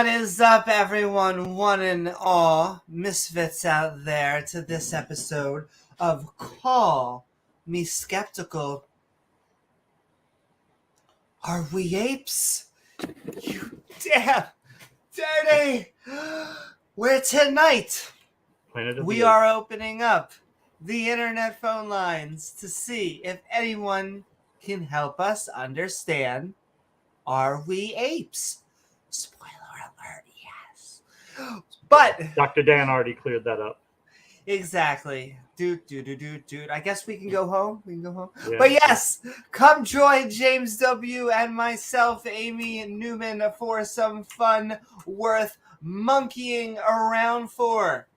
What is up, everyone, one and all, misfits out there, to this episode of Call Me Skeptical. Are we apes? You damn dirty! Where tonight we are opening up the internet phone lines to see if anyone can help us understand, are we apes? Spoiler alert, yes. But Dr. Dan already cleared that up. Exactly. Dude. I guess we can go home. Yeah. But yes, come join James W. and myself, Amy Newman, for some fun worth monkeying around for.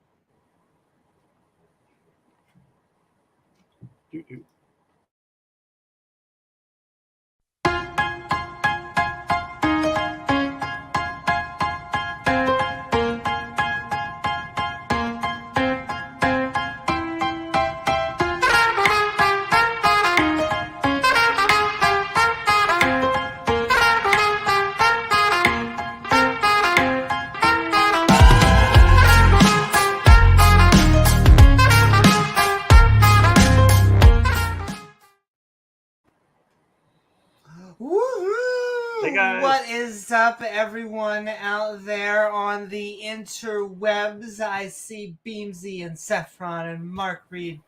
Woohoo! Hey guys. What is up, everyone out there on the interwebs? I see Beamsy and Saffron and Mark Reid.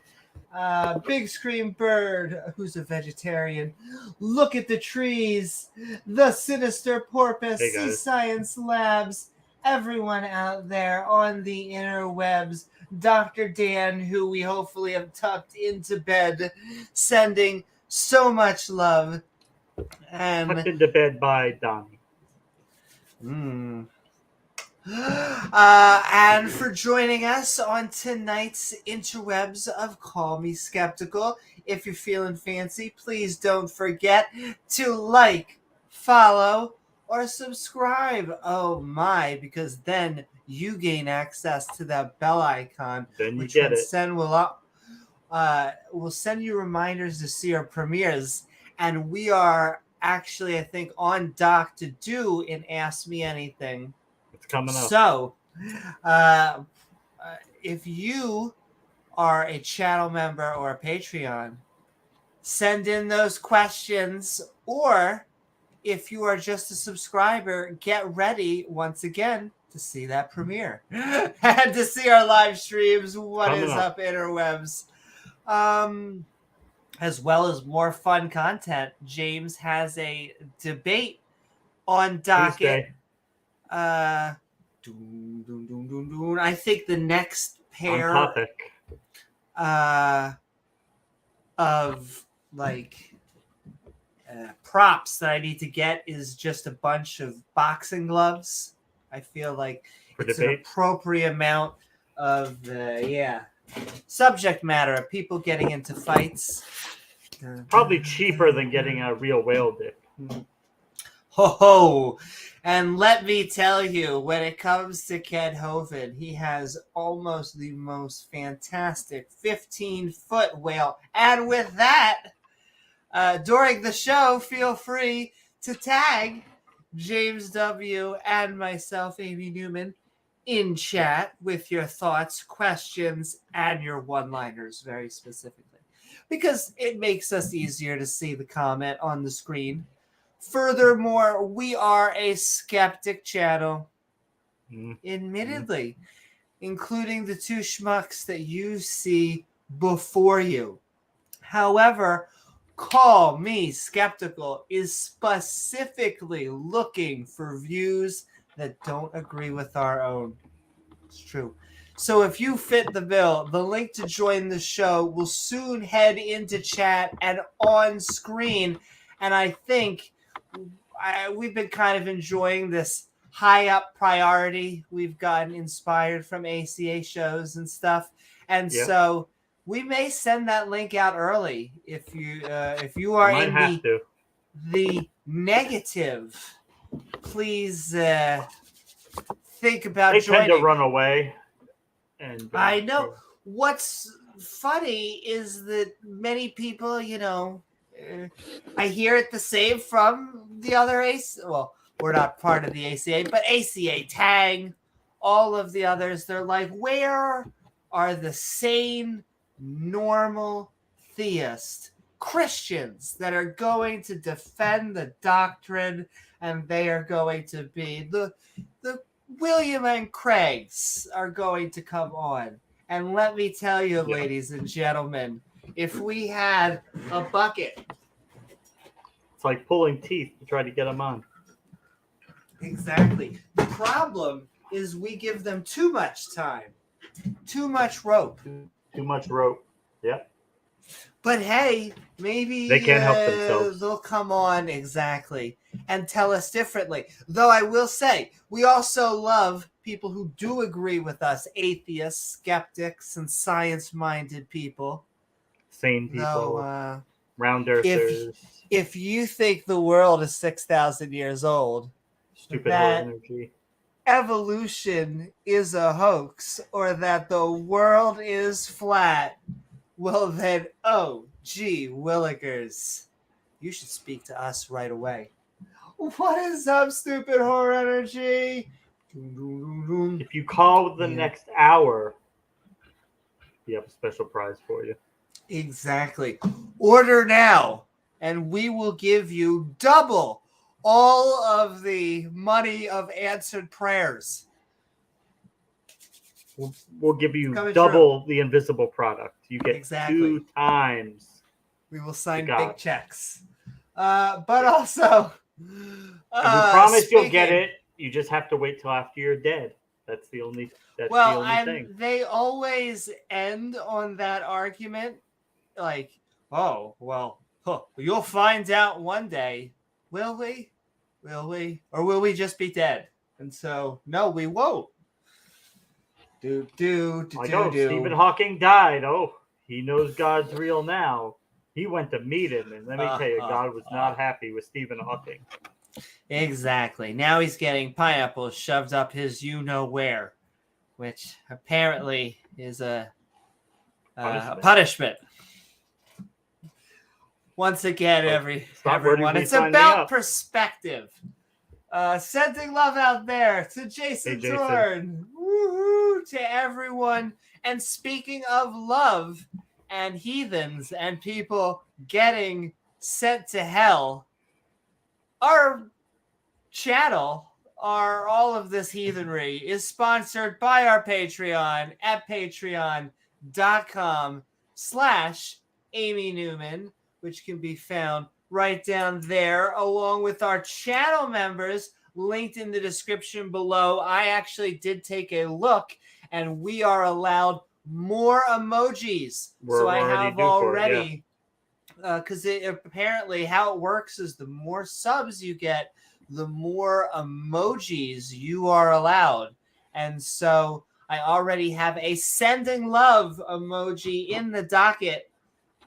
Big Scream Bird, who's a vegetarian. Look at the trees. The Sinister Porpoise. Hey See guys. Science Labs. Everyone out there on the interwebs. Dr. Dan, who we hopefully have tucked into bed, sending so much love. Tucked into bed by Donnie. And for joining us on tonight's interwebs of Call Me Skeptical. If you're feeling fancy, please don't forget to like, follow, or subscribe. Oh my, because then you gain access to that bell icon. Then you which get it. We'll send you reminders to see our premieres. And we are actually, I think, on dock to do an Ask Me Anything. It's coming up. So, if you are a channel member or a Patreon, send in those questions. Or if you are just a subscriber, get ready once again to see that premiere and to see our live streams. What Coming is up. interwebs? As well as more fun content. James has a debate on docket. Tuesday. I think the next pair On topic. of props that I need to get is just a bunch of boxing gloves. I feel like For it's debate? an appropriate amount of subject matter of people getting into fights. Probably cheaper than getting a real whale dick. Ho! And let me tell you, when it comes to Ken Hovind, he has almost the most fantastic 15-foot whale. And with that, during the show, feel free to tag James W. and myself, Amy Newman, in chat with your thoughts, questions, and your one-liners very specifically. Because it makes us easier to see the comment on the screen. Furthermore, we are a skeptic channel, admittedly, including the two schmucks that you see before you. However, Call Me Skeptical is specifically looking for views that don't agree with our own. It's true. So if you fit the bill, the link to join the show will soon head into chat and on screen. And I think we've been kind of enjoying this high up priority. We've gotten inspired from ACA shows and stuff. And so we may send that link out early if you are in the negative. Please think about they joining. They tend to run away. And I know. What's funny is that many people, I hear it the same from the other we're not part of the ACA, but ACA, Tang, all of the others, they're like, where are the sane, normal theist Christians that are going to defend the doctrine, and they are going to be the William and Craigs are going to come on. And let me tell you, ladies and gentlemen, if we had a bucket. It's like pulling teeth to try to get them on. Exactly. The problem is we give them too much time, too much rope. Too much rope. Yep. But hey, maybe they can't help themselves. They'll come on exactly and tell us differently. Though I will say, we also love people who do agree with us, atheists, skeptics, and science-minded people. Sane people. Though, round earthers. If you think the world is 6,000 years old, stupid energy, evolution is a hoax, or that the world is flat, well then, oh, gee, Willikers, you should speak to us right away. What is up, stupid horror energy? If you call the next hour, we have a special prize for you. Exactly. Order now, and we will give you double all of the money of answered prayers. We'll give you double the invisible product. You get 2 times. We will sign big checks. But also, we promise you'll get it. You just have to wait till after you're dead. That's the only thing. They always end on that argument, like, oh, well, you'll find out one day. Will we? Will we? Or will we just be dead? And so, no, we won't. Stephen Hawking died. Oh, he knows God's real now. He went to meet him, and let me tell you, God was not happy with Stephen Hawking. Exactly. Now he's getting pineapples shoved up his you-know-where, which apparently is a punishment. Once again, everyone, it's about perspective. Sending love out there to Jason Dorn. Woo-hoo, to everyone. And speaking of love and heathens and people getting sent to hell, our channel, all of this heathenry is sponsored by our Patreon at patreon.com/Amy Newman, which can be found right down there, along with our channel members linked in the description below. I actually did take a look, and we are allowed more emojis. So I have already, because apparently how it works is the more subs you get, the more emojis you are allowed. And so I already have a sending love emoji in the docket.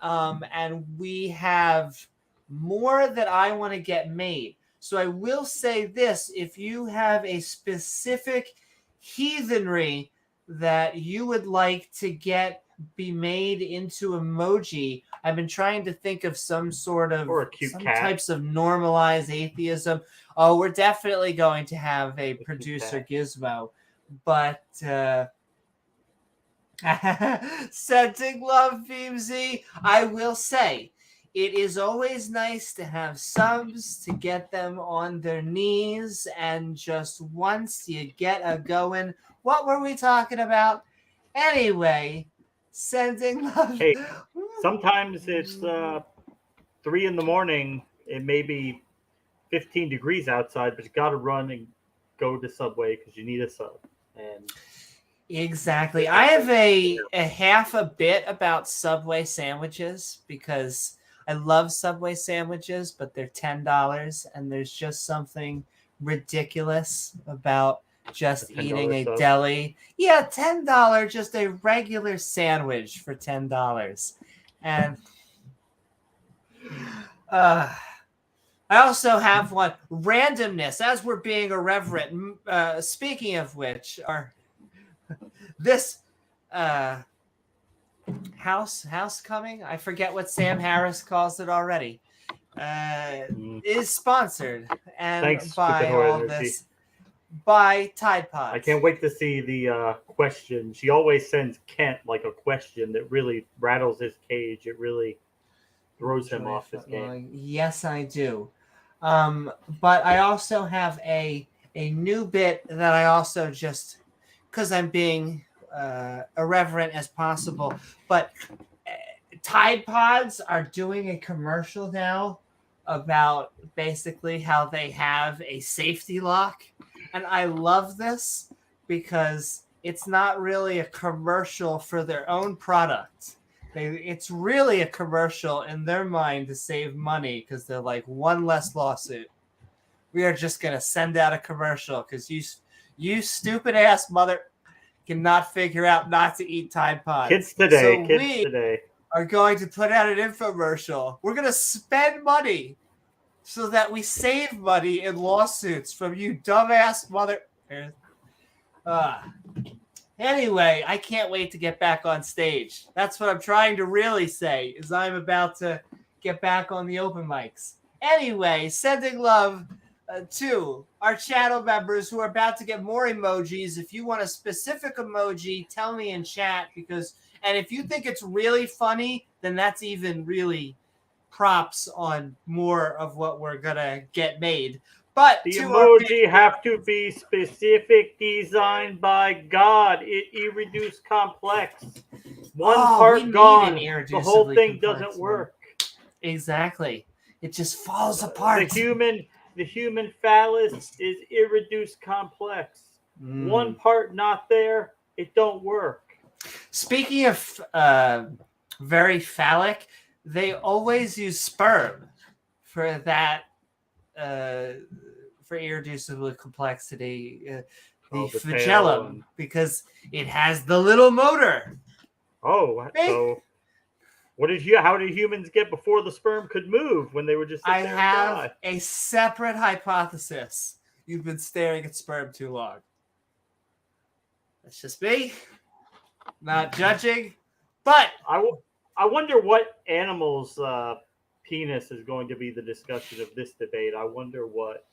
And we have more that I want to get made. So I will say this: if you have a specific heathenry that you would like to be made into emoji, I've been trying to think of some sort of types of normalized atheism. Oh, we're definitely going to have a producer gizmo, but sending love, Beamsy. I will say, it is always nice to have subs to get them on their knees, and just once you get a going, what were we talking about? Anyway, sending love. Hey, sometimes it's 3 a.m. It may be 15 degrees outside, but you got to run and go to Subway because you need a sub. And exactly. I have a half a bit about Subway sandwiches, because I love Subway sandwiches, but they're $10, and there's just something ridiculous about just eating a deli. Yeah, $10, just a regular sandwich for $10. And I also have one, randomness, as we're being irreverent. Speaking of which, this house coming, I forget what Sam Harris calls it already. is sponsored and Thanks, by Stupid all Energy. this by Tide Pods. I can't wait to see the question. She always sends Kent like a question that really rattles his cage. It really throws him off his game. Yes, I do. But I also have a new bit that I also just, because I'm being irreverent as possible, but Tide Pods are doing a commercial now about basically how they have a safety lock. And I love this because it's not really a commercial for their own product. It's really a commercial in their mind to save money because they're like, one less lawsuit. We are just going to send out a commercial because you stupid ass mother cannot figure out not to eat Tide Pods. Kids today. Are going to put out an infomercial. We're going to spend money so that we save money in lawsuits from you dumbass mother. Anyway, I can't wait to get back on stage. That's what I'm trying to really say, is I'm about to get back on the open mics. Anyway, sending love to our channel members who are about to get more emojis. If you want a specific emoji, tell me in chat, and if you think it's really funny, then that's even really props on more of what we're gonna get made. But the emoji have to be specific, designed by God. It irreduced complex. One part gone, the whole thing doesn't work. Exactly. It just falls apart. The human phallus is irreduced complex. One part not there, it don't work. Speaking of very phallic, they always use sperm for that, for irreducible complexity, the flagellum, because it has the little motor. Oh, so how did humans get before the sperm could move when they were just? I have a separate hypothesis. You've been staring at sperm too long. That's just me. Not judging, but I wonder what animal's penis is going to be the discussion of this debate. I wonder what.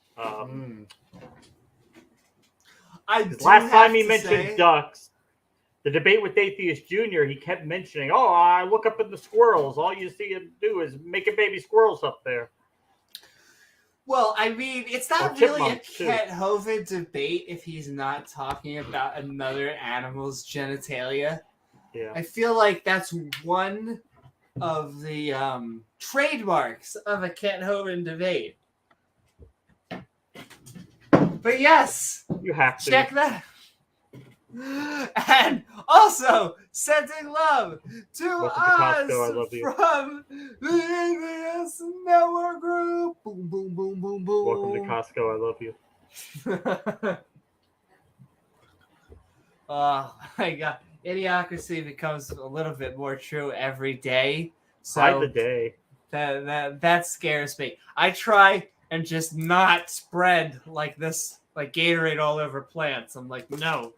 Last time he mentioned ducks, the debate with Atheist Jr., he kept mentioning, "Oh, I look up at the squirrels. All you see him do is making baby squirrels up there." Well, I mean, it's not really a Kent Hovind debate if he's not talking about another animal's genitalia. Yeah. I feel like that's one of the trademarks of a Kent Hovind debate. But yes, you have to check that. And also sending love to us from the Atheist Network Group. Boom, boom, boom, boom, boom. Welcome to Costco. I love you. Oh my God. Idiocracy becomes a little bit more true every day. So by the day. That scares me. I try and just not spread like this, like Gatorade all over plants. I'm like, no,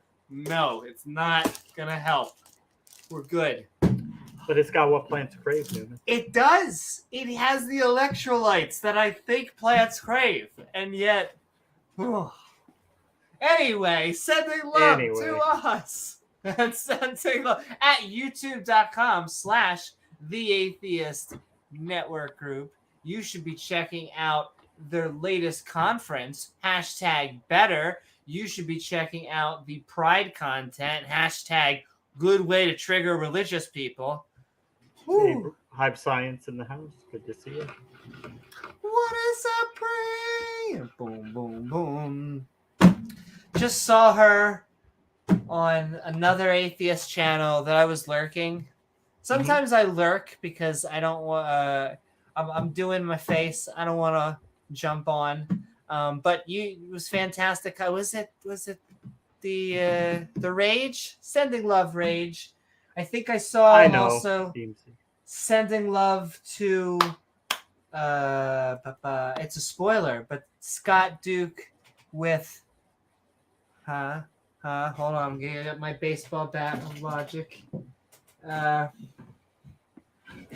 it's not gonna help. We're good. But it's got what plants crave, Newman. It does. It has the electrolytes that I think plants crave, and yet. Anyway, sending love to us. And sending love at youtube.com/The Atheist Network Group. You should be checking out their latest conference, #better. You should be checking out the Pride content, #good way to trigger religious people. Hey, Hype Science in the house. Good to see you. What is up, Prey? Boom, boom, boom. Just saw her on another atheist channel that I was lurking. Sometimes I lurk because I don't want. I'm doing my face. I don't want to jump on. But it was fantastic. Was it the Rage? Sending love, Rage. I think I saw also sending love to. It's a spoiler, but Scott Duke with. Hold on, I'm getting up my baseball bat of logic.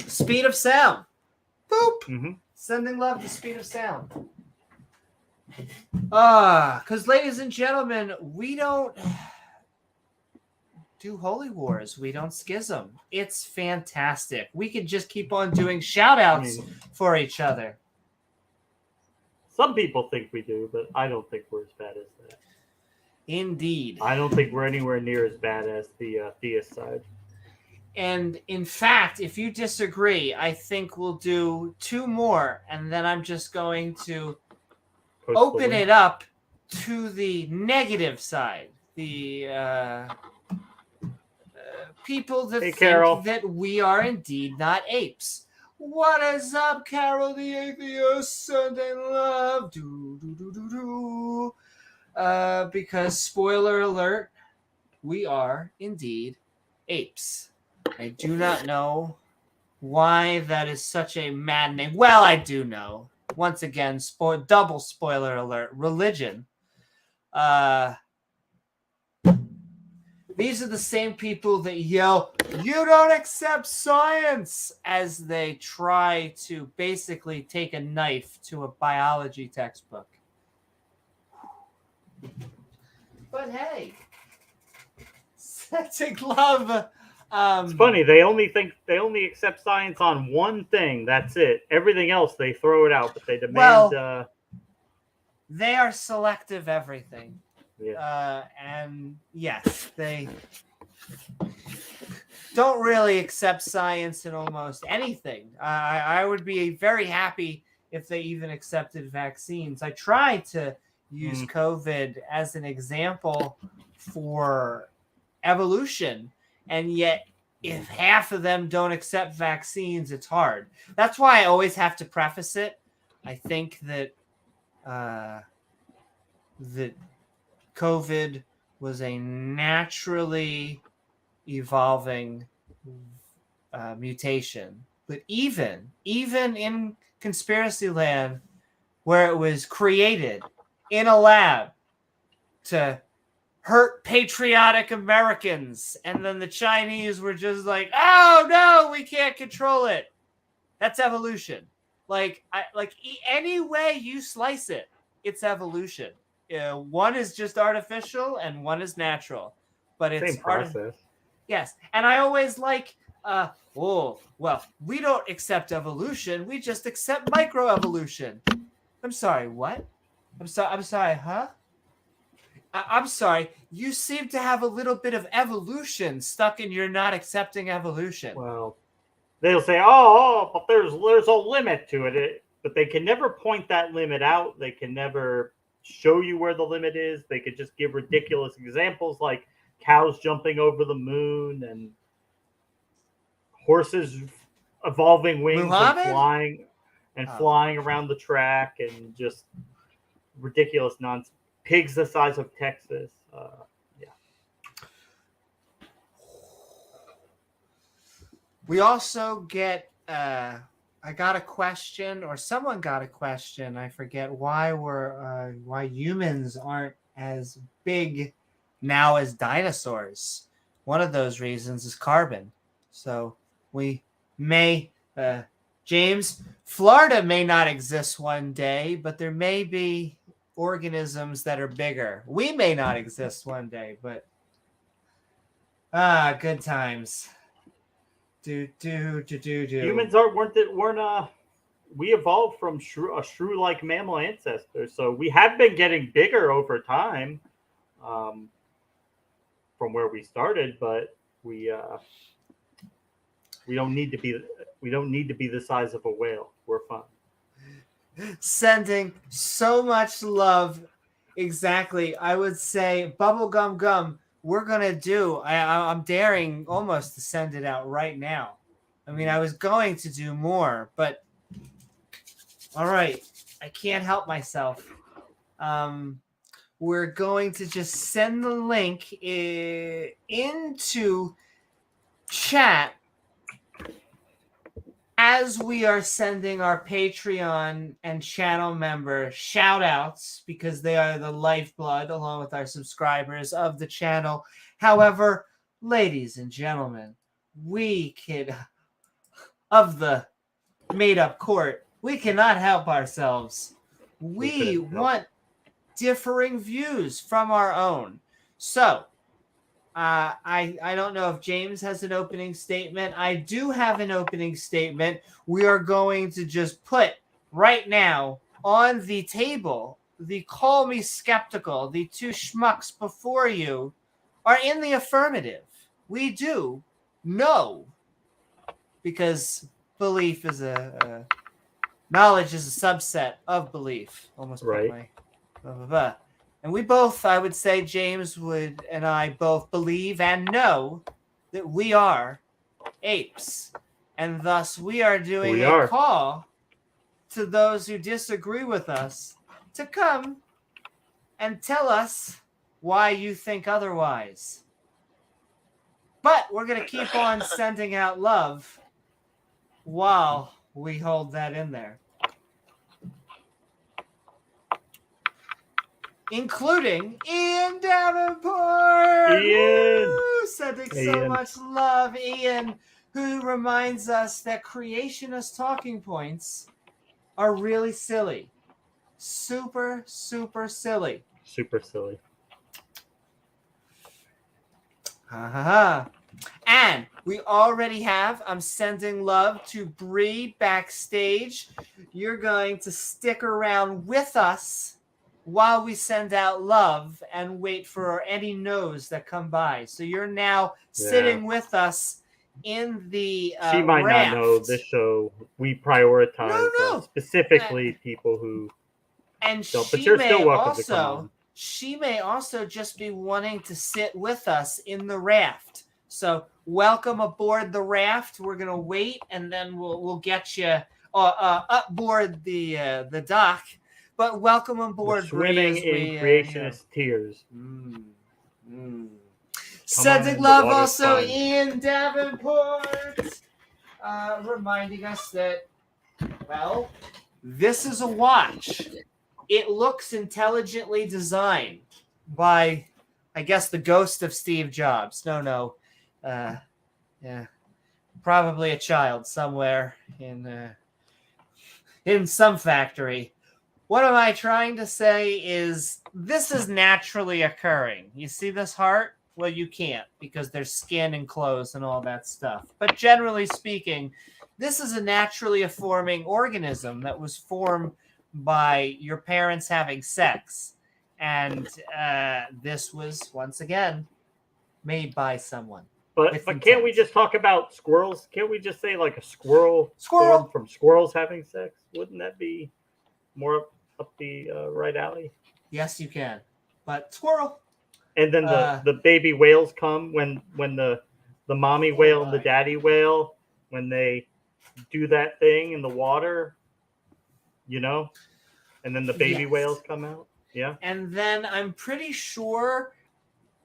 Speed of sound. Boop. Mm-hmm. Sending love the speed of sound. Because ladies and gentlemen, we don't do holy wars. We don't schism. It's fantastic. We could just keep on doing shout outs for each other. Some people think we do, but I don't think we're as bad as that. Indeed. I don't think we're anywhere near as bad as the theist side. And in fact, if you disagree, I think we'll do 2 more, and then I'm just going to open it up to the negative side. The people that think that we are indeed not apes. What is up, Carol the Atheist? Sending love. Because, spoiler alert, we are indeed apes. I do not know why that is such a maddening... Well, I do know. Once again, double spoiler alert. Religion. These are the same people that yell, "You don't accept science," as they try to basically take a knife to a biology textbook. But hey, sending love. It's funny. They only accept science on one thing. That's it. Everything else they throw it out, but they demand. Well, they are selective everything. Yeah. And yes, they don't really accept science in almost anything. I would be very happy if they even accepted vaccines. I tried to use COVID as an example for evolution, and yet if half of them don't accept vaccines, it's hard. That's why I always have to preface it. I think that that COVID was a naturally evolving mutation. But even in conspiracy land, where it was created in a lab to hurt patriotic Americans, and then the Chinese were just like, "Oh no, we can't control it." That's evolution. Any way you slice it, it's evolution. One is just artificial and one is natural, but it's same process. Yes, and I always like, we don't accept evolution. We just accept microevolution. I'm sorry, what? I'm sorry, huh? I'm sorry. You seem to have a little bit of evolution stuck in your not accepting evolution. Well, they'll say, but there's a limit to it. But they can never point that limit out. They can never show you where the limit is. They could just give ridiculous examples like cows jumping over the moon and horses evolving wings and flying around the track, and just ridiculous nonsense. Pigs the size of Texas. We also get I got a question, or someone got a question. I forget why humans aren't as big now as dinosaurs. One of those reasons is carbon. So we may, James, Florida may not exist one day, but there may be organisms that are bigger. We may not exist one day, but good times. Humans weren't we evolved from a shrew-like mammal ancestor, so we have been getting bigger over time from where we started, but we don't need to be the size of a whale. We're fine. Sending so much love. Exactly. I would say Bubblegum Gun. We're going to do, I'm daring almost to send it out right now. I mean, I was going to do more, but all right. I can't help myself. We're going to just send the link into chat as we are sending our Patreon and channel member shout outs, because they are the lifeblood along with our subscribers of the channel. However, ladies and gentlemen, we could, of the made-up court. We cannot help ourselves. We want differing views from our own. So, I don't know if James has an opening statement. I do have an opening statement. We are going to just put right now on the table the call me skeptical. The two schmucks before you are in the affirmative. We do know, because belief is knowledge is a subset of belief. Almost right. put my blah, blah, blah. And we both, I would say, James and I both believe and know that we are apes. And thus we are doing a call to those who disagree with us to come and tell us why you think otherwise. But we're going to keep on sending out love while we hold that in there. Including Ian Davenport. Ian! Woo! Sending so much love. Ian, who reminds us that creationist talking points are really silly. Super, super silly. Super silly. Ha ha ha. And we already have, I'm sending love to Bree backstage. You're going to stick around with us while we send out love and wait for any no's that come by. So you're now sitting with us in the she might raft. not know this show. We prioritize specifically people who and don't, but you're still welcome to come on. She may also just be wanting to sit with us in the raft. So welcome aboard the raft. We're gonna wait, and then we'll get you aboard the dock. But welcome aboard. We're swimming in creationist tears. Sending love also Ian Davenport, reminding us that, well, this is a watch. It looks intelligently designed by, I guess, the ghost of Steve Jobs. No. Probably a child somewhere in some factory. What am I trying to say is this is naturally occurring. You see this heart? Well, you can't because there's skin and clothes and all that stuff. But generally speaking, this is a naturally forming organism that was formed by your parents having sex. And this was, once again, made by someone. But can't we just talk about squirrels? Can't we just say like a squirrel from squirrels having sex? Wouldn't that be more up the right alley? Yes, you can. But squirrel. And then the baby whales come when the mommy whale and the daddy whale, when they do that thing in the water, and then the baby whales come out. Yeah. And then I'm pretty sure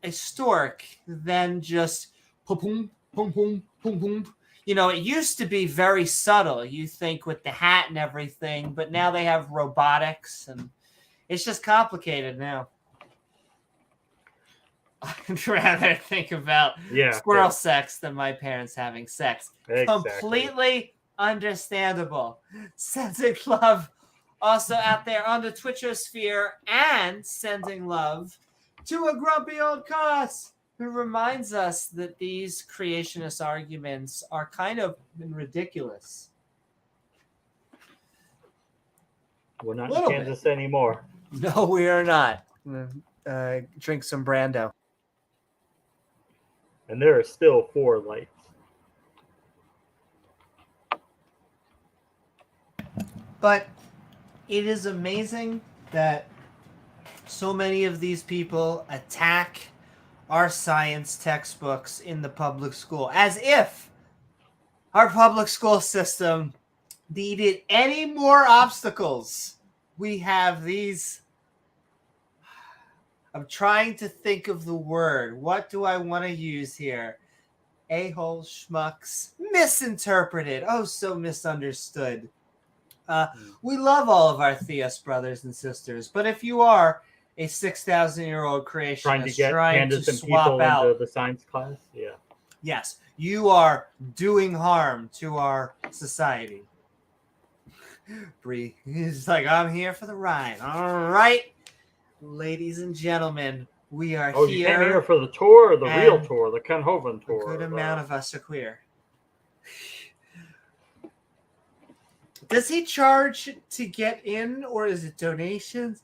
a stork then just pum pum pum pum pum. It used to be very subtle, you think, with the hat and everything, but now they have robotics and it's just complicated now. I'd rather think about squirrel sex than my parents having sex. Exactly. Completely understandable. Sending love also out there on the Twitchosphere, and sending love to a grumpy old Cuss who reminds us that these creationist arguments are kind of ridiculous. We're not in Kansas anymore. No, we are not. Drink some Brando. And there are still 4 lights. But it is amazing that so many of these people attack our science textbooks in the public school as if our public school system needed any more obstacles. We have these... I'm trying to think of the word. What do I want to use here? A-hole schmucks. Misinterpreted. Oh, so misunderstood. We love all of our theist brothers and sisters, but if you are a 6,000-year-old creationist trying to swap out into the science class, yes, you are doing harm to our society. Bree. He's like, I'm here for the ride. All right, ladies and gentlemen, we are Oh, here. you came here for the tour, the real and tour, the Ken Hovind A tour. good amount of us are queer. Does he charge to get in, or is it donations?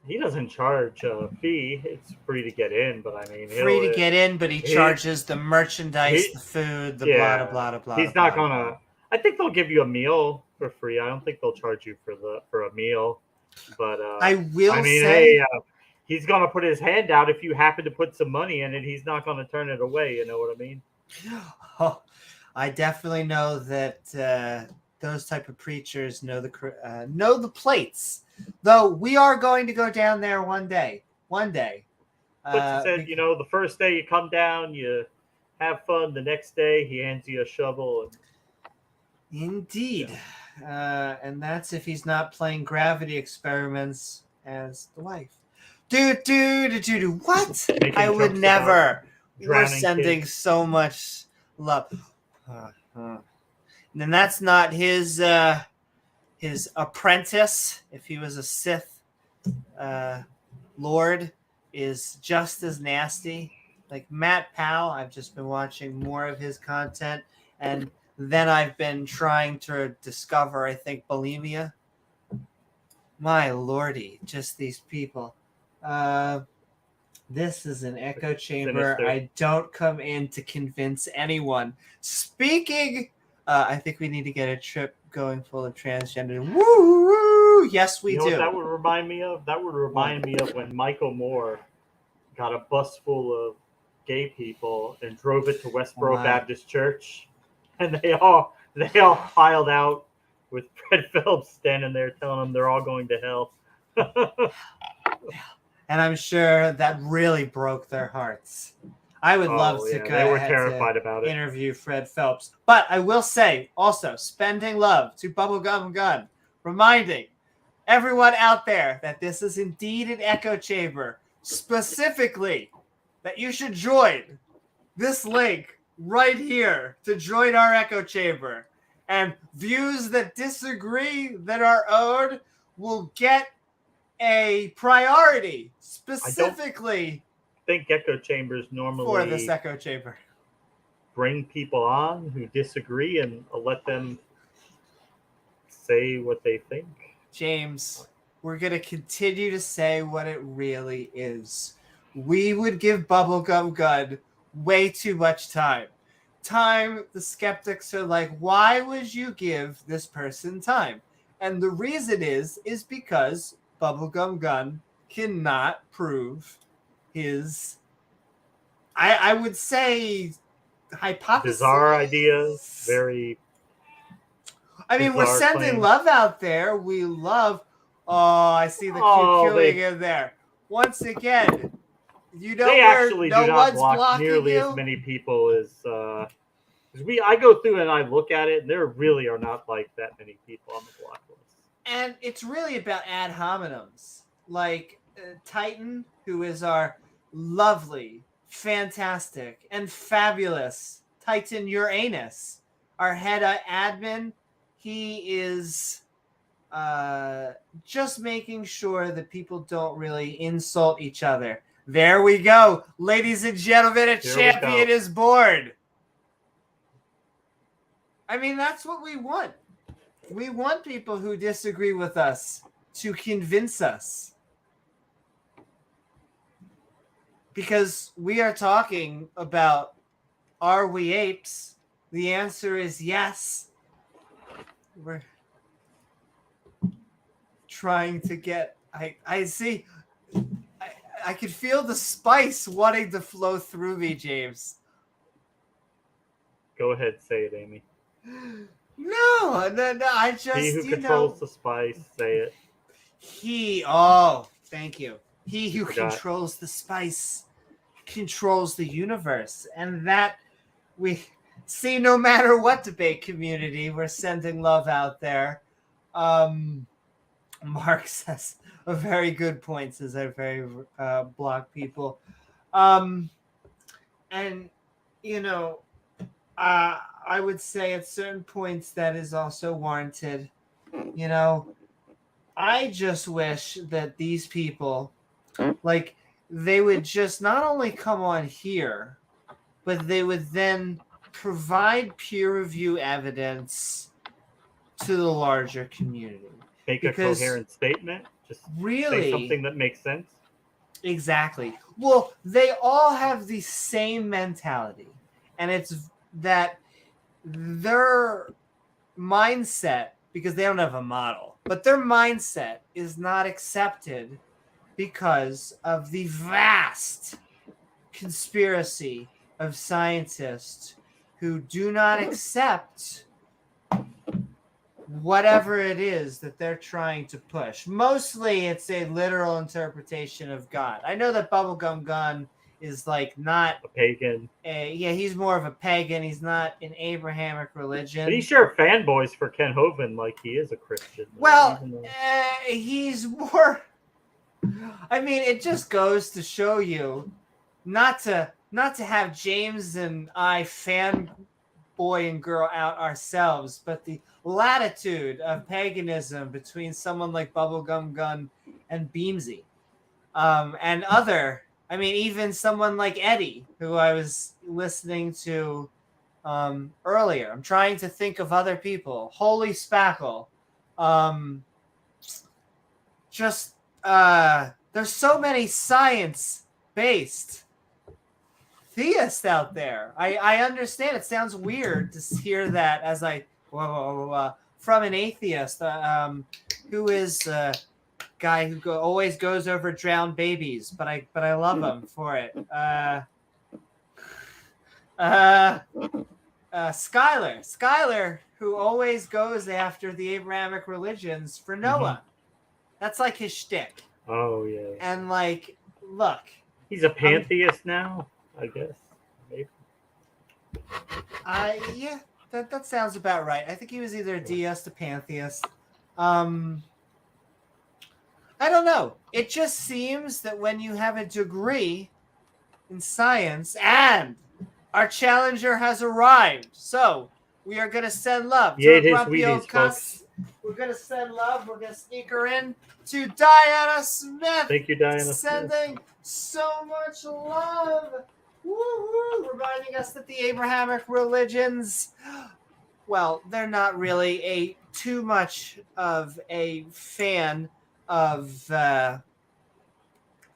He doesn't charge a fee. It's free to get in, but I mean, Free to get in, but he charges the merchandise, he- the food, the yeah, blah blah blah. he's blah, not blah, gonna. blah. I think they'll give you a meal for free. I don't think they'll charge you for a meal. But I will I mean, say, hey, he's gonna put his hand out if you happen to put some money in it. He's not gonna turn it away. You know what I mean? oh, I definitely know that those type of preachers know the plates. Though we are going to go down there one day. One day. But he said, the first day you come down, you have fun. The next day, he hands you a shovel. Indeed. And that's if he's not playing gravity experiments as the wife. What? Making I would jokes never. about We're drowning sending kids. so much love. And then that's not his apprentice. If he was a Sith Lord, is just as nasty. Like Matt Powell, I've just been watching more of his content, and then I've been trying to discover, I think, bulimia. My lordy, just these people. This is an echo chamber. Sinister. I don't come in to convince anyone. Speaking, I think we need to get a trip going full of transgender. Woo woo! Yes, we You know do. what that would remind me of? That would remind me of when Michael Moore got a bus full of gay people and drove it to Westboro Wow. Baptist Church, and they all filed out with Fred Phelps standing there telling them they're all going to hell. And I'm sure that really broke their hearts. I would love to They were terrified about it. interview Fred Phelps. But I will say, also, spending love to Bubblegum Gun, reminding everyone out there that this is indeed an echo chamber, specifically that you should join this link right here to join our echo chamber. And views that disagree that are owed will get a priority specifically I think echo chambers normally for this echo chamber. bring people on who disagree and let them say what they think. James, we're going to continue to say what it really is. We would give Bubblegum Gun way too much time. The skeptics are like, why would you give this person time? And the reason is because Bubblegum Gun cannot prove his, I would say, hypothesis. Bizarre ideas, very. I mean, we're sending claims. love out there. We love. Oh, I see the queuing in there. Once again, you know, they actually no do not one's block blocking nearly you. as many people as. I go through and I look at it, and there really are not like that many people on the block list. And it's really about ad hominems, like Titan, who is our lovely, fantastic, and fabulous Titan Uranus, our head admin. He is just making sure that people don't really insult each other. There we go. Ladies and gentlemen, a champion is born. I mean, that's what we want. We want people who disagree with us to convince us. Because we are talking about, are we apes? The answer is yes. We're trying to get... I see... I could feel the spice wanting to flow through me, James. Go ahead, say it, Amy. No, I just, he who controls the spice, say it. Thank you. He who controls the spice controls the universe. And that we see no matter what debate community, we're sending love out there. Mark says a very good point, says I very block people. And, I would say at certain points that is also warranted. You know, I just wish that these people, like, they would just not only come on here, but they would then provide peer review evidence to the larger community. Make a Because coherent statement. Just say really, something that makes sense. exactly. Well, they all have the same mentality, and it's that their mindset, because they don't have a model, but their mindset is not accepted because of the vast conspiracy of scientists who do not accept whatever it is that they're trying to push. Mostly it's a literal interpretation of God. I know that Bubblegum Gun is like not A pagan. he's more of a pagan. He's not an Abrahamic religion. But he's sure fanboys for Ken Hovind like he is a Christian. Well, he's more. I mean, it just goes to show you not to have James and I fanboy and girl out ourselves, but the latitude of paganism between someone like Bubblegum Gun and Beamsy, and other. I mean, even someone like Eddie, who I was listening to earlier. I'm trying to think of other people. Holy Spackle. There's so many science-based theists out there. I understand it sounds weird to hear that as from an atheist who is a guy who always goes over drowned babies, but I love him for it. Skylar, who always goes after the Abrahamic religions for Noah. That's like his shtick. Oh yeah. And like, look, he's a pantheist now, I guess. Maybe. Yeah, that sounds about right. I think he was either a deist, a pantheist. I don't know. It just seems that when you have a degree in science, and our challenger has arrived, so we are going to send love to Grumpy old Cuss. We're going to send love. We're going to sneak her in to Diana Smith. Thank you, Diana Sending so much love. Woo-hoo. Reminding us that the Abrahamic religions, well, they're not really too much of a fan of,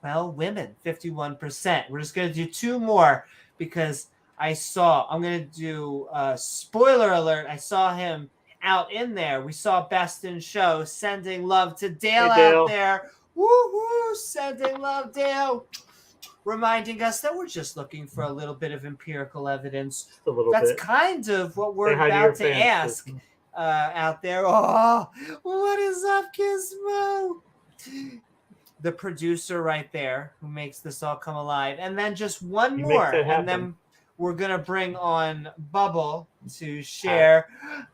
women, 51%. We're just going to do two more because I'm going to do spoiler alert. I saw him out in there. We saw Best in Show sending love to Dale, out there. Woo-hoo! Sending love, Dale. Reminding us that we're just looking for a little bit of empirical evidence. Just a little That's bit. Kind of what we're about to ask out there. Oh, what is up, Gizmo? The producer right there who makes this all come alive. And then just one more. And then we're going to bring on Bubble to share.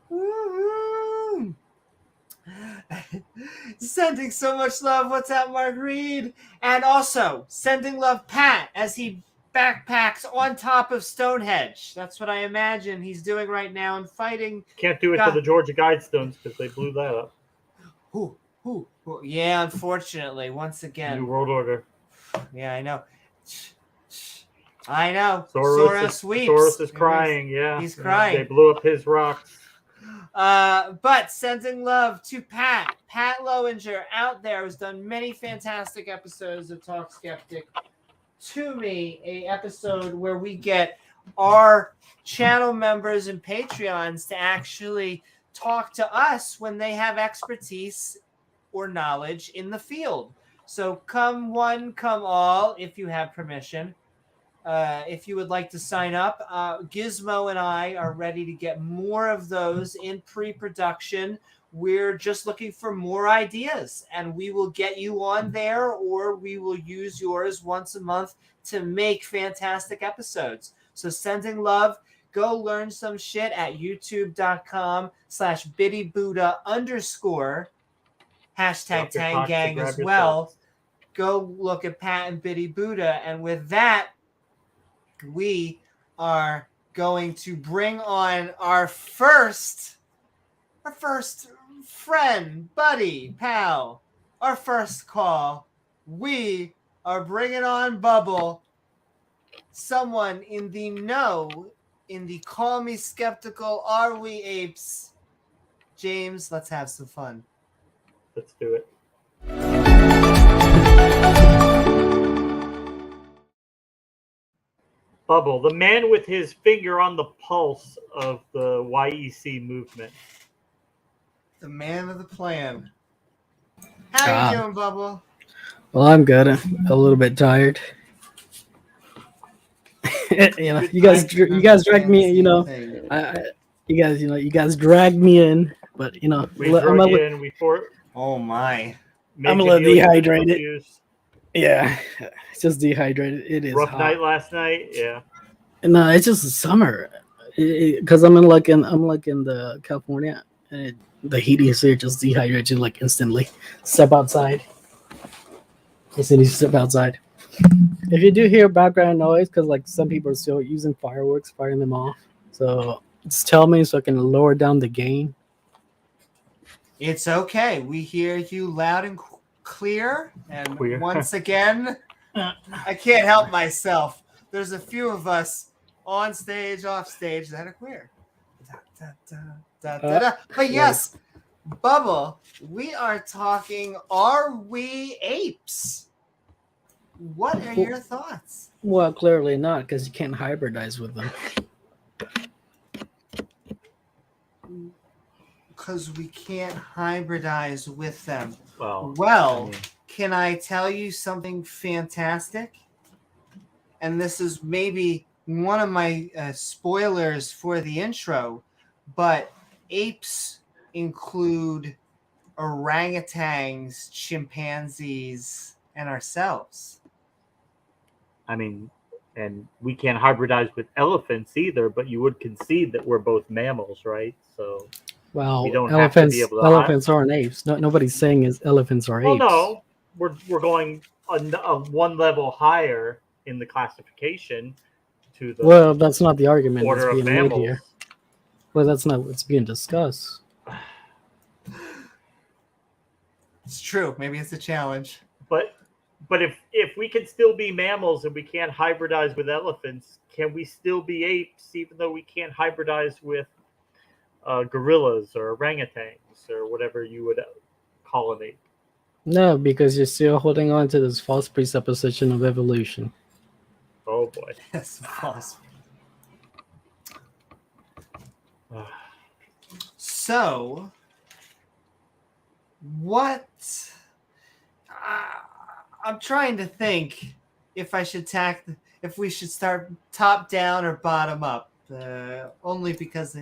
Woo-hoo. Sending so much love. What's up, Mark Reid? And also sending love, Pat, as he backpacks on top of Stonehenge. That's what I imagine he's doing right now and fighting. Can't do it to the Georgia Guidestones because they blew that up. Yeah, unfortunately, once again. New World Order. Yeah, I know. Soros weeps. Soros is crying, yeah. He's crying. They blew up his rocks. But sending love to Pat Lowinger out there, who's done many fantastic episodes of Talk Skeptic. To me, a episode where we get our channel members and Patreons to actually talk to us when they have expertise or knowledge in the field. So come one, come all, if you have permission. If you would like to sign up, Gizmo and I are ready to get more of those in pre-production. We're just looking for more ideas, and we will get you on there, or we will use yours once a month to make fantastic episodes. So sending love. Go learn some shit at youtube.com/BiddyBuddha_. Hashtag Tangang as well. Go look at Pat and Biddy Buddha. And with that, we are going to bring on our first friend, buddy, pal, our first call. We are bringing on Bubble, someone in the know, in the call me skeptical, are we apes? James, let's have some fun. Let's do it. Bubble, the man with his finger on the pulse of the YEC movement. The man of the plan. How you doing, Bubble? Well, I'm good. A little bit tired. You guys dragged me. You guys dragged me in, but Oh my! I'm a little dehydrated. Yeah, it's just dehydrated. It is rough hot. night last night. Yeah. No, it's just summer. Because I'm in the California, and the heat is here just dehydrates you like instantly. Step outside. As soon as you step outside. If you do hear background noise, because like some people are still using fireworks, firing them off. So just tell me so I can lower down the gain. It's okay. We hear you loud and clear. And once again, I can't help myself. There's a few of us on stage, off stage that are queer. But yes, Bubble, we are talking, are we apes? What are your thoughts? Well, clearly not, because you can't hybridize with them. Because we can't hybridize with them. Well, can I tell you something fantastic? And this is maybe one of my spoilers for the intro, but apes include orangutans, chimpanzees, and ourselves. I mean, and we can't hybridize with elephants either, but you would concede that we're both mammals, right? So, well, we don't have to be able to elephants aren't apes. Nobody's saying is elephants are apes. Well, no, we're going a one level higher in the classification to the. Well, that's not the argument order that's being of made mammals. here. Well, that's not what's being discussed. It's true. Maybe it's a challenge. But if we can still be mammals and we can't hybridize with elephants, can we still be apes even though we can't hybridize with gorillas or orangutans or whatever you would call an ape? No, because you're still holding on to this false presupposition of evolution. Oh boy. That's false. So, what? I'm trying to think if I should if we should start top down or bottom up. Only because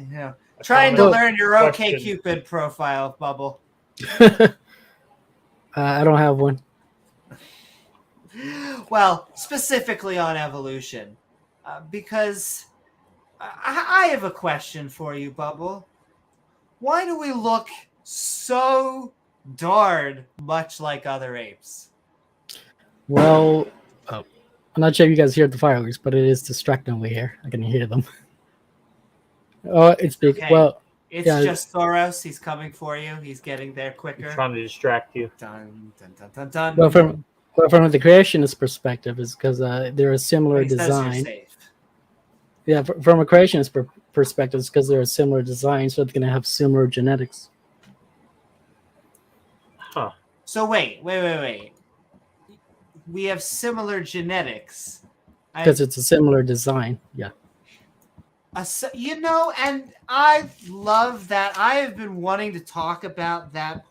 trying to learn your OkCupid profile, Bubble. I don't have one. Well, specifically on evolution, because I have a question for you, Bubble. Why do we look so darn much like other apes? Well, I'm not sure if you guys hear the fireworks, but it is distracting over here. I can hear them. Oh, it's big. Okay. Well, it's just Thoros. He's coming for you. He's getting there quicker. He's trying to distract you. Dun, dun, dun, dun, dun. Well, from the creationist perspective, is because they're a similar design. Yeah, from a creationist perspective, it's because they're a similar design, so they're going to have similar genetics. Huh. So wait. We have similar genetics. Because it's a similar design, yeah. And I love that. I have been wanting to talk about that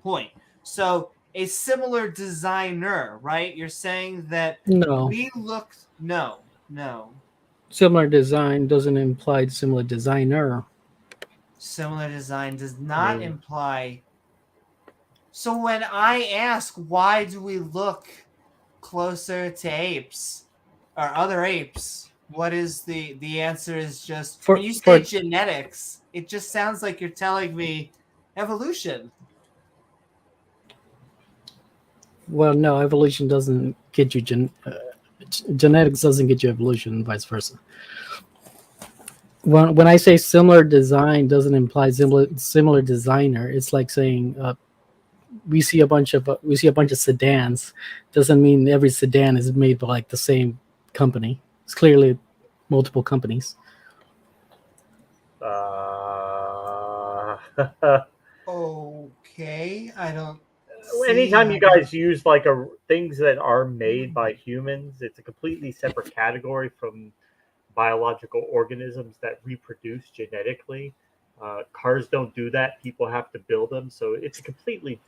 point. So a similar designer, right? You're saying that we look... No. Similar design doesn't imply similar designer. Similar design does not imply... So when I ask, why do we look closer to apes or other apes, what is the answer is just when you say genetics, it just sounds like you're telling me evolution. Well, no, evolution doesn't get you genetics doesn't get you evolution and vice versa. when I say similar design doesn't imply similar designer. It's like saying we see a bunch of sedans. Doesn't mean every sedan is made by like the same company. It's clearly multiple companies. Okay, I don't. Anytime see you guys use like things that are made by humans, it's a completely separate category from biological organisms that reproduce genetically. Cars don't do that. People have to build them, so it's a completely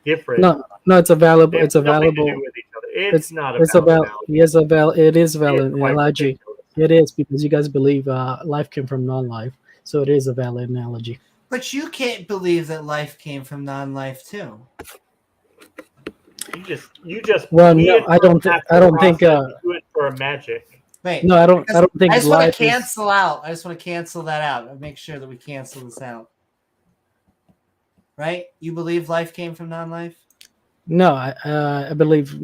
different. No, it's a valuable. It's a nothing to do valuable. with each other. It's not a It's valid about. analogy. Yes, it is a valid It's quite analogy. ridiculous. It is because you guys believe life came from non-life, so it is a valid analogy. But you can't believe that life came from non-life too. You just. Well, no, I don't think. You do it for a magic. Wait, No, I don't think. I just want to life cancel out. I just want to cancel that out and make sure that we cancel this out. Right? You believe life came from non-life? No, I believe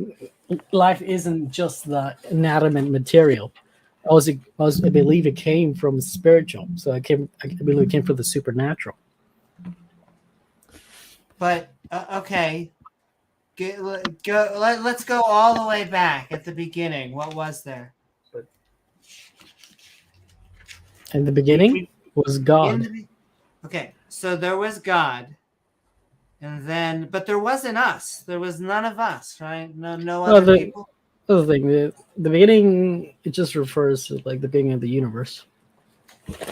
life isn't just the inanimate material. I believe it came from spiritual. So I believe it came from the supernatural. But okay, let's go all the way back at the beginning. What was there? In the beginning was God. Okay, so there was God, and then, but there wasn't us. There was none of us, right? No other people. Other thing, the beginning, it just refers to like the beginning of the universe.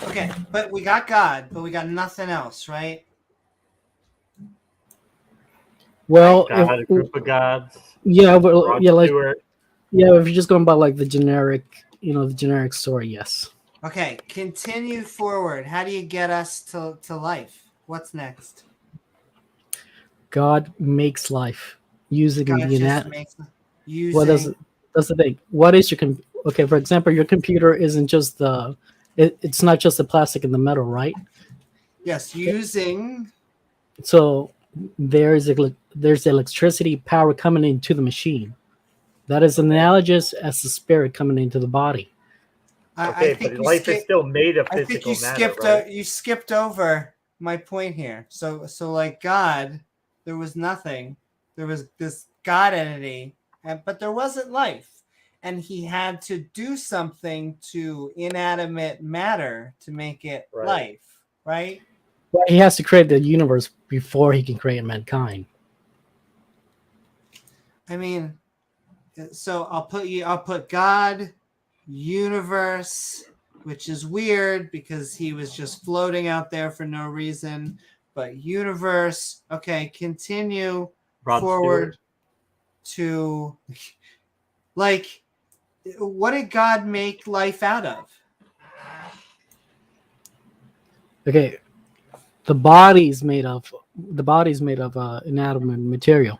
Okay, but we got God, but we got nothing else, right? Well, God, a group of gods. Yeah, but yeah, like Stewart. yeah, if you're just going by like the generic, the generic story, yes. Okay, continue forward. How do you get us to life? What's next? God makes life using God the just makes using. What does that's the thing? What is your okay? For example, your computer isn't just it's not just the plastic and the metal, right? Yes, using. So there's electricity power coming into the machine. That is analogous as the spirit coming into the body. Okay, but life is still made of physical matter, right? You skipped over my point here. So like God, there was nothing. There was this God entity, but there wasn't life. And he had to do something to inanimate matter to make it life, right? Well, he has to create the universe before he can create mankind. I mean, so I'll put God, universe, which is weird because he was just floating out there for no reason. But universe, okay, continue forward to like, what did God make life out of? Okay, the body's made of inanimate material,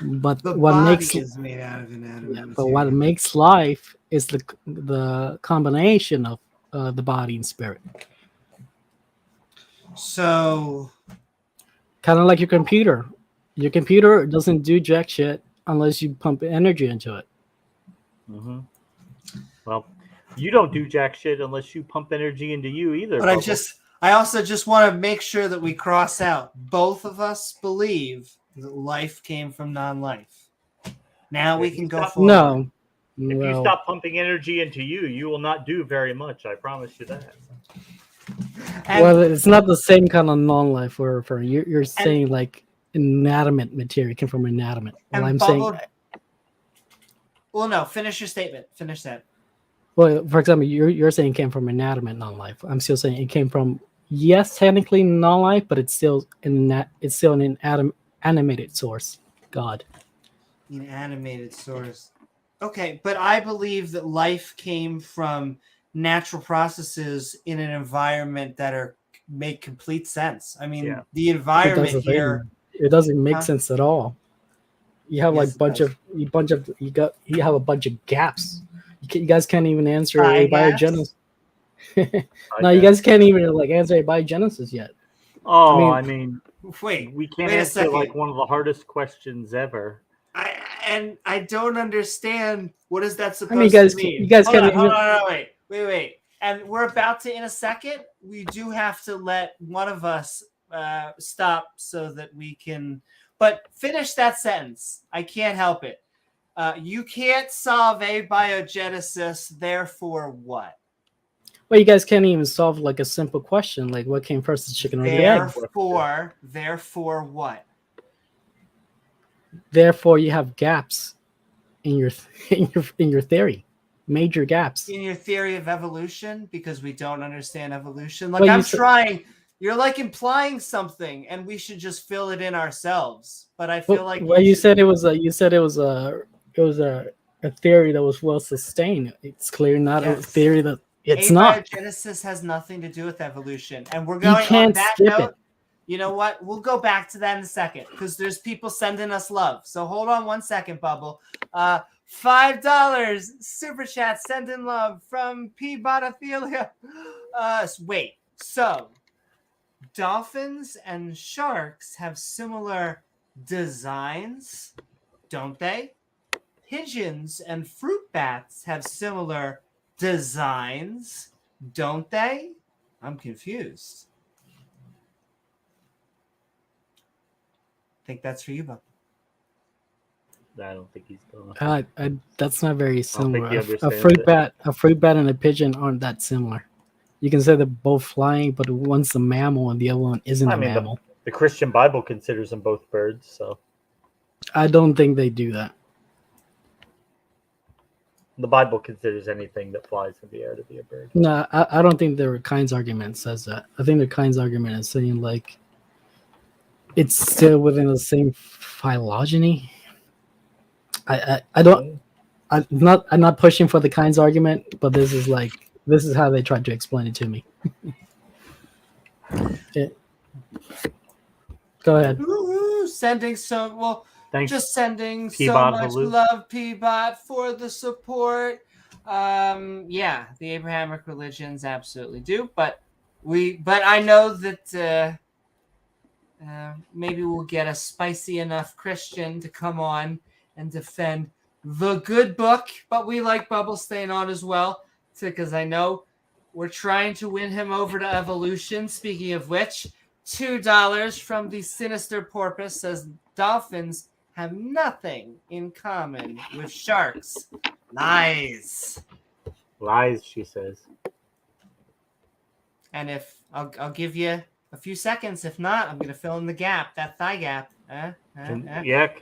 but what makes is made out of inanimate material. But what makes life is the combination of the body and spirit. So, kind of like your computer. Your computer doesn't do jack shit unless you pump energy into it. Mm-hmm. Well, you don't do jack shit unless you pump energy into you either. But I also just want to make sure that we cross out. Both of us believe that life came from non-life. Now we can go forward. No. If you stop pumping energy into you, you will not do very much. I promise you that. Well, it's not the same kind of non-life we're referring. You're saying like inanimate material came from inanimate. Well, I'm saying. Well, no. Finish your statement. Finish that. Well, for example, you're saying it came from inanimate non-life. I'm still saying it came from technically non-life, but it's still an animated source. God. An animated source. Okay, but I believe that life came from natural processes in an environment that make complete sense. I mean, the environment here. It doesn't make sense at all. You have like you have a bunch of gaps. You guys can't even answer abiogenesis. No, you guys can't even answer abiogenesis yet. Oh, I mean wait, we can't answer like one of the hardest questions ever. I don't understand what is that supposed to mean. You guys can't hold on, wait. and we're about to, in a second, we do have to let one of us stop so that we can, but finish that sentence. I can't help it. You can't solve abiogenesis, therefore what? Well, you guys can't even solve like a simple question, like what came first, the chicken or the egg? Therefore what? Therefore, you have gaps in your theory, major gaps. In your theory of evolution, because we don't understand evolution. Like, Well, I'm trying. You're like implying something, and we should just fill it in ourselves. But I feel like you said it was a theory that was well sustained. It's clearly not a theory that it's not. Abiogenesis has nothing to do with evolution, and we're going You can't on that skip note. it. You know what? We'll go back to that in a second because there's people sending us love. So hold on 1 second, Bubble. $5 super chat sending love from P. Botathelia. Wait. So dolphins and sharks have similar designs, don't they? Pigeons and fruit bats have similar designs, don't they? I'm confused. I think that's for you, Bob. I don't think he's going. That's not very similar. he A fruit bat and a pigeon aren't that similar. You can say they're both flying, but one's a mammal and the other one isn't a mammal. The Christian Bible considers them both birds, so I don't think they do that. The Bible considers anything that flies in the air to be a bird. No, I don't think their Kind's argument says that. I think their Kind's argument is saying like it's still within the same phylogeny. I'm not pushing for the Kind's argument, but this is how they tried to explain it to me. Go ahead. Sending so well. Thanks. Just sending P-Bot so much Halou. love, P-Bot, for the support. Yeah, the Abrahamic religions absolutely do, but I know that maybe we'll get a spicy enough Christian to come on and defend the good book, but we like Bubble staying on as well, because I know we're trying to win him over to evolution. Speaking of which, $2 from the Sinister Porpoise says dolphins have nothing in common with sharks. Lies, she says. And if I'll give you a few seconds, if not, I'm going to fill in the gap, that thigh gap. Yeah.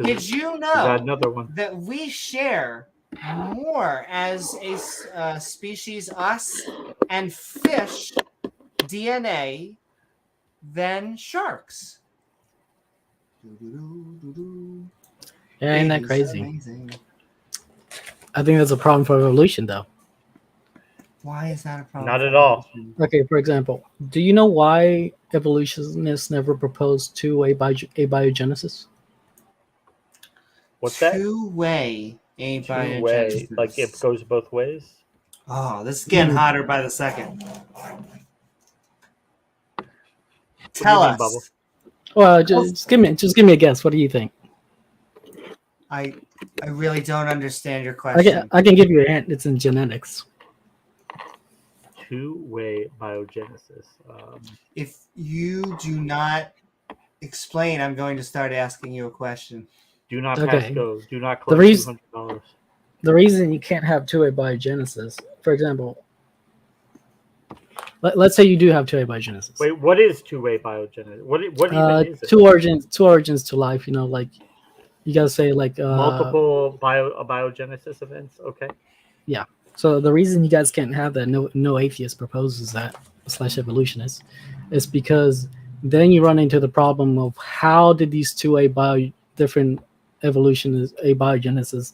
Did you know another one that we share more as a species, us and fish, DNA than sharks? Yeah, ain't that crazy? Amazing. I think that's a problem for evolution, though. Why is that a problem? Not at all. Okay, for example, do you know why evolutionists never proposed two-way abiogenesis? What's that? Two-way abiogenesis. Two-way, like it goes both ways? Oh, this is getting hotter by the second. Tell us. Bubble? Well, just give me a guess. What do you think? I really don't understand your question. I can give you a hint. It's in genetics. Two-way biogenesis. If you do not explain, I'm going to start asking you a question. Do not pass go. Do not collect $200. The reason you can't have two-way biogenesis, for example, let's say you do have two-way biogenesis. Wait, what is two-way biogenesis? What even is it? Two origins to life. You know, like you gotta say like multiple biogenesis events. Okay. Yeah. So the reason you guys can't have that, no atheist proposes that / evolutionists, is because then you run into the problem of how did these two different abiogenesis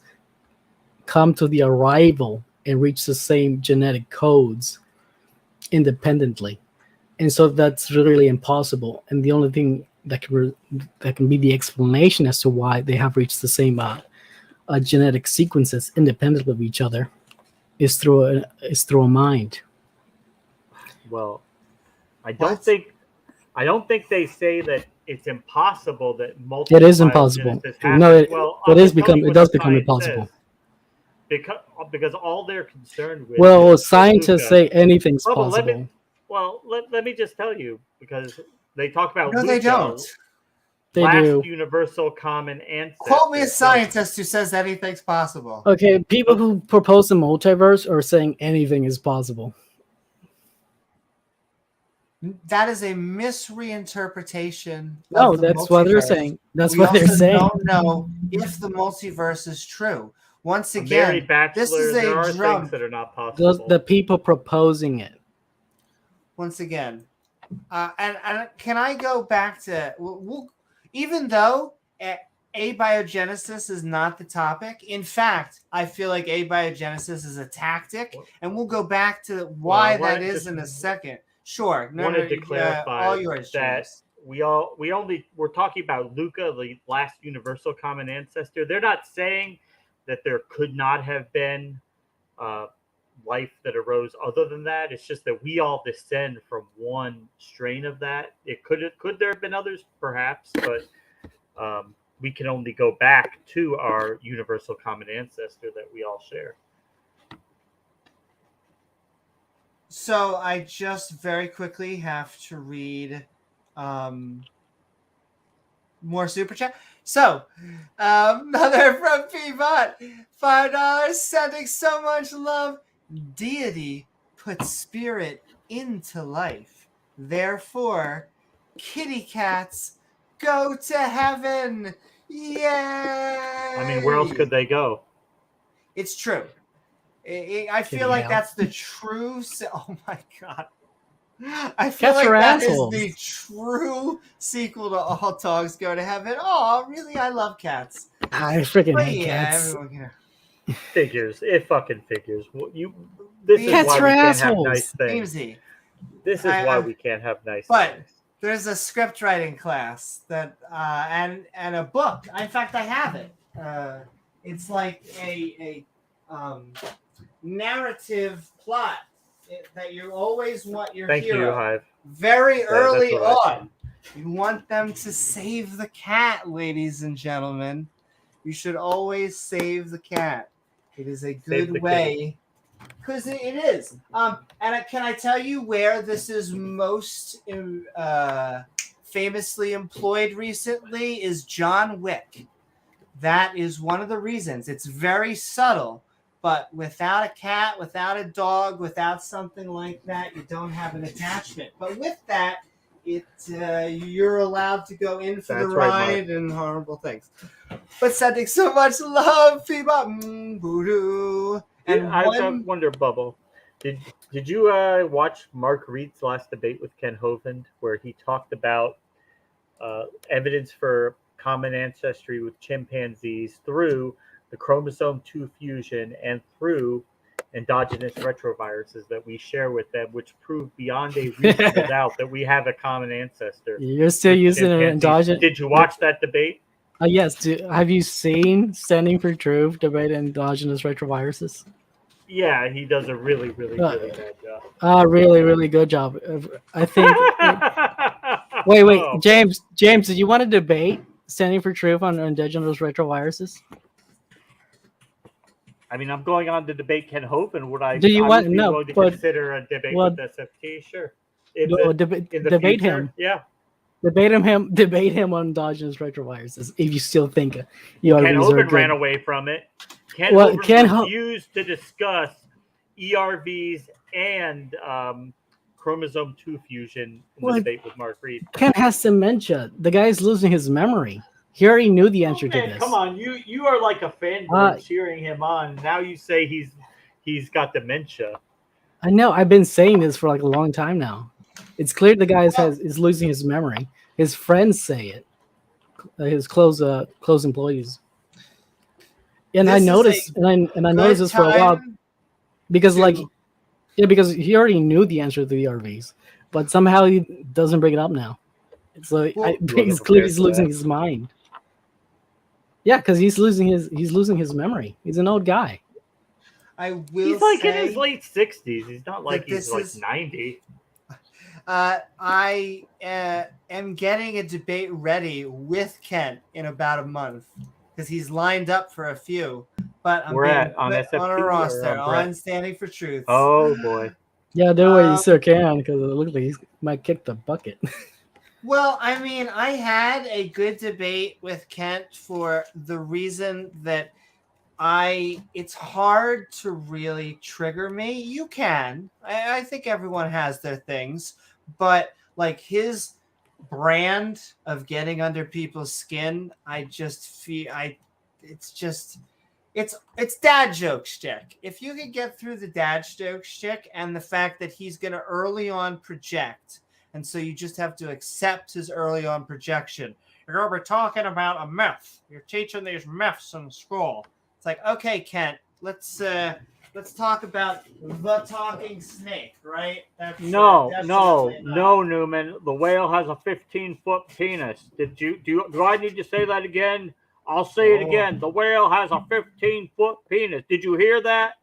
come to the arrival and reach the same genetic codes independently, and so that's really impossible. And the only thing that can be the explanation as to why they have reached the same genetic sequences independent of each other is through a mind. Well, I don't think they say that it's impossible that multiple. It is impossible. No, it does become impossible. because all they're concerned with. Well, is scientists Luca. say anything's Bubba, possible. let me just tell you, because they talk about No, Luca, they don't. They last do. universal common ancestor. Quote me a scientist who says anything's possible. Okay, people who propose the multiverse are saying anything is possible. That is a misreinterpretation. No, of the that's what they're multiverse. saying. That's We what they're also saying. don't know if the multiverse is true. Once Mary again, Bachelor, this is there a are drum. things that are not possible. The people proposing it. Once again, and can I go back to even though abiogenesis is not the topic. In fact, I feel like abiogenesis is a tactic, and we'll go back to why that is in a second. Sure. Wanted to clarify all yours, that James. we're talking about Luca, the last universal common ancestor. They're not saying that there could not have been life that arose other than that. It's just that we all descend from one strain of that. Could there have been others, perhaps, but we can only go back to our universal common ancestor that we all share. So I just very quickly have to read more super chat. So another from Peabot, $5, sending so much love. Deity puts spirit into life. Therefore, kitty cats go to heaven. Yay! I mean, where else could they go? It's true. I feel like that's the true. Oh my god! I feel Cats like are that assholes. is the true sequel to All Dogs Go to Heaven. Oh, really? I love cats. I freaking But hate yeah, cats. everyone. Figures. It fucking figures. This is Cats why are we can't assholes. have nice things. Samesy. This is why we can't have nice But things. there's a script writing class that and a book. In fact, I have it. It's like a narrative plot that you always want your Thank hero you, Hive. very early that's what I on. You want them to save the cat, ladies and gentlemen. You should always save the cat. It is a good way. Because it is. And can I tell you where this is most famously employed recently is John Wick. That is one of the reasons. It's very subtle, but without a cat, without a dog, without something like that, you don't have an attachment. But with that, you're allowed to go in for the ride and horrible things. But sending so much love, Bebop, Voodoo. And I wonder, Bubble, did you watch Mark Reed's last debate with Ken Hovind, where he talked about evidence for common ancestry with chimpanzees through the chromosome 2 fusion and through endogenous retroviruses that we share with them, which prove beyond a reasonable doubt that we have a common ancestor? You're still using an endogenous. Did you watch that debate? Yes. Have you seen Standing for Truth debate endogenous retroviruses? Yeah, he does a really, really, really bad job. Really good job. I think. Wait, James, did you want to debate Standing for Truth on endogenous retroviruses? I mean, I'm going on to debate Ken Hovind. Willing to consider a debate with SFT? Sure. Debate him. Yeah. Debate him on endogenous retroviruses. If you still think Ken Hovind ran away from it. Ken refused to discuss ERVs and chromosome 2 fusion in the debate with Mark Reid. Ken has dementia. The guy's losing his memory. He already knew the answer to this. Come on, you are like a fanboy cheering him on. Now you say he's got dementia. I know. I've been saying this for like a long time now. It's clear the guy is losing his memory. His friends say it. His close employees. And I noticed this for a while because because he already knew the answer to the RVs, but somehow he doesn't bring it up now. It's like it's clear he's losing his mind. Yeah, because he's losing his memory. He's an old guy. He's like in his late 60s. He's not like he's like 90. I am getting a debate ready with Kent in about a month. because he's lined up for a few. But I'm We're being at on put on a SFP or roster on Brett? on Standing for Truth. Oh boy. Yeah, do what you still can because it looks like he might kick the bucket. Well, I mean, I had a good debate with Kent for the reason that it's hard to really trigger me. You can. I think everyone has their things, but like his brand of getting under people's skin, I just feel it's dad joke shtick. If you could get through the dad joke shtick and the fact that he's going to early on project, and so you just have to accept his early on projection. You're going to be talking about a myth. You're teaching these myths in school. It's like, okay, Kent, let's talk about the talking snake, right? No, Newman. The whale has a 15-foot penis. Do I need to say that again? I'll say it again. The whale has a 15-foot penis. Did you hear that?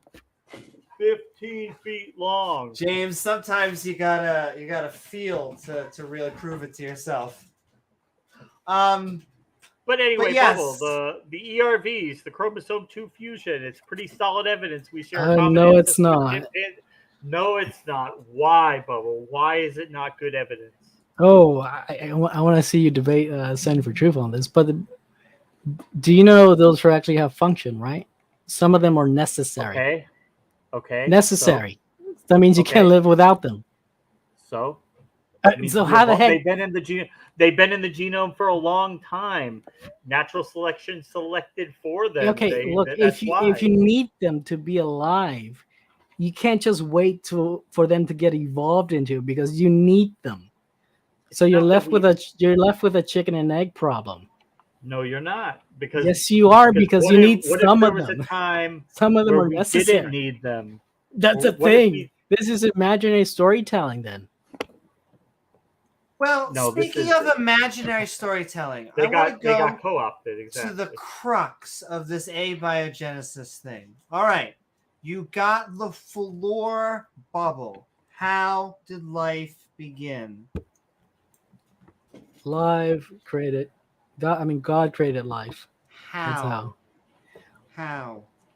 15 feet long. James, sometimes you gotta feel to really prove it to yourself. But anyway, yes. Bubble, the ERVs, the chromosome 2 fusion, it's pretty solid evidence we share. No, it's not. No, it's not. Why, Bubble? Why is it not good evidence? Oh, I want to see you debate Standing for Truth on this. But do you know those actually have function, right? Some of them are necessary. Okay. Necessary. So, that means you can't live without them. So how the heck? They've been in the genome for a long time. Natural selection selected for them. Okay, if you need them to be alive, you can't just wait for them to get evolved into, because you need them. So you're left with a chicken and egg problem. No, you're not. Because yes, you are, because you need some of them. Some of them are necessary. We didn't need them. That's the thing. This is imaginary storytelling, then. Well, speaking of imaginary storytelling, they got co-opted, exactly. To the crux of this abiogenesis thing. All right, you got the floor bubble. How did life begin? God created life. How?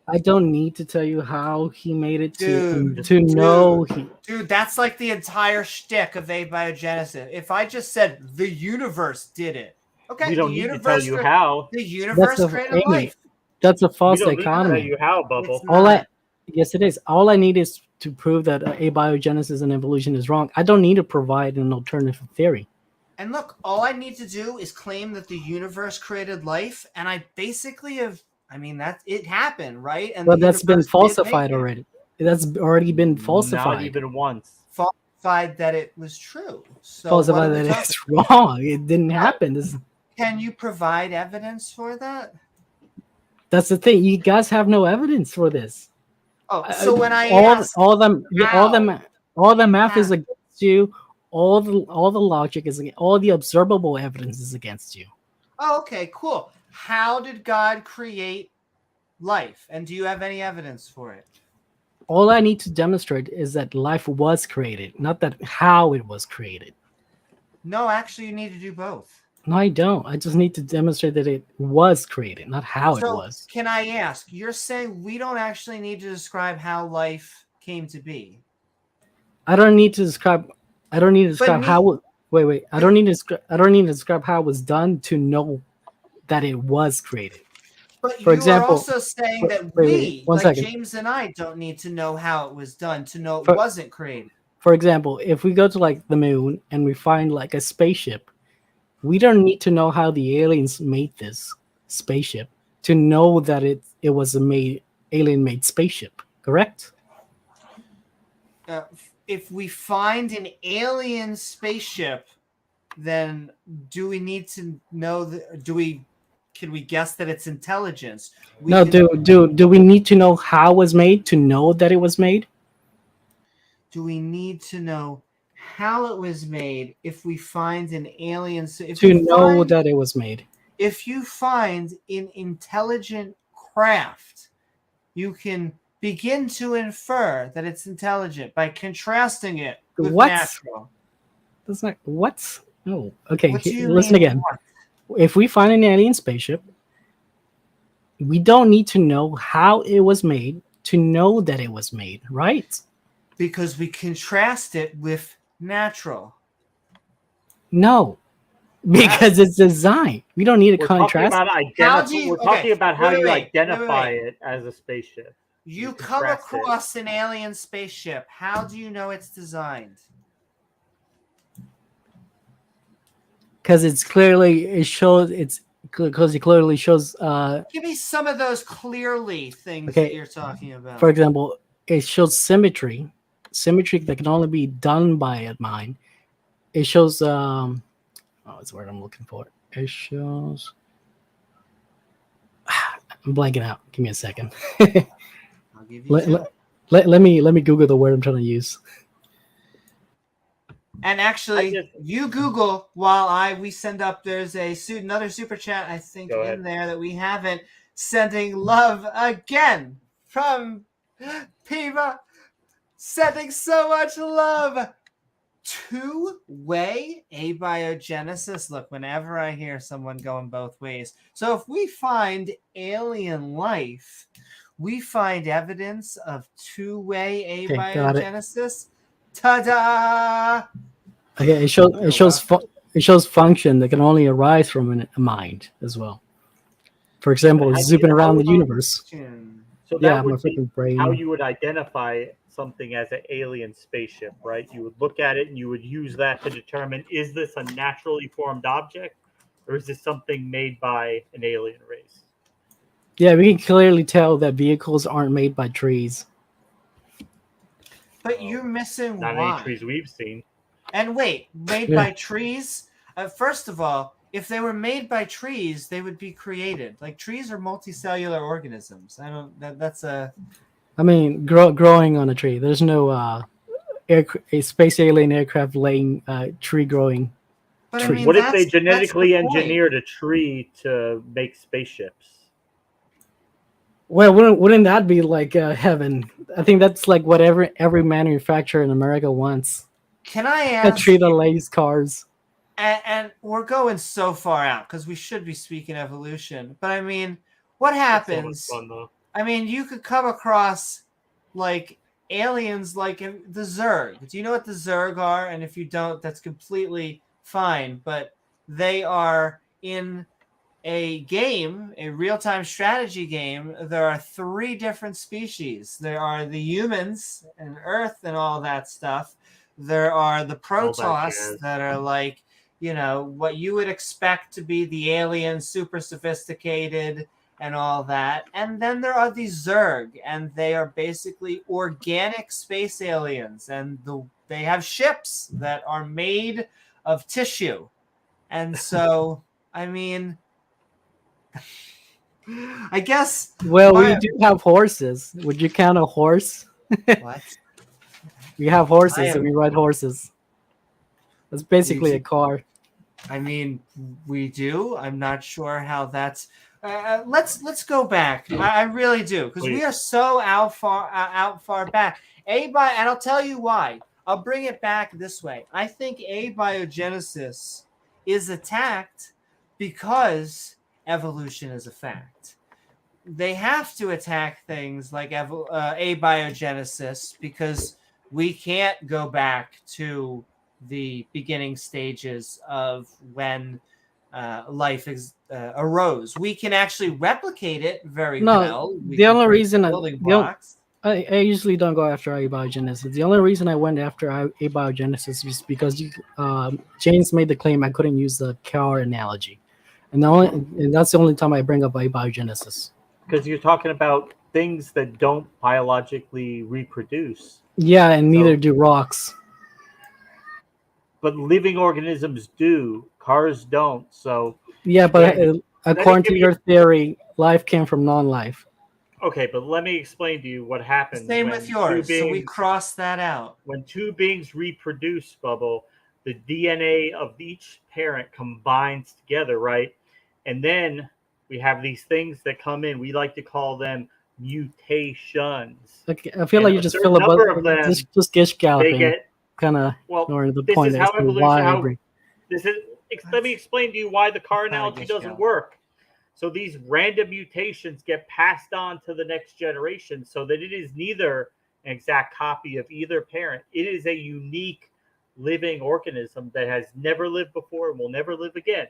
I don't need to tell you how he made it to know. Dude, that's like the entire shtick of abiogenesis. If I just said the universe did it, okay, we don't need to tell you how. The universe created life. That's a false dichotomy. We don't need to tell you how, Bubble. Yes, it is. All I need is to prove that abiogenesis and evolution is wrong. I don't need to provide an alternative theory. And look, all I need to do is claim that the universe created life, and I basically have. I mean, it happened, right? And but that's been falsified already. That's already been falsified. Not even once. Falsified that it was true. So falsified that it's wrong. It didn't happen. Can you provide evidence for that? That's the thing. You guys have no evidence for this. Oh, so when I all the math is against you. All the logic is against, all the observable evidence is against you. Oh, okay, cool. How did God create life? And do you have any evidence for it? All I need to demonstrate is that life was created, not that how it was created. No, actually, you need to do both. No, I don't. I just need to demonstrate that it was created, not how it was. Can I ask, you're saying we don't actually need to describe how life came to be? I don't need to describe how. Wait. I don't need to describe how it was done to know that it was created. But for example, are also saying that James and I, don't need to know how it was done to know it wasn't created. For example, if we go to like the moon and we find like a spaceship, we don't need to know how the aliens made this spaceship to know that it was a alien-made spaceship. Correct? If we find an alien spaceship, then do we need to know can we guess that it's intelligence? Do we need to know how it was made to know that it was made? Do we need to know how it was made if we find an alien that it was made? If you find an intelligent craft, you can begin to infer that it's intelligent by contrasting it with natural. That's not what? No. Okay, listen again. What? If we find an alien spaceship, We don't need to know how it was made to know that it was made, right? Because we contrast it with natural. No, because it's design. We don't need to We're talking contrast. about We're talking about how you identify it as a spaceship. You come contrast it. across an alien spaceship. How do you know it's designed? Because it clearly shows. Give me some of those clearly things Okay. that you're talking about. For example, it shows symmetry that can only be done by a mind. It shows what's the word I'm looking for? It shows I'm blanking out. Give me a second. I'll give you two. Let me Google the word I'm trying to use. And actually, you Google while we send up. There's another super chat I think in there that we haven't. Sending love again from Piva. Sending so much love. Two-way abiogenesis. Look, whenever I hear someone going both ways. So if we find alien life, we find evidence of two-way abiogenesis. Ta-da! Okay, it shows function that can only arise from a mind as well. For example, zooming around the universe. So that would be how you would identify something as an alien spaceship, right? You would look at it and you would use that to determine, is this a naturally formed object or is this something made by an alien race? Yeah, we can clearly tell that vehicles aren't made by trees. But you're missing not why. Any trees we've seen. And wait, made by trees? First of all, if they were made by trees, they would be created. Like, trees are multicellular organisms. I mean, growing on a tree. There's no a space alien aircraft laying tree growing. But I mean, what if they genetically engineered a tree to make spaceships? Well, wouldn't that be like heaven? I think that's like what every manufacturer in America wants. Can I ask a tree that lays cars? And we're going so far out because we should be speaking evolution. But I mean, what happens? So much fun, though. I mean, you could come across like aliens like the Zerg. Do you know what the Zerg are? And if you don't, that's completely fine. But they are in a game, a real-time strategy game. There are 3 different species. There are the humans and Earth and all that stuff. There are the Protoss that are like, what you would expect to be the alien, super sophisticated and all that. And then there are the Zerg, and they are basically organic space aliens. And they have ships that are made of tissue. And so, I mean, I guess... Well, we do have horses. Would you count a horse? What? We have horses and we ride horses. That's basically a car. I mean, we do. I'm not sure how that's... let's go back. I really do, because we are so out far back. And I'll tell you why. I'll bring it back this way. I think abiogenesis is attacked because evolution is a fact. They have to attack things like abiogenesis because we can't go back to the beginning stages of when life arose. We can actually replicate it very well. The only reason I usually don't go after abiogenesis. The only reason I went after abiogenesis was because James made the claim I couldn't use the car analogy, and that's the only time I bring up abiogenesis. Because you're talking about things that don't biologically reproduce. Yeah, and neither do rocks. But living organisms do. Cars don't. So yeah, but according to your theory, life came from non-life. Okay, but let me explain to you what happens. Same with yours. So we cross that out. When 2 beings reproduce, Bubble, the DNA of each parent combines together, right? And then we have these things that come in. We like to call them mutations. Okay, I feel like you just feel just gish galloping. Kind of ignoring the point as to why. Let me explain to you why the car analogy doesn't work. So these random mutations get passed on to the next generation so that it is neither an exact copy of either parent. It is a unique living organism that has never lived before and will never live again.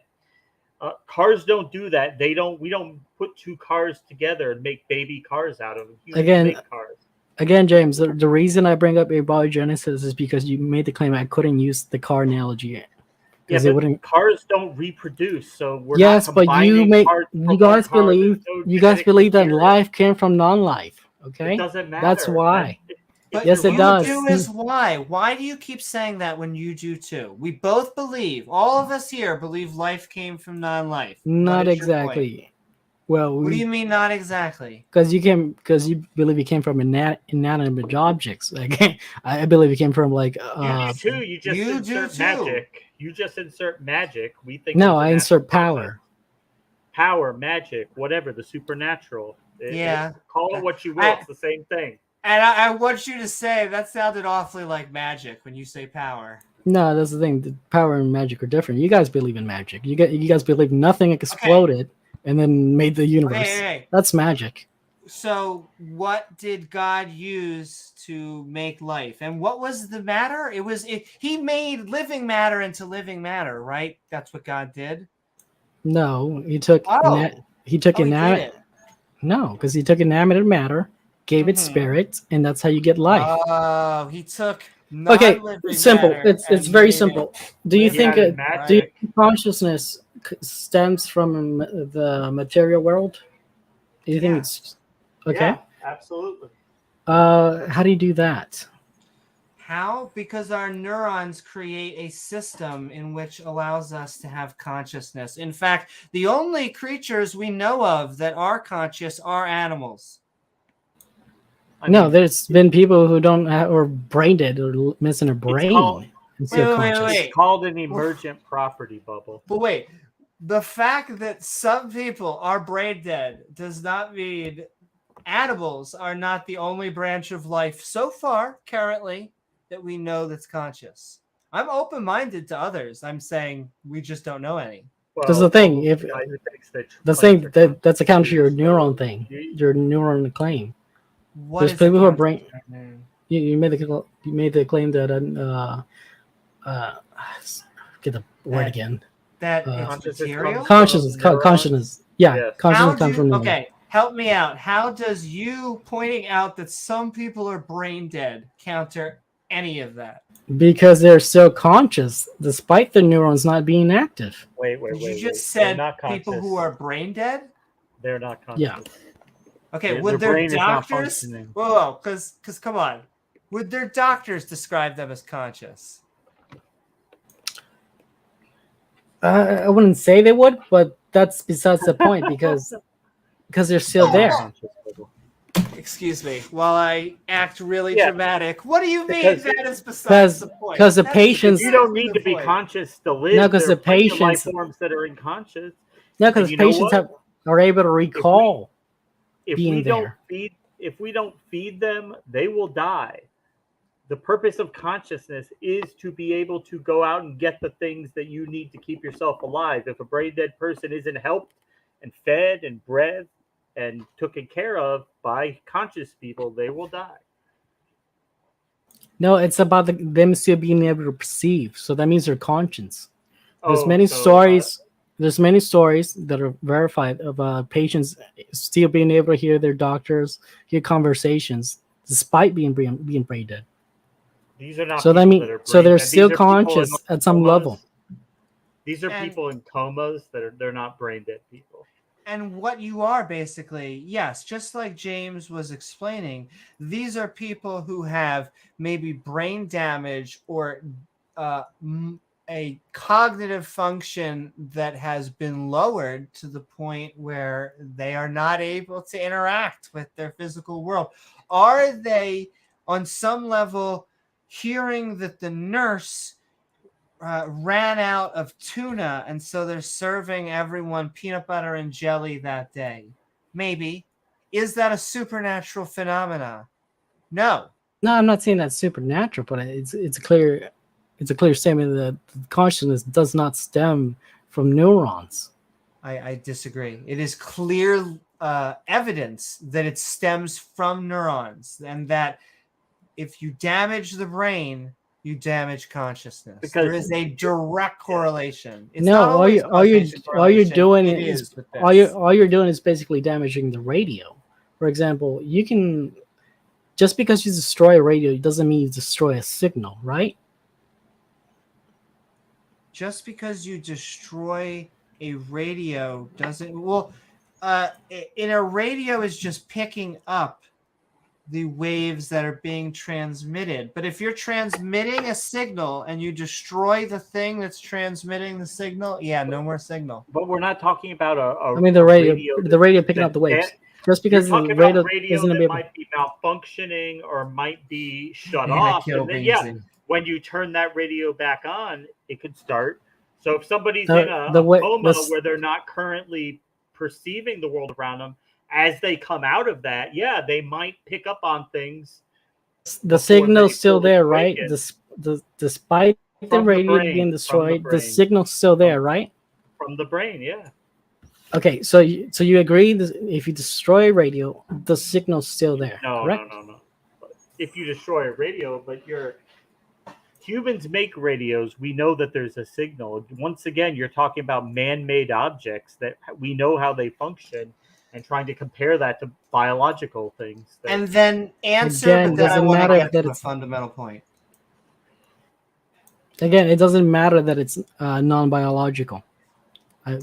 Cars don't do that. We don't put two cars together and make baby cars out of them. Humans make cars. Again, James, the reason I bring up abiogenesis is because you made the claim I couldn't use the car analogy. Yeah, They wouldn't. Cars don't reproduce, so we're yes, not but you guys believe that life came from non-life. Okay, it doesn't matter. That's why. But yes, it does. You do is why. Why do you keep saying that when you do too? We both believe. All of us here believe life came from non-life. Not exactly. Well, what do you mean, not exactly? Because you believe it came from inanimate objects. Like, I believe it came from like. You do too. You just insert magic. You just insert magic. We think. No, I insert power. Power, magic, whatever, the supernatural. Call it what you will. It's the same thing. And I want you to say that sounded awfully like magic when you say power. No, that's the thing. The power and magic are different. You guys believe in magic. You guys believe nothing exploded and then made the universe. Okay. That's magic. So what did God use to make life? And what was the matter? He made living matter into living matter, right? That's what God did. No, he took inanimate. No, because he took inanimate matter, gave it spirit, and that's how you get life. Oh, he took. Okay, simple. It's very simple. Do you think consciousness stems from the material world? Do you think it's okay? Yeah, absolutely. How do you do that? How? Because our neurons create a system in which allows us to have consciousness. In fact, the only creatures we know of that are conscious are animals. No, there's been people who don't have, or brain dead or missing a brain. It's called an emergent property bubble. But wait, the fact that some people are brain dead does not mean animals are not the only branch of life so far, currently, that we know that's conscious. I'm open-minded to others. I'm saying we just don't know any. Because the thing, that's a counter to your neuron thing, your neuron claim. There's people who are brain. You made the claim that get the word again. That it's material. Consciousness. Yeah, consciousness comes from. Okay, help me out. How does you pointing out that some people are brain dead counter any of that? Because they're still conscious, despite the neurons not being active. Wait. You just said people who are brain dead. They're not conscious. Yeah. Okay, would their doctors? Whoa, because come on, would their doctors describe them as conscious? I wouldn't say they would, but that's besides the point because they're still there. Excuse me, while I act really dramatic. What do you mean that is besides the point? Because the patients, you don't need to be conscious to live. No, because the patients, life forms that are unconscious. No, because patients are able to recall. If we don't feed them, they will die. The purpose of consciousness is to be able to go out and get the things that you need to keep yourself alive. If a brain dead person isn't helped and fed and bred and taken care of by conscious people, they will die. No, it's about them still being able to perceive. So that means their conscience. There's many stories that are verified of patients still being able to hear their doctors, hear conversations, despite being brain dead. These are not. So that means they're still conscious at some level. These are people in comas they're not brain dead people. And what you are basically, yes, just like James was explaining, these are people who have maybe brain damage or a cognitive function that has been lowered to the point where they are not able to interact with their physical world. Are they, on some level, hearing that the nurse ran out of tuna and so they're serving everyone peanut butter and jelly that day? Maybe. Is that a supernatural phenomena? No. No, I'm not saying that's supernatural, but it's a clear statement that consciousness does not stem from neurons. I disagree. It is clear evidence that it stems from neurons, and that if you damage the brain, you damage consciousness. Because- there is a direct correlation. It's No, not all always causation you're correlation. doing It is with all this. you're doing is basically damaging the radio. For example, you can just because you destroy a radio doesn't mean you destroy a signal, right? Just because you destroy a radio doesn't in a radio is just picking up the waves that are being transmitted. But if you're transmitting a signal and you destroy the thing that's transmitting the signal, no more signal. But we're not talking about I mean the radio picking up the waves. Just because you're the talking radio about radio isn't that able. might be malfunctioning or might be shut You're gonna off. kill And then, Beansy. when you turn that radio back on, it could start. So if somebody's The- in a the way- coma the- where they're not currently perceiving the world around them, as they come out of that, they might pick up on things. The signal's they still fully there, break right? it. Despite the From the radio brain, being from the destroyed, the brain. signal's still there, right? From the brain, Okay, so you agree that if you destroy a radio, the signal's still there, correct? No. If you destroy a radio, but humans make radios, we know that there's a signal. Once again, you're talking about man-made objects that we know how they function, and trying to compare that to biological things. And then answer, Again, but then I doesn't want to matter get that to a it's- fundamental point. Again, it doesn't matter that it's non-biological.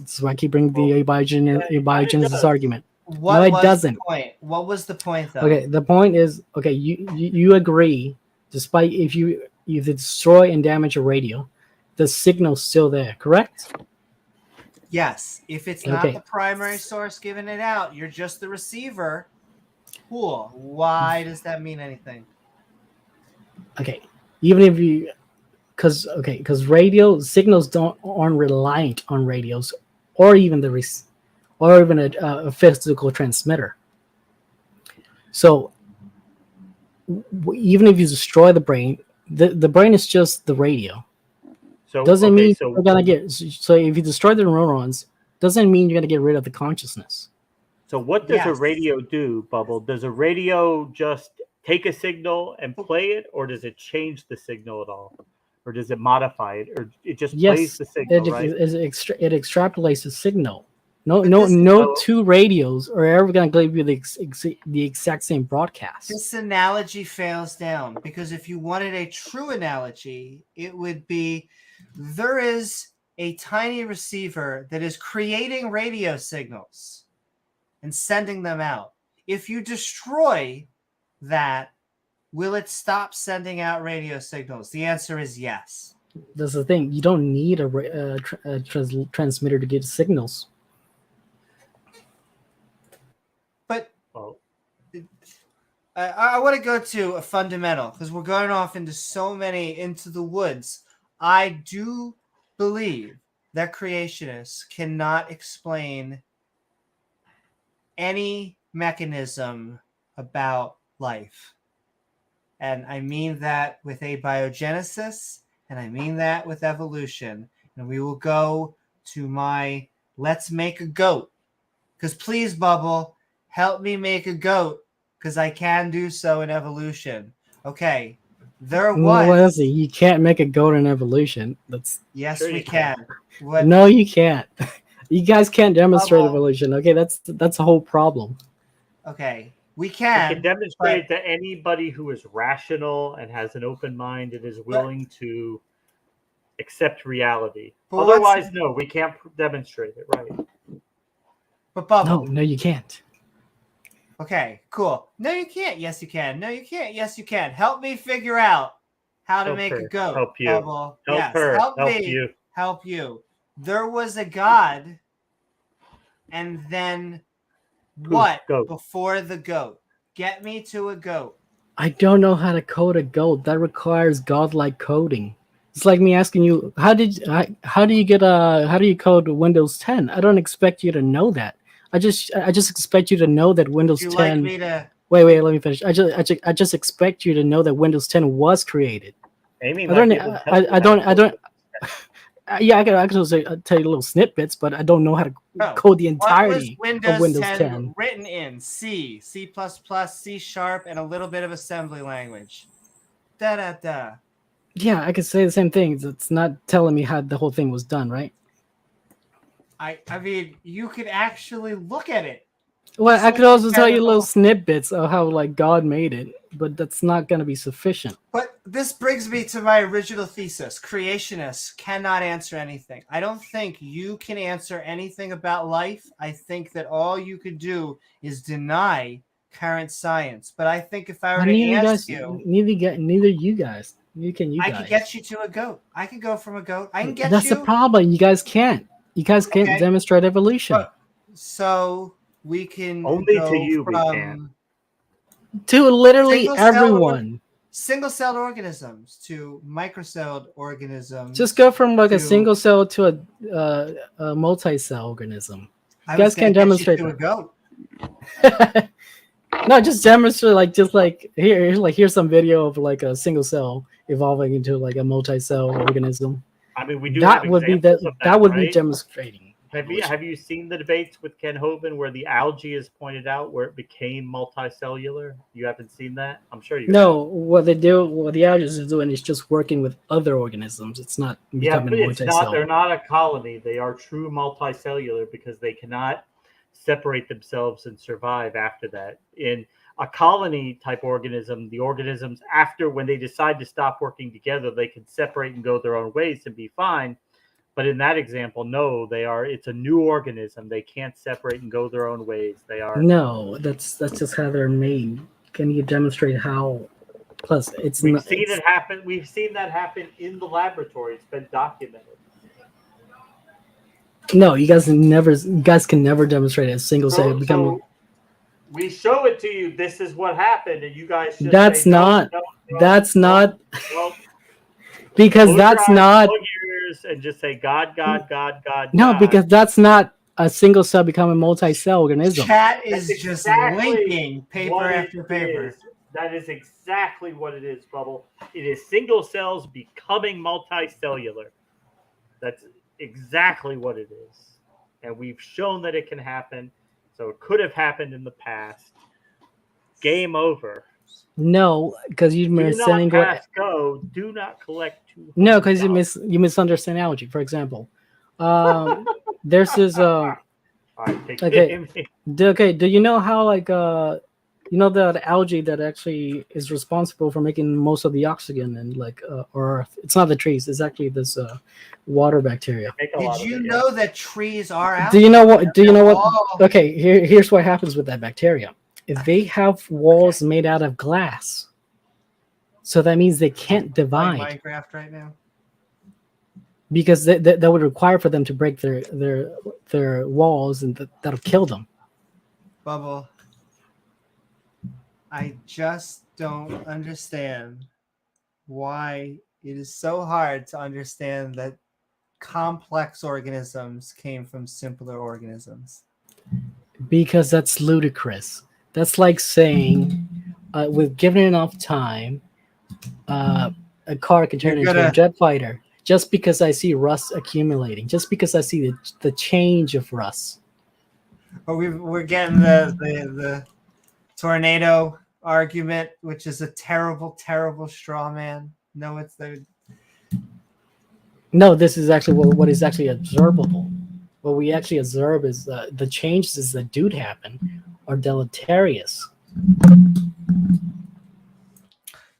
So I keep bringing the abiogenesis does. argument. What No, it was doesn't. The point? What was the point, though? Okay, the point is, you agree, despite if you destroy and damage a radio, the signal's still there, correct? Yes. If it's not Okay. the primary source giving it out, you're just the receiver. Cool. Why does that mean anything? Okay, even if you, because radio signals aren't reliant on radios, or even a physical transmitter. So even if you destroy the brain, the brain is just the radio. So Doesn't mean so you're gonna get. So if you destroy the neurons, doesn't mean you're gonna get rid of the consciousness. So what does a Yes. radio do, Bubble? Does a radio just take a signal and play it, or does it change the signal at all? Or does it modify it? Or it just plays Yes, the signal, right? it extrapolates the signal. No this- two radios are ever gonna give you the exact same broadcast. This analogy fails down because if you wanted a true analogy, it would be there is a tiny receiver that is creating radio signals and sending them out. If you destroy that, will it stop sending out radio signals? The answer is yes. That's the thing. You don't need a transmitter to get signals. But Well, I want to go to a fundamental because we're going off into the woods. I do believe that creationists cannot explain any mechanism about life. And I mean that with abiogenesis, and I mean that with evolution. And we will go to my let's make a goat. Because please, Bubble, help me make a goat, because I can do so in evolution. Okay, there was... Well, let's see, you can't make a goat in evolution. Yes, Sure we you can. What, No, you can't. You guys can't demonstrate Bubble. evolution. Okay, that's a whole problem. okay, we you can. can demonstrate that anybody who is rational and has an open mind and is willing to accept reality. But what's- Otherwise, no, we can't demonstrate it, right? But Bubble... No, you can't. Okay, cool. No, you can't. Yes, you can. No, you can't. Yes, you can. Help me figure out how to Help make her. a goat. Help you. Bubble. Help Yes, her. help Help me. you. Help you. There was a god, and then what Goat. before the goat? Get me to a goat. I don't know how to code a goat. That requires godlike coding. It's like me asking you, how do you code Windows 10? I don't expect you to know that. I just expect you to know that Windows Would you 10. like me to? Wait, let me finish. I just expect you to know that Windows 10 was created. Amy I might don't. be able to tell you I don't. how to- Yeah, I can also tell you little snippets, but I don't know how to Oh, code the what was entirety Windows, of Windows 10, 10. written in? C, C++, C Sharp, and a little bit of assembly language. Da da da. Yeah, I could say the same thing. It's not telling me how the whole thing was done, right? I mean, you could actually look at it. Well, Just I could like also you tell can you with little all- snippets of how like God made it, but that's not going to be sufficient. But this brings me to my original thesis. Creationists cannot answer anything. I don't think you can answer anything about life. I think that all you could do is deny current science. But I think if I were to ask you, Neither you guys. I could get you to a goat. I could go from a goat. I can get That's you. the problem. You guys can't. You guys can't Okay. demonstrate evolution. But- So we can Only go to you we from can. To literally single-celled everyone. single-celled organisms to microcelled organisms. Just go from like a to- single cell to a multi-cell organism. I You was guys can't gonna get you demonstrate to a that. goat. No, just demonstrate like here's some video of like a single cell evolving into like a multi-cell organism. I mean, we do That have would be examples that. of That would be right? demonstrating. Have you seen the debates with Ken Hovind where the algae is pointed out where it became multicellular? You haven't seen that? I'm sure you No, what the algae is doing is just working with other organisms. It's not Yeah, becoming but it's not. multi-cell. They're not a colony. They are true multicellular because they cannot separate themselves and survive after that. In a colony type organism, the organisms after when they decide to stop working together, they can separate and go their own ways and be fine. But in that example, no, they are. It's a new organism. They can't separate and go their own ways. They are. No, that's just how they're made. Can you demonstrate how? Plus, it's We've not. seen It's, it happen. We've seen that happen in the laboratory. It's been documented. no, you guys can never demonstrate a single cell becoming. So we show it to you. This is what happened, and you guys. Just That's say, not. That's not Well, because close that's your eyes, not. plug your ears, and just say God, God, God, God. No, God. because that's not a single cell becoming multi-cell organism. Chat is That's just exactly linking paper what after it paper. is. That is exactly what it is, Bubble. It is single cells becoming multicellular. That's exactly what it is. And we've shown that it can happen. So it could have happened in the past. Game over. No, because you're Do missing not pass go. Do not collect $200. No, because you misunderstand algae. For example, there's this. All right, take Okay. it. Okay, do you know how like the algae that actually is responsible for making most of the oxygen and like or it's not the trees, it's actually this water bacteria. Take a lot Did of you it, yeah. know that trees are out? Do you know what? Oh. Okay, here's what happens with that bacteria. If they have walls made out of glass, so that means they can't divide. Like Minecraft right now. Because that would require for them to break their walls, and that'll kill them. Bubble. I just don't understand why it is so hard to understand that complex organisms came from simpler organisms. Because that's ludicrous. That's like saying, with given enough time, a car can turn into a jet fighter. Just because I see rust accumulating, just because I see the change of rust. But we're getting the tornado argument, which is a terrible, terrible straw man. No, it's the. No, this is actually what is actually observable. What we actually observe is the changes that do happen are deleterious.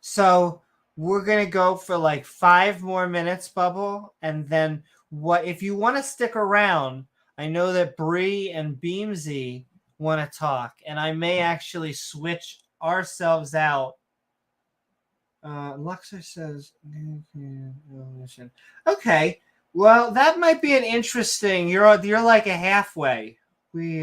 So we're gonna go for like 5 more minutes, Bubble, and then what if you want to stick around? I know that Bree and Beamsy want to talk, and I may actually switch ourselves out. Luxor says, okay. Well, that might be an interesting. You're like a halfway. We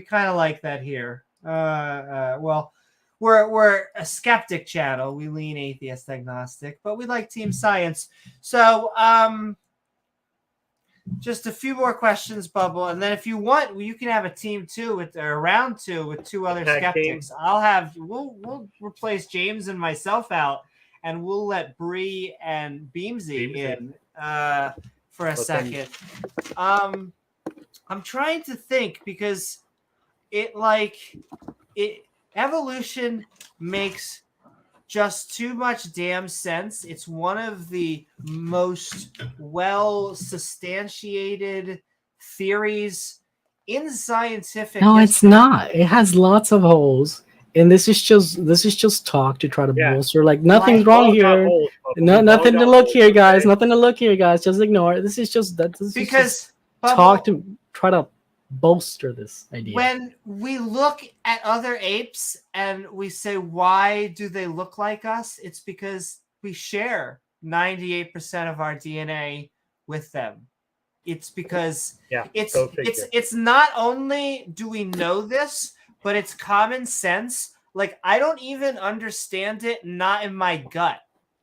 kind of like that here. Well, we're a skeptic channel. We lean atheist agnostic, but we like team science. So just a few more questions, Bubble, and then if you want, you can have a team two with or round two with 2 other skeptics. We'll replace James and myself out, and we'll let Bree and Beamsy in for a But then- second. I'm trying to think because evolution makes just too much damn sense. It's one of the most well substantiated theories in scientific No, it's history. not. It has lots of holes, and this is just talk to try to Yeah. bolster. Like nothing's Like, wrong All got here. holes, Bubba. No, We've all nothing to got look holes, here, guys. okay? Nothing to look here, guys. Just ignore it. This is just that. This is just Because talk Bubble, to try to bolster this idea. when we look at other apes and we say, why do they look like us? It's because we share 98% of our DNA with them. It's because Yeah, it's go figure. it's not only do we know this, but it's common sense. Like, I don't even understand it, not in my gut.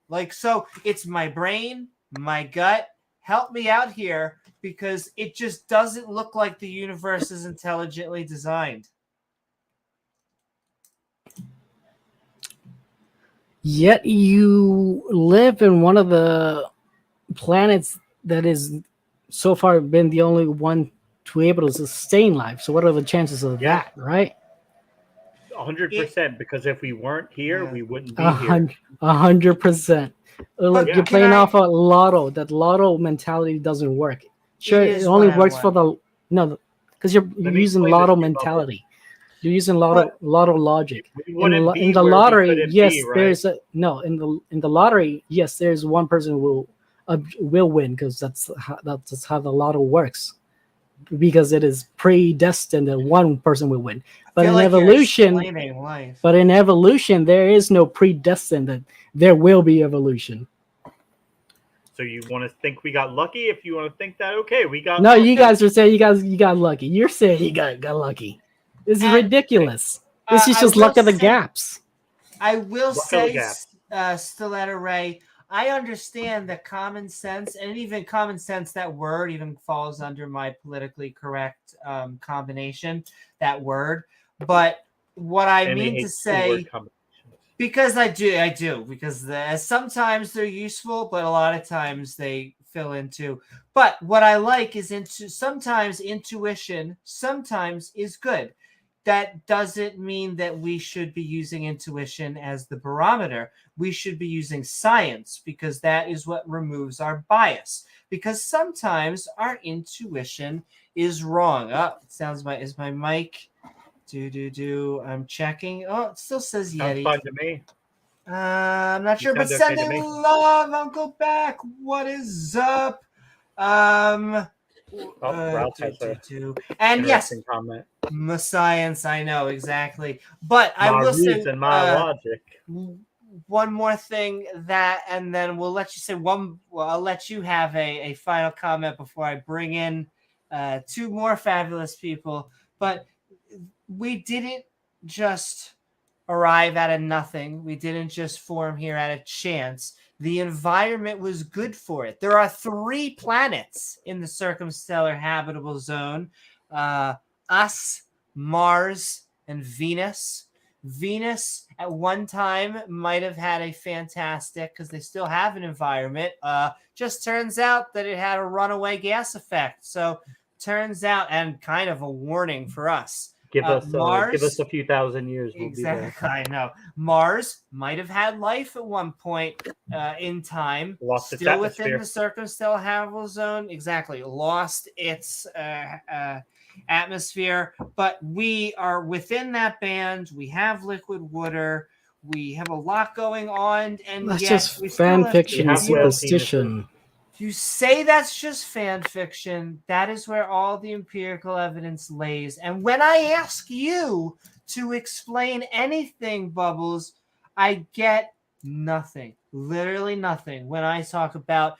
Like, so it's my brain, my gut. Help me out here, because it just doesn't look like the universe is intelligently designed. Yet you live in one of the planets that is so far been the only one to be able to sustain life. So what are the chances of Yeah. that, right? 100%. Because if we weren't here, Yeah. we wouldn't be here. 100%. Look, But you're can playing I- off a lotto. That lotto mentality doesn't work. Sure, is it only what I works for want. because you're Let me using explain this lotto to you, Bubba. mentality. You're using lotto logic. We In wouldn't the, be in the where we lottery, couldn't yes, be, right? there's a no. In the lottery, yes, there's one person will win, because that's how the lotto works. Because it is predestined that one person will win. But I feel in like you're evolution, explaining life. there is no predestined that there will be evolution. So you want to think we got lucky? If you want to think that, okay, we got No, lucky. you guys are saying you got lucky. You're saying you got lucky. This is And, ridiculous. This is I just will luck of the say- gaps. I will Luck of the say, gap. Stiletto Ray, I understand that common sense, and even common sense, that word even falls under my politically correct combination, that word. But what I And he mean to hates two-word say, combinations. because I do, because sometimes they're useful, but a lot of times they fill into. But what I like is sometimes intuition sometimes is good. That doesn't mean that we should be using intuition as the barometer. We should be using science, because that is what removes our bias. Because sometimes our intuition is wrong. Oh, it sounds is my mic. I'm checking. Oh, it still says Sounds Yeti. fine to me. I'm not sure, You but sound okay to sending me. love, Uncle Back. What is up? Ralph has a And yes, interesting comment. my science, I know exactly. But I My will say reason, my logic. one more thing, and then we'll let you say one. Well, I'll let you have a final comment before I bring in two more fabulous people. But we didn't just arrive out of nothing. We didn't just form here out of chance. The environment was good for it. There are 3 planets in the circumstellar habitable zone: us, Mars, and Venus. Venus at one time might have had a fantastic, because they still have an environment. Just turns out that it had a runaway gas effect. So turns out, and kind of a warning for us. Give us Mars, a few thousand years. We'll exactly. be there. I know. Mars might have had life at one point in time. Lost its still within atmosphere. the circumstellar habitable zone. Exactly. Lost its atmosphere. But we are within that band. We have liquid water. We have a lot going on. And That's yet just we still fan have fiction and have whale superstition. if you say that's just fan fiction, that is where all the empirical evidence lays. And when I ask you to explain anything, Bubbles, I get nothing. Literally nothing. When I talk about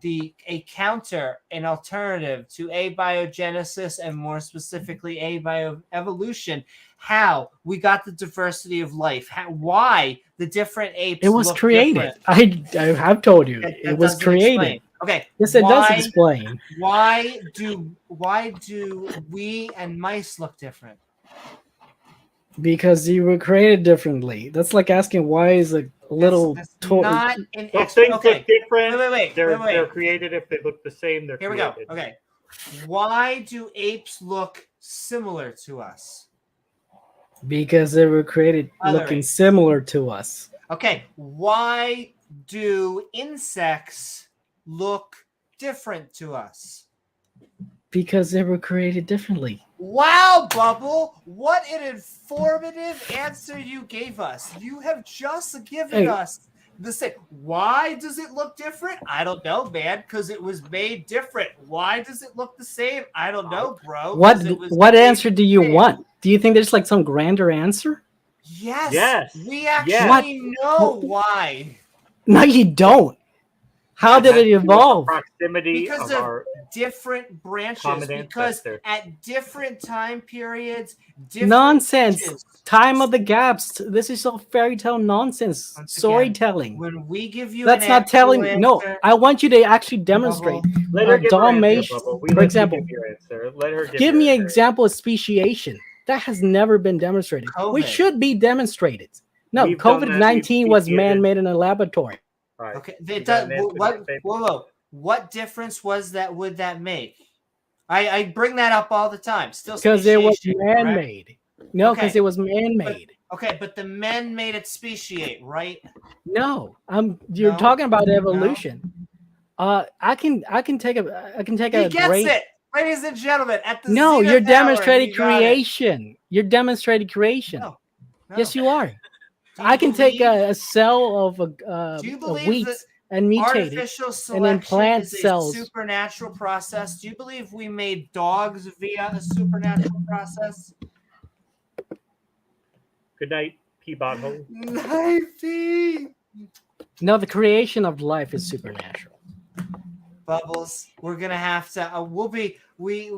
a counter, an alternative to abiogenesis, and more specifically abioevolution, how we got the diversity of life, why the different apes It was look created. different. I have told you. That It was doesn't created. explain. Okay. Yes, it does explain. Why do we and mice look different? Because you were created differently. That's like asking why is a little That's not an If things okay. look different, Wait. they're created. If they look the same, they're Here created. we go. Okay. Why do apes look similar to us? Because they were created Other looking apes. similar to us. Okay. Why do insects look different to us? Because they were created differently. Wow, Bubble, what an informative answer you gave us. You have just given us the same. Why does it look different? I don't know, man, because it was made different. Why does it look the same? I don't know, bro. What answer do you want? Do you think there's like some grander answer? Yes. We actually know why. No, you don't. How did it evolve? Proximity because of of our different branches. common Because ancestor. at different time periods, different Nonsense. branches. Time of the gaps. This is all fairy tale nonsense. Once again, Storytelling. When we give you That's an not actual telling. answer, No, I want you to actually demonstrate. Let her give her answer, Dalmatian, Bubble. We for let you example. give your answer. Let her Give me your an example of speciation. That has never been demonstrated. Which COVID. should be demonstrated. No, We've done that. COVID-19 We've was speciated. man-made in a laboratory. Right. Okay, We got an answer to the same what difference would that make? I bring that up all the time. Still, Because it was speciation, correct? man-made. No, because Okay. it was man-made. But the men made it speciate, right? No, you're No? talking about evolution. I can take He a gets great. it, ladies and gentlemen. At the No, zenith you're hour, demonstrating he got it. creation. You're demonstrating creation. No. Yes, you are. Do you I can take believe- a cell of Do you a believe wheat that and mutate it. artificial and selection then plant is a cells. supernatural process? Do you believe we made dogs via a supernatural process? Good night, Peabody hole. Knifey. No, the creation of life is supernatural. Bubbles, we're gonna have to. We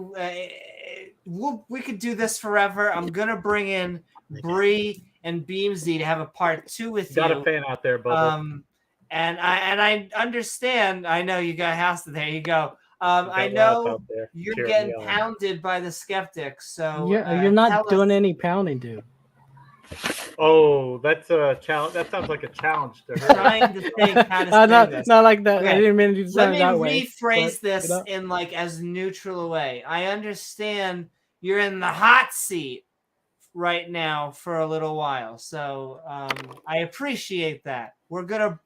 could do this forever. I'm gonna bring in Bree and Beamsy to have a part 2 with Got you. a fan out there, Bubble. And I understand. I know you got a house. There you go. I know you're getting pounded by the skeptics. So You're not doing any pounding, dude. Oh, that's a challenge. That sounds like a challenge to her. Trying to think how to say this. Not like that. Okay. I didn't mean to say Let it me that way. rephrase but, this in like as neutral a way. I understand you're in the hot seat right now for a little while, so I appreciate that. We're gonna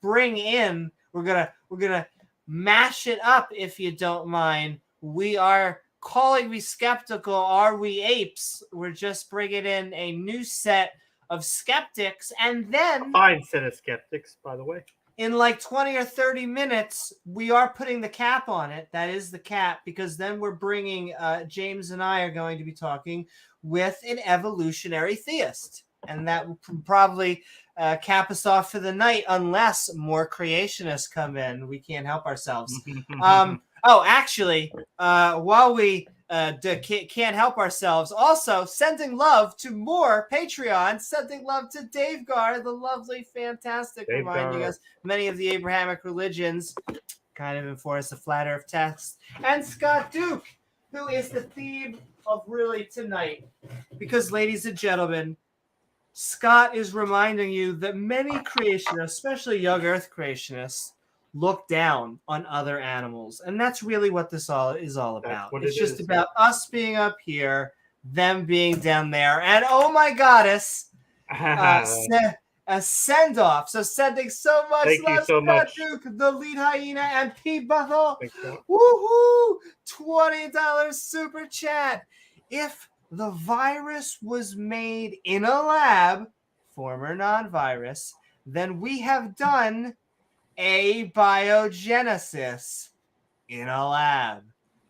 mash it up if you don't mind. We are calling we skeptical. Are we apes? We're just bringing in a new set of skeptics, and then A fine set of skeptics, by the way. in like 20 or 30 minutes, we are putting the cap on it. That is the cap, because then we're bringing James and I are going to be talking with an evolutionary theist, and that will probably cap us off for the night unless more creationists come in. We can't help ourselves. Actually, while we can't help ourselves, also sending love to more Patreons, sending love to Dave Gar, the lovely, fantastic, Dave reminding Gar. us many of the Abrahamic religions kind of enforce the flat earth text, and Scott Duke, who is the theme of really tonight, because ladies and gentlemen, Scott is reminding you that many creationists, especially young earth creationists, look down on other animals, and that's really what this is all about. It's just about us being up here, them being down there, and oh my goddess, a send off. So sending so much Thank you love, so Scott much. Duke, the lead hyena, and P Buffalo. Thanks, Woohoo! $20 super chat. If the virus was made in a lab, former non-virus, then we have done abiogenesis in a lab.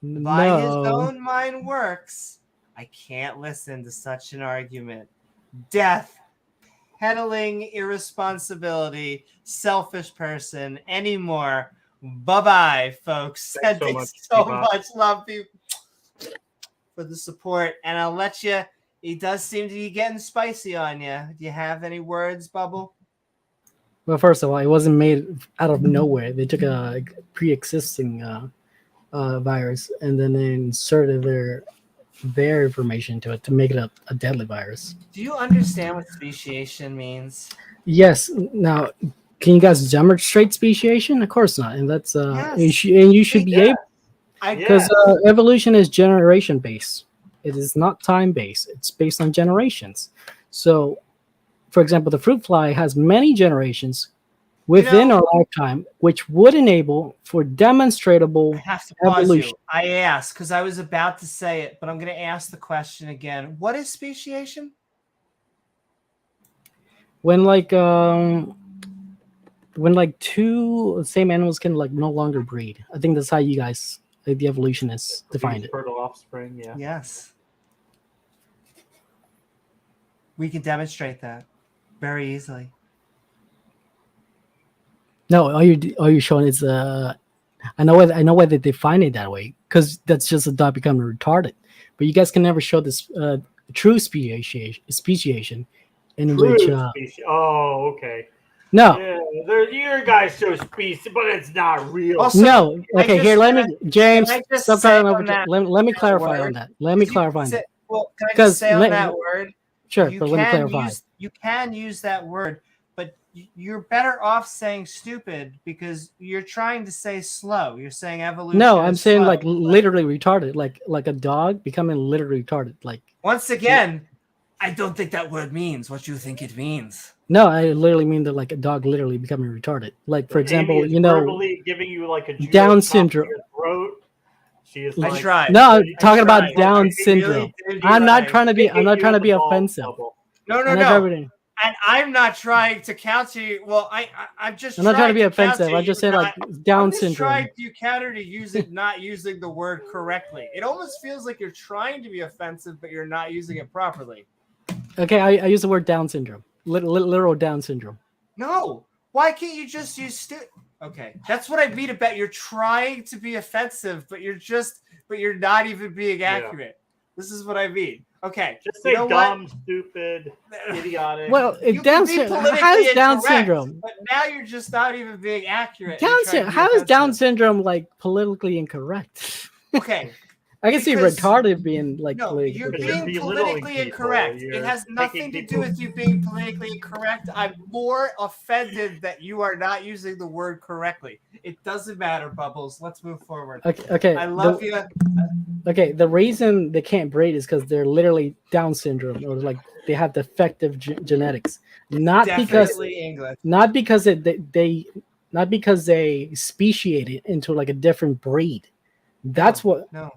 By his own mind works, I can't listen to such an argument. Death, peddling irresponsibility, selfish person anymore. Bye-bye, folks. Thanks so much love you for the support, and I'll let you. He does seem to be getting spicy on you. Do you have any words, Bubble? Well, first of all, it wasn't made out of nowhere. They took a pre-existing virus and then they inserted their their information to it to make it a deadly virus. Do you understand what speciation means? Yes. Now, can you guys demonstrate speciation? Of course not, and that's Yes. you should be able, because evolution is generation based. It is not time based. It's based on generations. So, for example, the fruit fly has many generations within our lifetime, which would enable for demonstratable I have to pause evolution. you. I asked because I was about to say it, but I'm going to ask the question again. What is speciation? When two same animals can like no longer breed. I think that's how you guys, like the evolutionists, defined it. Fertile offspring, yeah. Yes. We can demonstrate that very easily. No, all you're showing is I know why they define it that way, because that's just a dog becoming retarded. But you guys can never show this true speciation in True which species. Oh, okay. no. Yeah, your guys show species, but it's not real. Also, no. Okay, here, let me, James, just stop over. Let me clarify on that. Let me clarify on that. Well, can I just say on that word? Sure, but let me clarify. You can use that word, but you're better off saying stupid because you're trying to say slow. You're saying evolution. No, I'm saying slow. like literally retarded, like a dog becoming literally retarded. Like, once again, I don't think that word means what you think it means. No, I literally mean that like a dog literally becoming retarded. Like, for example, Amy is verbally giving you like a Down syndrome. Throat. She is I like, tried. No, I'm talking about Down syndrome. I'm not trying to be offensive. No. And I'm not trying to counter you. Well, I'm just. I'm not trying to be offensive. I just said like Down syndrome. I'm just trying to counter to not using the word correctly. It almost feels like you're trying to be offensive, but you're not using it properly. Okay, I use the word Down syndrome. Literal Down syndrome. No, why can't you just use Okay, that's what I mean about you're trying to be offensive, but you're not even being accurate. Yeah. This is what I mean. Okay, just say dumb, stupid, idiotic. Well, Down syndrome. How is Down syndrome? But now you're just not even being accurate. How is Down syndrome like politically incorrect? Okay. I can see retarded being like. No, you're being politically incorrect. It has nothing to do with you being politically incorrect. I'm more offended that you are not using the word correctly. It doesn't matter, Bubbles. Let's move forward. Okay. I love you. Okay, the reason they can't breed is because they're literally Down syndrome, or like they have defective genetics. Not because they speciated into like a different breed. That's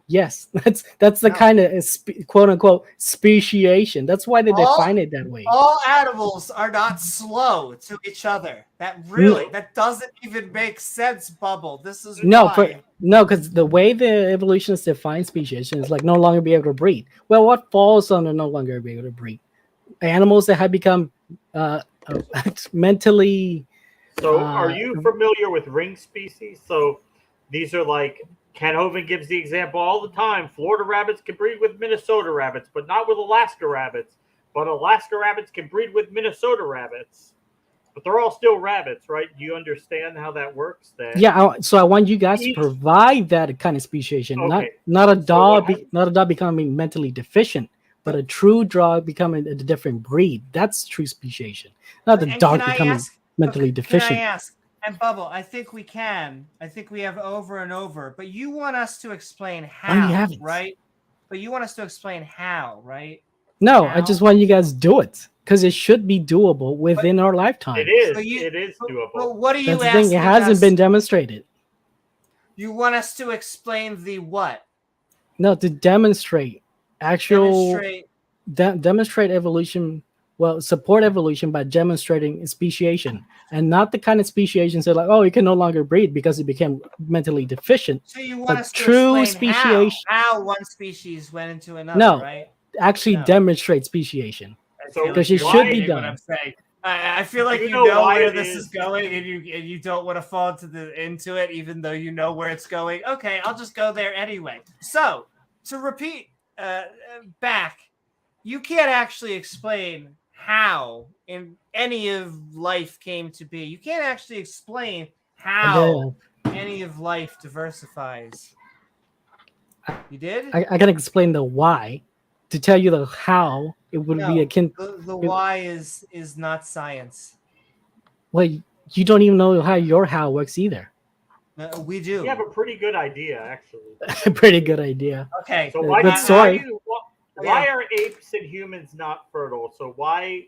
Yes, that's the kind of quote unquote speciation. That's why they define it that way. All animals are not slow to each other. That doesn't even make sense, Bubble. This is because the way the evolutionists define speciation is like no longer be able to breed. Well, what falls under no longer be able to breed? Animals that have become mentally. So, are you familiar with ring species? So, these are like. Ken Hovind gives the example all the time. Florida rabbits can breed with Minnesota rabbits, but not with Alaska rabbits. But Alaska rabbits can breed with Minnesota rabbits. But they're all still rabbits, right? Do you understand how that works? So I want you guys to provide that kind of speciation. Okay. Not a dog becoming mentally deficient, but a true dog becoming a different breed. That's true speciation. Not the dog becoming mentally deficient. Can I ask? And Bubble, I think we can. I think we have over and over. But you want us to explain how, right? But you want us to explain how, right? No, I just want you guys to do it because it should be doable within our lifetime. It is. It is doable. But what are you asking? That's the thing. It hasn't been demonstrated. You want us to explain the what? No, to demonstrate demonstrate evolution. Well, support evolution by demonstrating speciation, and not the kind of speciation that like, oh, you can no longer breed because it became mentally deficient. So you want us to explain speciation. How one species went into another, right? Actually demonstrate speciation. Because it should be done. I feel like you know where this is going, and you don't want to fall into it, even though you know where it's going. Okay, I'll just go there anyway. So to repeat back, you can't actually explain how in any of life came to be. You can't actually explain how any of life diversifies. You did? I can explain the why to tell you the how it would be No, akin. the why is not science. Well, you don't even know how your how works either. We do. You have a pretty good idea, actually. Pretty good idea. Okay. So why, Good story. why are apes and humans not fertile? So why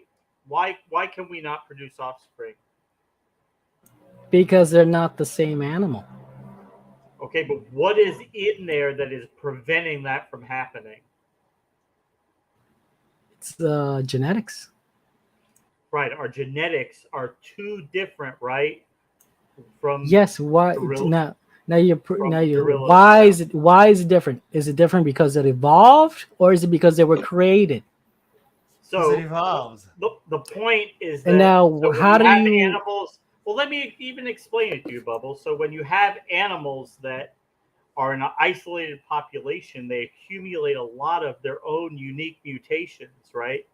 can we not produce offspring? Because they're not the same animal. Okay, but what is in there that is preventing that from happening? It's genetics. Right, our genetics are too different, right? From Yes. Why gorilla- now you're gorillas. why is it different? Is it different because it evolved, or is it because they were created? So it evolved. the point is that And now, so when how do have you- animals? Well, let me even explain it to you, Bubbles. So when you have animals that are in an isolated population, they accumulate a lot of their own unique mutations, right?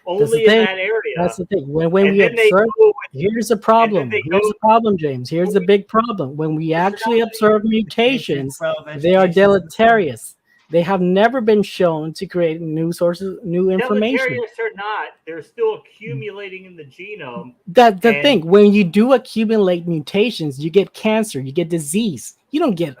Only in thing. that area. That's the thing. When And we then they observe, go with- here's the problem. they Here's go- the problem, James. Here's the big problem. When we actually observe mutations, they are deleterious. They have never been shown to create new sources, new information. Deleterious or not, they're still accumulating in the genome. That's the And- thing. When you do accumulate mutations, you get cancer, you get disease. You don't get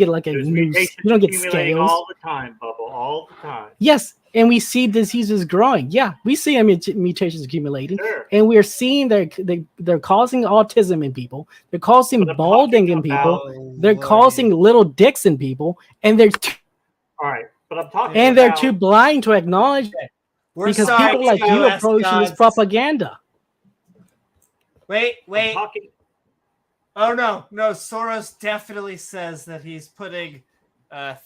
like a There's new. mutations You don't get accumulating scales. all the time, Bubble, all the time. Yes, and we see diseases growing. Yeah, we see mutations accumulating, Sure. and we're seeing they're causing autism in people. They're causing But I'm balding talking in people. Oh, They're Lordy. causing little dicks in people, and All right, but I'm talking they're about too blind to acknowledge We're because sorry people like to you ask approach this gods. propaganda. Wait. I'm talking. Oh no. Soros definitely says that he's putting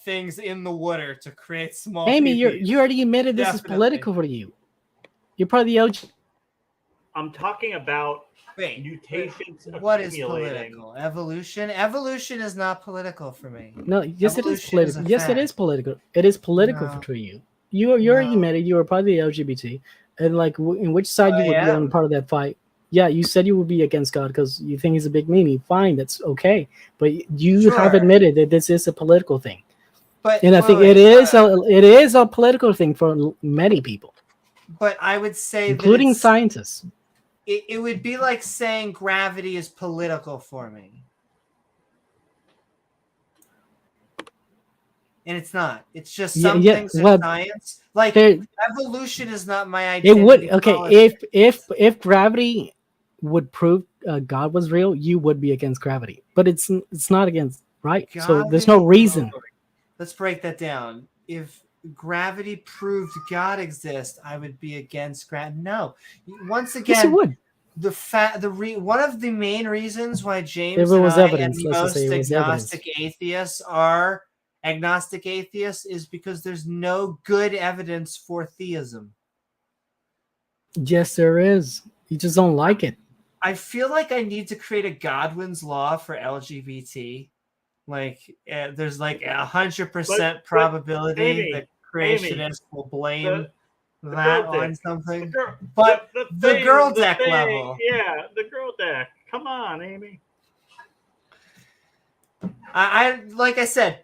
things in the water to create small. Amy, PPs. you already admitted this Definitely. is political for you. You're part of the OG. I'm talking about Wait, mutations. what is accumulating. political? Evolution? Evolution is not political for me. No, yes, it is Evolution is political. a Yes, it fact. is political. It is political No. for you. You already No. admitted you were part of the LGBT, and like, in which side you I would be on am. part of that fight? Yeah, you said you would be against God because you think he's a big meanie. Fine, that's okay. But you have Sure. admitted that this is a political thing, But and I think wait, it is a political thing for many people, But I would say including that scientists. it would be like saying gravity is political for me. And it's not. It's just some things in science. Like There- evolution is not my It identity. would okay politics. if gravity would prove God was real, you would be against gravity, but it's not against, right? So there's no reason. Let's break that down. If gravity proved God exists, I would be against gravity. No. Once Yes, again, it would. One of the main reasons why James If it and was I evidence, and let's just most say it was agnostic atheists are agnostic atheists is because there's no good evidence for theism. Yes, there is. You just don't like it. I feel like I need to create a Godwin's law for LGBT. Like, there's like 100% probability Amy, that creationists will blame the that girl on dick. something. The But the the thing- girl the deck thing- level. Yeah, the girl deck. Come on, Amy. I like I said,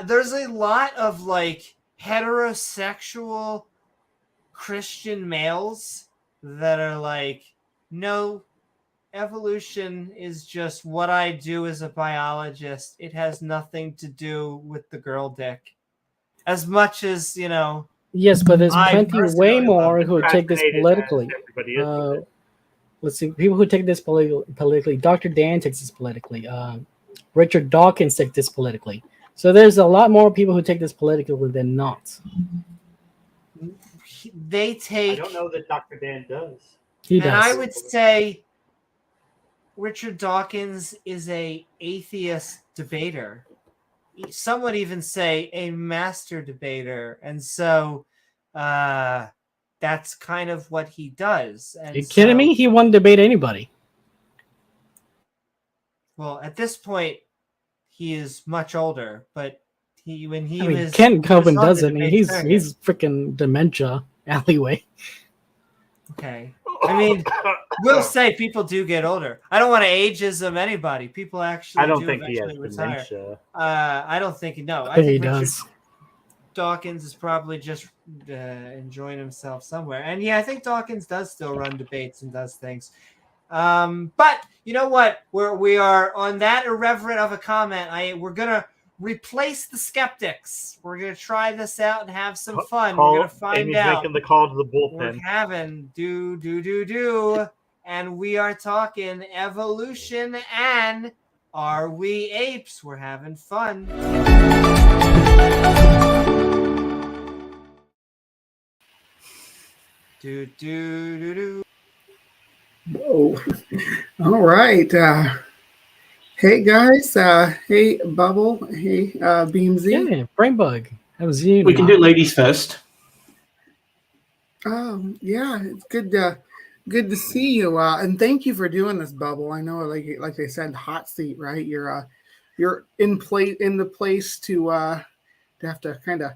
there's a lot of like heterosexual Christian males that are like, no, evolution is just what I do as a biologist. It has nothing to do with the girl dick. As much as, Yes, but there's I plenty personally way love more who take this Fascinated politically. as everybody is with it. Let's see, people who take this politically. Dr. Dan takes this politically. Richard Dawkins takes this politically. So there's a lot more people who take this politically than not. they I take. don't know that Dr. Dan does. He And does. I would say Richard Dawkins is a atheist debater. Some would even say a master debater. And so that's kind of what he does. And you kidding me? He won't debate anybody. Well, at this point, he is much older, but when he I mean, was Ken he was Coven on the doesn't. debate He's circuit. freaking dementia alleyway. Okay. I mean, we'll say people do get older. I don't want to ageism anybody. People actually I don't do think he has eventually retire. dementia. I don't think no. I I think he think Richard does. Dawkins is probably just enjoying himself somewhere. And yeah, I think Dawkins does still run debates and does things. But you know what? We are on that irreverent of a comment. We're gonna replace the skeptics. We're gonna try this out and have some fun. We're gonna find Amy's out. making the call to the We're bullpen. having and we are talking evolution and are we apes? We're having fun. Whoa. All right. Hey guys. Hey Bubble. Hey Beamsy. Yeah, brain bug. That was you. We can do ladies first. Yeah, it's good to see you. And thank you for doing this, Bubble. I know, like they said, hot seat, right? You're in the place to have to kind of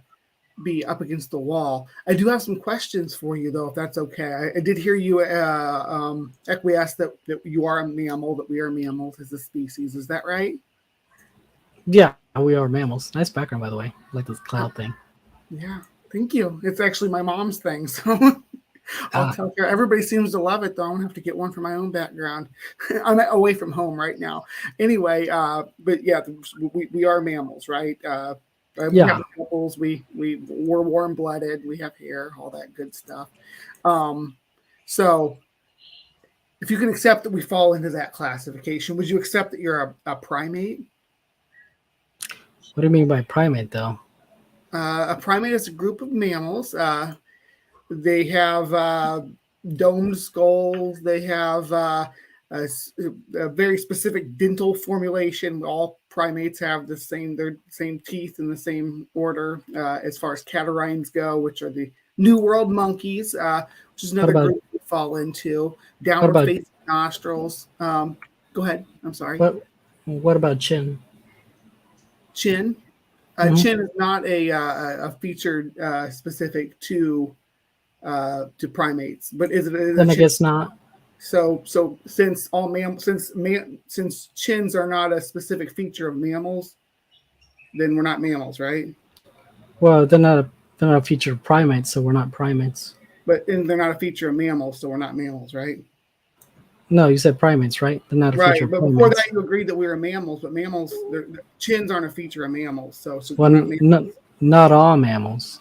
be up against the wall. I do have some questions for you, though, if that's okay. I did hear you acquiesce that you are a mammal, that we are mammals as a species. Is that right? Yeah, we are mammals. Nice background, by the way. I like this cloud thing. Yeah, thank you. It's actually my mom's thing, so I'll tell her. Everybody seems to love it, though. I'm gonna have to get one for my own background. I'm away from home right now. Anyway, but yeah, we are mammals, right? We have nipples. We're warm-blooded. We have hair, all that good stuff. So, if you can accept that we fall into that classification, would you accept that you're a primate? What do you mean by primate, though? A primate is a group of mammals. They have domed skulls. They have a very specific dental formulation. All primates have their same teeth in the same order as far as catarrhines go, which are the New World monkeys, which is another group we fall into. Downward facing nostrils. Go ahead. I'm sorry. What about chin? Chin. Chin is not a feature specific to primates, but is it? Then I guess not. So since since chins are not a specific feature of mammals, then we're not mammals, right? Well, they're not a feature of primates, so we're not primates. But they're not a feature of mammals, so we're not mammals, right? No, you said primates, right? They're not a feature of primates. But before that, you agreed that we were mammals, but mammals, chins aren't a feature of mammals. So well, not all mammals.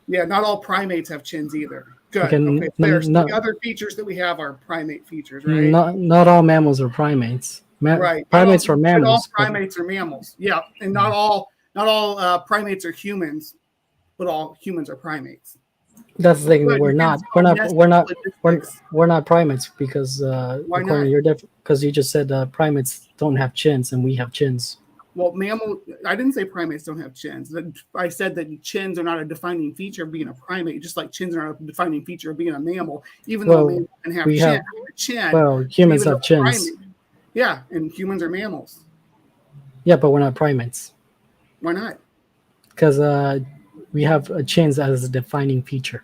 Yeah, not all primates have chins either. Good. Okay, the other features that we have are primate features, right? Not all mammals are primates. Right. Primates are mammals. All primates are mammals. Yeah, and not all primates are humans, but all humans are primates. That's the thing. We're not primates because according to your because you just said primates don't have chins and we have chins. Well, I didn't say primates don't have chins. I said that chins are not a defining feature of being a primate, just like chins are not a defining feature of being a mammal, even though mammals can have chin. Well, humans have chins. Yeah, and humans are mammals. Yeah, but we're not primates. Why not? Because we have chins as a defining feature.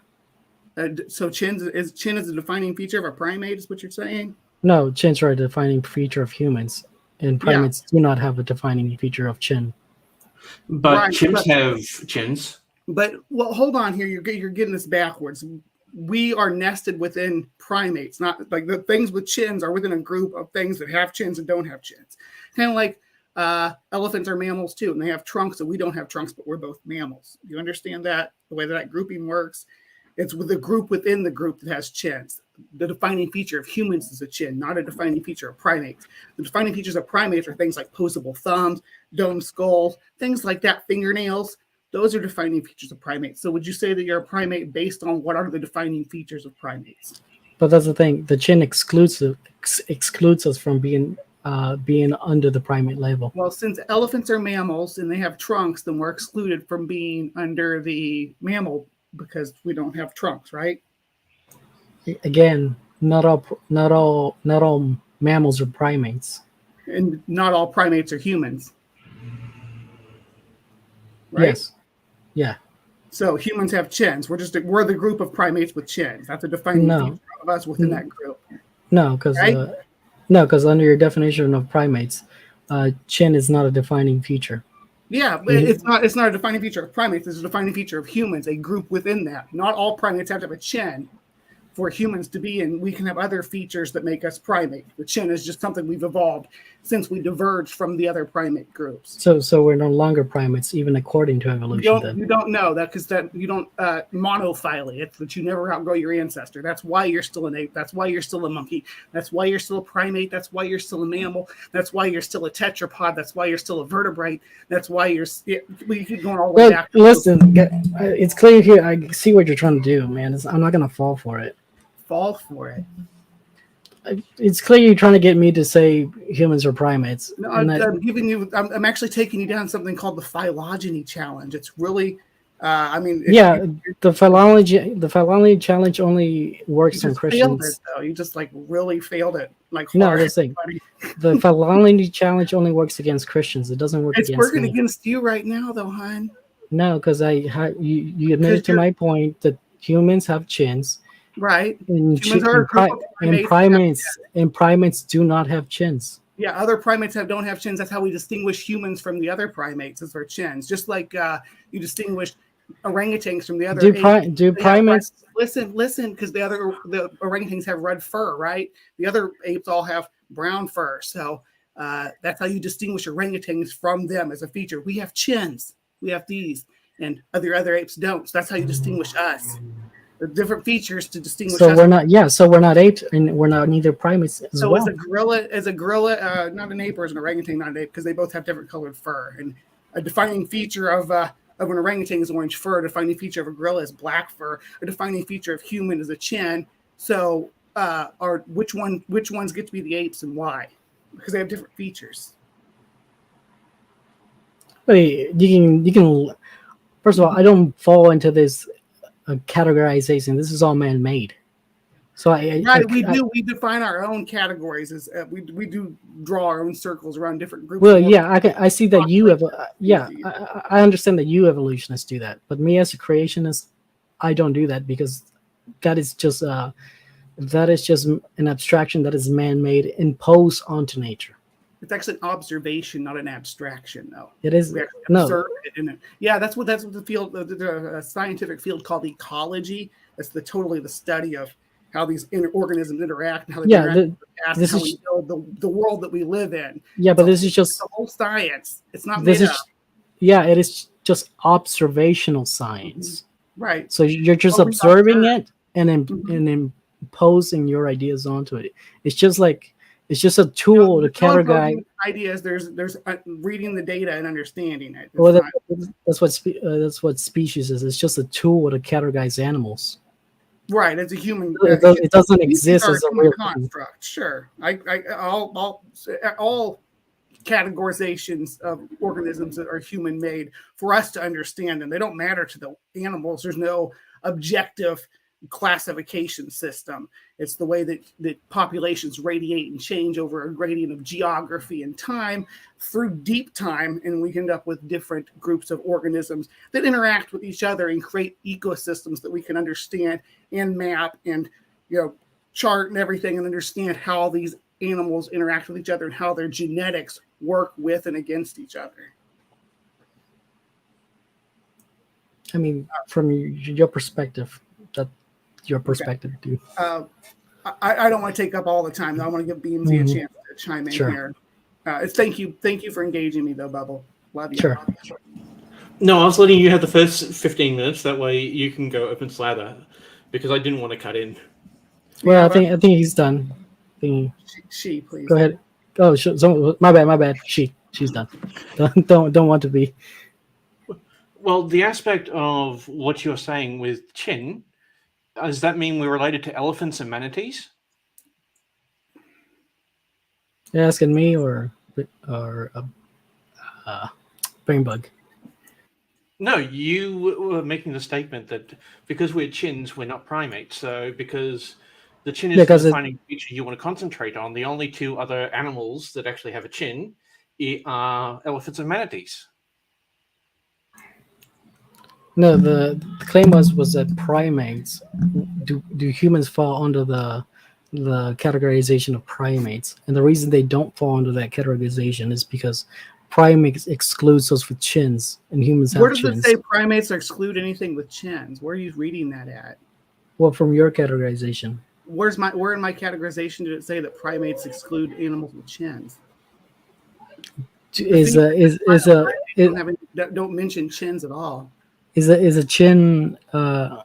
So chin is a defining feature of a primate, is what you're saying? No, chins are a defining feature of humans. And primates do not have a defining feature of chin. But chimps have chins. But, well, hold on here. You're getting this backwards. We are nested within primates, not like the things with chins are within a group of things that have chins and don't have chins. Kind of like elephants are mammals too, and they have trunks, and we don't have trunks, but we're both mammals. You understand that? The way that grouping works? It's with the group within the group that has chins. The defining feature of humans is a chin, not a defining feature of primates. The defining features of primates are things like posable thumbs, domed skulls, things like that, fingernails. Those are defining features of primates. So would you say that you're a primate based on what are the defining features of primates? But that's the thing. The chin excludes us from being under the primate label. Well, since elephants are mammals and they have trunks, then we're excluded from being under the mammal because we don't have trunks, right? Again, not all mammals are primates. And not all primates are humans. Right? Yes. Yeah. So humans have chins. We're the group of primates with chins. That's a defining feature of us within that group. No, because Right? under your definition of primates, chin is not a defining feature. Yeah, but it's not a defining feature of primates. It's a defining feature of humans, a group within that. Not all primates have to have a chin for humans to be in. We can have other features that make us primate. The chin is just something we've evolved since we diverged from the other primate groups. So we're no longer primates, even according to evolution. You don't know that because that you don't monophily. It's that you never outgrow your ancestor. That's why you're still an ape. That's why you're still a monkey. That's why you're still a primate. That's why you're still a mammal. That's why you're still a tetrapod. That's why you're still a vertebrate. That's why you're. We keep going all the way back. Listen, it's clear here. I see what you're trying to do, man. I'm not gonna fall for it. Fall for it. It's clear you're trying to get me to say humans are primates. No, I'm actually taking you down something called the phylogeny challenge. It's really, the phylogeny challenge only works on Christians. You just like really failed it. Like no, this thing. The phylogeny challenge only works against Christians. It doesn't work against me. It's working against you right now, though, hon. No, because you admitted to my point that humans have chins. Right. And primates do not have chins. Yeah, other primates don't have chins. That's how we distinguish humans from the other primates, is their chins. Just like you distinguish orangutans from the other do primates listen, because the orangutans have red fur, right? The other apes all have brown fur. So that's how you distinguish orangutans from them as a feature. We have chins. We have these, and other apes don't. So that's how you distinguish us. Different features to distinguish. So we're not apes, and we're not neither primates as well. So as a gorilla, not an ape, or as an orangutan, not an ape, because they both have different colored fur. And a defining feature of an orangutan is orange fur. A defining feature of a gorilla is black fur. A defining feature of human is a chin. So, which ones get to be the apes and why? Because they have different features. Wait, you can. First of all, I don't fall into this categorization. This is all man-made. So we define our own categories as we do draw our own circles around different groups. Well, yeah, I see that you have. I understand that you evolutionists do that, but me as a creationist, I don't do that because that is just an abstraction that is man-made, imposed onto nature. It's actually an observation, not an abstraction, though. It is observe it, isn't it? Yeah, that's what the field, the scientific field called ecology. That's the study of how these organisms interact and how they interact with the past, and how we build the world that we live in. Yeah, but this is just the whole science. It's not made up. Yeah, it is just observational science. Mm-hmm. Right. So you're just observing it and imposing your ideas onto it. It's just a tool to categorize ideas. There's reading the data and understanding it. That's what species is. It's just a tool to categorize animals. Right, as a human, it doesn't exist as a real construct. Sure, all categorizations of organisms that are human made for us to understand them. They don't matter to the animals. There's no objective classification system. It's the way that populations radiate and change over a gradient of geography and time through deep time, and we end up with different groups of organisms that interact with each other and create ecosystems that we can understand and map and chart and everything, and understand how these animals interact with each other and how their genetics work with and against each other. I mean, from your perspective, your perspective too. I don't want to take up all the time, though. I want to give BMZ a chance to chime in here. Thank you for engaging me, though, Bubble. Love you. Sure. No, I was letting you have the first 15 minutes. That way you can go up and slather, because I didn't want to cut in. Well, I think he's done. She, please go ahead. Oh, so my bad. She's done. Don't want to be. Well, the aspect of what you're saying with chin. Does that mean we're related to elephants and manatees? You're asking me or brain bug? No, you were making the statement that because we're chins, we're not primates. So because the chin is the defining feature you want to concentrate on, the only two other animals that actually have a chin are elephants and manatees. No, the claim was that primates do humans fall under the categorization of primates, and the reason they don't fall under that categorization is because primates excludes those with chins, and humans have Where does chins. it say primates exclude anything with chins? Where are you reading that at? Well, from your categorization. Where in my categorization did it say that primates exclude animals with chins? Don't mention chins at all. Is a chin a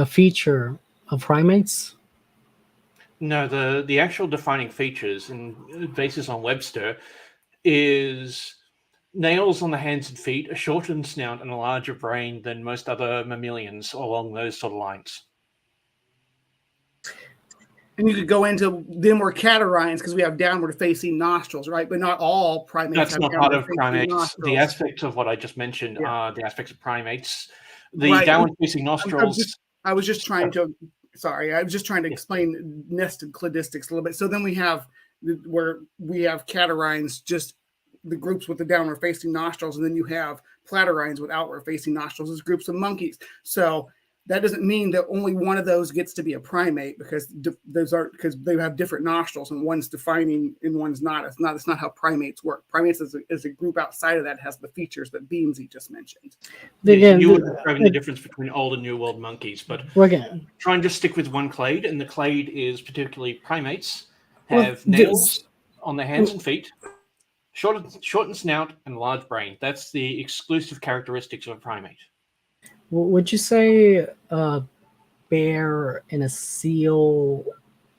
feature of primates? No, the actual defining features and basis on Webster is nails on the hands and feet, a shortened snout, and a larger brain than most other mammalians along those sort of lines. And you could go into then we're catarrhines because we have downward facing nostrils, right? But not all primates. That's have not part of downward-facing primates. nostrils. The aspects of what I just mentioned are the aspects of primates. The Right. downward facing nostrils. I was just trying to explain nested cladistics a little bit. So then we have catarrhines, just the groups with the downward facing nostrils, and then you have platyrrhines with outward facing nostrils as groups of monkeys. So that doesn't mean that only one of those gets to be a primate because they have different nostrils and one's defining and one's not. It's not how primates work. Primates is a group outside of that has the features that Beamsy just mentioned. You were describing the difference between old and new world monkeys, but Again, try and just stick with one clade, and the clade is particularly primates have nails on their hands and feet, shortened snout, and large brain. That's the exclusive characteristics of a primate. would you say a bear and a seal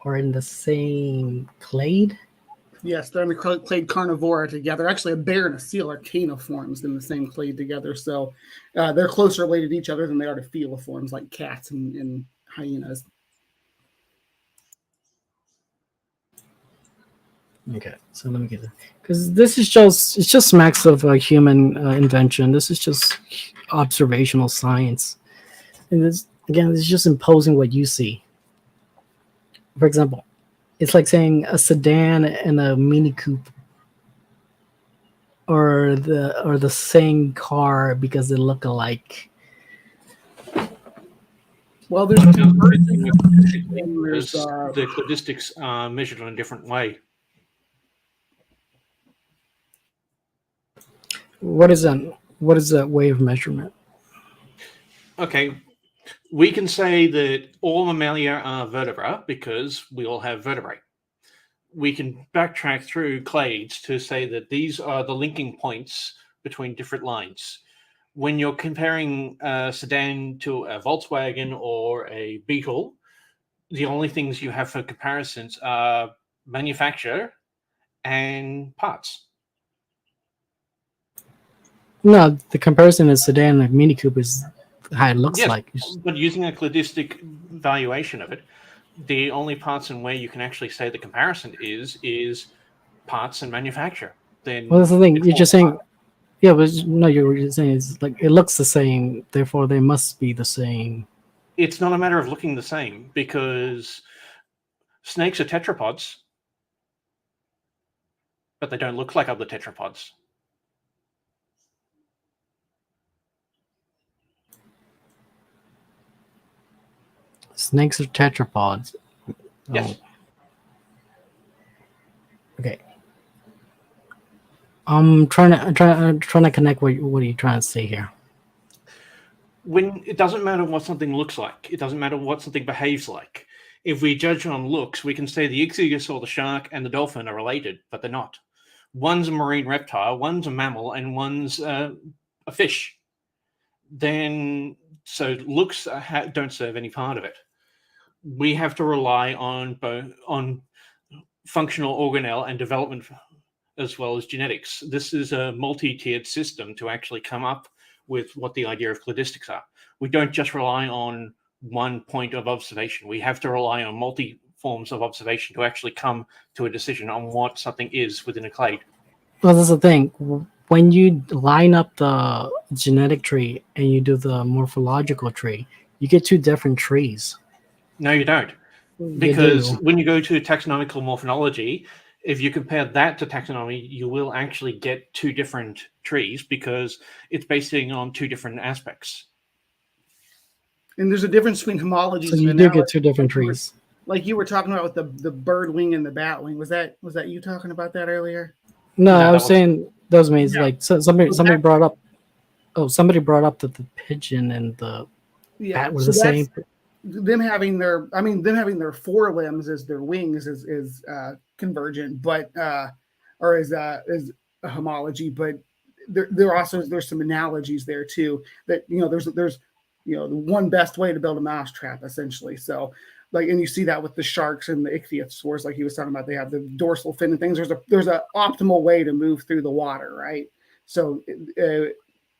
are in the same clade? Yes, they're in the clade Carnivora together. Actually, a bear and a seal are caniforms in the same clade together. So they're closer related to each other than they are to feliforms like cats and hyenas. Okay, so let me get it because this is just smacks of human invention. This is just observational science, and this is just imposing what you see. For example, it's like saying a sedan and a Mini Coupe or the same car because they look alike. Well, there's the cladistics are measured in a different way. What is that? What is that way of measurement? Okay, we can say that all mammalia are vertebra because we all have vertebrae. We can backtrack through clades to say that these are the linking points between different lines. When you're comparing a sedan to a Volkswagen or a Beetle, the only things you have for comparisons are manufacture and parts. No, the comparison is sedan and Mini Coupe is how it looks like. But using a cladistic valuation of it, the only parts and way you can actually say the comparison is parts and manufacture. Then that's the thing. You're just saying, yeah, but no, you're just saying it's like it looks the same, therefore they must be the same. It's not a matter of looking the same because snakes are tetrapods, but they don't look like other tetrapods. Snakes are tetrapods. Yes. Oh. Okay. I'm trying to connect. What are you trying to say here? When it doesn't matter what something looks like, it doesn't matter what something behaves like. If we judge on looks, we can say the ichthyosaur, the shark, and the dolphin are related, but they're not. One's a marine reptile, one's a mammal, and one's a fish. Then, so looks don't serve any part of it. We have to rely on functional organelle and development as well as genetics. This is a multi-tiered system to actually come up with what the idea of cladistics are. We don't just rely on one point of observation. We have to rely on multi forms of observation to actually come to a decision on what something is within a clade. Well, that's the thing. When you line up the genetic tree and you do the morphological tree, you get two different trees. No, you don't. Because when you go to taxonomical morphology, if you compare that to taxonomy, you will actually get two different trees because it's basing on two different aspects. And there's a difference between homologies. So and you do get analogies. two different trees. Like you were talking about with the bird wing and the bat wing. Was that you talking about that earlier? No, No, I was saying those means Yeah. like somebody brought up. Oh, somebody brought up that the pigeon and the bat were the same. Them having their forelimbs as their wings is convergent, but or is a homology, but there's some analogies there too. That there's the one best way to build a mousetrap essentially. So like, and you see that with the sharks and the ichthyosaurs, like he was talking about, they have the dorsal fin and things. There's a optimal way to move through the water, right? So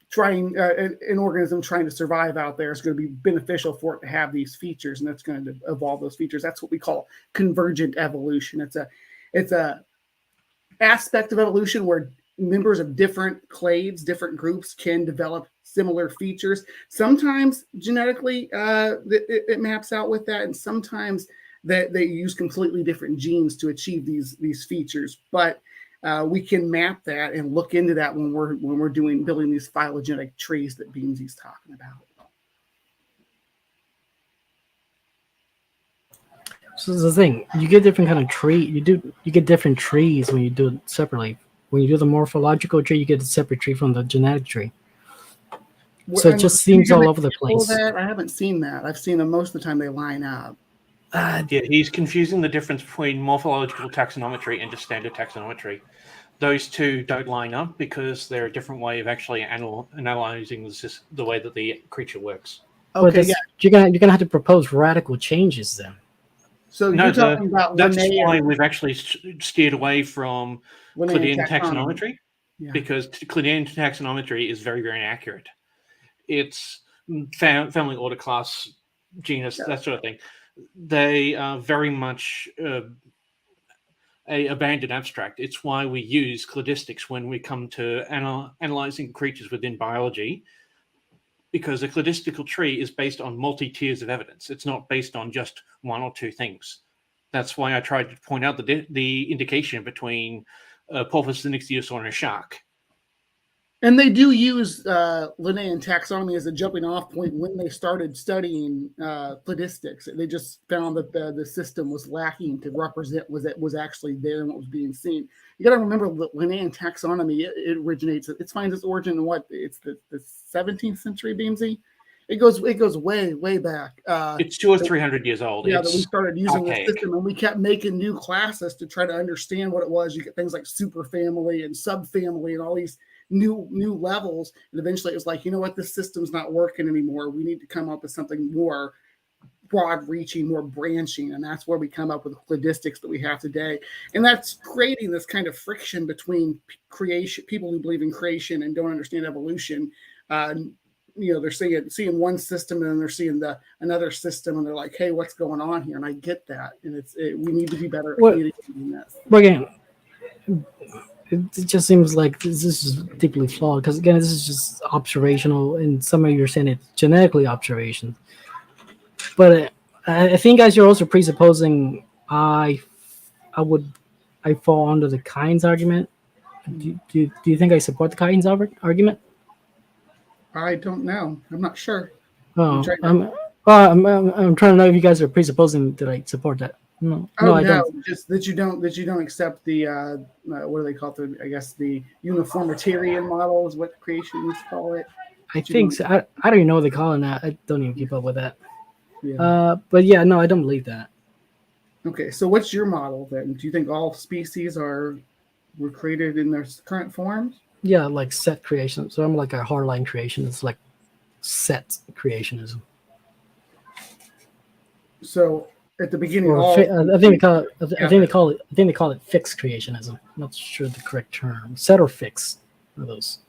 trying an organism trying to survive out there is going to be beneficial for it to have these features, and that's going to evolve those features. That's what we call convergent evolution. It's a aspect of evolution where members of different clades, different groups can develop similar features. Sometimes genetically it maps out with that, and sometimes that they use completely different genes to achieve these features. But we can map that and look into that when we're building these phylogenetic trees that Beansy's talking about. So this is the thing, you get different kind of tree. You get different trees when you do it separately. When you do the morphological tree, you get a separate tree from the genetic tree. So it just seems all over the place. I haven't seen that. I've seen them most of the time. They line up. Yeah, he's confusing the difference between morphological taxonometry and just standard taxonometry. Those two don't line up because they're a different way of actually analyzing the way that the creature works. Okay, yeah. You're gonna have to propose radical changes then. So you're talking about that's why we've actually steered away from Cladian taxonometry, because Cladian taxonometry is very, very accurate. It's family, order, class, genus, that sort of thing. They are very much a abandoned abstract. It's why we use cladistics when we come to analyzing creatures within biology, because a cladistical tree is based on multi-tiers of evidence. It's not based on just one or two things. That's why I tried to point out the indication between Porpoise, an ichthyosaur, and a shark. And they do use Linnaean taxonomy as a jumping off point when they started studying cladistics. They just found that the system was lacking to represent what was actually there and what was being seen. You got to remember that Linnaean taxonomy, it finds its origin in what? It's the 17th century, Beamsy? It goes way back. It's 200 or 300 years old. Yeah, that we started using the system, and we kept making new classes to try to understand what it was. You get things like superfamily and subfamily and all these new levels, and eventually it was like, you know what, this system's not working anymore. We need to come up with something more broad-reaching, more branching, and that's where we come up with the cladistics that we have today. And that's creating this kind of friction between creation, people who believe in creation and don't understand evolution. They're seeing one system, and then they're seeing another system, and they're like, hey, what's going on here? And I get that, and we need to be better at communicating this. But again, it just seems like this is deeply flawed, because again, this is just observational, and some of you are saying it's genetically observation. But I think, guys, you're also presupposing I fall under the Kynes argument. Do you think I support the Kynes argument? I don't know. I'm not sure. Oh, I'm trying to know if you guys are presupposing that I support that. No, I don't. Just that you don't accept the what do they call it? I guess the uniformitarian model is what creationists call it. I think so. I don't even know what they call it now. I don't even keep up with that. Yeah. But yeah, no, I don't believe that. Okay, so what's your model then? Do you think all species were created in their current forms? Yeah, like set creation. So I'm like a hardline creation. It's like set creationism. So at the beginning, I think they call it fixed creationism. I'm not sure the correct term. Set or fix are those.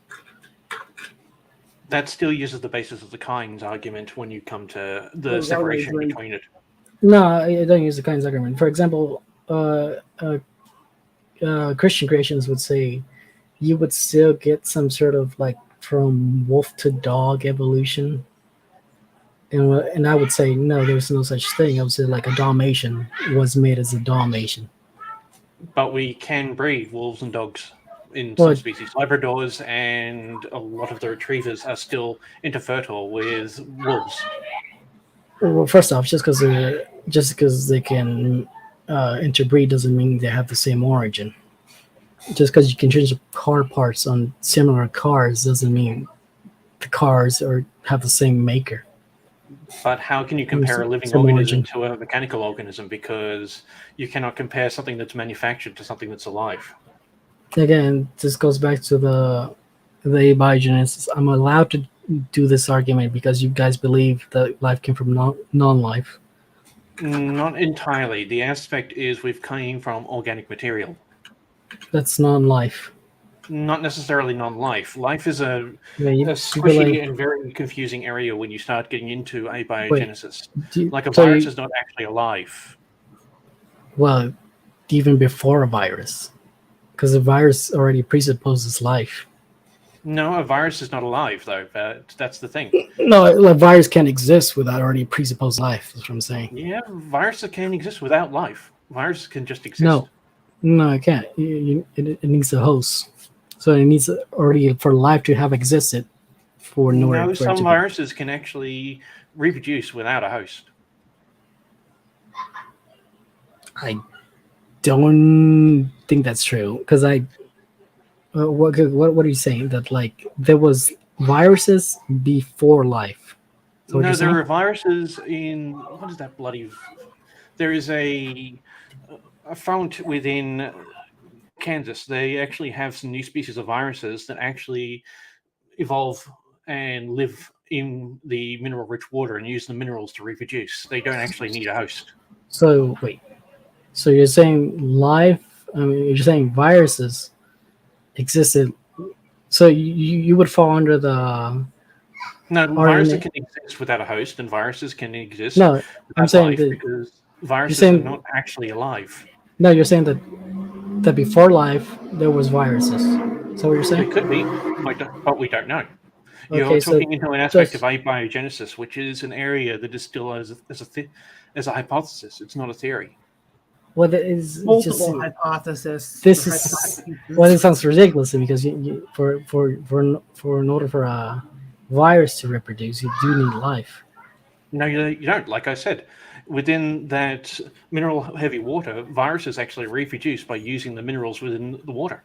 That still uses the basis of the Kynes argument when you come to the separation between it. No, I don't use the Kynes argument. For example, Christian creationists would say you would still get some sort of like from wolf to dog evolution. And I would say, no, there's no such thing. I would say like a Dalmatian was made as a Dalmatian. But we can breed wolves and dogs in Well, some species. Labradors and a lot of the retrievers are still interfertile with wolves. well, first off, just because they can interbreed doesn't mean they have the same origin. Just because you can change the car parts on similar cars doesn't mean the cars have the same maker. But how can you compare a living Some organism origin. to a mechanical organism? Because you cannot compare something that's manufactured to something that's alive. Again, this goes back to the abiogenesis. I'm allowed to do this argument because you guys believe that life came from non-life. Not entirely. The aspect is we've came from organic material. That's non-life. Not necessarily non-life. Life is a Yeah, squishy and very confusing area when you start getting into abiogenesis. Like a so virus is not actually alive. Well, even before a virus, because a virus already presupposes life. No, a virus is not alive, though. That's the thing. No, a virus can't exist without already presupposed life. That's what I'm saying. Yeah, viruses can exist without life. Viruses can just exist. No, it can't. It needs a host. So it needs already for life to have existed for No, some viruses can actually reproduce without a host. I don't think that's true because what are you saying? That like there was viruses before life? No, there are viruses in what is that bloody? There is a fount within Kansas. They actually have some new species of viruses that actually evolve and live in the mineral-rich water and use the minerals to reproduce. They don't actually need a host. So wait. So you're saying life? I mean, you're saying viruses existed. So you would fall under the. No, viruses can exist without a host, and viruses can exist. No, I'm saying because viruses are not actually alive. No, you're saying that before life there was viruses. So what you're saying? It could be, but we don't know. You're talking into an aspect of abiogenesis, which is an area that is still as a hypothesis. It's not a theory. Well, there is multiple hypothesis. It sounds ridiculous because for in order for a virus to reproduce, you do need life. No, you don't. Like I said, within that mineral-heavy water, viruses actually reproduce by using the minerals within the water.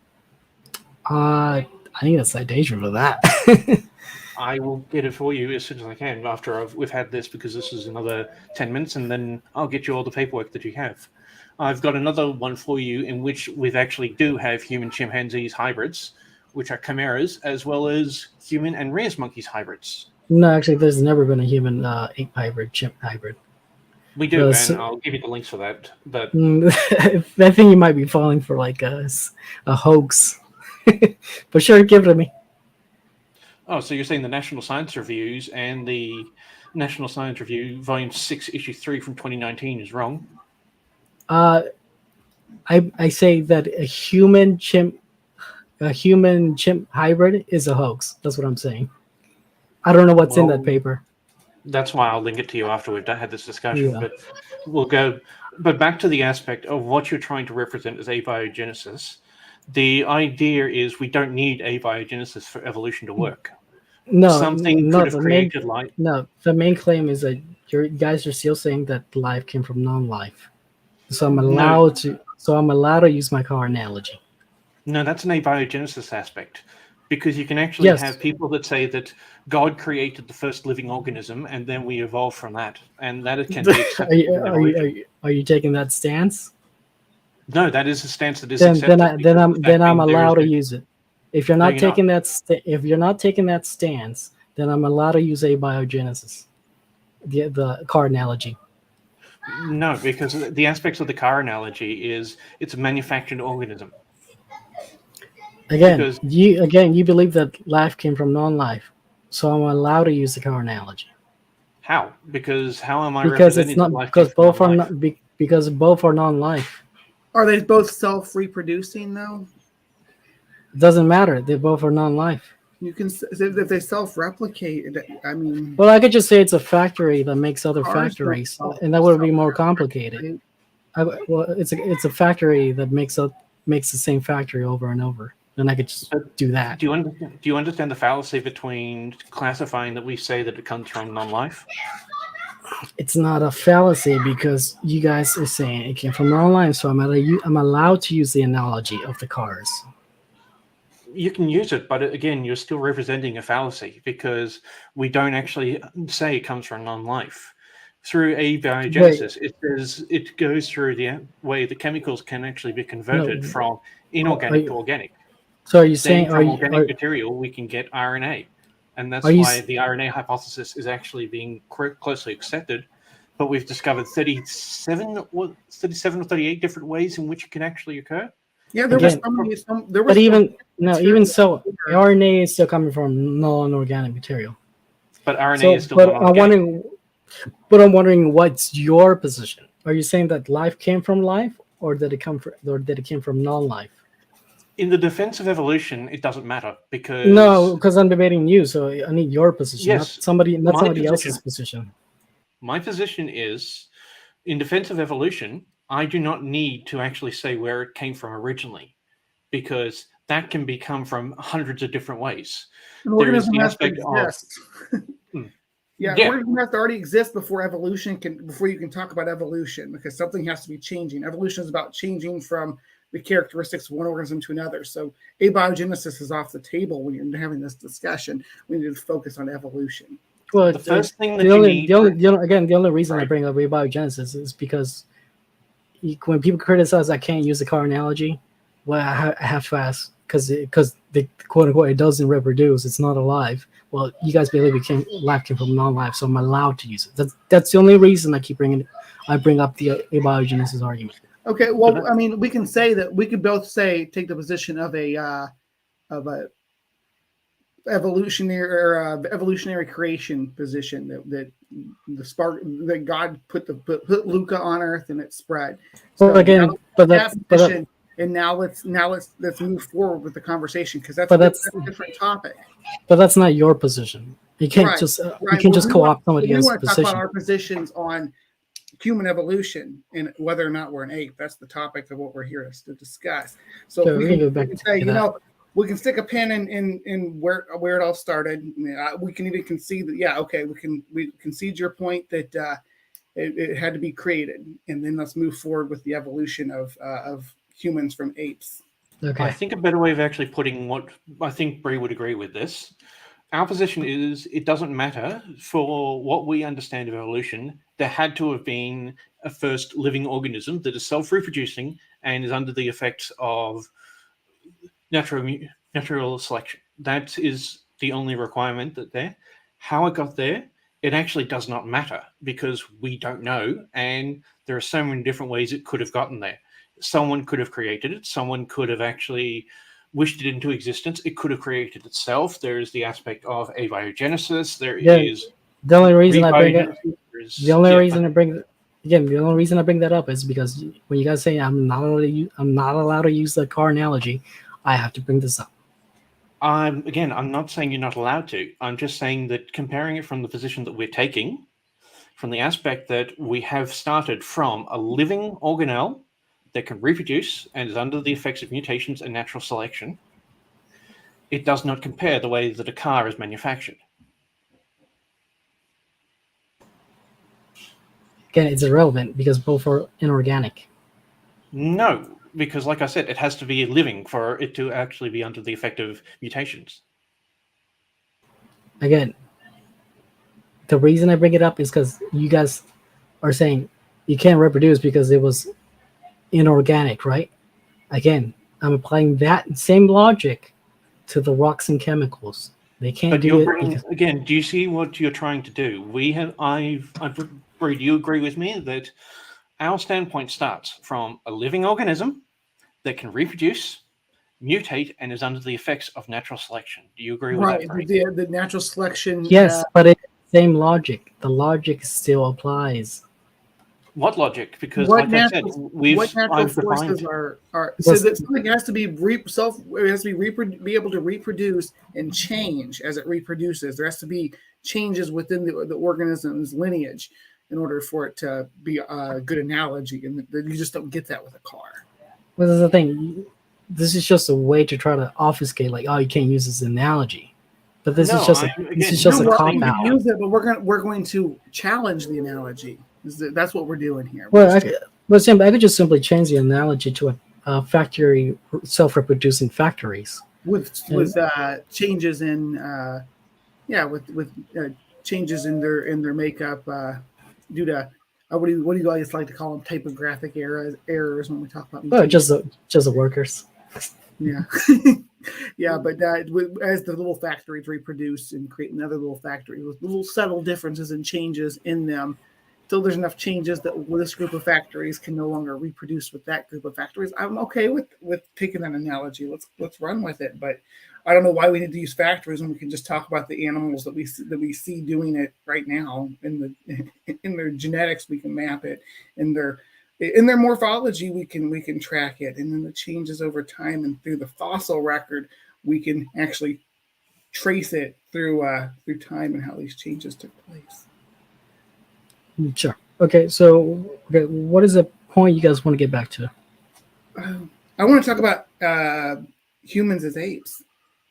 I think that's citation for that. I will get it for you as soon as I can after we've had this, because this is another 10 minutes, and then I'll get you all the paperwork that you have. I've got another one for you in which we actually do have human chimpanzees hybrids, which are chimeras, as well as human and rhesus monkeys hybrids. No, actually, there's never been a human ape hybrid, chimp hybrid. We do, and I'll give you the links for that. But I think you might be falling for like a hoax. But sure, give it to me. Oh, so you're saying the National Science Reviews and the National Science Review, Volume 6, Issue 3 from 2019 is wrong? I say that a human chimp hybrid is a hoax. That's what I'm saying. I don't know what's in that paper. That's why I'll link it to you after we've had this discussion. Yeah. But we'll go. But back to the aspect of what you're trying to represent as abiogenesis. The idea is we don't need abiogenesis for evolution to work. No, something could have created life. No, the main claim is that you guys are still saying that life came from non-life. So I'm allowed to use my car analogy. No, that's an abiogenesis aspect, because you can actually have people that say that God created the first living organism and then we evolved from that, and that can be accepted. Are you taking that stance? No, that is a stance that is accepted. Then I'm allowed to use it. If you're not taking that stance, then I'm allowed to use abiogenesis, the car analogy. No, because the aspects of the car analogy is it's a manufactured organism. You believe that life came from non-life, so I'm allowed to use the car analogy. How? Because how am I? Because it's not because both are not because both are non-life. Are they both self-reproducing though? It doesn't matter. They both are non-life. You can if they self-replicate. I mean, well, I could just say it's a factory that makes other factories, and that would be more complicated. Well, it's a factory that makes the same factory over and over. Then I could just do that. Do you understand the fallacy between classifying that we say that it comes from non-life? It's not a fallacy because you guys are saying it came from non-life, so I'm allowed to use the analogy of the cars. You can use it, but again, you're still representing a fallacy because we don't actually say it comes from non-life. Through abiogenesis, it goes through the way the chemicals can actually be converted from inorganic to organic. So are you saying from organic material we can get RNA, and that's why the RNA hypothesis is actually being closely accepted. But we've discovered 37 or 38 different ways in which it can actually occur. Yeah, there was but even so, RNA is still coming from non-organic material. But RNA is still non-organic. I'm wondering what's your position? Are you saying that life came from life, or did it came from non-life? In the defense of evolution, it doesn't matter because because I'm debating you, so I need your position, not somebody else's position. My position is, in defense of evolution, I do not need to actually say where it came from originally, because that can come from hundreds of different ways. There is the aspect of organisms have to already exist before you can talk about evolution, because something has to be changing. Evolution is about changing from the characteristics of one organism to another. So abiogenesis is off the table when you're having this discussion. We need to focus on evolution. Well, the first thing that the only reason I bring up abiogenesis is because when people criticize I can't use the car analogy, well, I have to ask because the quote unquote it doesn't reproduce, it's not alive. Well, you guys believe life came from non-life, so I'm allowed to use it. That's the only reason I bring up the abiogenesis argument. Okay, well, I mean, we can say that we could both take the position of a evolutionary creation position that the spark that God put Luca on Earth and it spread. So now let's move forward with the conversation, because that's a different topic. But that's not your position. You can't you can just co-opt somebody else's position. We want to talk about our positions on human evolution and whether or not we're an ape. That's the topic of what we're here to discuss. So we can go back to say, we can stick a pin in where it all started. We can even concede that, we concede your point that it had to be created, and then let's move forward with the evolution of humans from apes. Okay. I think a better way of actually putting what I think Bree would agree with this. Our position is it doesn't matter for what we understand of evolution. There had to have been a first living organism that is self-reproducing and is under the effects of natural selection. That is the only requirement there. How it got there, it actually does not matter because we don't know, and there are so many different ways it could have gotten there. Someone could have created it. Someone could have actually wished it into existence. It could have created itself. There is the aspect of abiogenesis. There is the only reason I bring it. The only reason I bring that up is because when you guys say I'm not allowed to use the car analogy, I have to bring this up. I'm not saying you're not allowed to. I'm just saying that comparing it from the position that we're taking, from the aspect that we have started from a living organelle that can reproduce and is under the effects of mutations and natural selection, it does not compare the way that a car is manufactured. Again, it's irrelevant because both are inorganic. No, because like I said, it has to be living for it to actually be under the effect of mutations. Again, the reason I bring it up is because you guys are saying you can't reproduce because it was inorganic, right? Again, I'm applying that same logic to the rocks and chemicals. They can't do it. Again, do you see what you're trying to do? Do you agree with me that our standpoint starts from a living organism that can reproduce, mutate, and is under the effects of natural selection? Do you agree with that? Right, the natural selection. Yes, but it's the same logic. The logic still applies. What logic? Because, like I said, what natural forces are so that something has to be be able to reproduce and change as it reproduces. There has to be changes within the organism's lineage. in order for it to be a good analogy, and you just don't get that with a car. Well, that's the thing. This is just a way to try to obfuscate, like, oh, you can't use this analogy. But this is just a cop out. Use it, but we're going to challenge the analogy. That's what we're doing here. Well, I could just simply change the analogy to a factory, self-reproducing factories with changes in changes in their makeup due to what do you guys like to call them, typographic errors when we talk about mutations? Just the workers. Yeah. Yeah, but as the little factories reproduce and create another little factory with little subtle differences and changes in them, till there's enough changes that this group of factories can no longer reproduce with that group of factories, I'm okay with taking that analogy. Let's run with it. But I don't know why we need to use factories when we can just talk about the animals that we see doing it right now in their genetics. We can map it in their morphology. We can track it, and then the changes over time and through the fossil record, we can actually trace it through time and how these changes took place. Sure. Okay. So, what is the point you guys want to get back to? I want to talk about humans as apes.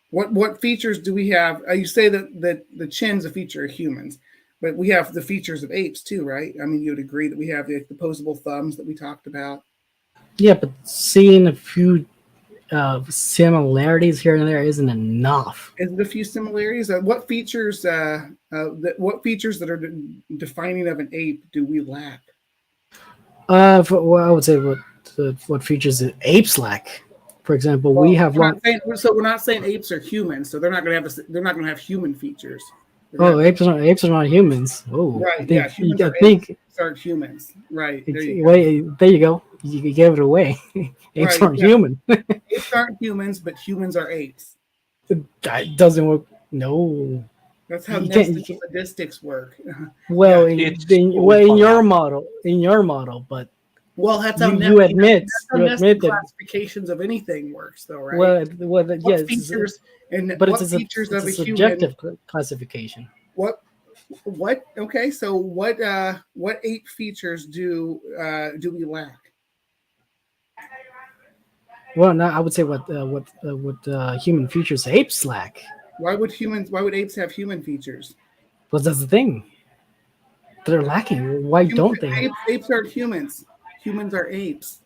What features do we have? You say that the chin's a feature of humans, but we have the features of apes too, right? I mean, you'd agree that we have the opposable thumbs that we talked about. Yeah, but seeing a few similarities here and there isn't enough. Is it a few similarities? What features that are defining of an ape do we lack? I would say what features do apes lack. For example, we have we're not saying apes are humans, so they're not going to have human features. Apes are not humans. Oh, right. Apes aren't humans. Right. There you go. You gave it away. Apes aren't human. Apes aren't humans, but humans are apes. That doesn't work. No. That's how Cladistics work. Well, in your model, but. Well, that's how you admit that classifications of anything works, though, right? Yes. Features it's a subjective classification. What? Okay, so what ape features do we lack? Well, no, I would say what human features apes lack. Why would apes have human features? Well, that's the thing. They're lacking. Why don't they? Apes aren't humans. Humans are apes.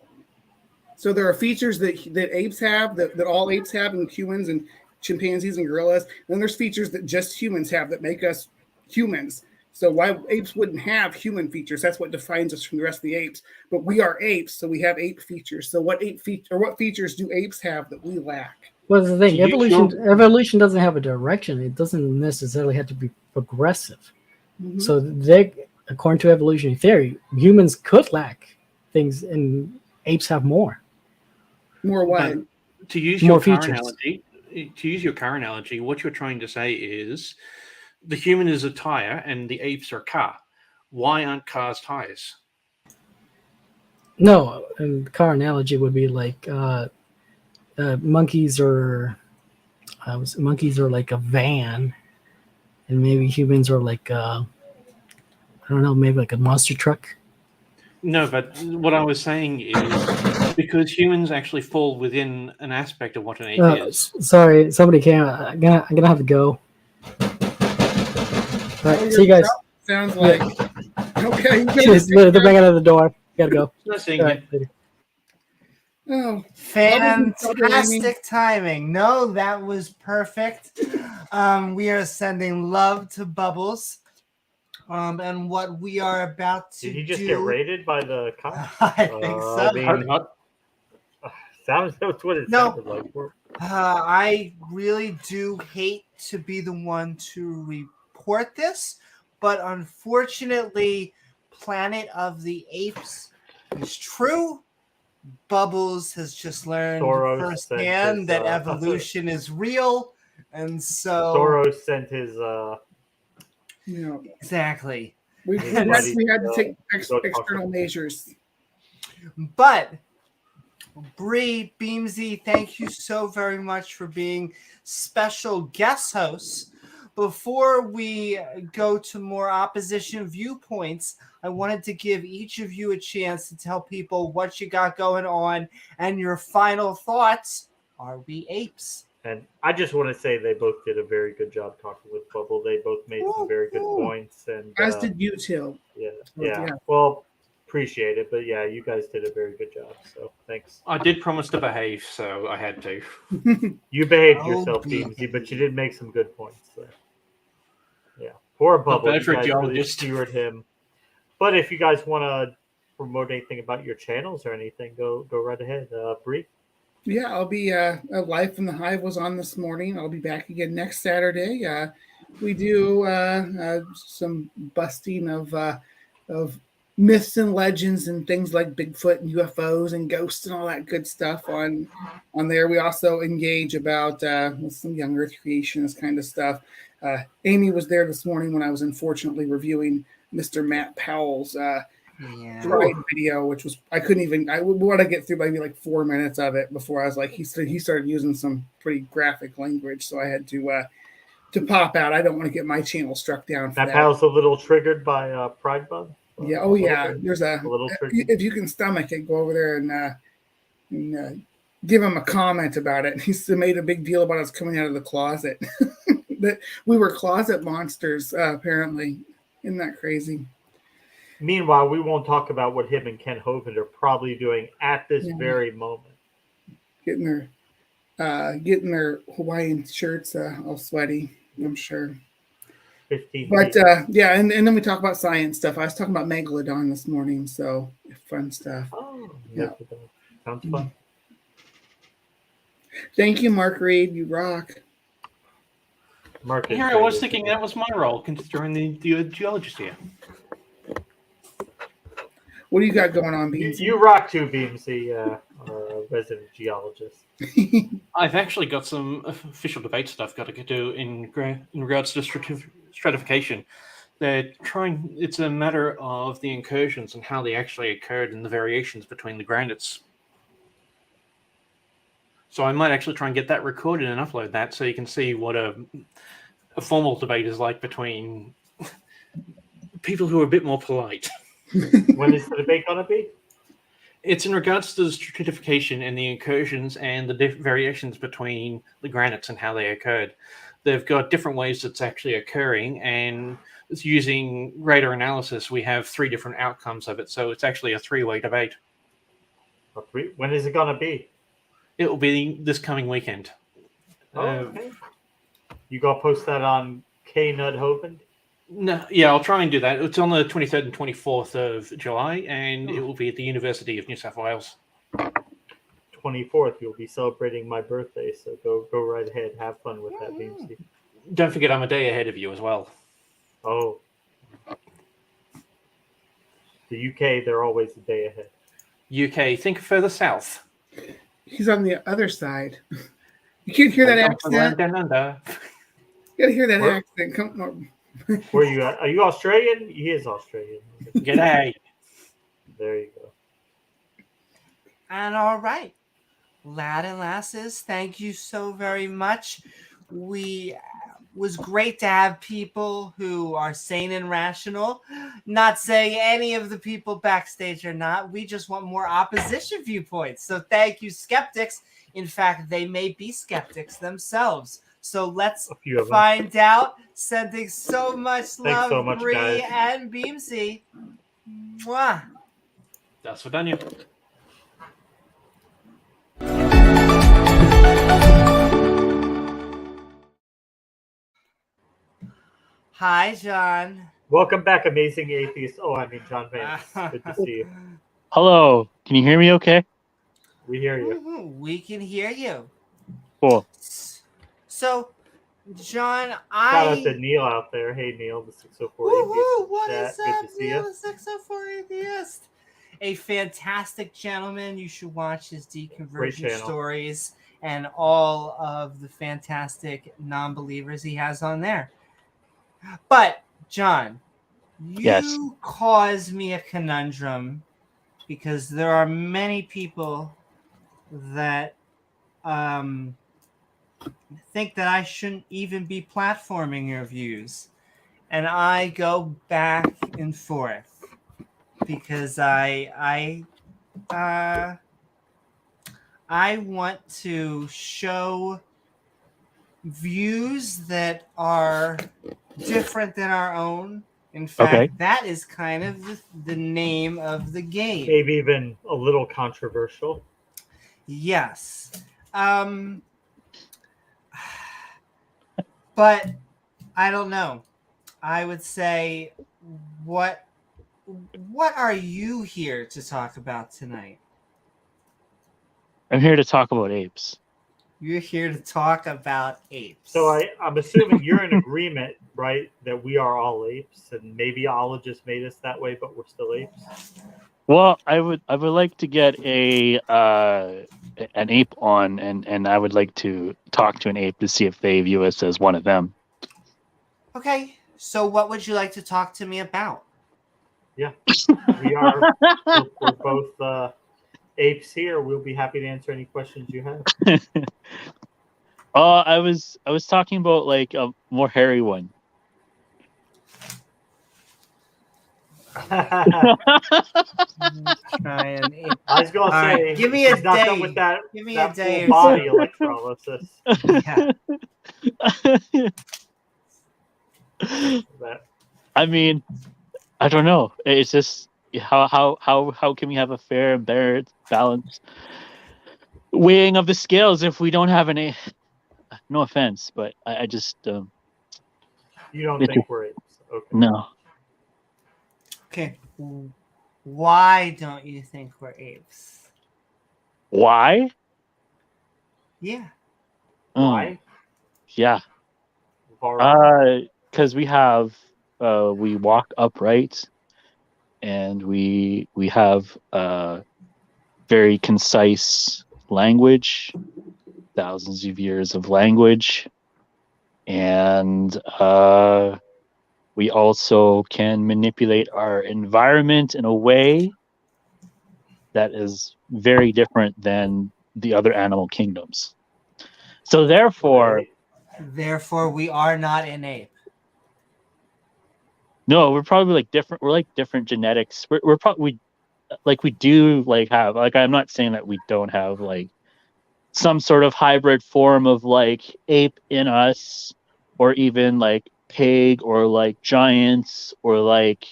So there are features that apes have, that all apes have, and humans and chimpanzees and gorillas. Then there's features that just humans have that make us humans. So why apes wouldn't have human features? That's what defines us from the rest of the apes. But we are apes, so we have ape features. So what features do apes have that we lack? Well, that's the thing. Evolution doesn't have a direction. It doesn't necessarily have to be progressive. Mm-hmm. So according to evolutionary theory, humans could lack things, and apes have more. More what? To use your car analogy, what you're trying to say is the human is a tire and the apes are a car. Why aren't cars tires? No, and the car analogy would be like monkeys are like a van, and maybe humans are like I don't know, maybe like a monster truck. No, but what I was saying is because humans actually fall within an aspect of what an ape is. Sorry, somebody came. I'm gonna have to go. All right, see you guys. Sounds like okay. They're banging out the door. Gotta go. Oh, fantastic timing. No, that was perfect. We are sending love to Bubbles. And what we are about to do... Did he just get raided by the cops? I think so. That's what it sounded like. I really do hate to be the one to report this, but unfortunately, Planet of the Apes is true. Bubbles has just learned firsthand that evolution is real, and so... Soros sent his... Exactly. We had to take external measures. But Bree, Beamsy, thank you so very much for being special guest hosts. before we go to more opposition viewpoints, I wanted to give each of you a chance to tell people what you got going on and your final thoughts. Are we apes? And I just want to say they both did a very good job talking with Bubble. They both made some very good points. And As did you two. Yeah. Well, appreciate it. But yeah, you guys did a very good job. So thanks. I did promise to behave, so I had to. You behaved yourself, Beamsy, but you did make some good points there. Yeah. Poor Bubble. You guys really skewered him. But if you guys want to promote anything about your channels or anything, go right ahead. Bree? Yeah, I'll be Live from the Hive was on this morning. I'll be back again next Saturday. We do some busting of myths and legends and things like Bigfoot and UFOs and ghosts and all that good stuff on there. We also engage about some young Earth creationist kind of stuff. Amy was there this morning when I was unfortunately reviewing Mr. Matt Powell's Reid video, which was I want to get through maybe like 4 minutes of it before I was like he started using some pretty graphic language, so I had to pop out. I don't want to get my channel struck down for that. Powell's a little triggered by Pride Bug. Yeah. Oh yeah. There's a little if you can stomach it, go over there and give him a comment about it. He's made a big deal about us coming out of the closet. That we were closet monsters, apparently. Isn't that crazy? Meanwhile, we won't talk about what him and Ken Hovind are probably doing at this very moment. Getting their Hawaiian shirts all sweaty, I'm sure. 15 but yeah, and then we talk about science stuff. I was talking about Megalodon this morning, so fun stuff. Oh, yeah. Sounds fun. Thank you, Mark Reid. You rock. Mark, here I was thinking that was my role, considering the geologist here. What do you got going on, Beamsy? You rock too, Beamsy, our resident geologist. I've actually got some official debate stuff got to do in regards to stratification. They're trying. It's a matter of the incursions and how they actually occurred and the variations between the granites. So I might actually try and get that recorded and upload that so you can see what a formal debate is like between people who are a bit more polite. When is the debate going to be? It's in regards to the stratification and the incursions and the variations between the granites and how they occurred. They've got different ways it's actually occurring, and it's using radar analysis. We have 3 different outcomes of it, so it's actually a 3-way debate. When is it going to be? It will be this coming weekend. Okay. You going to post that on K-Nud Hovind? No, yeah, I'll try and do that. It's on the 23rd and 24th of July, and it will be at the University of New South Wales. 24th, you'll be celebrating my birthday, so go right ahead. Have fun with that, Beamsy. Don't forget, I'm a day ahead of you as well. Oh. The UK, they're always a day ahead. UK, think further south. He's on the other side. You can't hear that accent. Down under. You gotta hear that accent. Come on. Where are you at? Are you Australian? He is Australian. G'day. There you go. And all right, lad and lasses, thank you so very much. Was great to have people who are sane and rational. Not saying any of the people backstage are not. We just want more opposition viewpoints. So thank you, skeptics. In fact, they may be skeptics themselves. So let's find out. Sending so much love, so much, Bree guys. and Beamsy. Mwah. That's for Daniel. Hi, John. Welcome back, amazing atheist. Oh, I mean, John Vance. Good to see you. Hello. Can you hear me okay? We hear you. We can hear you. Cool. So, John, Shout out to Neil out there. Hey, Neil, the 604 atheist. What is Good up, to see Neil, you. the 604 atheist? A fantastic gentleman. You should watch his deconversion stories and all of the fantastic non-believers he has on there. But, John, you cause me a conundrum because there are many people that think that I shouldn't even be platforming your views. And I go back and forth because I want to show views that are different than our own. In fact, Okay. that is kind of the name of the game. Maybe even a little controversial. Yes. But I don't know. I would say, what are you here to talk about tonight? I'm here to talk about apes. You're here to talk about apes. So I'm assuming you're in agreement, right, that we are all apes, and maybe Allah just made us that way, but we're still apes. Well, I would like to get an ape on, and I would like to talk to an ape to see if they view us as one of them. Okay, so what would you like to talk to me about? Yeah, we're both apes here. We'll be happy to answer any questions you have. I was talking about like a more hairy one. I was gonna say, right, give me a not day. Done with that, Give me that a day full or body electrolysis. Yeah. I mean, I don't know. It's just how can we have a fair and balanced weighing of the scales if we don't have any? No offense, but I just you don't think we're apes? Okay. No. Okay. Why don't you think we're apes? Why? Yeah. Why? Yeah. Because we have we walk upright, and we have very concise language, thousands of years of language, and we also can manipulate our environment in a way that is very different than the other animal kingdoms. So therefore, we are not an ape. No, we're probably like different. We're like different genetics. We're probably like we do like have like I'm not saying that we don't have like some sort of hybrid form of like ape in us, or even like pig, or like giants, or like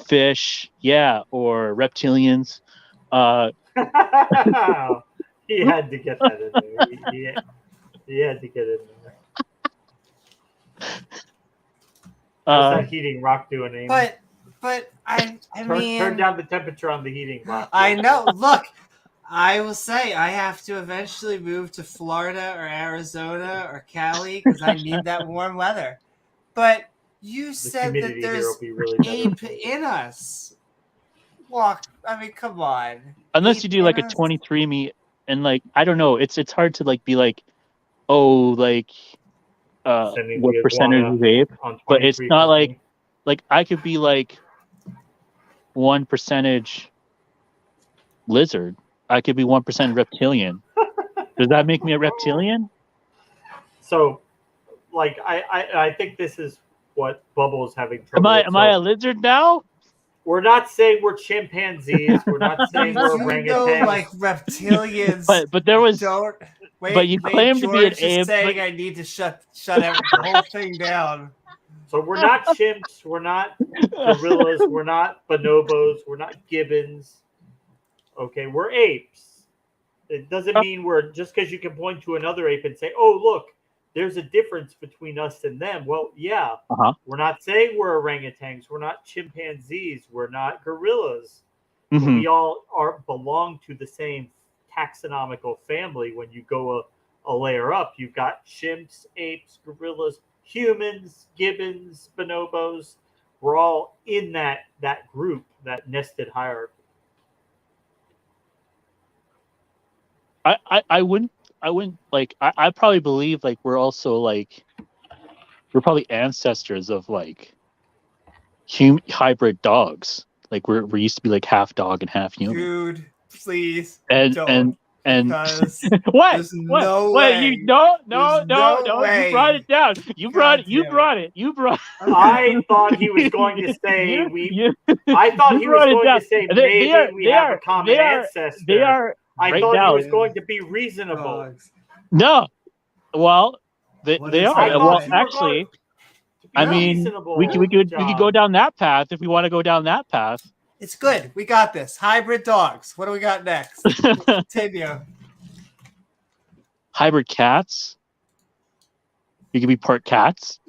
fish, yeah, or reptilians. He had to get that in there. He had to get it in there. How's that heating rock doing, Amy? But I mean, turn down the temperature on the heating rock. I know. Look, I will say I have to eventually move to Florida or Arizona or Cali because I need that warm weather. But you said that there's ape in us. Walk. I mean, come on. Unless ape you do like a 23andMe, and like I don't know, it's hard to like be like, oh, like what percentage is ape, but it's not like I could be like 1% lizard. I could be 1% reptilian. Does that make me a reptilian? So, like, I think this is what Bubble is having trouble with. Am I a lizard now? We're not saying we're chimpanzees. We're not saying we're orangutans. Like reptilians. but there was. Wait, but you claim to be an ape. Saying I need to shut the whole thing down. So we're not chimps. We're not gorillas. We're not bonobos. We're not gibbons. Okay, we're apes. It doesn't mean we're just because you can point to another ape and say, "Oh, look, there's a difference between us and them." Well, yeah, we're not saying we're orangutans. We're not chimpanzees. We're not gorillas. Mm-hmm. We all belong to the same taxonomical family. When you go a layer up, you've got chimps, apes, gorillas, humans, gibbons, bonobos. We're all in that group, that nested hierarchy. I wouldn't like I probably believe like we're also like we're probably ancestors of like hybrid dogs. Like we used to be like half dog and half human. Dude, please and don't. And Because what? there's What? no What? way. You no. There's no way. You brought it down. You brought it. You damn it. brought it. You brought. Okay. I thought he was going to say I thought he was brought it going down. to say They maybe are- we they have are- a common they are- ancestor. They are. I right thought now. he was going to be reasonable. Dogs. No. Well, they What they is are. that? Well, You were actually, going I mean, reasonable, we could John. go down that path if we want to go down that path. It's good. We got this. Hybrid dogs. What do we got next? Continue. Hybrid cats. You could be part cats.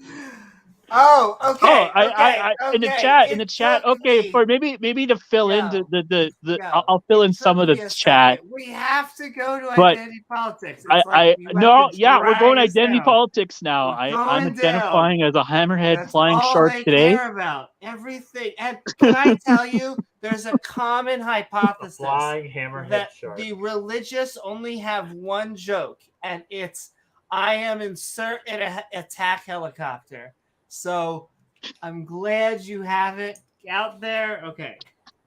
Oh, okay. Oh, I in the okay. chat. It took Okay, me- for maybe to fill in No. the No. I'll fill in It some took of me the a chat. second. We have to go to But identity politics. It's I like you have no, to yeah, we're going drag us identity down. politics now. We're I'm going down. identifying as a hammerhead That's flying all shark they today. care about. Everything. And can I tell you, there's a common hypothesis Flying hammerhead that shark. the religious only have one joke, and it's I am in an attack helicopter. So I'm glad you have it out there. Okay.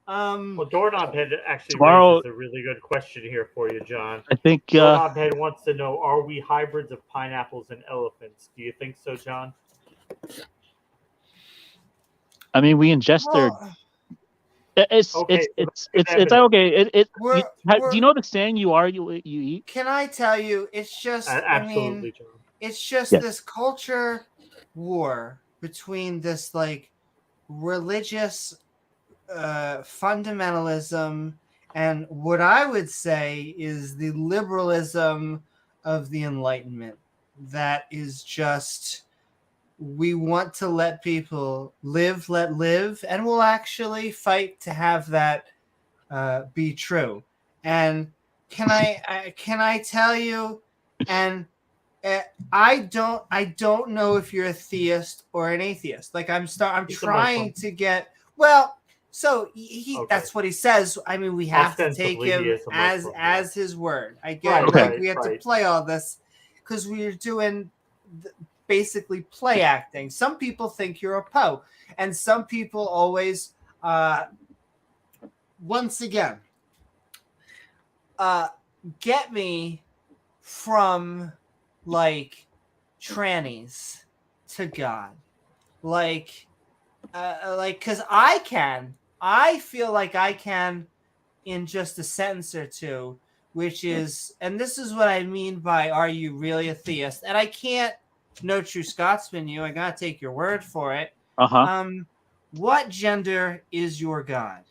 Well, Doorknob Head actually Tomorrow- raises a really good question here for you, John. I think Doorknob Head wants to know: are we hybrids of pineapples and elephants? Do you think so, John? I mean we ingest their Well, it's Okay, it's evidence. okay. Do We're- you know the saying you are you eat? can I tell you, it's just Absolutely, John. it's just Yes. this culture war between this like religious fundamentalism and what I would say is the liberalism of the Enlightenment. That is just we want to let people live, let live, and we'll actually fight to have that be true. And can I tell you? And I don't know if you're a theist or an atheist. Like I'm He's a trying Muslim. to get well. So he Okay. that's what he says. I mean, we have to take Ostensibly, he him is a Muslim, as his word. I get Right, like right, we have to right. play all this because we're doing basically play acting. Some people think you're a Poe, and some people always once again get me from like trannies to God, like because I feel like I can in just a sentence or two, which is, and this is what I mean by are you really a theist? And I can't, no true Scotsman, I gotta take your word for it. What gender is your God?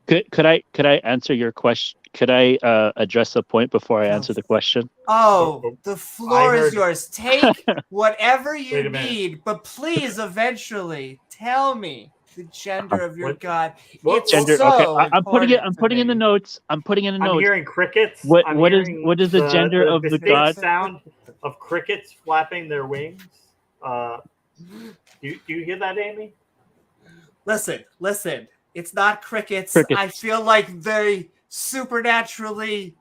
Could I answer your question? Could I address a point before I answer the question? Oh, the floor is heard- yours. Take whatever Wait you a minute. need, but please eventually tell me the gender of your What- God. what It's Gender. so Okay, I'm putting it. I'm important to putting in the me. notes. I'm putting in the I'm notes. hearing crickets. What- I'm what is- hearing what is the gender of the distinct god? sound of crickets flapping their wings. Do you hear that, Amy? Listen. It's not crickets. Crickets. I feel like they supernaturally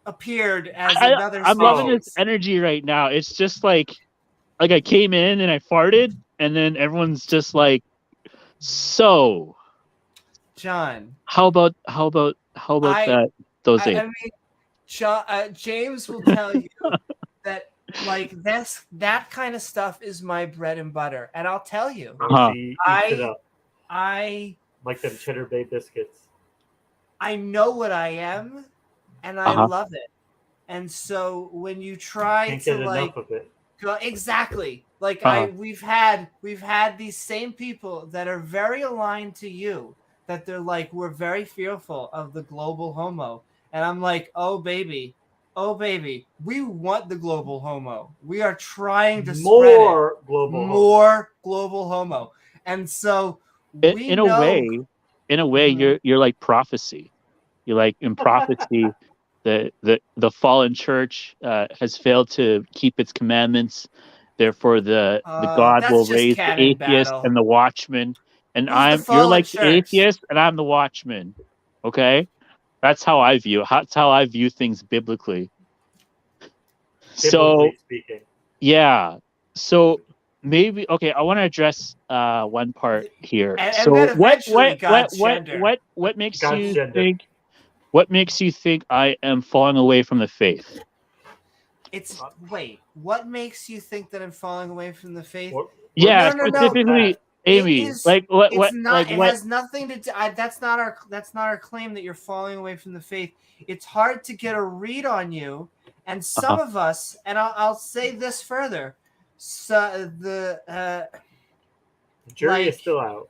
appeared as another I'm loving species. this energy right now. It's just like I came in and I farted, and then everyone's just like, "So, John, how about that? Those I eight." mean, James will tell you that like that kind of stuff is my bread and butter, and I'll tell you, Uh-huh. He eats I- it up I like them Cheddar Bay biscuits. I know what I am, and I Uh-huh. love it. And so when you try Can't to get like enough of it. go exactly like Uh-huh. we've had these same people that are very aligned to you, that they're like we're very fearful of the global homo, and I'm like, oh baby, we want the global homo. We are trying to spread it. More global. More global homo, and so we In know, a way, Mhm. you're like prophecy. You're like in prophecy. The fallen church has failed to keep its commandments. Therefore, the God that's will just raise the canon atheist battle. and the watchman. And Who's the you're fallen like church? the atheist, and I'm the watchman. Okay, that's how I view. That's how I view things biblically. So Biblically speaking. yeah. So maybe okay. I want to address one part here. And So then eventually God's gender. what makes God's you gender. think? What makes you think I am falling away from the faith? It's wait. What makes you think that I'm falling away from the faith? Yeah, no. specifically, Amy. It is, like what? It's What? not. Like it what? has nothing to do. That's not our claim that you're falling away from the faith. It's hard to get a read on you, and some of us. And I'll say this further. So the jury is still out.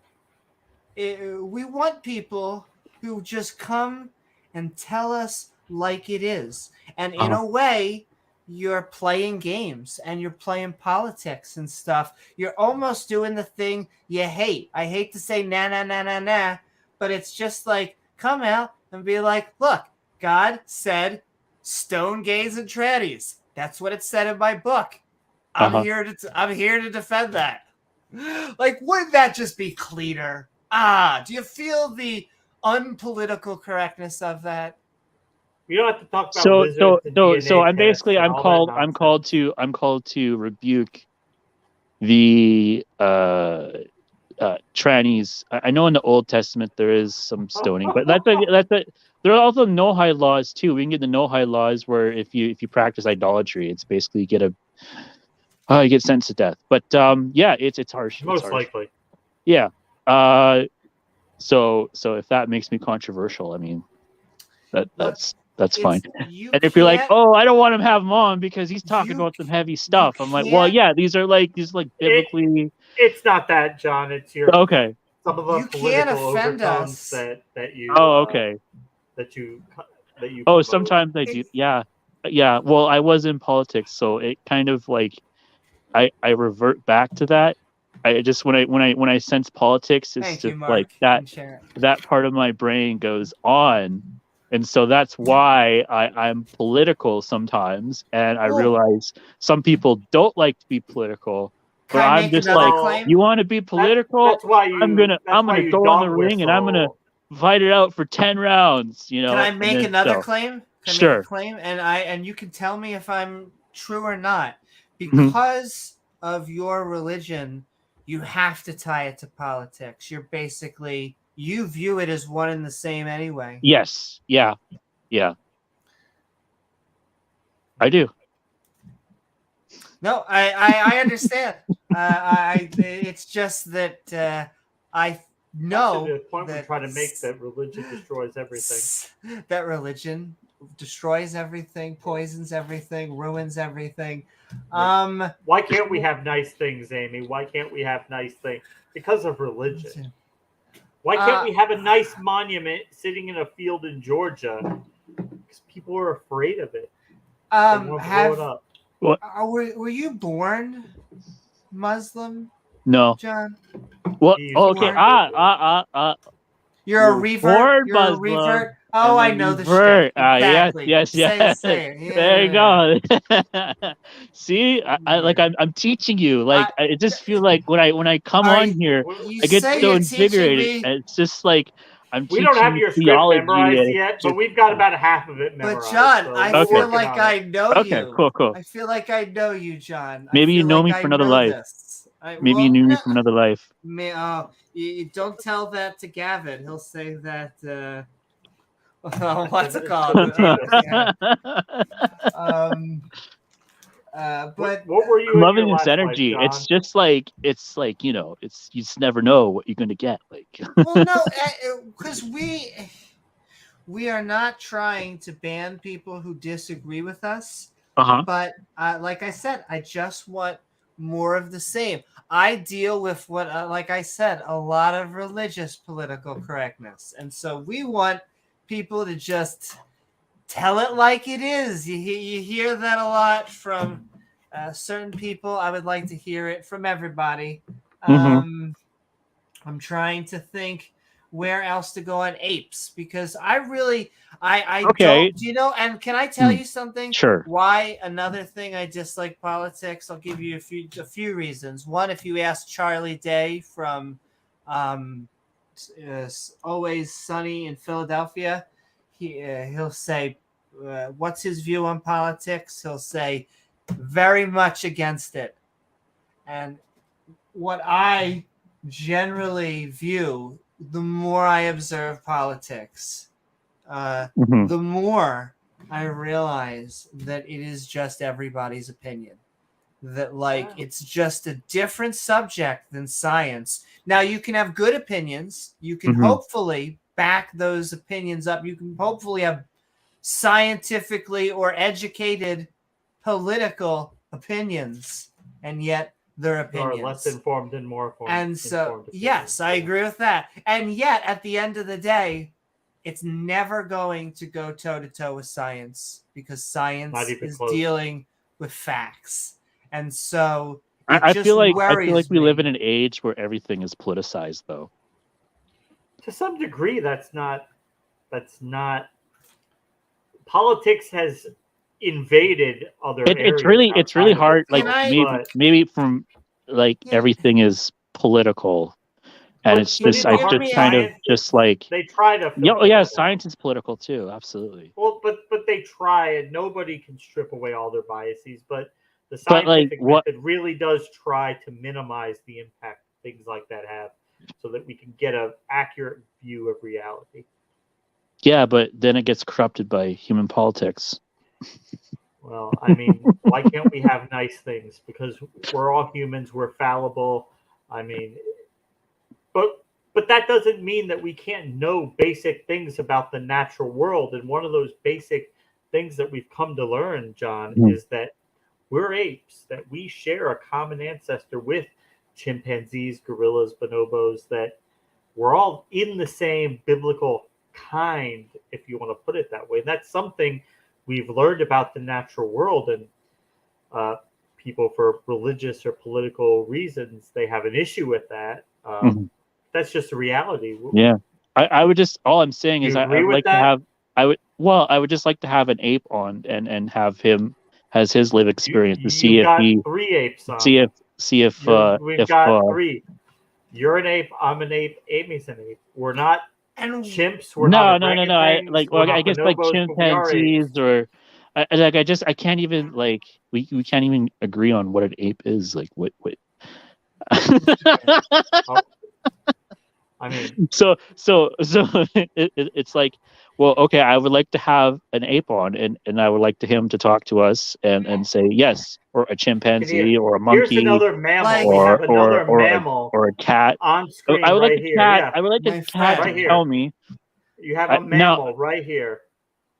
We want people who just come and tell us like it is, and in a way, you're playing games and you're playing politics and stuff. You're almost doing the thing you hate. I hate to say nah, but it's just like, come out and be like, look, God said stone gays and trannies. That's what it said in my book. I'm here to defend that. Like, wouldn't that just be cleaner? Do you feel the unpolitical correctness of that? We don't have to talk about so I'm basically I'm called to rebuke the trannies. I know in the Old Testament there is some stoning, but there are also no-high laws too. We can get the no-high laws where if you practice idolatry, it's basically you get sentenced to death. But yeah, it's harsh. Most likely. Yeah. So if that makes me controversial, I mean, that's fine. And if you're like, oh, I don't want him to have him on because he's talking about some heavy stuff, I'm like, well, yeah, these are biblically. It's not that, John. It's your okay. Some of the you can't offend us. That you. Oh, okay. That you. Oh, promote. sometimes I do. Yeah. Well, I was in politics, so it kind of like I revert back to that. I just when I sense politics, it's just like that part of my brain goes on. And so that's why I'm political sometimes, and I realize some people don't like to be political. But I'm just like, claim? You want to be political? That's why I'm gonna go in the ring and I'm gonna fight it out for 10 rounds. You know? Can I make another claim? Sure. Make a claim, and you can tell me if I'm true or not. Because of your religion, you have to tie it to politics. You're basically. You view it as one and the same anyway. Yes. Yeah. I do. No, I understand. It's just that I know the point we're trying to make that religion destroys everything. That religion destroys everything, poisons everything, ruins everything. Why can't we have nice things, Amy? Why can't we have nice things? Because of religion. Why can't we have a nice monument sitting in a field in Georgia? Because people are afraid of it. Were you born Muslim? No, John. Well, okay. You're a revert. You're a revert. Oh, I know the shit. Exactly. Yes. Say it. Yeah. There you go. See, I'm teaching you. Like, I just feel like when I come on here, I get so invigorated. It's just like I'm. We don't have your script memorized yet, but we've got about half of it memorized. But John, I feel like I know you. Okay, cool. I feel like I know you, John. Maybe you know me from another life. Maybe you knew me from another life. You don't tell that to Gavin. He'll say that. What's it called? But what were you? I'm loving this energy. Life, it's just like you just never know what you're gonna get. Like, well, no, because we are not trying to ban people who disagree with us. But like I said, I just want more of the same. I deal with what, like I said, a lot of religious political correctness, and so we want people to just tell it like it is. You hear that a lot from certain people. I would like to hear it from everybody. I'm trying to think where else to go on Apes, because I don't, you know, and can I tell you something? Sure. Why another thing I dislike politics? I'll give you a few reasons. One, if you ask Charlie Day from Always Sunny in Philadelphia, he'll say, what's his view on politics? He'll say very much against it. And what I generally view, the more I observe politics, Mhm. the more I realize that it is just everybody's opinion. That like it's just a different subject than science. Now you can have good opinions. You can hopefully back those opinions up. You can hopefully have scientifically or educated political opinions, and yet they're opinions. Or less informed and more informed. And so, yes, I agree with that. And yet, at the end of the day, it's never going to go toe-to-toe with science, because science is dealing with facts. And so I feel like we live in me. an age where everything is politicized, though. To some degree, that's not. Politics has invaded other areas. It's really hard. Itself, like maybe from like everything is political, and it's just kind of just like they try to. Science is political too. Absolutely. Well, but they try, and nobody can strip away all their biases. But the scientific method really does try to minimize the impact things like that have, so that we can get an accurate view of reality. Yeah, but then it gets corrupted by human politics. Well, I mean, why can't we have nice things? Because we're all humans. We're fallible. I mean, but that doesn't mean that we can't know basic things about the natural world. And one of those basic things that we've come to learn, John, is that we're apes, that we share a common ancestor with chimpanzees, gorillas, bonobos, that we're all in the same biblical kind, if you want to put it that way. And that's something we've learned about the natural world, and people, for religious or political reasons, they have an issue with that. That's just a reality. Yeah, I would just, all I'm saying is I would like to have, I would just like to have an ape on and have him has his live experience to see if he 3 apes on. see if we've got 3. You're an ape. I'm an ape. Amy's an ape. We're not chimps. We're not I guess like chimpanzees or I can't even like we can't even agree on what an ape is. Like what I mean, so it's like, well, okay, I would like to have an ape on, and I would like him to talk to us and say yes, or a chimpanzee, or a monkey, here's another mammal. or a cat on screen. I would like right a here. cat. Yeah. I would like a cat right to tell me. You have a mammal right here.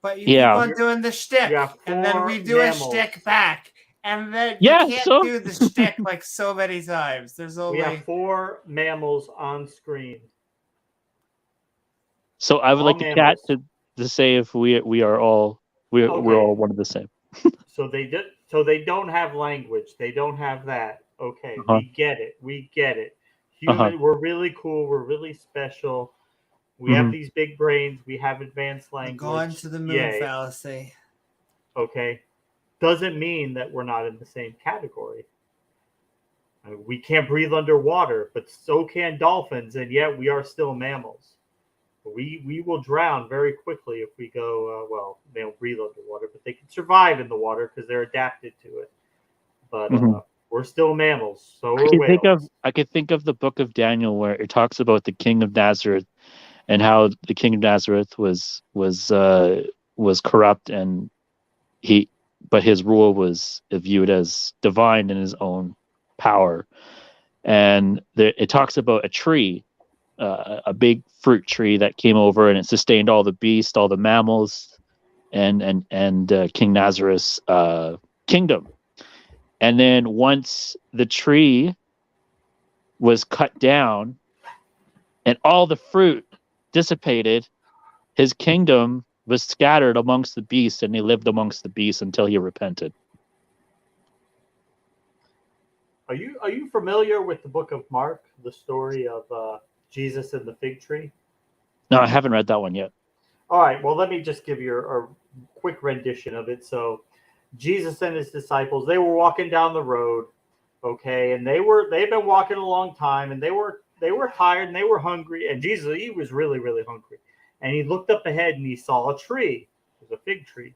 But you keep on doing the shtick, and then we do a shtick back. And then you can't do the shtick like so many times. There's only... We have 4 mammals on screen. So I would like the cat to say if we are all we're all one of the same. So they don't have language. They don't have that. Okay, we get it. Human, we're really cool. We're really special. We have these big brains. We have advanced language. Going to the moon fallacy. Okay. Doesn't mean that we're not in the same category. I mean, we can't breathe underwater, but so can dolphins, and yet we are still mammals. We will drown very quickly if we go, they don't breathe underwater, but they can survive in the water because they're adapted to it. But we're still mammals, so I could think of the book of Daniel where it talks about the king of Nazareth and how the king of Nazareth was corrupt, and but his rule was viewed as divine in his own power. And it talks about a tree, a big fruit tree that came over, and it sustained all the beasts, all the mammals, and King Nazareth's kingdom. And then once the tree was cut down and all the fruit dissipated, his kingdom was scattered amongst the beasts, and he lived amongst the beasts until he repented. Are you familiar with the book of Mark, the story of Jesus and the fig tree? No, I haven't read that one yet. All right, well, let me just give you a quick rendition of it. So Jesus and his disciples, they were walking down the road, okay, and they've been walking a long time, and they were tired and they were hungry, and Jesus, he was really, really hungry. And he looked up ahead and he saw a tree. It was a fig tree.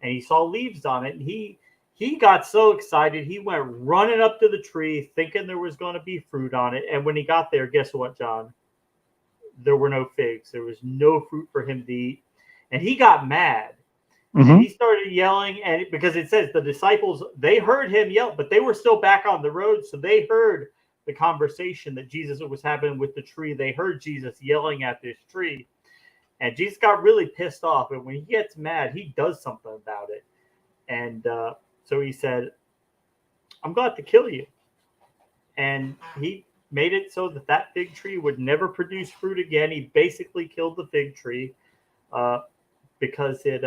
And he saw leaves on it. And he he got so excited, he went running up to the tree thinking there was going to be fruit on it. And when he got there, guess what, John? There were no figs. There was no fruit for him to eat. And he got mad. And he started yelling, and because it says the disciples, they heard him yell, but they were still back on the road. So they heard the conversation that Jesus was having with the tree. They heard Jesus yelling at this tree. And Jesus got really pissed off. And when he gets mad, he does something about it. And so he said, I'm going to kill you. And he made it so that that fig tree would never produce fruit again. He basically killed the fig tree because it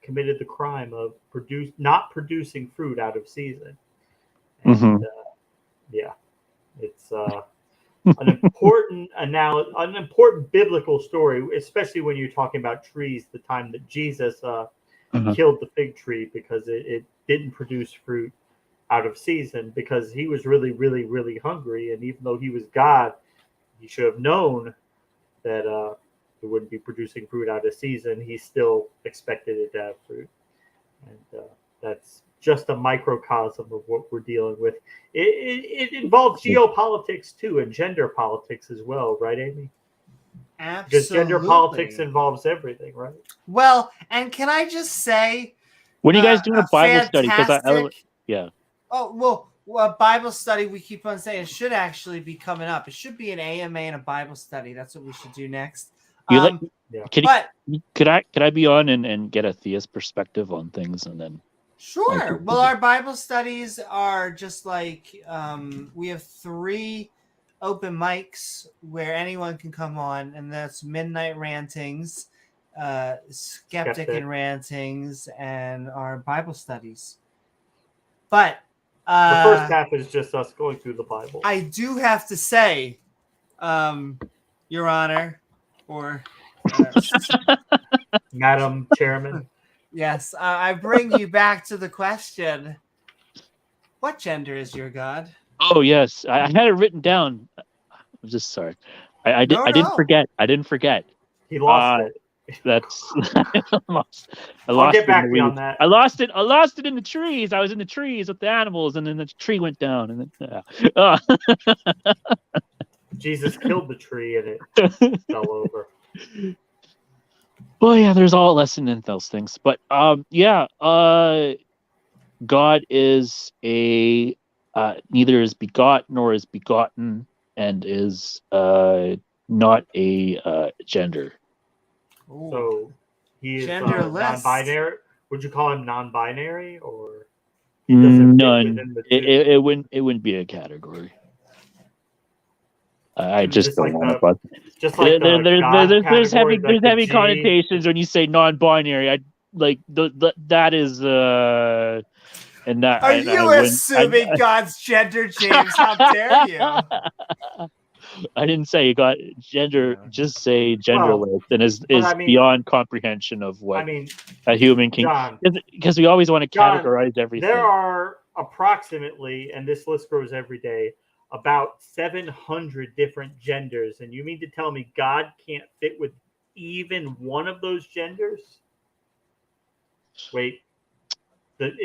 committed the crime of not producing fruit out of season. And yeah, it's an important biblical story, especially when you're talking about trees. The time that Jesus killed the fig tree because it didn't produce fruit out of season, because he was really, really, really hungry, and even though he was God, he should have known that it wouldn't be producing fruit out of season. He still expected it to have fruit, and that's just a microcosm of what we're dealing with. It involves geopolitics too, and gender politics as well, right, Amy? Absolutely. Because gender politics involves everything, right? Well, and can I just say, when are you guys doing a Bible study? Because yeah. Oh, well, a Bible study, we keep on saying, should actually be coming up. It should be an AMA and a Bible study. That's what we should do next. Could I be on and get a theist perspective on things, and then? Sure. Well, our Bible studies are just like, we have 3 open mics where anyone can come on, and that's Midnight Rantings, Skeptic and Rantings, and our Bible studies. But the first half is just us going through the Bible. I do have to say, Your Honor, or Madam Chairman. Yes, I bring you back to the question: what gender is your God? Oh yes, I had it written down. I'm just sorry. I didn't forget. I didn't forget. He lost it. That's I'll get back to you on that. I lost it in the trees. I was in the trees with the animals, and then the tree went down, and then Jesus killed the tree, and it fell over. Well, yeah, there's all a lesson in those things, but God is a neither is begot nor is begotten, and is not a gender. Ooh. So he is non-binary. Would you call him non-binary, or he doesn't fit within the two? It wouldn't be a category. I just don't want to. Just like there's heavy connotations when you say non-binary. I like that is and that. Are you assuming God's gender, James? How dare you? I didn't say you got gender. Yeah. Just say genderless, and is beyond comprehension of what a human can. Because we always want to categorize everything. There are approximately, and this list grows every day, about 700 different genders, and you mean to tell me God can't fit with even one of those genders? Wait,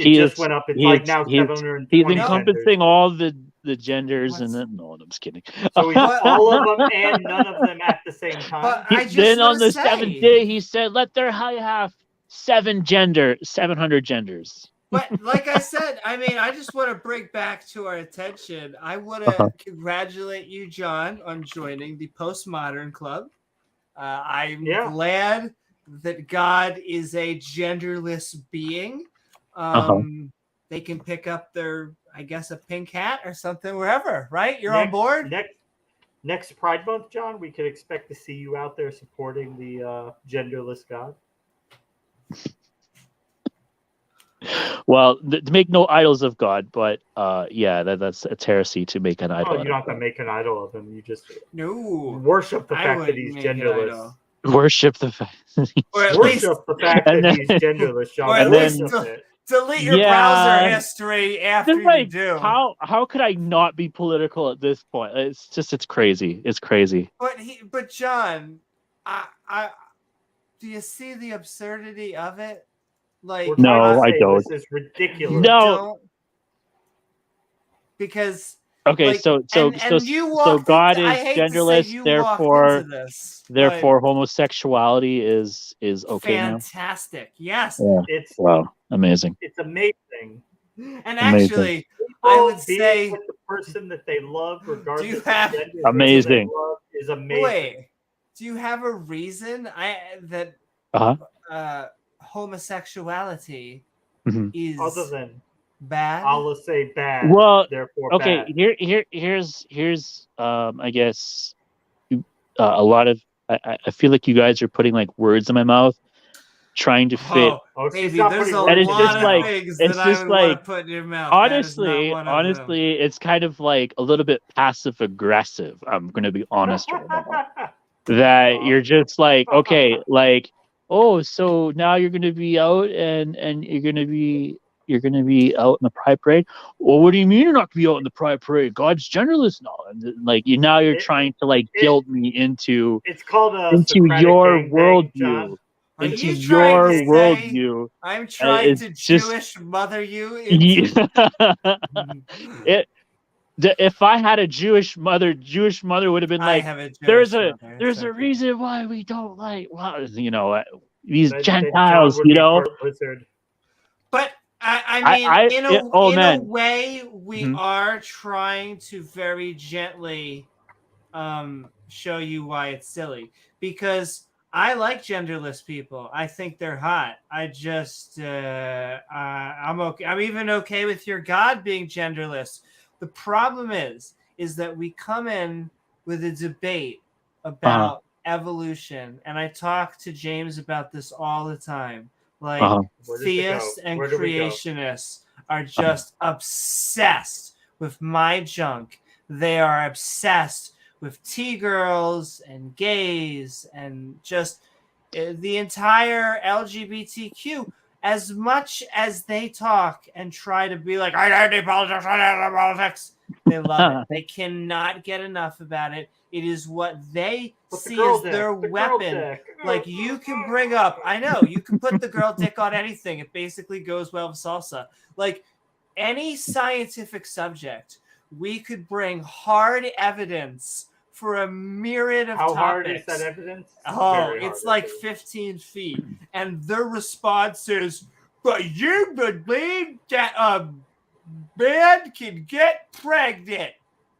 just went up. It's like now 720. He's encompassing genders. All the genders, and then no, I'm just kidding. So he's all of them and none of them at the same time. Then on the 7th day, he said, "Let there have 700 genders." But like I said, I just want to bring back to our attention. I want to congratulate you, John, on joining the Postmodern Club. I'm glad that God is a genderless being. They can pick up their, I guess, a pink hat or something wherever, right? You're on board? Next Pride Month, John, we could expect to see you out there supporting the genderless God. Well, to make no idols of God, but that's a heresy to make an idol. Oh, you don't have to make an idol of him. You just worship the fact that he's genderless. Worship the fact that he's genderless, John. Or at least delete your browser history after you do. How could I not be political at this point? It's crazy. It's crazy. But John, I do you see the absurdity of it? Like, We're No, trying to I say don't. this is ridiculous. you No. don't, because Okay, like, so you so walked God into, I is hate to say genderless, you walked into this, but therefore homosexuality is okay now. fantastic. Yes. Yeah. It's Wow, amazing. it's amazing. And Amazing. actually, I would People being say, with the person that they love, regardless of have- gender, Amazing. they love, is amazing. wait, do you have a reason that Uh-huh. homosexuality Mhm. is Other than bad? Allah say bad, Well, therefore okay, bad. here's I guess a lot of I feel like you guys are putting like words in my mouth, trying to fit. Oh, she's Baby, not there's putting a words it's in just lot your of like- mouth. things it's that I just would want like, to put in your mouth. That is not honestly, one of them. it's kind of like a little bit passive aggressive. I'm gonna be honest right now. That you're just like, okay, like, oh, so now you're gonna be out and you're gonna be out in the pride parade. Well, what do you mean you're not gonna be out in the pride parade? God's genderless now, and like you're It- trying to like guilt me into It's called a your Socratic gangbang, worldview, John. Are into you trying your to say worldview. I'm trying it's to just- Jewish mother you into? If I had a Jewish mother would have been I like, have a there's Jewish a mother. there's It's a okay. reason why we don't like, well, these Then Gentiles, John would be part lizard. But I mean, I- in it- oh, a man. way, we Mhm. are trying to very gently show you why it's silly. Because I like genderless people. I think they're hot. I just I'm okay. I'm even okay with your God being genderless. The problem is that we come in with a debate about evolution, and I talk to James about this all the time. Like, Where does it theists go? and Where do we go? creationists are just obsessed with my junk. They are obsessed with T-girls and gays and just the entire LGBTQ. As much as they talk and try to be like, identity politics, they love it. They cannot get enough about it. It is what they Put the see girl as dick, their the girl weapon. dick. Like, you can bring up, I know, you can put the girl dick on anything. It basically goes well with salsa. Like, any scientific subject, we could bring hard evidence for a myriad of How topics. hard is that evidence? Oh, Very it's hard, like I think. 15 feet. And their response is, but you believe that a man can get pregnant.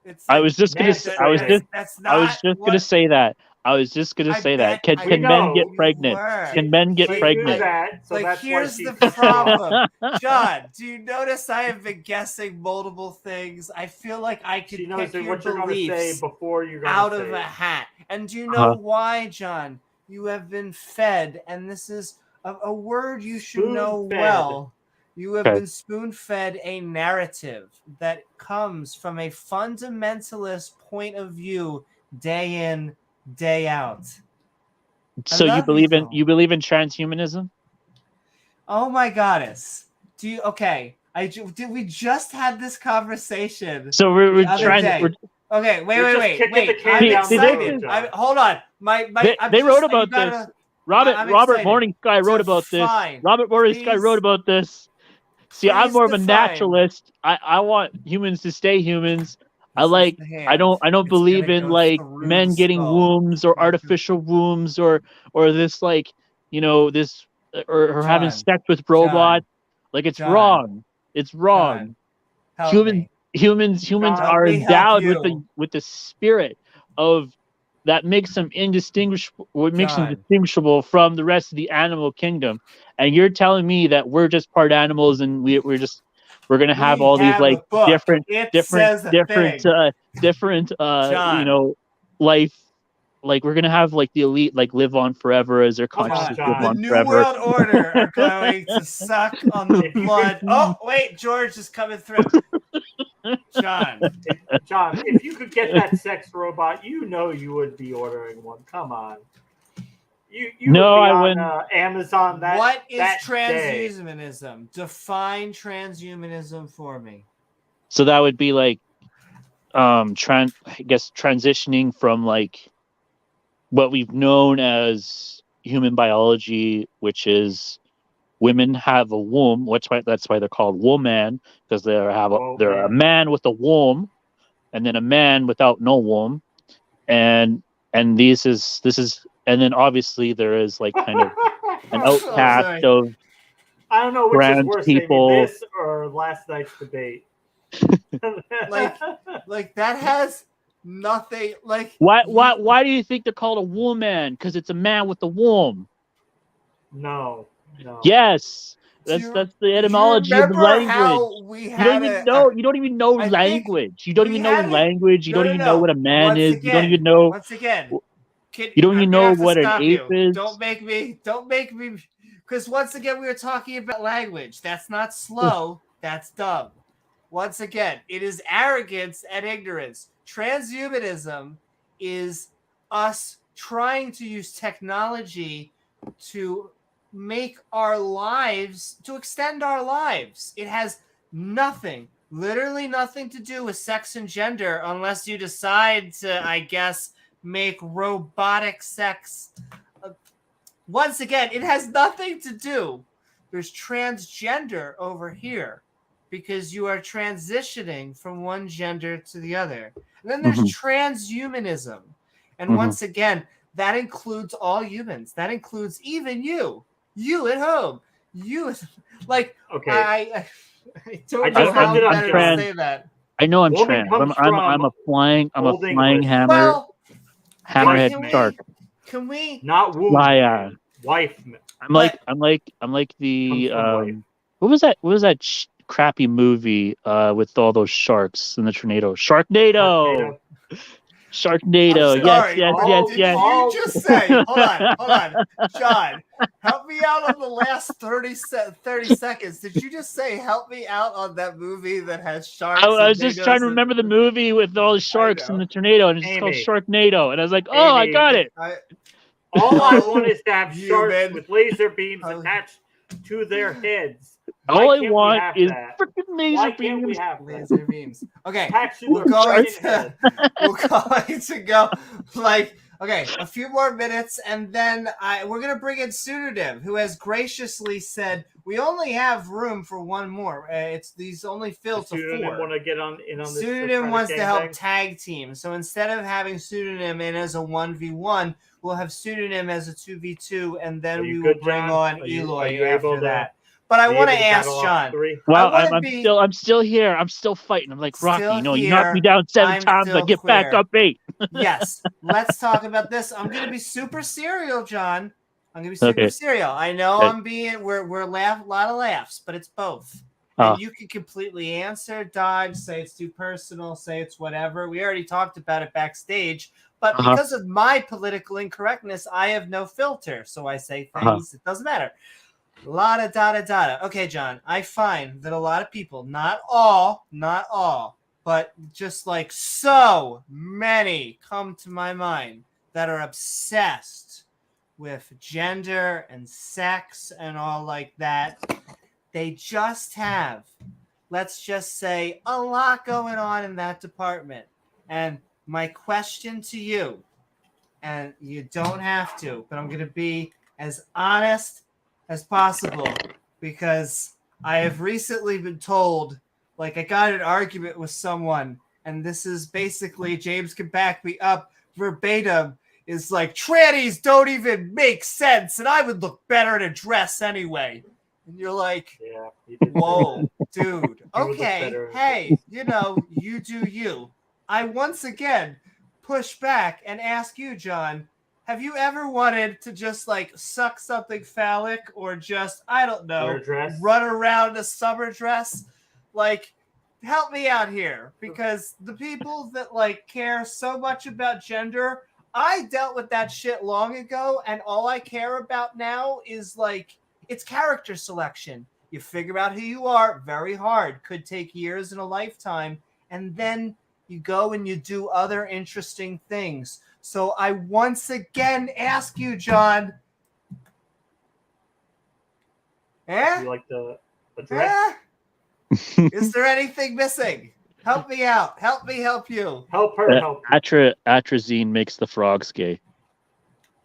It's I like, was just gonna. That's s- I was right. just. that's I was not just what gonna say that. I was just gonna I say that. bet- Can I men know get you pregnant? were. Can men get She pregnant? knew that, so Like, that's why here's she's the pissed off. problem. John, do you notice I have been guessing multiple things? I feel like I could She knows pick your what you're going to say beliefs before you're going out to say of a it. hat. And do you know Uh-huh. why, John? You have been fed, and this is a word you should know Spoon-fed. well. You have Okay. been spoon-fed a narrative that comes from a fundamentalist point of view, day in, day out. So you love believe you, in though. transhumanism? Oh my goddess. Do you okay? Did we just had this conversation? So we're The other trying. day. We're, Okay, You're just wait. kicking the can I'm down the excited. road, John. Hold on. I'm they just- wrote you about gotta- this. Robert I'm Robert excited. Morning Sky wrote about this. Define. Robert Morning Sky Please- wrote about this. See, I'm please more of a define. naturalist. I want humans to stay humans. I This is like. the I hand. don't It's believe gonna in go like through men the getting skull. wombs or artificial wombs or this like this or having John, sex with robots. Like it's John, wrong. It's wrong. John, help Human- me. Humans John, are me help endowed you. with the spirit of that makes them indistinguishable. What makes them John. distinguishable from the rest of the animal kingdom. And you're telling me that we're just part animals and we're gonna have We all these have like a book. different It says a thing. John. life. Like we're gonna have like the elite like live on forever as their Come on, consciousness John. live The on New forever. World Order are going to suck on the If you blood. could- Oh, wait, George is coming through. John, John, if you could get that sex robot, you know you would be ordering one. Come on. You No, would be I on wouldn't. Amazon that what is that day. transhumanism? Define transhumanism for me. So that would be like I guess transitioning from like what we've known as human biology, which is women have a womb. That's why they're called woman, because they're a man with a womb, and then a man without no womb, and this is and then obviously there is like kind of an outcast sorry. of I don't know which is trans worse, people. maybe this or last night's debate. Like that has nothing. Like why do you think they're called a woman? Because it's a man with a womb. No. Yes, that's the etymology of the language. How we You had don't even know language. You don't even know language. You don't even know what a man is. You don't even know. Once again, you don't even know what an ape is. Don't make me. Because once again, we were talking about language. That's not slow. That's dumb. Once again, it is arrogance and ignorance. Transhumanism is us trying to use technology to make our lives, to extend our lives. It has literally nothing to do with sex and gender, unless you decide to, I guess, make robotic sex. Once again, it has nothing to do. There's transgender over here because you are transitioning from one gender to the other. And then there's transhumanism. And once again, that includes all humans. That includes even you at home. You, like, okay. I don't know how better to say that. I know I'm trans. I'm a flying hammer. Well, hammerhead shark. Can we not womb? Wife. I'm like the what was that crappy movie with all those sharks in the tornado? Sharknado. Yes. Did you just say? Hold on, John. Help me out on the last 30 seconds. Did you just say help me out on that movie that has sharks? I was just trying to remember the movie with all the sharks in the tornado, and it's just called Sharknado. And I was like, oh, I got it. All I want is to have sharks with laser beams attached to their heads. All I want is freaking laser beams. Okay, we're going to go like, okay, a few more minutes, and then we're going to bring in Pseudonym, who has graciously said we only have room for one more. These only fill to 4. Pseudonym want to get in on this? Pseudonym wants to help tag team. So instead of having Pseudonym in as a 1v1, we'll have Pseudonym as a 2v2, and then we will bring on Eloy after that. But I want to ask John. Well, I'm still here. I'm still fighting. I'm like Rocky. You knocked me down 7 times. I get back up 8. Yes. Let's talk about this. I'm going to be super serial, John. I'm going to be super serial. I know I'm being. We're a lot of laughs, but it's both. And you can completely answer, dodge, say it's too personal, say it's whatever. We already talked about it backstage. But because of my political incorrectness, I have no filter. So I say things. It doesn't matter. La da da da da. Okay, John, I find that a lot of people, not all, but just like so many come to my mind that are obsessed with gender and sex and all like that. They just have, let's just say, a lot going on in that department. And my question to you, and you don't have to, but I'm going to be as honest as possible, because I have recently been told, like, I got in an argument with someone, and this is basically, James can back me up verbatim, is like, trannies don't even make sense, and I would look better in a dress anyway. And you're like, whoa, dude, okay, hey, you do you. I once again push back and ask you, John, have you ever wanted to just like suck something phallic or just, I don't know, run around in a summer dress? Like, help me out here, because the people that like care so much about gender, I dealt with that shit long ago, and all I care about now is like, it's character selection. You figure out who you are, very hard, could take years and a lifetime, and then you go and you do other interesting things. So I once again ask you, John. You like the dress? Is there anything missing? Help me out. Help me help you. Help her help you. Atrazine makes the frogs gay.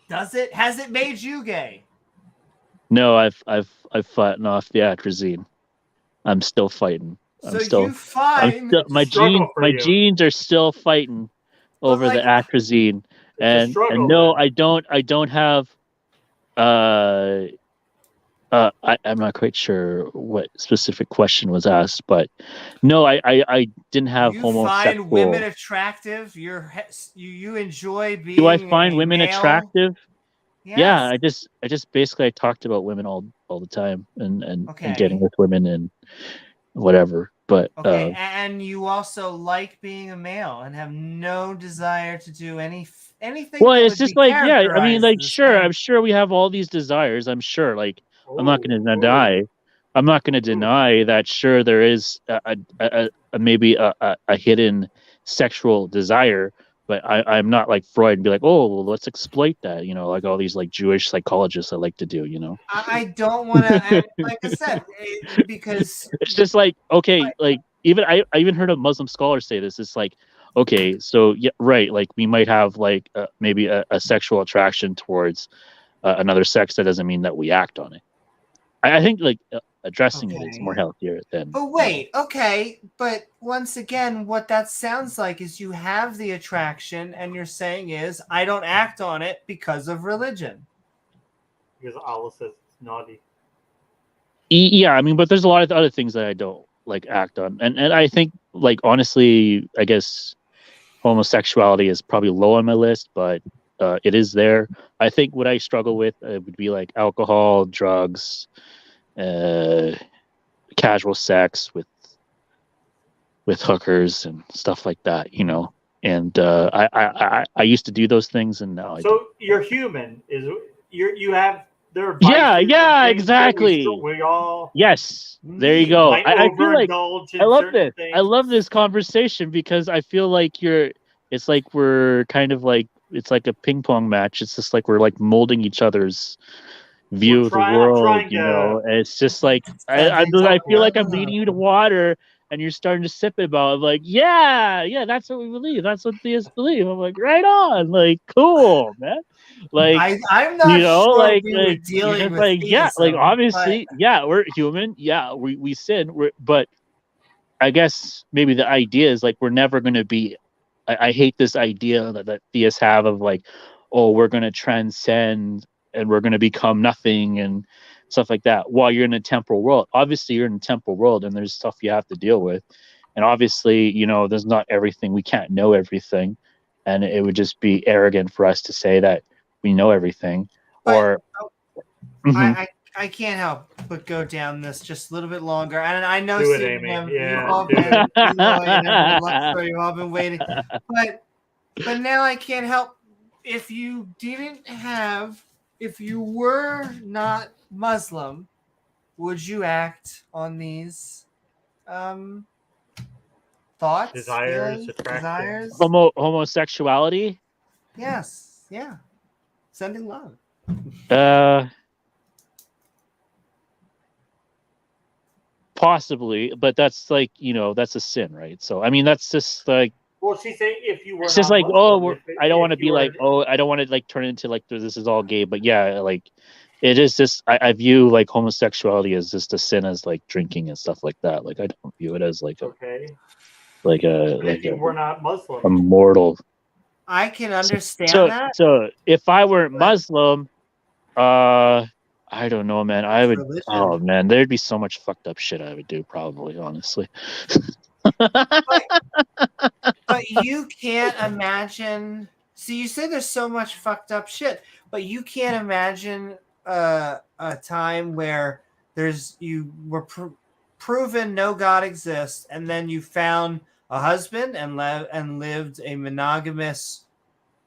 Does it? Has it made you gay? No, I've fought off the atrazine. I'm still fighting. So you find, my Struggle for you. genes are still fighting But, over the like- atrazine. It's a And struggle, no, then. I don't have I'm not quite sure what specific question was asked, but no, I didn't have you homosexual. find women attractive. You enjoy being. Do I find a women male? attractive? Yes. Yeah, I just basically I talked about women all the time and Okay. getting with women and whatever. But Okay, and you also like being a male and have no desire to do anything. well, that it's would just be like, yeah, I mean, characterized like, as sure, fem- I'm sure we have all these desires. I'm sure, like, I'm not going to Ooh, deny. I'm not going to deny that. Sure, there is maybe a hidden sexual desire, but I'm not like Freud and be like, oh, well, let's exploit that. You know, like all these like Jewish psychologists I like to do. You know, I don't want to, like I said, because it's just like, okay, like even I even heard a Muslim scholar say this. It's like, okay, so yeah, right, like we might have like maybe a sexual attraction towards another sex. That doesn't mean that we act on it. I think like addressing it is more healthier than. But wait, okay, but once again, what that sounds like is you have the attraction, and you're saying is I don't act on it because of religion. Because Allah says it's naughty. Yeah, I mean, but there's a lot of other things that I don't like act on, and I think like honestly, I guess homosexuality is probably low on my list, but it is there. I think what I struggle with would be like alcohol, drugs, casual sex with hookers and stuff like that, you know. And I used to do those things, and now I don't. So you're human. You have there are Yeah, vices and yeah, things that exactly. we all Yes, there you go. might I feel like overindulge in I love certain this. things. I love this conversation because I feel like it's like we're kind of like it's like a ping pong match. It's just like we're like molding each other's view of the I'm world, trying you to- know. And it's just like I feel like I'm leading you to water, and you're starting to sip it. About I'm like, yeah, that's what we believe. That's what theists believe. I'm like, right on, like, cool, man. Like, I'm not you know, sure like we were you're dealing just with like, yeah, like theism, obviously, yeah, we're human. Yeah, we sin. But I guess maybe the idea is like we're never going to be. I hate this idea that theists have of like, oh, we're going to transcend and we're going to become nothing and stuff like that. While you're in a temporal world, obviously you're in a temporal world and there's stuff you have to deal with, and obviously, you know, there's not everything. We can't know everything, and it would just be arrogant for us to say that we know everything. But, Mhm. I can't help but go down this just a little bit longer. And I know, Do it, Steve, Amy. you've Yeah, all do been, it. Eloy and everyone loves for you've all been waiting. But now I can't help. If you were not Muslim, would you act on these thoughts, Desires, feelings, attraction. desires? Homosexuality. Yes, yeah. Sending love. Possibly, but that's like, you know, that's a sin, right? So I mean, that's just like Well, she's saying if you were it's just not like, Muslim, I don't if want to you be were- like, oh, I don't want to like turn it into like this is all gay, but yeah, like it is just I view like homosexuality as just a sin as like drinking and stuff like that. Like I don't view it as like okay. like If you were not Muslim, a mortal. I can understand So that. if I weren't But- Muslim, I don't know, man. I would. Religion. Oh man, there'd be so much fucked up shit I would do, probably, honestly. But you can't imagine. See, you say there's so much fucked up shit, but you can't imagine a time where you were proven no God exists, and then you found a husband and lived a monogamous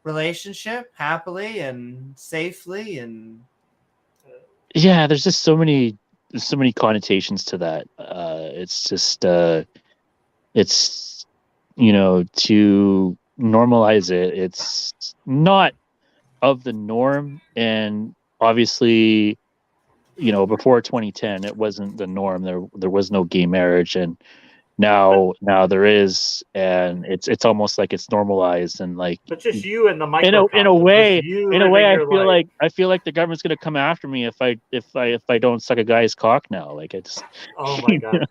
relationship happily and safely and. Yeah, there's just so many connotations to that. It's just it's, you know, to normalize it, it's not of the norm, and obviously, you know, before 2010 it wasn't the norm. There was no gay marriage, and now there is, and it's almost like it's normalized, and like But just you and the in microcosm. a way, Just you in a living way, your life. I feel like the government's gonna come after me if I don't suck a guy's cock now. Like it's. Oh my god.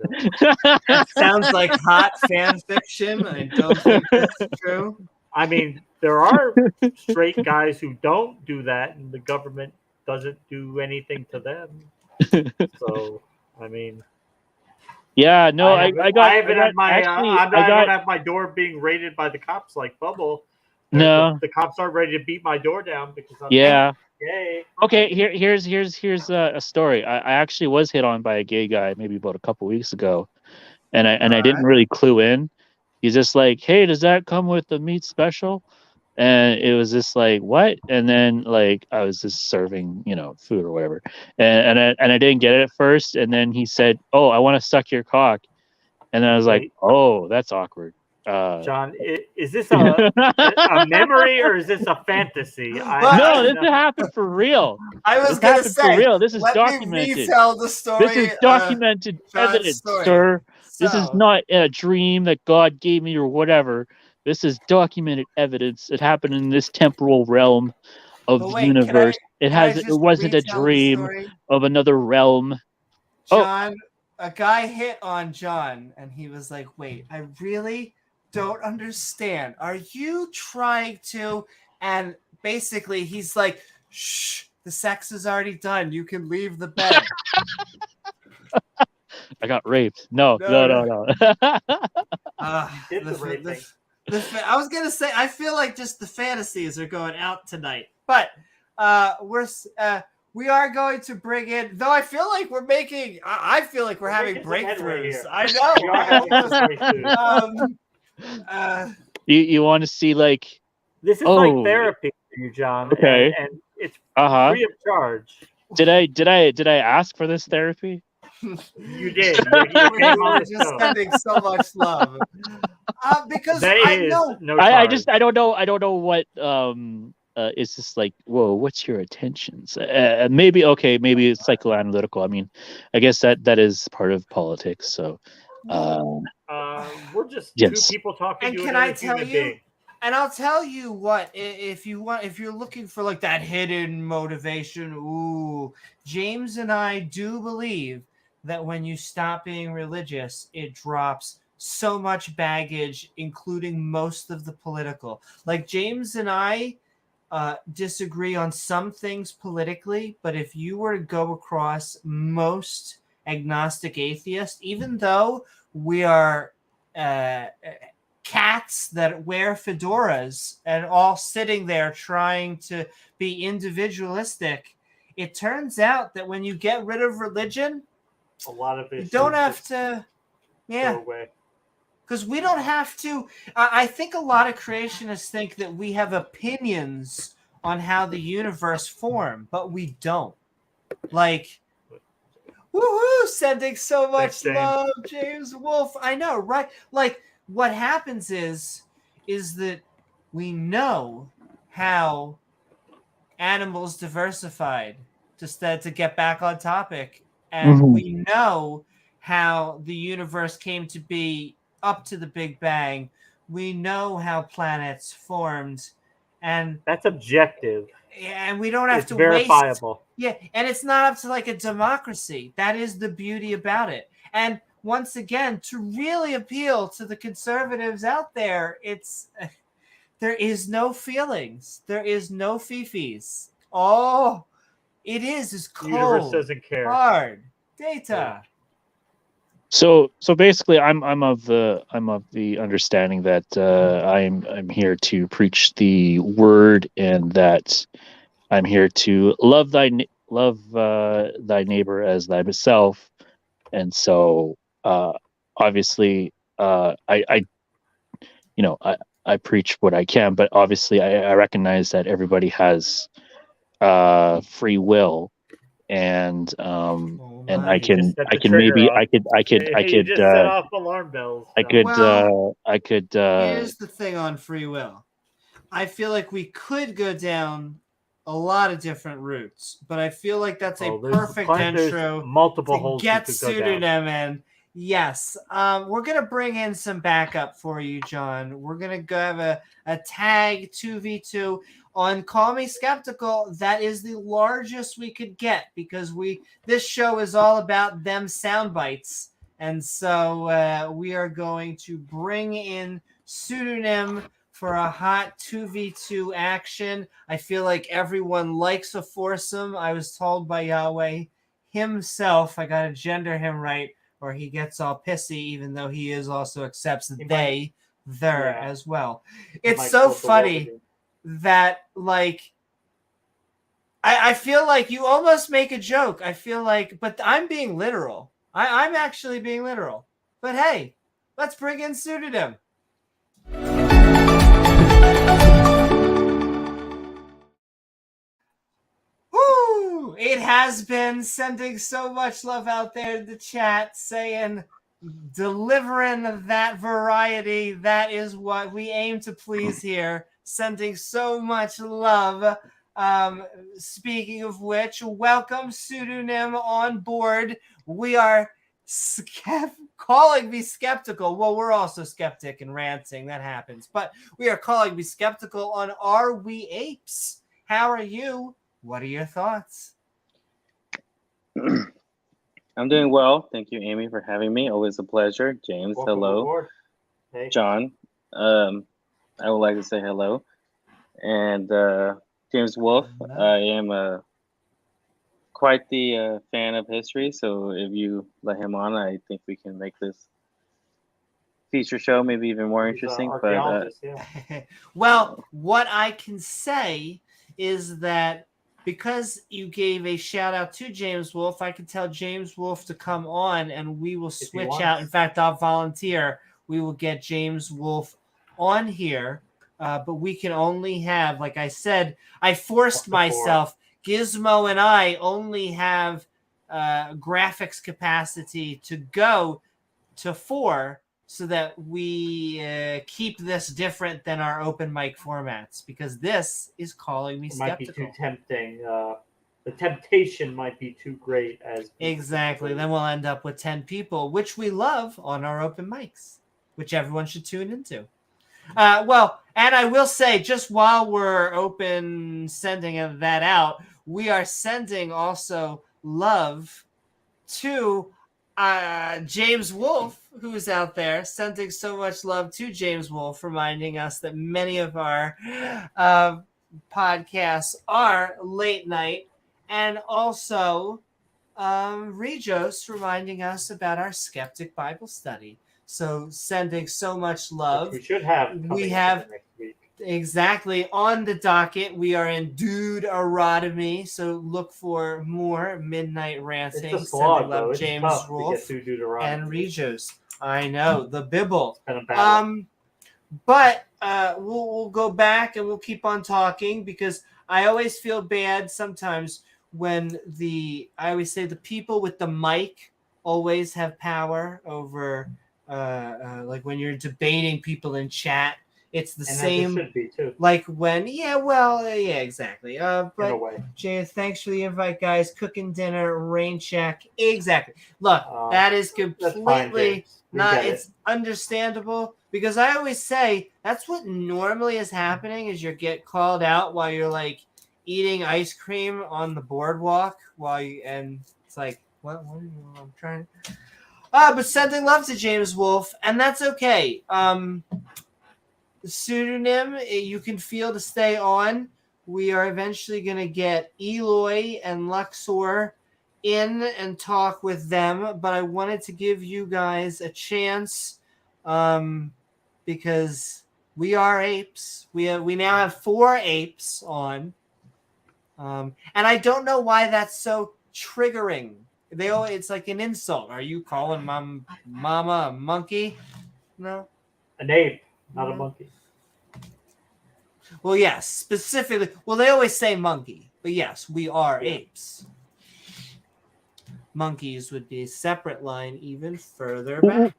That sounds like hot fan fiction. I don't think that's true. I mean, there are straight guys who don't do that, and the government doesn't do anything to them. So, I mean, Yeah, no, I haven't had my door being raided by the cops like Bubble. No, the cops aren't ready to beat my door down because I'm gay. Okay, here's a story. I actually was hit on by a gay guy maybe about a couple weeks ago, and I didn't really clue in. He's just like, "Hey, does that come with the meat special?" And it was just like, "What?" And then like I was just serving, food or whatever, and I didn't get it at first. And then he said, "Oh, I want to suck your cock," and then I was like, "Oh, that's awkward." John, is this a memory or is this a fantasy? No, this happened for real. I was going to say, for real. This is let documented. me retell the story. This is documented evidence, sir. So, this is not a dream that God gave me or whatever. This is documented evidence. It happened in this temporal realm of the universe. It wasn't a dream of another realm. John, a guy hit on John, and he was like, "Wait, I really don't understand. Are you trying to?" And basically, he's like, "Shh, the sex is already done. You can leave the bed." I got raped. No. I was gonna say, I feel like just the fantasies are going out tonight, but we are going to bring in. Though I feel like we're making. I feel like we're having breakthroughs. I know. You want to see like this is like therapy for you, John. Okay, and it's free of charge. Did I ask for this therapy? You did. You're just sending so much love. Because I know. I don't know. I don't know what. It's just like, whoa, what's your attentions? Maybe it's psychoanalytical. I mean, I guess that is part of politics. So, we're just two people talking. And to can I tell you? Being. And I'll tell you what, if you're looking for like that hidden motivation, James and I do believe that when you stop being religious, it drops so much baggage, including most of the political. Like James and I disagree on some things politically, but if you were to go across most agnostic atheists, even though we are cats that wear fedoras and all sitting there trying to be individualistic, it turns out that when you get rid of religion, a lot of it you don't have to, because we don't have to. I think a lot of creationists think that we have opinions on how the universe formed, but we don't. Like, woohoo! Sending so much love, James Wolfe. I know, right? Like, what happens is that we know how animals diversified. To get back on topic. And we know how the universe came to be up to the Big Bang. We know how planets formed, and that's objective. And we don't have to verifiable. And it's not up to like a democracy. That is the beauty about it. And once again, to really appeal to the conservatives out there, there is no feelings. There is no fifis. Oh. It is cold. The universe doesn't care. Hard data. So basically, I'm of the understanding that I'm here to preach the word, and that I'm here to love thy neighbor as thyself. And so obviously I preach what I can, but obviously I recognize that everybody has free will, and I could just set off alarm bells. I could here's the thing on free will. I feel like we could go down a lot of different routes, but I feel like that's a perfect intro multiple to holes get pseudonym in. Yes. We're going to bring in some backup for you, John. We're going to go have a tag 2v2 on Call Me Skeptical. That is the largest we could get because this show is all about them sound bites. And so we are going to bring in Pseudonym for a hot 2v2 action. I feel like everyone likes a foursome. I was told by Yahweh himself, I got to gender him right, or he gets all pissy, even though he also accepts they, their as well. It's so funny that, like, I feel like you almost make a joke. I feel like, but I'm being literal. I'm actually being literal. But hey, let's bring in Pseudonym. Woo! It has been sending so much love out there in the chat, saying, delivering that variety. That is what we aim to please here. Sending so much love. Speaking of which, welcome Pseudonym on board. We are calling me skeptical. Well, we're also skeptic and ranting. That happens. But we are calling me skeptical on Are We Apes? How are you? What are your thoughts? I'm doing well. Thank you, Amy, for having me. Always a pleasure. James, Welcome hello. Aboard. Hey. John, I would like to say hello. And James Wolfe, I am quite the fan of history. So if you let him on, I think we can make this feature show maybe even more interesting. Well, what I can say is that because you gave a shout out to James Wolfe, I can tell James Wolfe to come on and we will switch out. In fact, I'll volunteer. We will get James Wolfe on here, but we can only have, like I said, I forced myself. Gizmo and I only have graphics capacity to go to 4 so that we keep this different than our open mic formats, because this is calling me skeptical. Might be too tempting. The temptation might be too great. Exactly. Then we'll end up with 10 people, which we love on our open mics, which everyone should tune into. Well, and I will say, just while we're open sending that out, we are sending also love to James Wolfe, who's out there, sending so much love to James Wolfe, reminding us that many of our podcasts are late night, and also Regos reminding us about our Skeptic Bible study. So sending so much love. Which we should have. We have next week. Exactly on the docket. We are in Dude-erotomy, so look for more midnight ranting. It's a slog, love, it's James tough Wolfe to get through Deuteronomy. and Regos. I know the Bible. It's been a battle. But we'll go back and we'll keep on talking, because I always feel bad sometimes when I always say the people with the mic always have power over. Like when you're debating people in chat, it's the same. Should be too. Like when, exactly. But Jay, thanks for the invite, guys. Cooking dinner, rain check, exactly. Look, that is completely not. It's understandable, because I always say that's what normally is happening: is you get called out while you're like eating ice cream on the boardwalk and it's like, what are you? I'm trying. But sending love to James Wolfe, and that's okay. Pseudonym, you can feel to stay on. We are eventually going to get Eloy and Luxor in and talk with them, but I wanted to give you guys a chance because we are apes. We now have 4 apes on, and I don't know why that's so triggering. It's like an insult. Are you calling mama a monkey? No. An ape, not a monkey. Well, yes, specifically. Well, they always say monkey, but yes, we are apes. Monkeys would be a separate line even further back.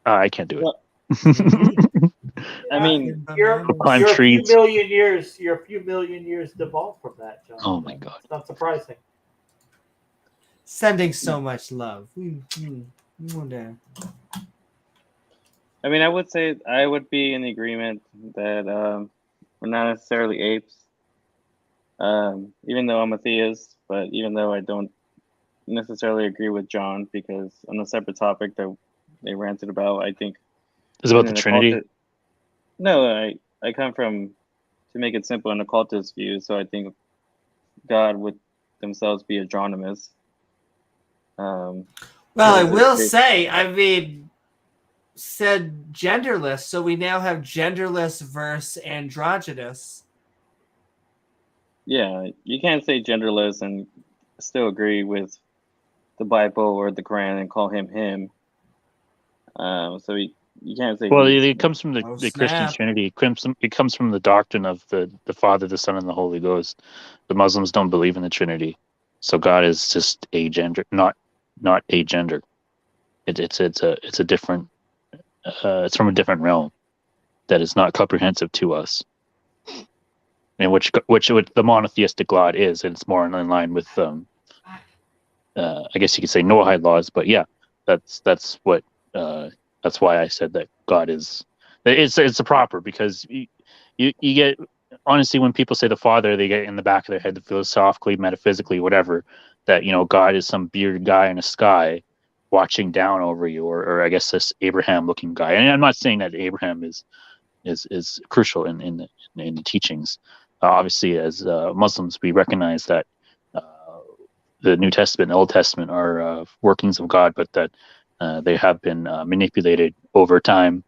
I can't do it. I mean, you're a few million years. You're a few million years devolved from that, John. Oh my God! It's not surprising. sending so much love. We wonder. I mean, I would say I would be in agreement that we're not necessarily apes. Even though I'm a theist, but even though I don't necessarily agree with John, because on a separate topic that they ranted about, I think Is it about the in an Trinity? No, I come from, to make it simple, an occultist view. So I think God would themselves be adronomous. Well, I will say, I mean, said genderless, so we now have genderless versus androgynous. Yeah, you can't say genderless and still agree with the Bible or the Quran and call him him. So you can't say. Well, it comes from the Christian snap. Trinity. It comes from the doctrine of the Father, the Son, and the Holy Ghost. The Muslims don't believe in the Trinity, so God is just a gender, not a gender. It's a different. It's from a different realm that is not comprehensive to us, and which the monotheistic God is, and it's more in line with I guess you could say Noahide laws, but yeah, that's what. That's why I said that God is. It's a proper, because you get, honestly, when people say the Father, they get in the back of their head, philosophically, metaphysically, whatever, that God is some bearded guy in the sky watching down over you, or I guess this Abraham looking guy. And I'm not saying that Abraham is crucial in the teachings. Obviously, as Muslims, we recognize that the New Testament and Old Testament are workings of God, but that they have been manipulated over time,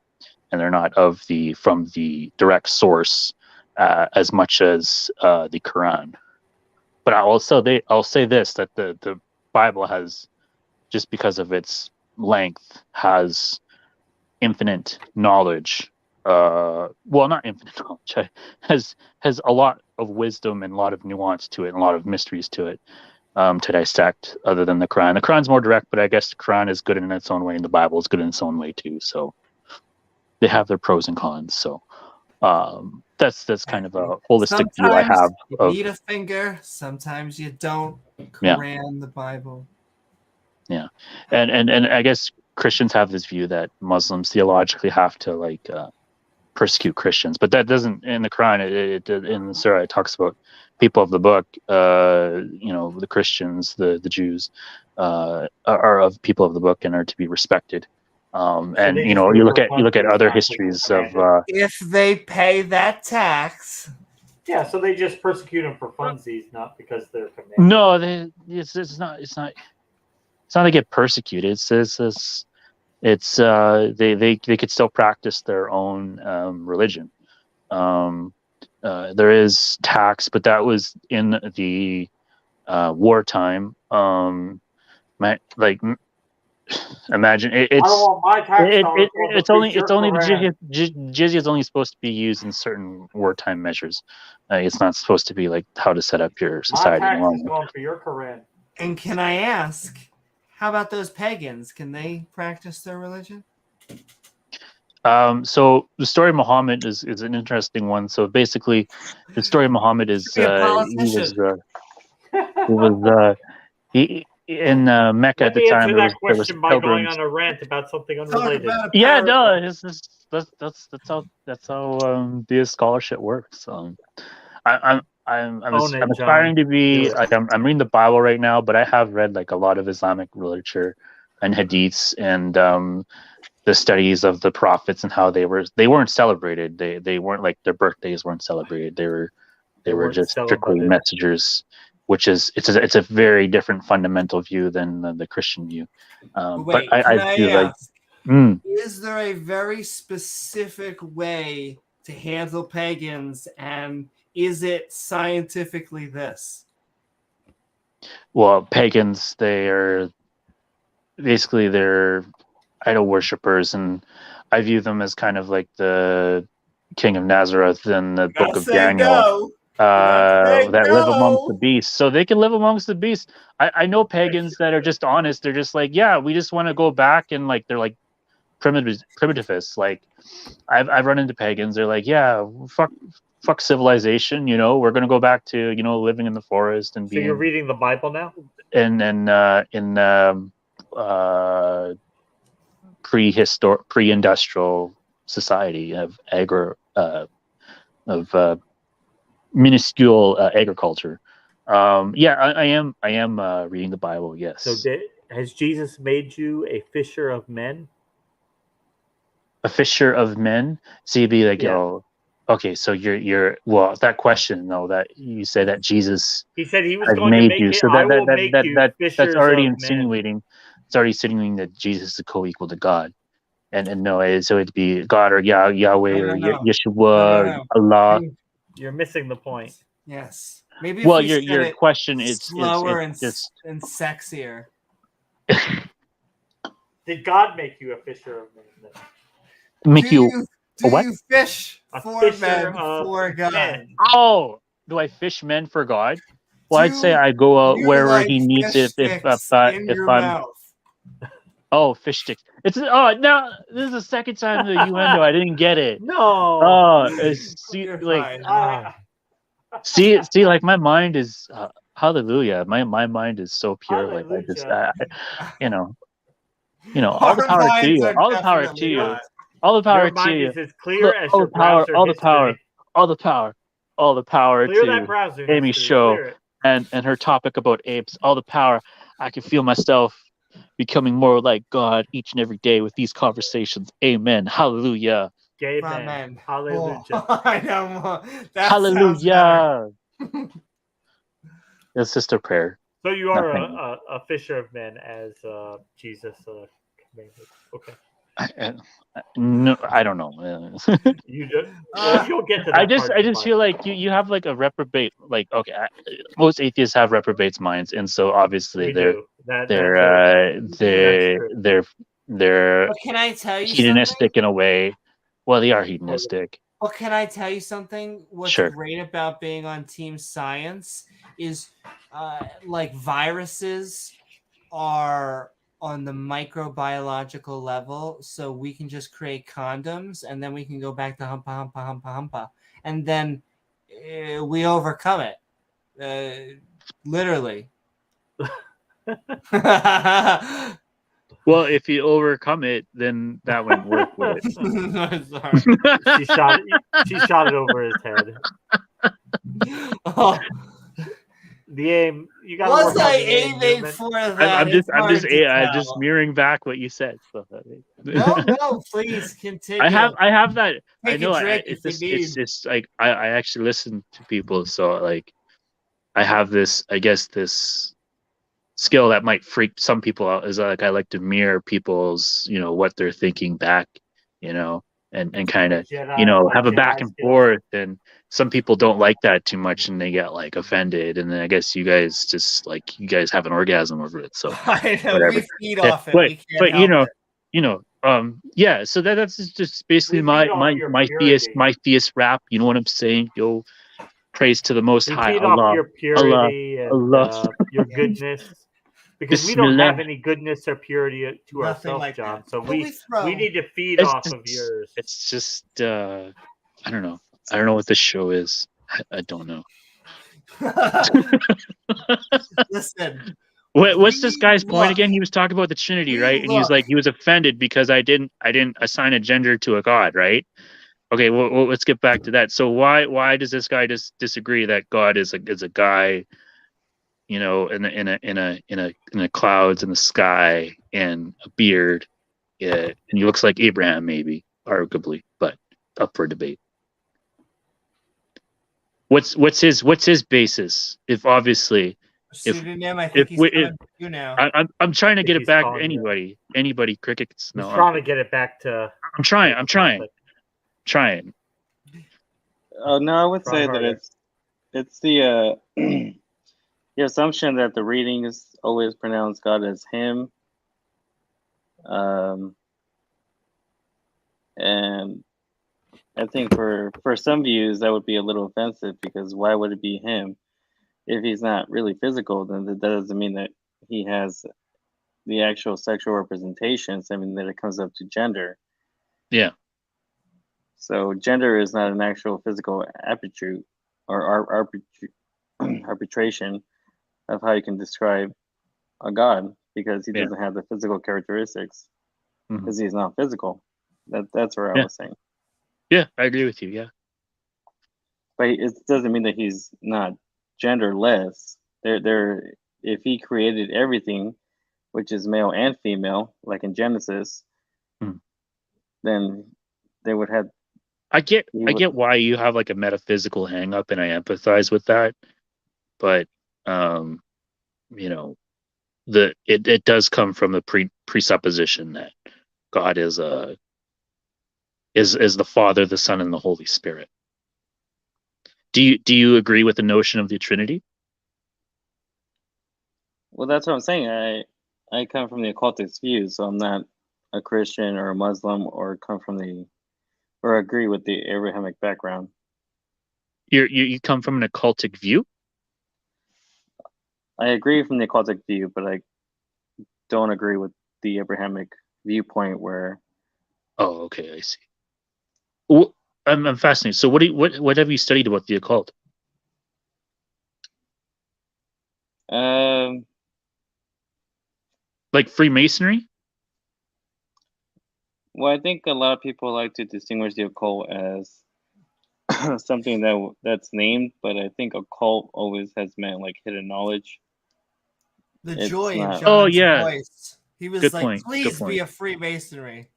and they're not from the direct source as much as the Quran. But I'll say this, that the Bible has, just because of its length, has infinite knowledge. Well, not infinite knowledge. Has a lot of wisdom and a lot of nuance to it, and a lot of mysteries to it. To dissect, other than the Quran. The Quran's more direct, but I guess the Quran is good in its own way, and the Bible is good in its own way too. So they have their pros and cons. So that's kind of a holistic view I have. You need a finger. Sometimes you don't. Quran, the Bible. Yeah, and I guess Christians have this view that Muslims theologically have to persecute Christians, but that doesn't, in the Quran. It in the Surah it talks about people of the book, the Christians, the Jews, are of people of the book and are to be respected. And you look at other histories of if they pay that tax. Yeah, so they just persecute them for funsies, not because they're commanded. No, it's not they get persecuted. It's they could still practice their own religion. There is tax, but that was in the wartime. Imagine I don't want my tax dollars. It's only the jizya is only supposed to be used in certain wartime measures. It's not supposed to be like how to set up your society. My tax is going for your Quran. And can I ask, how about those pagans? Can they practice their religion? So the story of Muhammad is an interesting one. So basically, the story of Muhammad is he in Mecca at the time. Let me answer that question by going on a rant about something unrelated. Yeah, no, that's how the scholarship works. I'm aspiring to be. I'm reading the Bible right now, but I have read a lot of Islamic literature and hadiths and the studies of the prophets and how they weren't celebrated. They weren't their birthdays weren't celebrated. They were just strictly messengers, which is it's a very different fundamental view than the Christian view. But I feel is there a very specific way to handle pagans, and is it scientifically this? Well, pagans, they're idol worshippers, and I view them as kind of like the King of Nazareth in the book of Daniel, that live amongst the beasts. So they can live amongst the beasts. I know pagans that are just honest. They're just we just want to go back, and they're primitivists. I've run into pagans. They're fuck fuck civilization. You know, we're gonna go back to living in the forest and So you're being reading the Bible now? in pre-industrial society of minuscule agriculture. I am reading the Bible. Yes. So has Jesus made you a fisher of men? A fisher of men? So you'd be like, Yeah. oh, okay. So you're that question though, that you say that Jesus He said he was has going to made make you. it. So I will make you fishers that's already of insinuating. It's already insinuating that Jesus is co-equal to God. And no, so it'd be God or Yahweh or No. Yeshua, No. Allah. You're missing the point. Yes. Maybe Well, if we your said it question is slower it's just and sexier. Did God make you a fisher of men? make you Do what? you fish A for fisher men of for God? men. Oh, do I fish men for God? Well, I'd say Do I go out you wherever like He needs fish it. If sticks in your I'm mouth? fish sticks. Now this is the second time the innuendo. I didn't get it. No. You're fine. see, like my mind is hallelujah. My mind is so pure. Like I just, all the Our power to minds you. are All the power to definitely you. not. All the power Your to mind you. is as clear as All your the power. browser All the history. power. All the power. All the power Clear to that browser Amy's history. show Clear it. and her topic about apes. All the power. I can feel myself becoming more like God each and every day with these conversations. Amen. Hallelujah. Amen. Hallelujah. Oh, I know more. That sounds better. Hallelujah. It's just a prayer. So you are Nothing. a fisher of men, as Jesus commanded. Okay. No, I don't know. You just, you'll get to that. I just feel like you have like a reprobate. Like, okay, most atheists have reprobates minds, and so obviously they're But can I tell you hedonistic something? in a way. Well, they are hedonistic. Well, can I tell you something? What's Sure. great about being on Team Science is like viruses are on the microbiological level, so we can just create condoms and then we can go back to humpa, and then we overcome it. Literally. Well, if you overcome it, then that wouldn't work, would it? Sorry. She shot it over his head. Oh. The aim. You got. Was I aiming for that? I'm just mirroring back what you said. So. No, please continue. I have that. Take I know. It's like I actually listen to people, so like I have this. I guess this skill that might freak some people out is like I like to mirror people's what they're thinking back, and kind of have a back and forth. And some people don't like that too much, and they get like offended. And then I guess you guys just like you guys have an orgasm over it. So I know whatever. we feed off it. But yeah. So that's just basically my theist rap. You know what I'm saying? Yo, praise to the Most High feed Allah, off your purity Allah. And your goodness. Because we don't have any goodness or purity to ourselves, like John. So we need to feed off of yours. It's just I don't know. I don't know what this show is. I don't know. Listen. What's this guy's point again? He was talking about the Trinity, right? And he was offended because I didn't assign a gender to a god, right? Okay, well let's get back to that. So why does this guy disagree that God is a guy? In the clouds in the sky and a beard, and he looks like Abraham, maybe, arguably, but up for debate. What's his basis? If obviously, pseudonym, I think he's coming to you now. I'm trying to get it back to anybody. Crickets. No, I'm trying to get it back to. I'm trying. Oh no, I would say that it's the. The assumption that the readings always pronounce God as him. And I think for some views that would be a little offensive, because why would it be him? If he's not really physical, then that doesn't mean that he has the actual sexual representations. I mean that it comes up to gender. Yeah. So gender is not an actual physical attribute or arbitration of how you can describe a god, because he Yeah. doesn't have the physical characteristics, Mhm. because he's not physical. That's where I Yeah. was saying. Yeah, I agree with you. Yeah. But it doesn't mean that he's not genderless. If he created everything, which is male and female, like in Genesis, Hmm. then they would have. I get why you have like a metaphysical hang up, and I empathize with that. But you know, it does come from the presupposition that God is the Father, the Son, and the Holy Spirit. Do you agree with the notion of the Trinity? Well, that's what I'm saying. I come from the occultist view, so I'm not a Christian or a Muslim or agree with the Abrahamic background. You come from an occultic view? I agree from the occultic view, but I don't agree with the Abrahamic viewpoint where. Oh, okay, I see. Well, I'm fascinated. So what have you studied about the occult? Like Freemasonry? Well, I think a lot of people like to distinguish the occult as something that's named, but I think occult always has meant like hidden knowledge. The It's joy in not- John's Oh, yeah. voice. He was Good like, point, good please be point. a Freemasonry.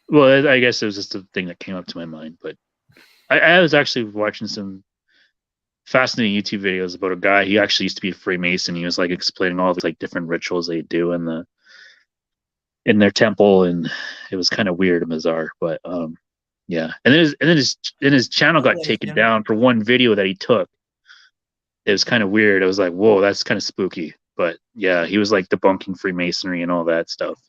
Well, I guess it was just a thing that came up to my mind. But I was actually watching some fascinating YouTube videos about a guy. He actually used to be a Freemason. He was like explaining all the like different rituals they do in their temple, and it was kind of weird and bizarre. But yeah. And then his channel got taken down for one video that he took. It was kind of weird. I was like, whoa, that's kind of spooky. But yeah, he was like debunking Freemasonry and all that stuff.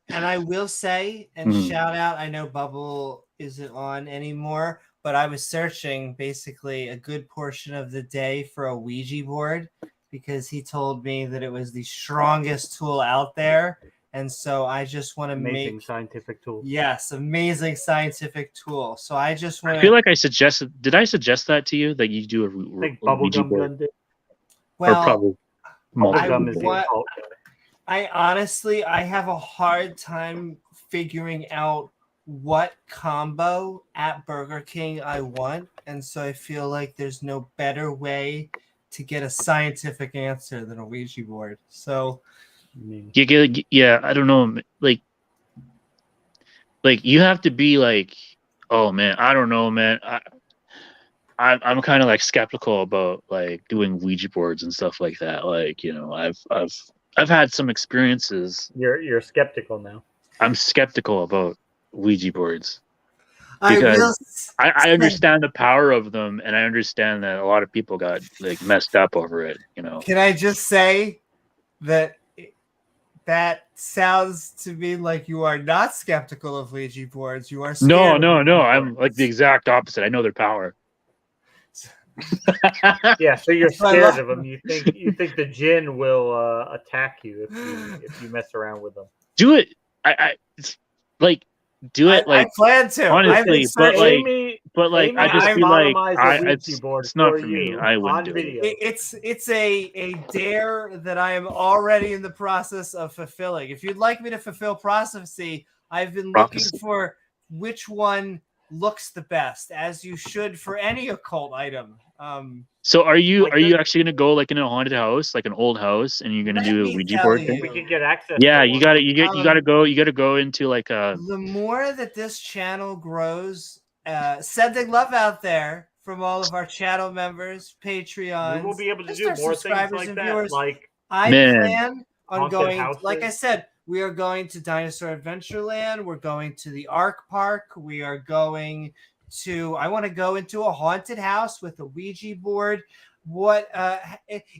And I will say, and shout out, I know Bubble isn't on anymore, but I was searching basically a good portion of the day for a Ouija board because he told me that it was the strongest tool out there. And so I just want to Amazing scientific tool. Yes, amazing scientific tool. So I just want to. I feel like did I suggest that to you that you do I think a Ouija Bubblegum board? Gun did. Well, or probably Bubblegum is the what- occult. I honestly, I have a hard time figuring out what combo at Burger King I want. And so I feel like there's no better way to get a scientific answer than a Ouija board. So yeah, I don't know, like you have to be like, oh man, I don't know, man. I'm kind of like skeptical about like doing Ouija boards and stuff like that. Like, you know, I've had some experiences. You're skeptical now. I'm skeptical about Ouija boards I because I understand the power of them, and I understand that a lot of people got like messed up over it. You know, Can I just say that sounds to me like you are not skeptical of Ouija boards. You are scared. no. of Ouija I'm boards. like the exact opposite. I know their power. Yeah, so you're That's what I scared love. of them. You think the jinn will attack you if you mess around with them. Do it. It's like do it like I plan to. honestly, but like Amy I just feel like sodomized a Ouija board it's not for for me. you I wouldn't on do it. video. It's a dare that I am already in the process of fulfilling. If you'd like me to fulfill prophecy, I've been looking for which one looks the best, as you should for any occult item. So are you Like actually gonna go like in a haunted house, like an old house, and you're gonna Let do a me Ouija tell board you. thing? We could get access. Yeah, to you one. gotta go into like a. The more that this channel grows, sending love out there from all of our channel members, Patreons. We will be able to just do our more things subscribers like and that. viewers. Like I Man. plan on Haunted going, houses. like I said, we are going to Dinosaur Adventureland. We're going to the Ark Park. We are going to, I want to go into a haunted house with a Ouija board. What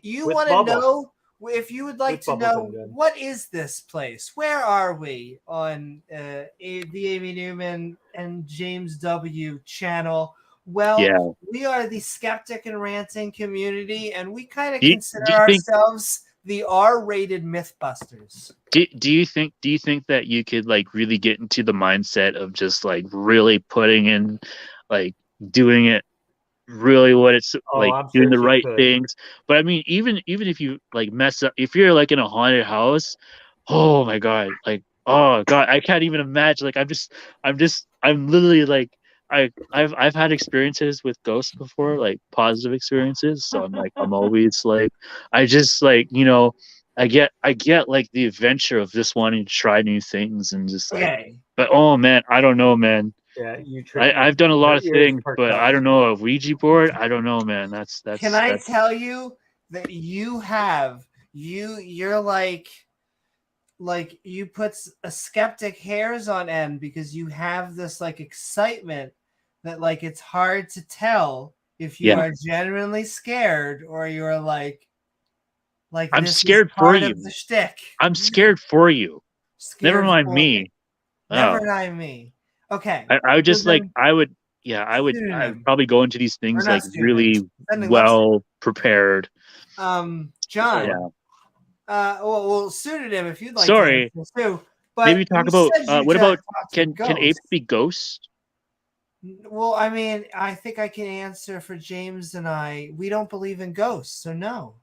you With want to Bubble. know, if you would like With to know, Bubblegum Gun. what is this place? Where are we on the Amy Newman and James W channel? Well, Yeah. we are the skeptic and ranting community, and we kind of Do you consider think- ourselves the R-rated Mythbusters. Do you think that you could like really get into the mindset of just like really putting in, like doing it really what it's like, I'm doing sure the she right could. things? But I mean, even if you like mess up, if you're like in a haunted house, oh my god, like, oh god, I can't even imagine. Like, I'm literally like, I've had experiences with ghosts before, like positive experiences. So I'm always like, I just like, I get like the adventure of just wanting to try new things and just like, Okay. but oh man, I don't know, man. Yeah, I've done a lot of your ears things, perk but up. I don't know, a Ouija board. I don't know, man. That's Can I tell you that you're like you put a skeptic hairs on end because you have this like excitement that like it's hard to tell if you are genuinely scared or you're like I'm this scared is for part you. of the shtick. I'm scared for you. Scared Never mind for me. you. Never mind me. Okay. I would just So like then- I would probably go into these things like really well prepared. John. Yeah. Well, pseudonym if you'd like. Sorry. To too. But maybe talk about what about can apes be ghosts? Well, I mean, I think I can answer for James and I. We don't believe in ghosts, so no.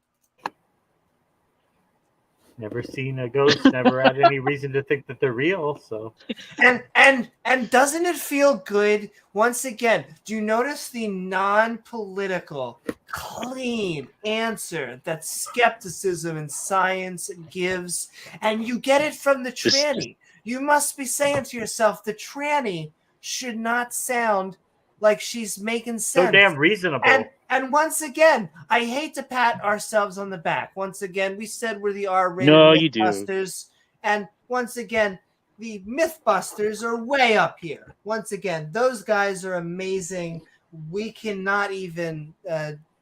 Never seen a ghost. Never had any reason to think that they're real. So, and doesn't it feel good? Once again, do you notice the non-political, clean answer that skepticism and science gives, and you get it from the tranny? You must be saying to yourself, the tranny should not sound like she's making sense. So damn reasonable. And once again, I hate to pat ourselves on the back. Once again, we said we're the R-rated Mythbusters. And once again, the Mythbusters are way up here. Once again, those guys are amazing. We cannot even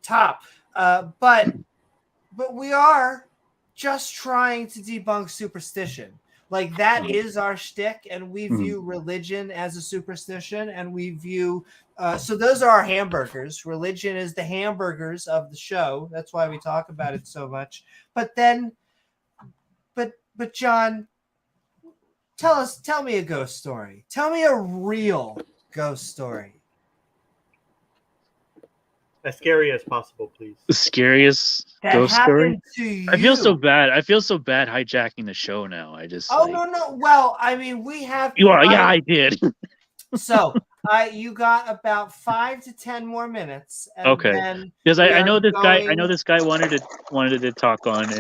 top. But we are just trying to debunk superstition. Like, that is our shtick, and we view religion as a superstition, and we view so those are our hamburgers. Religion is the hamburgers of the show. That's why we talk about it so much. But then, but John, tell me a ghost story. Tell me a real ghost story. As scary as possible, please. The scariest ghost story? I feel so bad. I feel so bad hijacking the show now. I just no. Well, I mean, we have. I did. So you got about 5 to 10 more minutes. And okay. Because I know this guy. I know this guy wanted to talk on,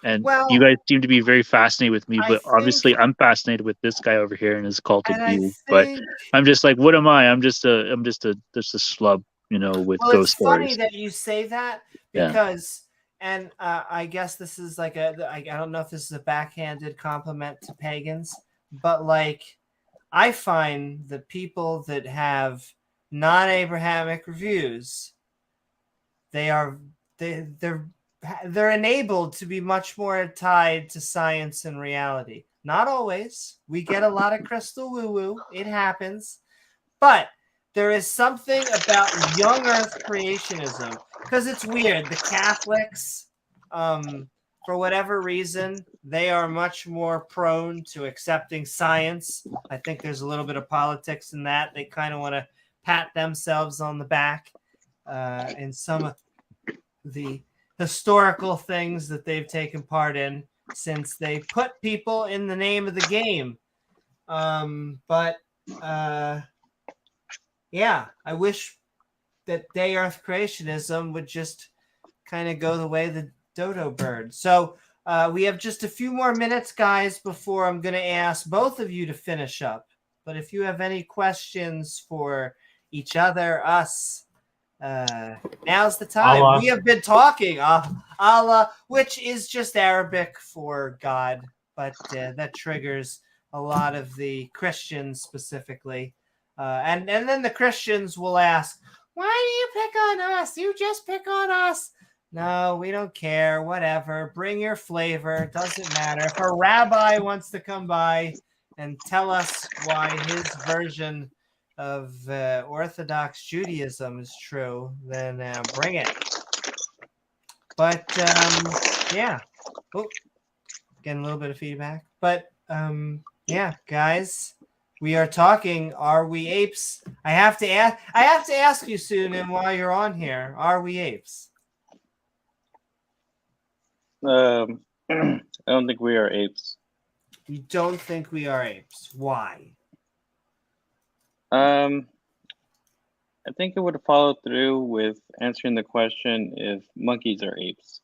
and you guys seem to be very fascinated with me. But obviously, I'm fascinated with this guy over here and his cultic view. But I'm just like, what am I? I'm just a schlub, with ghost stories. It's funny that you say that because, and I guess this is like I don't know if this is a backhanded compliment to pagans, but like. I find the people that have non-Abrahamic reviews, they're enabled to be much more tied to science and reality. Not always. We get a lot of crystal woo-woo. It happens. But there is something about young Earth creationism, because it's weird. The Catholics, for whatever reason, they are much more prone to accepting science. I think there's a little bit of politics in that. They kind of want to pat themselves on the back in some of the historical things that they've taken part in since they put people in the name of the game. Yeah, I wish that day Earth creationism would just kind of go the way of the dodo bird. So we have just a few more minutes, guys, before I'm going to ask both of you to finish up. But if you have any questions for each other, us, now's the time. Allah. We have been talking Allah, which is just Arabic for God, but that triggers a lot of the Christians specifically. And then the Christians will ask, why do you pick on us? You just pick on us. No, we don't care. Whatever. Bring your flavor. Doesn't matter. If a rabbi wants to come by and tell us why his version of Orthodox Judaism is true, then bring it. But yeah, Oh, getting a little bit of feedback. But yeah, guys, we are talking. Are we apes? I have to ask you soon, and while you're on here, are we apes? I don't think we are apes. You don't think we are apes? Why? I think it would follow through with answering the question if monkeys are apes.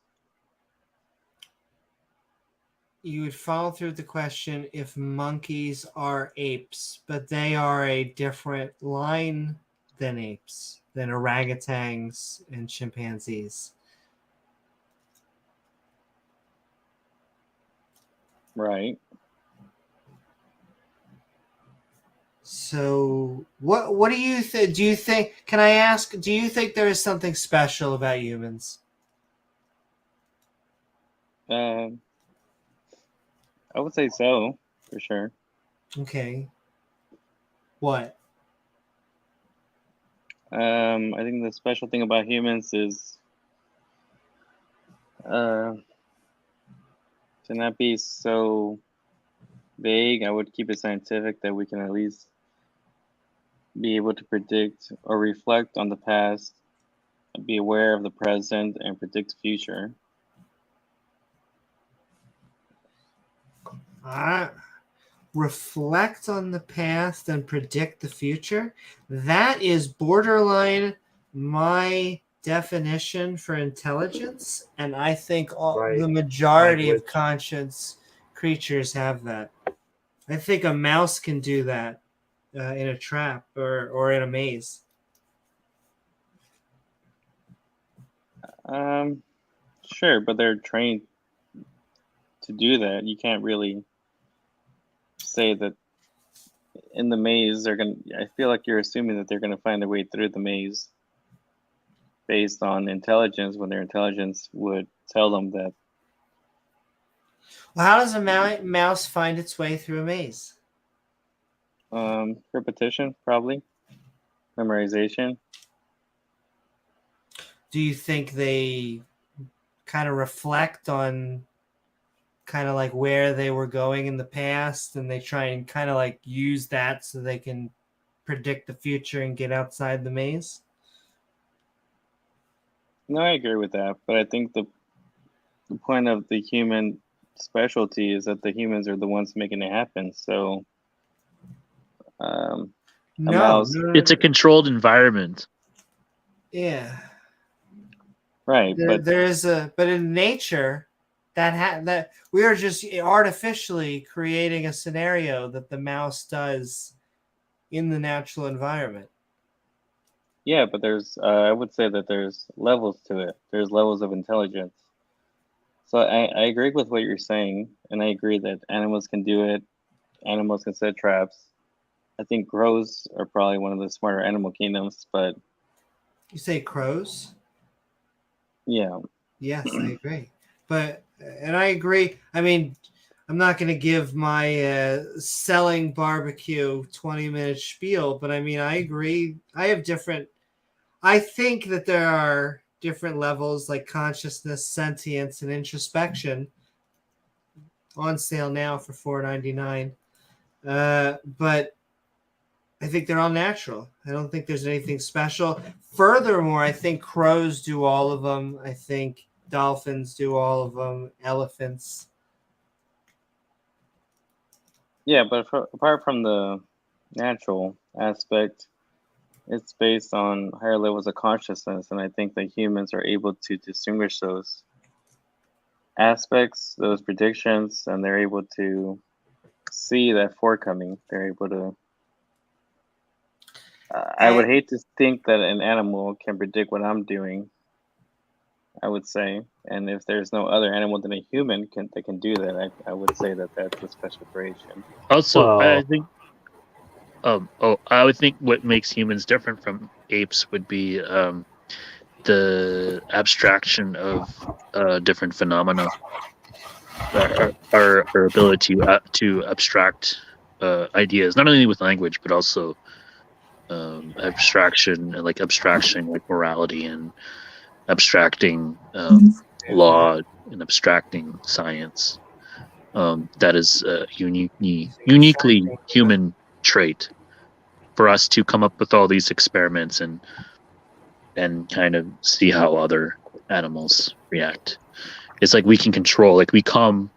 You would follow through with the question if monkeys are apes, but they are a different line than apes, than orangutans and chimpanzees. Right. So what do you think? Do you think? Can I ask? Do you think there is something special about humans? I would say so, for sure. Okay. What? I think the special thing about humans is to not be so vague. I would keep it scientific that we can at least be able to predict or reflect on the past, be aware of the present, and predict the future. Reflect on the past and predict the future. That is borderline my definition for intelligence, and I think the majority of conscious creatures have that. I think a mouse can do that in a trap or in a maze. Sure, but they're trained to do that. You can't really say that in the maze they're gonna. I feel like you're assuming that they're gonna find their way through the maze based on intelligence, when their intelligence would tell them that. Well, how does a mouse find its way through a maze? Repetition, probably. Memorization. Do you think they kind of reflect on kind of like where they were going in the past, and they try and kind of like use that so they can predict the future and get outside the maze? No, I agree with that, but I think the point of the human specialty is that the humans are the ones making it happen. So, mouse, it's a controlled environment. Yeah, right? But in nature, that we are just artificially creating a scenario that the mouse does in the natural environment. Yeah, but there's I would say that there's levels to it. There's levels of intelligence. So I agree with what you're saying, and I agree that animals can do it. Animals can set traps. I think crows are probably one of the smarter animal kingdoms, but you say crows? Yeah. Yes, I agree. And I agree. I mean, I'm not going to give my selling barbecue 20-minute spiel, but I mean, I agree. I think that there are different levels like consciousness, sentience, and introspection. On sale now for $4.99. But I think they're all natural. I don't think there's anything special. Furthermore, I think crows do all of them. I think dolphins do all of them. Elephants. Yeah, but apart from the natural aspect, it's based on higher levels of consciousness, and I think that humans are able to distinguish those aspects, those predictions, and they're able to see that forecoming. They're able to. I would hate to think that an animal can predict what I'm doing. I would say, and if there's no other animal than a human that can do that, I would say that that's a special creation. Also, I think. I would think what makes humans different from apes would be the abstraction of different phenomena. Our ability to abstract ideas, not only with language, but also abstraction, like morality and abstracting law and abstracting science. That is a uniquely human trait for us to come up with all these experiments and kind of see how other animals react. It's like we can control, like we come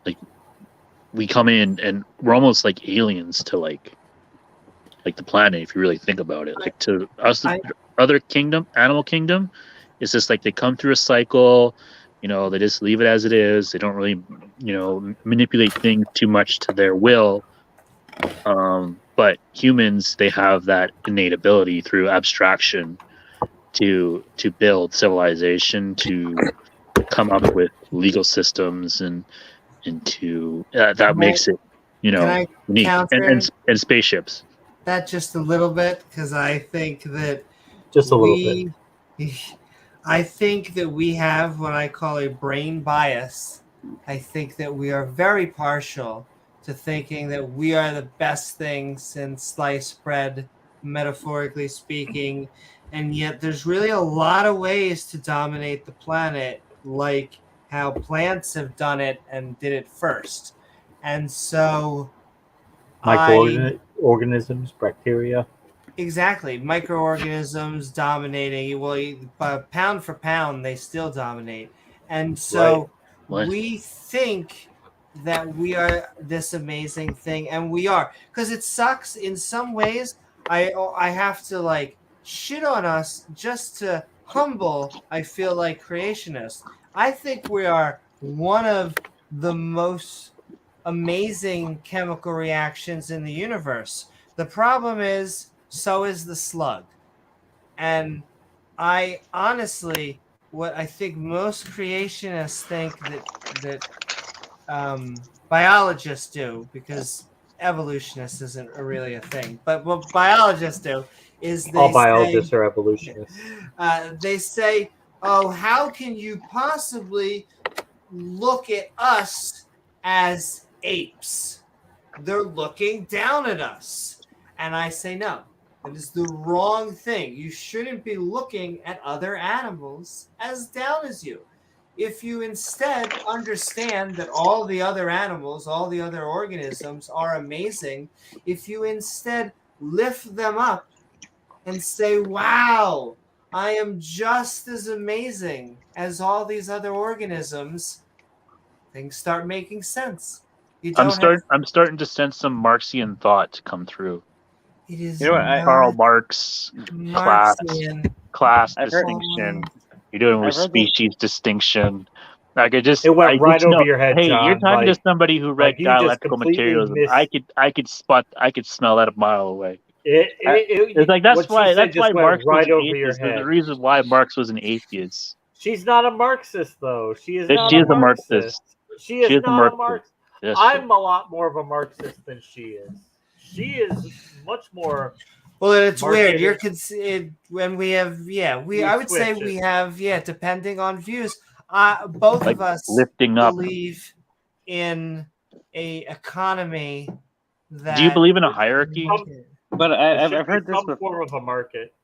in and we're almost like aliens to like the planet, if you really think about it. Like to us, other animal kingdom, it's just like they come through a cycle, they just leave it as it is. They don't really, manipulate things too much to their will. But humans, they have that innate ability through abstraction to build civilization, to come up with legal systems, and to that makes it, unique. And spaceships. That just a little bit, because I think that just a little bit. I think that we have what I call a brain bias. I think that we are very partial to thinking that we are the best thing since sliced bread, metaphorically speaking, and yet there's really a lot of ways to dominate the planet, like how plants have done it and did it first. And so microorganisms, bacteria. Exactly. Microorganisms dominating. Well, pound for pound, they still dominate. And so we think that we are this amazing thing, and we are. Because it sucks in some ways. I have to like shit on us just to humble, I feel like, creationists. I think we are one of the most amazing chemical reactions in the universe. The problem is, so is the slug. And I honestly, what I think most creationists think that biologists do, because evolutionists isn't really a thing, but what biologists do is all biologists are evolutionists. They say, oh, how can you possibly look at us as apes? They're looking down at us. And I say, no, that is the wrong thing. You shouldn't be looking at other animals as down as you. If you instead understand that all the other animals, all the other organisms are amazing, if you instead lift them up and say, wow, I am just as amazing as all these other organisms, things start making sense. I'm starting to sense some Marxian thought come through. It is Karl Marx, Marxian. class distinction. You're doing with species distinction. Like it went right over your head, hey, John. You're talking to somebody who read dialectical materialism. I could smell that a mile away. It's like that's why Marx was an atheist. There's a reason why Marx was an atheist. She's not a Marxist, though. She is not a Marxist. She is not a Marxist. Yes, I'm a lot more of a Marxist than she is. She is much more. Well, it's weird. You're when we have I would say we have depending on views. Both like of us believe in a economy. Do you believe in a hierarchy? But I've heard this before. Form of a market.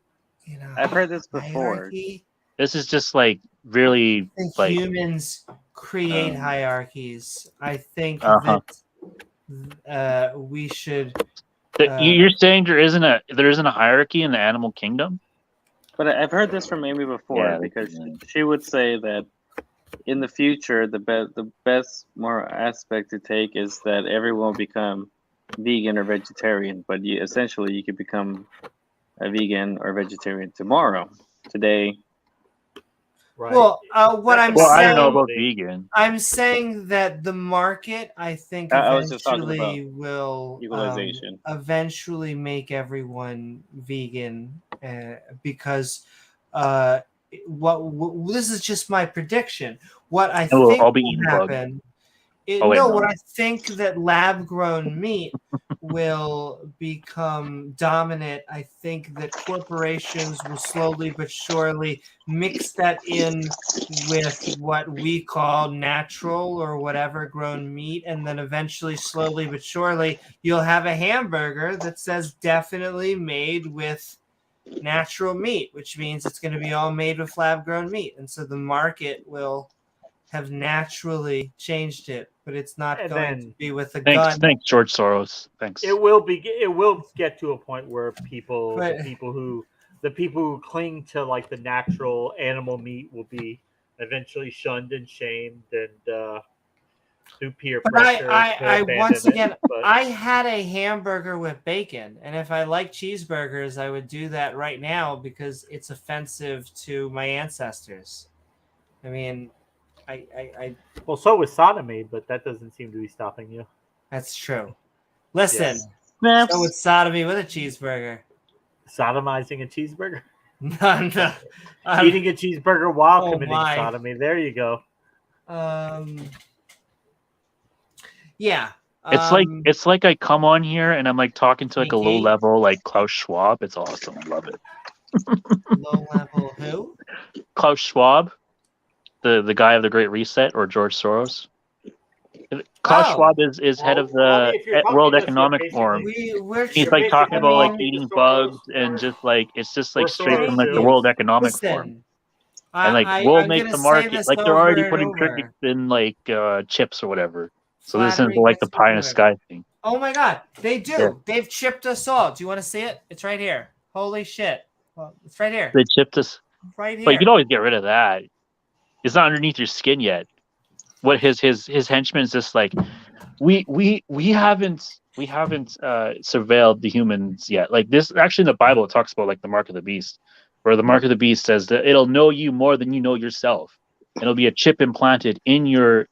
I've heard this before. Hierarchy? This is just like really like humans create hierarchies. I think that we should. You're saying there isn't a hierarchy in the animal kingdom? But I've heard this from Amy before, because she would say that in the future, the best moral aspect to take is that everyone will become vegan or vegetarian, but essentially you could become a vegan or vegetarian tomorrow. Today. Right. Well, what I'm saying, I don't know about vegan. I'm saying that the market, I think, eventually will eventually make everyone vegan, because this is just my prediction. What I think will happen. What I think that lab-grown meat will become dominant. I think that corporations will slowly but surely mix that in with what we call natural or whatever grown meat, and then eventually, slowly but surely, you'll have a hamburger that says definitely made with natural meat, which means it's going to be all made with lab-grown meat, and so the market will have naturally changed it, but it's not And going then- to be with a Thanks, gun. George Soros. Thanks. It will get to a point where But- the people who cling to like the natural animal meat will be eventually shunned and shamed and through peer But pressure. I abandon once it. again, But I had a hamburger with bacon, and if I like cheeseburgers, I would do that right now because it's offensive to my ancestors. I mean, I well, so is sodomy, but that doesn't seem to be stopping you. that's true. Listen, Snaps. so it's sodomy with a cheeseburger. Sodomizing a cheeseburger, No. eating a cheeseburger while Oh, committing my. sodomy. There you go. Yeah. It's like I come on here and I'm like talking to like a low Mickey. level like Klaus Schwab. It's awesome. I love it. Low level who? Klaus Schwab, the guy of the Great Reset, or George Soros. Klaus Oh. Schwab is head of the if you're talking World about Economic basically- Forum. We're He's You're like talking about like basically eating Soros bugs or- and just like it's just like or straight from like the Soros. World Economic Forum. Listen. And like I'm we'll make gonna the say market this like they're over already and putting over. crickets in like chips or whatever. So this Flattery isn't like the gets pie in the rewarded. sky thing. Oh my god, they do. Yeah. They've chipped us all. Do you want to see it? It's right here. Holy shit. Well, it's right here. They chipped us, Right here. but you can always get rid of that. It's not underneath your skin yet. What his henchmen is just like, we haven't surveilled the humans yet. Like this, actually, in the Bible, it talks about like the mark of the beast, where the mark of the beast says that it'll know you more than you know yourself. It'll be a chip implanted in your.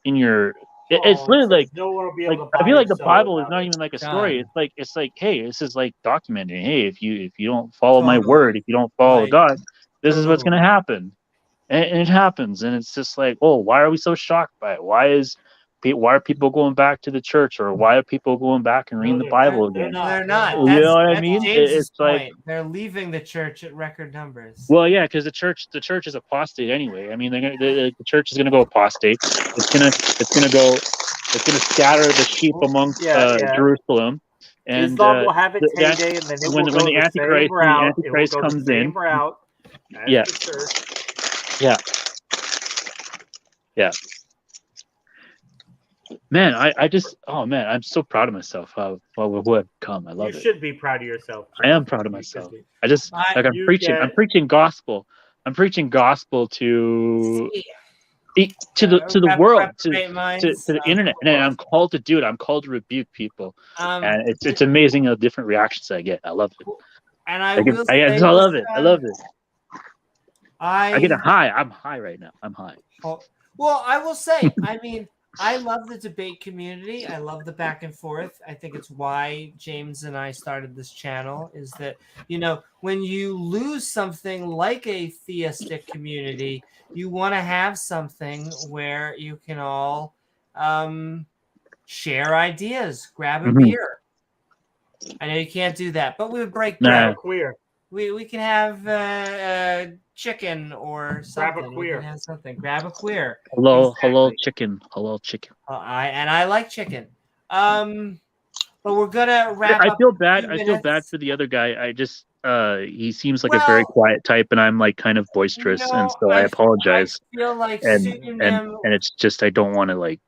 It's literally like. no one will be Like able to I buy feel like or the sell Bible is without not it. even like a Done. story. It's like hey, this is like documenting. Hey, if you don't follow my Totally. word, if you don't follow Like, God, this is what's totally. gonna happen, and it happens. And it's just like, oh, why are we so shocked by it? Why are people going back to the church, or why are people going back and reading the they're Bible they're again? No, they're You not. know That's, what I that's mean? James's It's like- point. They're leaving the church at record numbers. Well, yeah, because the church is apostate anyway. I mean, the church is gonna go apostate. It's gonna scatter the sheep amongst Yeah. Jerusalem, and Islam will have its the- heyday, and then it when will the go the Antichrist- same route. when the It will Antichrist go comes the same in- route as Yeah. the church. Man, I'm so proud of myself. Who I've come. I love You it. should be proud of yourself. I am proud of You should myself. be. I'm You preaching. get- I'm preaching gospel. I'm preaching gospel to the world, to the internet, and I'm called to do it. I'm called to rebuke people, and it's amazing how different reactions I get. I love it. And I I will say love this, it. I love it. I get a I high. I'm high right now. I'm high. well, I will say, I mean, I love the debate community. I love the back and forth. I think it's why James and I started this channel, is that, when you lose something like a theistic community, you want to have something where you can all share ideas, grab a Mhm. beer. I know you can't do that, but we would break Nah. bread. Grab a queer. We can have chicken or something. Grab a We queer. can have something. Grab a queer. Hello, hello, Exactly. chicken. Hello, chicken. I like chicken. But we're gonna wrap I up. feel in a bad. few I feel bad minutes. for the other guy. I just he seems like a very Well, quiet type, and I'm like kind of boisterous, and No, so I apologize. I feel like And pseudonym. it's just I don't want to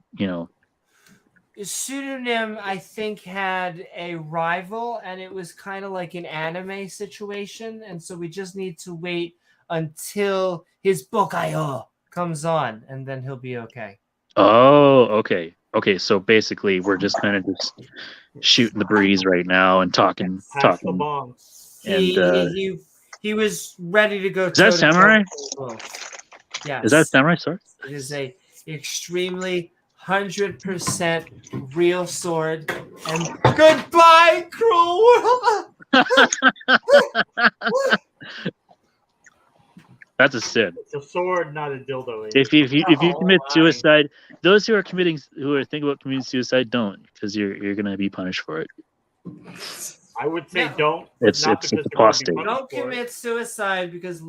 Pseudonym, I think, had a rival, and it was kind of like an anime situation, and so we just need to wait until his book comes on, and then he'll be okay. Oh, okay. So basically, we're just kind of just shooting the breeze right now and talking. Pass the bong. He was ready to go. Is that samurai? Yes. Is that samurai sword? It is a extremely 100% real sword. And goodbye, cruel world. That's a sin. It's a sword, not a dildo. If you Oh, commit my. suicide, those who are thinking about committing suicide, don't, because you're gonna be punished for it. I would say No. don't. It's not because they're gonna be apostate. punished Don't for it. commit suicide because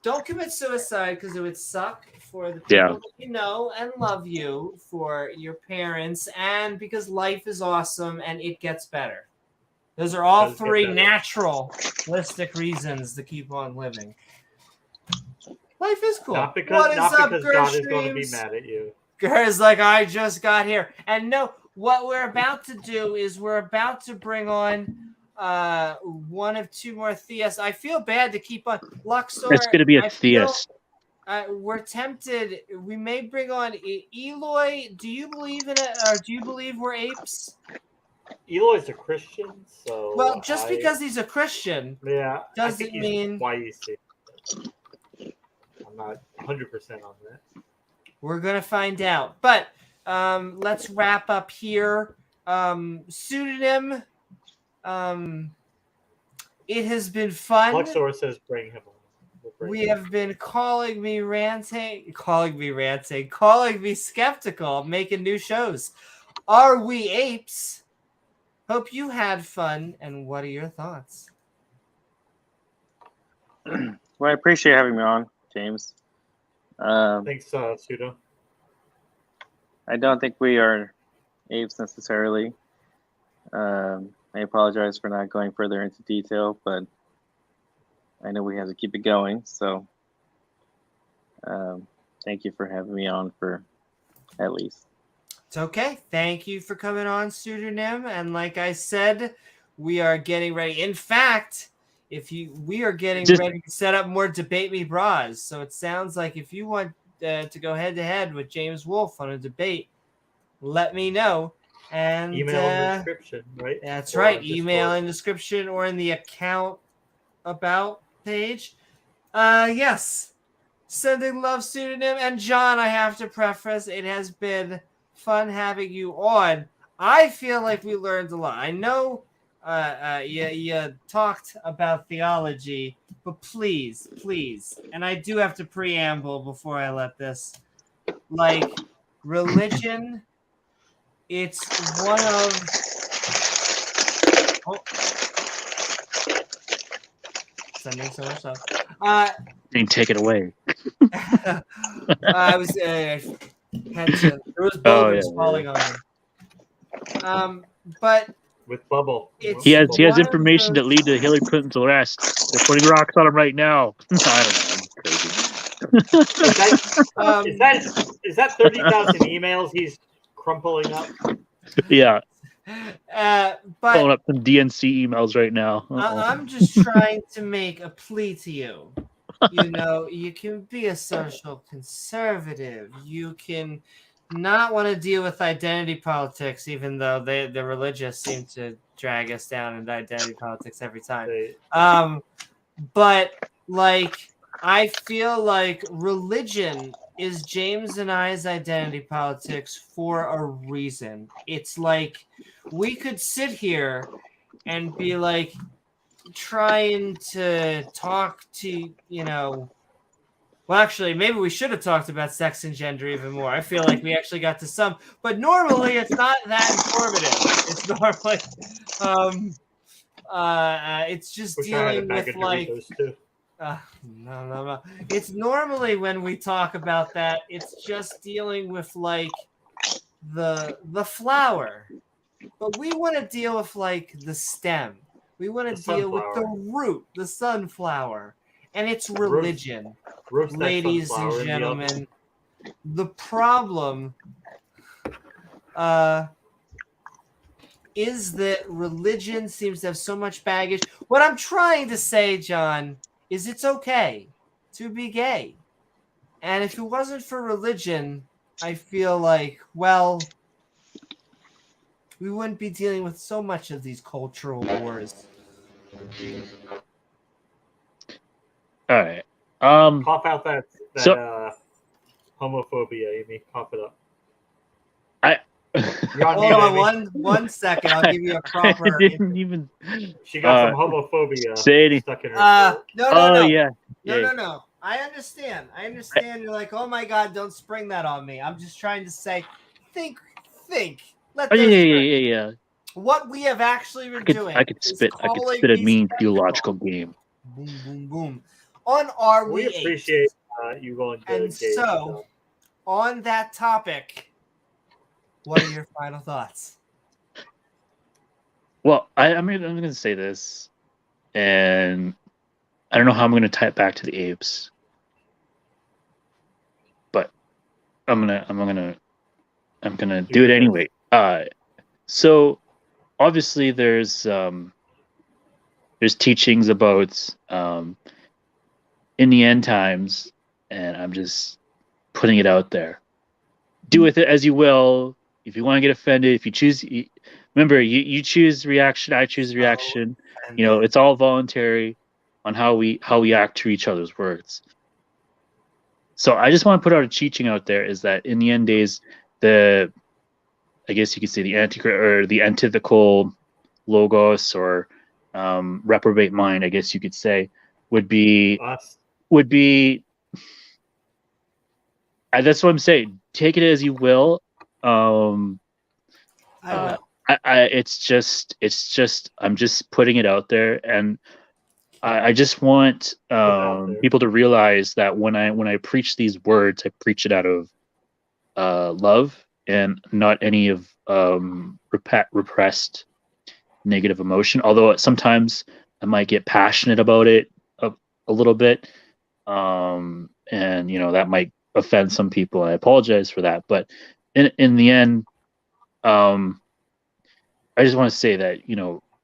don't commit suicide because it would suck for the people Yeah. that you know and love you, for your parents, and because life is awesome and it gets better. Those are all Does get three better. naturalistic reasons to keep on living. Life is cool. Not because What is up, God is going to be Gerstreams? mad at you. Gur's like, I just got here. And no, what we're about to do is we're about to bring on one of two more theists. I feel bad to keep on. Luxor, It's going to be a I feel, theist. we're tempted. We may bring on Eloy. Do you believe in it, or do you believe we're apes? Eloy's a Christian, so Well, just because he's a Christian doesn't mean why you see. I'm not 100% on that. we're gonna find out. But let's wrap up here. Pseudonym. It has been fun. Luxor says bring him on. We have been calling me skeptical, making new shows. Are we apes? Hope you had fun. And what are your thoughts? Well, I appreciate having me on, James. Thanks, Pseudo. I don't think we are apes necessarily. I apologize for not going further into detail, but I know we have to keep it going. So thank you for having me on for at least. It's okay. Thank you for coming on, Pseudonym. And like I said, we are getting ready. In fact, we are getting ready to set up more Debate Me Bras. So it sounds like if you want to go head to head with James Wolfe on a debate, let me know. And email in the description, right? That's or right. Email in the description or in the account about page. Yes. Sending love, Pseudonym. And John, I have to preface, it has been fun having you on. I feel like we learned a lot. I know you talked about theology, but please, and I do have to preamble before I let this, like, religion, it's one of... Sending so much stuff. Didn't take it away. I was... had to, there was boulders falling on me. But with Bubble, he has information that lead to Hillary Clinton's arrest. They're putting rocks on him right now. I don't know. I'm crazy. Is that 30,000 emails he's crumpling up? Yeah. But pulling up some DNC emails right now. I'm just trying to make a plea to you. You know, you can be a social conservative. You can not want to deal with identity politics, even though the religious seem to drag us down into identity politics every time. But like, I feel like religion is James and I's identity politics for a reason. It's like we could sit here and be like, trying to talk to, you know, well, actually, maybe we should have talked about sex and gender even more. I feel like we actually got to some, but normally it's not that informative. It's normally, it's just dealing with like, no. It's normally when we talk about that, it's just dealing with like the flower, but we want to deal with like the stem. We want to deal with the root, the sunflower, and it's religion. Ladies and gentlemen, the problem is that religion seems to have so much baggage. What I'm trying to say, John, is it's okay to be gay. And if it wasn't for religion, I feel like, well, we wouldn't be dealing with so much of these cultural wars. All right. Cough out that homophobia, Amy. Cough it up. Hold on one second. I'll give you a proper. I didn't even. She got some homophobia stuck in her. No. Yeah. No. I understand. You're like, oh my God, don't spring that on me. I'm just trying to say, think. Let yeah. What we have actually been doing. I could spit a mean theological game. Boom. On our we appreciate you going to and so, on that topic, what are your final thoughts? Well, I'm going to say this, and I don't know how I'm going to tie it back to the apes. I'm gonna do it anyway. So obviously there's teachings about in the end times, and I'm just putting it out there. Do with it as you will. If you want to get offended, if you choose, remember, you choose reaction, I choose reaction. You know, it's all voluntary on how we act to each other's words. So I just want to put out a teaching out there is that in the end days, I guess you could say the antithetical logos or reprobate mind, I guess you could say, would be Us. That's what I'm saying. Take it as you will. It's just I'm just putting it out there, and I just want people to realize that when I preach these words, I preach it out of love and not any of repressed negative emotion. Although sometimes I might get passionate about it a little bit, and that might offend some people. I apologize for that, but in the end, I just want to say that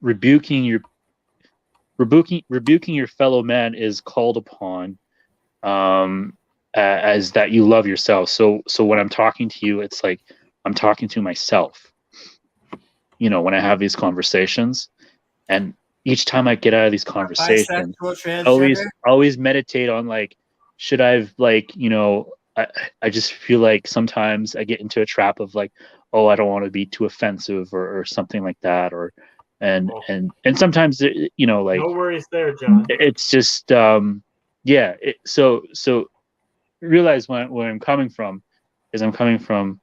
rebuking your fellow man is called upon as that you love yourself. So when I'm talking to you, it's like I'm talking to myself. When I have these conversations, and each time I get out of these conversations, always meditate on should I've I just feel like sometimes I get into a trap of I don't want to be too offensive or something like that, and sometimes no worries there, John. It's just so realize where I'm coming from is I'm coming from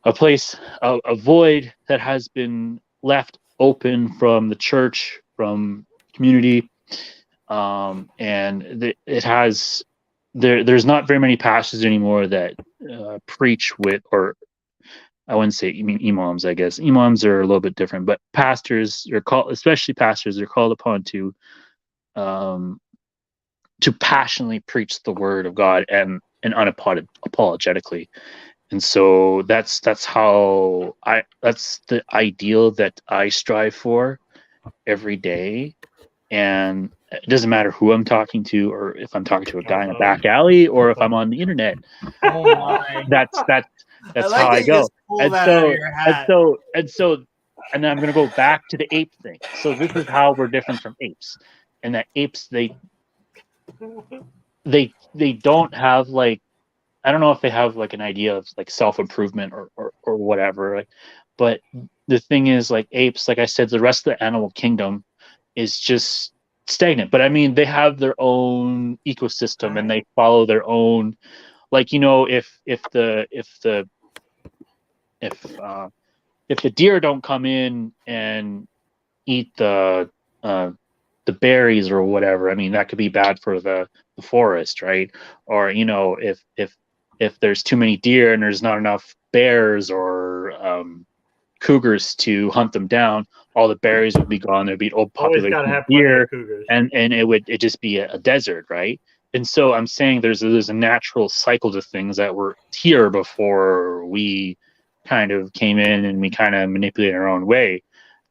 a place, a void that has been left open from the church, from community, and it has there's not very many pastors anymore that preach with, or I wouldn't say imams. I guess imams are a little bit different, but pastors are called, especially pastors, are called upon to passionately preach the word of God and unapologetically. And so that's the ideal that I strive for every day. And it doesn't matter who I'm talking to, or if I'm talking to a guy in a back alley, or if I'm on the internet. Oh my! That's how I go. And then I'm going to go back to the ape thing. So this is how we're different from apes, and that apes they don't have I don't know if they have an idea of self-improvement or whatever, but the thing is, apes, like I said, the rest of the animal kingdom is just stagnant. But I mean, they have their own ecosystem and they follow their own, if the deer don't come in and eat the berries or whatever, I mean, that could be bad for the forest, right? Or if there's too many deer and there's not enough bears or cougars to hunt them down, all the berries would be gone. There'd be old population of deer, and it just be a desert, right? And so I'm saying there's a natural cycle to things that were here before we kind of came in and we kind of manipulated our own way.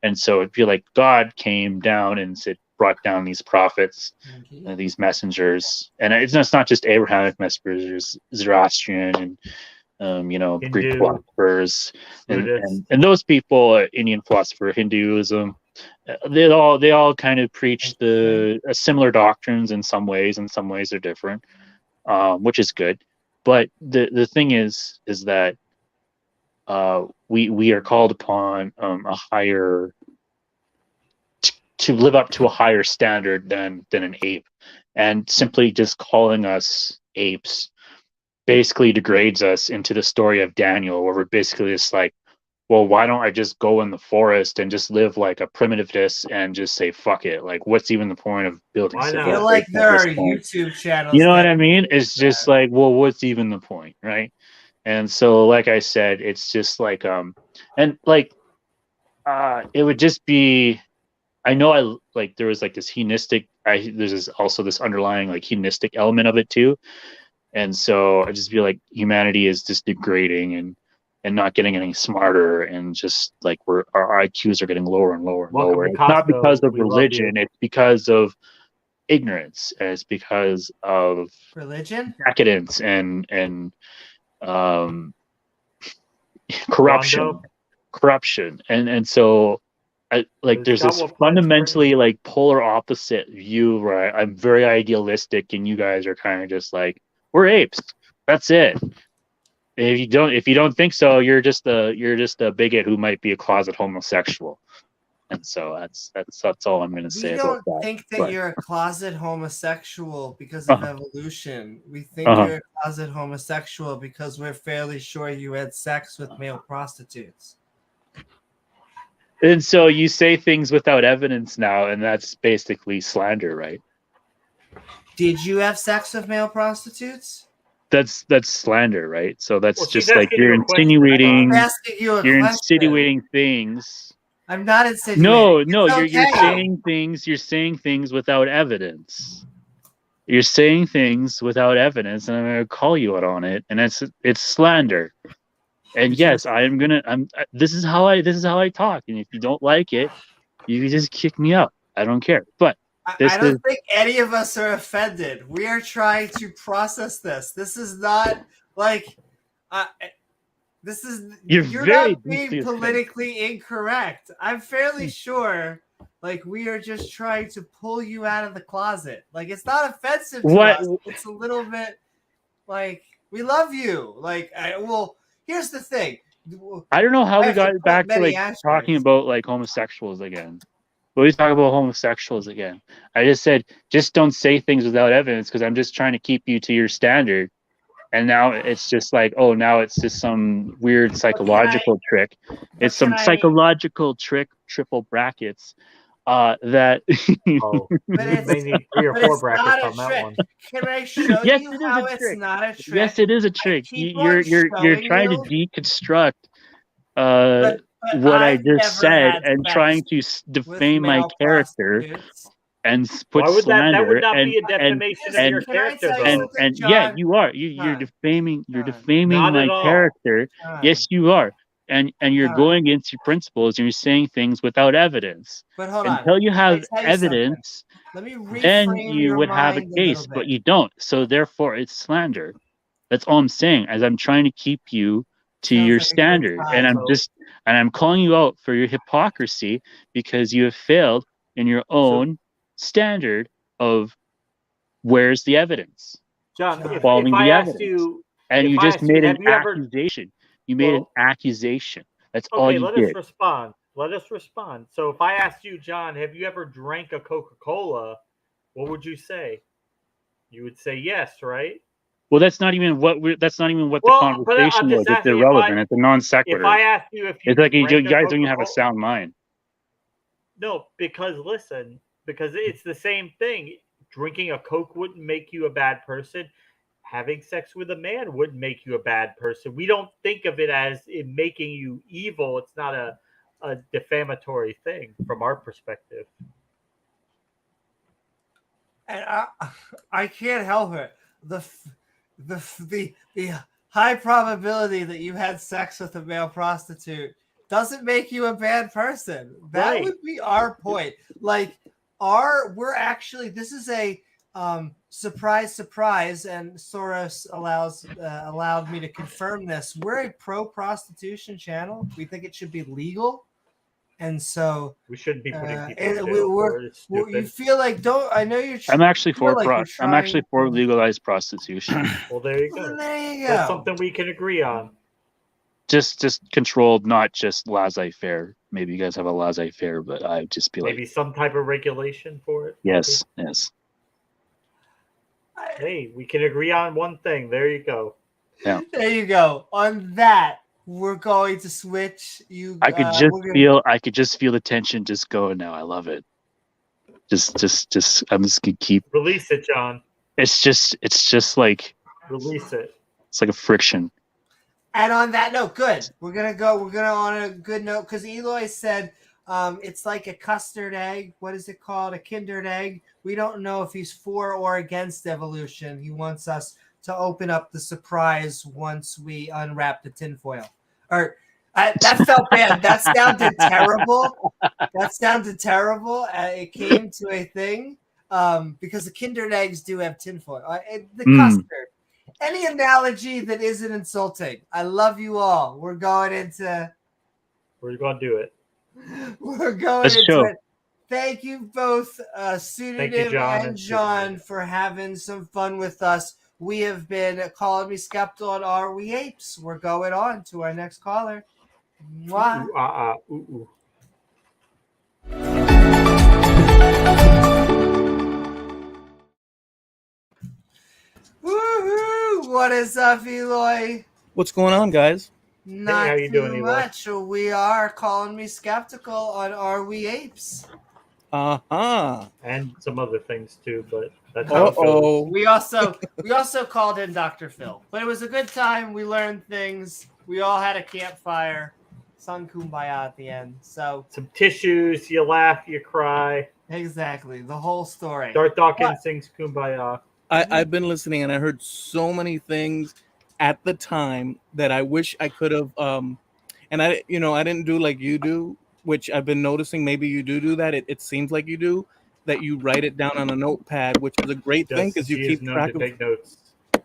And so it'd be like God came down and brought down these prophets, these messengers, and it's not just Abrahamic messengers, Zoroastrian and Greek philosophers and those people, Indian philosopher, Hinduism. They all kind of preach similar doctrines in some ways. In some ways, they're different, which is good. But the thing is that we are called upon to live up to a higher standard than an ape, and simply just calling us apes basically degrades us into the story of Daniel, where we're basically just well, why don't I just go in the forest and just live like a primitivist and just say fuck it? What's even the point of building? I feel like there are YouTube channels. You know what I mean? It's just well, what's even the point, right? And so, like I said, it's just it would just be. I know there was this hedonistic. There's also this underlying hedonistic element of it too, And so I just feel like humanity is just degrading and not getting any smarter, and just like our IQs are getting lower and lower and Welcome lower. to It's not Costco. because of We love religion, you. it's because of ignorance, and it's because of Religion? decadence and corruption. Rondo? And so like It's there's got this what Pledge fundamentally brings. like polar opposite view where I'm very idealistic and you guys are kind of just like, we're apes, that's it. If you don't think so, you're just a bigot who might be a closet homosexual. And so that's all I'm gonna We say about don't that. think that But you're a closet homosexual because of uh-huh, evolution. We think uh-huh. you're a closet homosexual because we're fairly sure you had sex with male prostitutes. And so you say things without evidence now, and that's basically slander, right? Did you have sex with male prostitutes? That's slander, right? So that's Well, she's just like asking you a question, I'm Ron. asking you a you're question. insinuating things. I'm not insinuating. No, It's you're okay. you're saying things without evidence. You're saying things without evidence, and I'm gonna call you out on it, and it's slander. And yes, this is how I talk, and if you don't like it, you can just kick me out. I don't care. But I this is don't think any of us are offended. We are trying to process this. This is not like you're very not being deeply offended. politically incorrect. I'm fairly sure like we are just trying to pull you out of the closet. Like it's not offensive to What us. It's a little bit like we love you. Like here's the thing. I don't know how I we have to got put back to many like talking asterisks. about like homosexuals again. But we talk about homosexuals again. I just said just don't say things without evidence because I'm just trying to keep you to your standard. And now it's just like, oh, now it's just some weird psychological trick. It's some psychological trick, triple brackets, that Oh, But you may need 3 or but 4 it's brackets not a on that trick. one. Can I show yes, you it is how a it's trick. not a trick? Yes, it is a I trick. keep on You're showing trying to you, deconstruct but what I I've just never said had and sex trying to with defame my male character prostitutes. and put Why would that would slander not and be a defamation of your Can I character, tell you though? something, yeah, John? you are you're John, defaming Not at my all. character. John, Yes, you are. And you're John. going against your principles and you're saying things without evidence. But hold on. Until you Can I have tell you something? evidence, Let me then reframe you your would have a mind a little case, bit. but you don't. So therefore it's slander. That's all I'm saying, as I'm trying to keep you to Sounds your like a good standard. time. And I'm calling you out for your hypocrisy because you have failed in your own standard of where's the evidence? John, if Following I the asked evidence. you, And if you I just asked you, made an have you ever? accusation. You made an Well, accusation. That's all okay, you let us did. respond. Let us respond. So if I asked you, John, have you ever drank a Coca-Cola? What would you say? You would say yes, right? Well, that's not even what the Well, but I'm conversation was. just It's asking irrelevant. It's a non if sequitur. I asked you if you It's like you drank a guys don't even have a Coca-Cola. sound mind. No, because listen, because it's the same thing. Drinking a Coke wouldn't make you a bad person. Having sex with a man wouldn't make you a bad person. We don't think of it as it making you evil. It's not a defamatory thing from our perspective. And I can't help it. The high probability that you had sex with a male prostitute doesn't make you a bad person. That would be our point. Like we're actually, this is a surprise, and Soros allowed me to confirm this. We're a pro-prostitution channel. We think it should be legal. And so we shouldn't be putting people in jail for it. You feel like I know you're. I'm actually for I'm actually for to... legalized prostitution. Well, there you go. Well, there you go. That's something we can agree on. Just controlled, not just laissez-faire. Maybe you guys have a laissez-faire, but I'd just be maybe some type of regulation for it. Yes, maybe. Yes. Hey, we can agree on one thing. There you go. Yeah. There you go. On that, we're going to switch. I could just feel the tension just go now. I love it. Just I'm just gonna keep release it, John. It's just like release it. It's like a friction. And on that note, good. We're gonna on a good note because Eloy said it's like a custard egg. What is it called? A Kinder egg. We don't know if he's for or against evolution. He wants us to open up the surprise once we unwrap the tinfoil. Or that felt bad. That sounded terrible. That sounded terrible. It came to a thing because the Kinder eggs do have tinfoil. The custard. Any analogy that isn't insulting. I love you all. We're going to do it. We're going Let's into show. it. Thank you both, Pseudonym and John, for having some fun with us. We have been Calling Me Skeptical on Are We Apes. We're going on to our next caller. Mwah. Woohoo! What is up, Eloy? What's going on, guys? Not how you too doing, Eloy? much. We are Calling Me Skeptical on Are We Apes? And some other things too, but that's how it goes. We also called in Dr. Phil, but it was a good time. We learned things. We all had a campfire, sung Kumbaya at the end. So some tissues, you laugh, you cry. Exactly, the whole story. Dart Dawkins sings Kumbaya. I've been listening, and I heard so many things at the time that I wish I could have. And I didn't do like you do, which I've been noticing. Maybe you do that. It seems like you do. That you write it down on a notepad, which is a great thing because you keep track of. Take notes.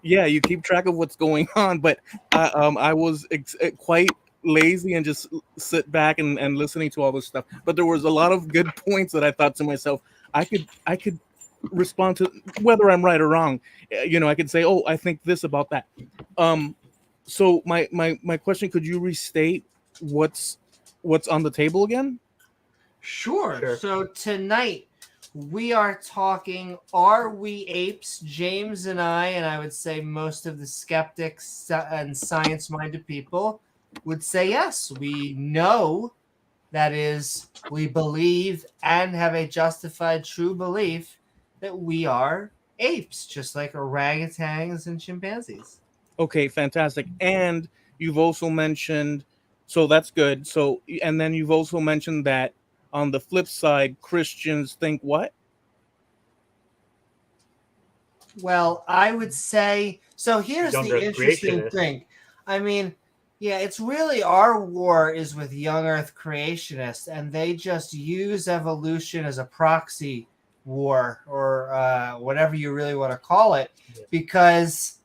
Yeah, you keep track of what's going on. But I was quite lazy and just sit back and listening to all this stuff. But there was a lot of good points that I thought to myself, I could respond to whether I'm right or wrong. I could say, oh, I think this about that. So my question, could you restate what's on the table again? Sure. So tonight we are talking, are we apes? James and I would say most of the skeptics and science-minded people would say yes. We know, that is, we believe and have a justified true belief that we are apes, just like orangutans and chimpanzees. Okay, fantastic. And you've also mentioned, so that's good. So, and then you've also mentioned that on the flip side, Christians think what? Well, I would say, so here's the interesting thing. I mean, yeah, it's really our war is with young earth creationists, and they just use evolution as a proxy war, or whatever you really want to call it, because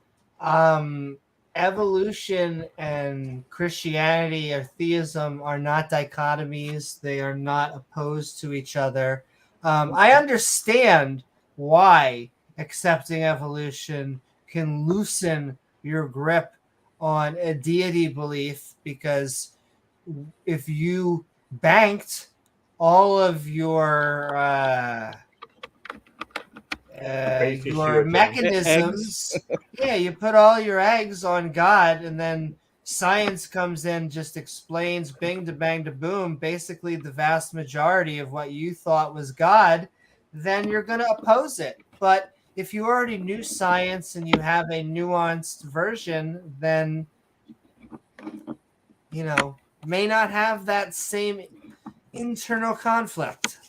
evolution and Christianity or theism are not dichotomies. They are not opposed to each other. I understand why accepting evolution can loosen your grip on a deity belief, because if you banked all of your mechanisms, yeah, you put all your eggs on God, and then science comes in, just explains bing to bang to boom, basically the vast majority of what you thought was God, then you're going to oppose it. But if you already knew science and you have a nuanced version, then, may not have that same internal conflict.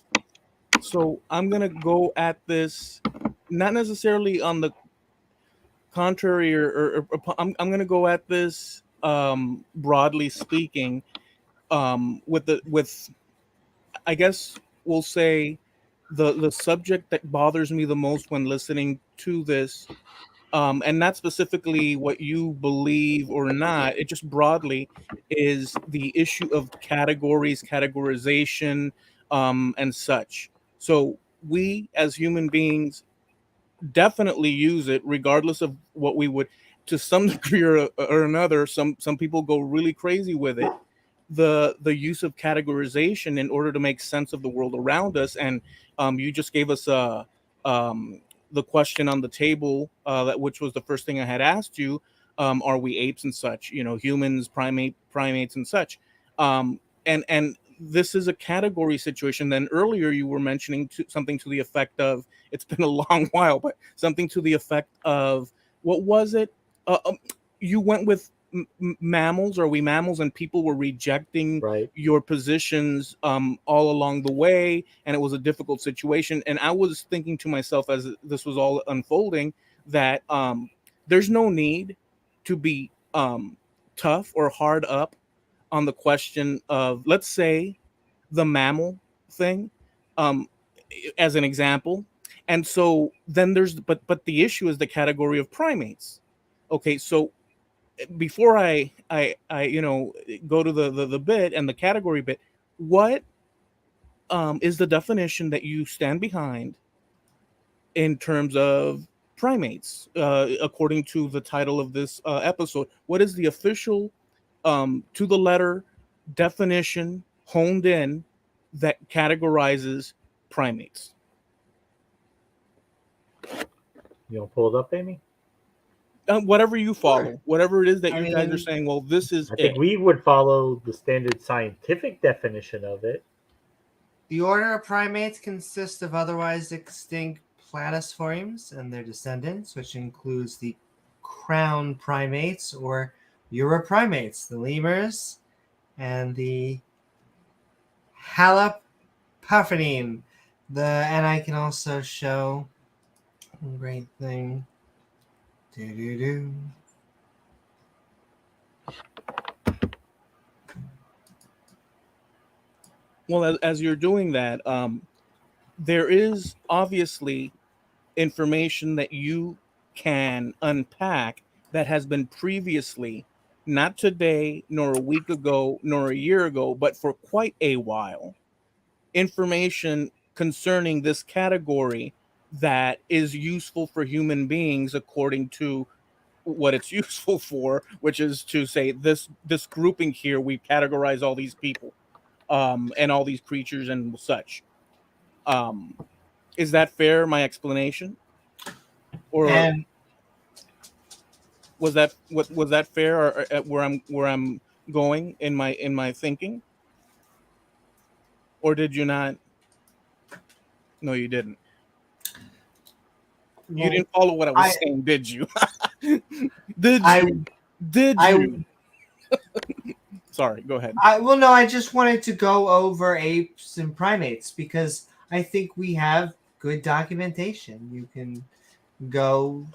So I'm going to go at this, not necessarily on the contrary, or I'm going to go at this broadly speaking, with I guess we'll say the subject that bothers me the most when listening to this, and not specifically what you believe or not, it just broadly is the issue of categories, categorization, and such. So we as human beings definitely use it, regardless of what we would, to some degree or another. Some people go really crazy with it. The use of categorization in order to make sense of the world around us. And you just gave us the question on the table, which was the first thing I had asked you. Are we apes and such? Humans, primates and such. And this is a category situation. Then earlier you were mentioning something to the effect of, it's been a long while, but something to the effect of, what was it? You went with mammals. Are we mammals? And people were rejecting your positions all along the way, and it was a difficult situation. And I was thinking to myself, as this was all unfolding, that there's no need to be tough or hard up on the question of, let's say, the mammal thing, as an example. And so then but the issue is the category of primates. Okay, so before I go to the bit and the category bit, what is the definition that you stand behind in terms of primates, according to the title of this episode? What is the official, to the letter definition, honed in, that categorizes primates? You want to pull it up, Amy? Whatever you follow, Sure. whatever it is that I you guys are mean, saying, well, this is I think it. we would follow the standard scientific definition of it. The order of primates consists of otherwise extinct platyforms and their descendants, which includes the crown primates or Europrimates, the lemurs, and the Halopaphidine. And I can also show a great thing. Do-do-do. Well, as you're doing that, there is obviously information that you can unpack that has been previously, not today, nor a week ago, nor a year ago, but for quite a while, information concerning this category that is useful for human beings according to what it's useful for, which is to say this grouping here, we categorize all these people, and all these creatures and such. Is that fair, my explanation? Or And was that fair, or where I'm going in my thinking? Or did you not? No, you didn't. You didn't follow what I was saying, did you? Did you? Sorry, go ahead. I just wanted to go over apes and primates because I think we have good documentation. You can go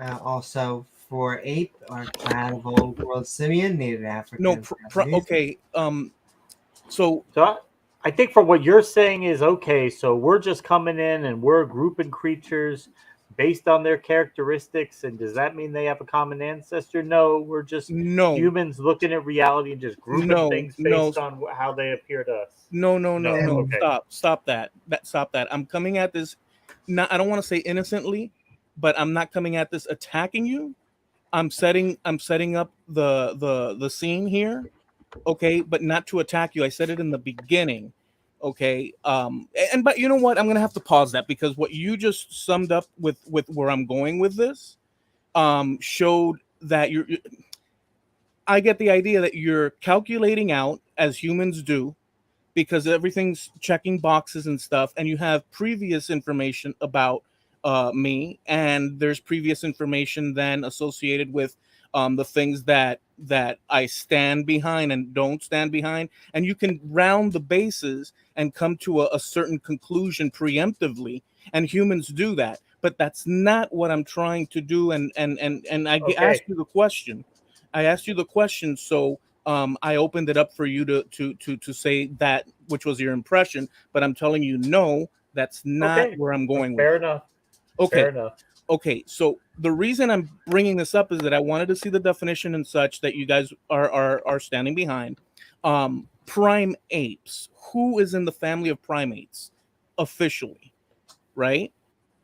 also for ape or clade of old world simian, native African. No, okay. So I think from what you're saying is, okay, so we're just coming in and we're grouping creatures based on their characteristics, and does that mean they have a common ancestor? No, we're just humans looking at reality and just grouping things based on how they appear to us. No. Okay. Stop that. Stop that. I'm coming at this, I don't want to say innocently, but I'm not coming at this attacking you. I'm setting up the scene here, okay, but not to attack you. I said it in the beginning. Okay. But you know what? I'm gonna have to pause that because what you just summed up with where I'm going with this, showed that I get the idea that you're calculating out, as humans do, because everything's checking boxes and stuff, and you have previous information about me, and there's previous information then associated with the things that I stand behind and don't stand behind, and you can round the bases and come to a certain conclusion preemptively, and humans do that. But that's not what I'm trying to do. And I asked you the question. So I opened it up for you to say that, which was your impression. But I'm telling you, no, that's not where I'm going with it. Fair enough. Okay. Fair enough. Okay, so the reason I'm bringing this up is that I wanted to see the definition and such that you guys are standing behind. Prime apes. Who is in the family of primates officially, right?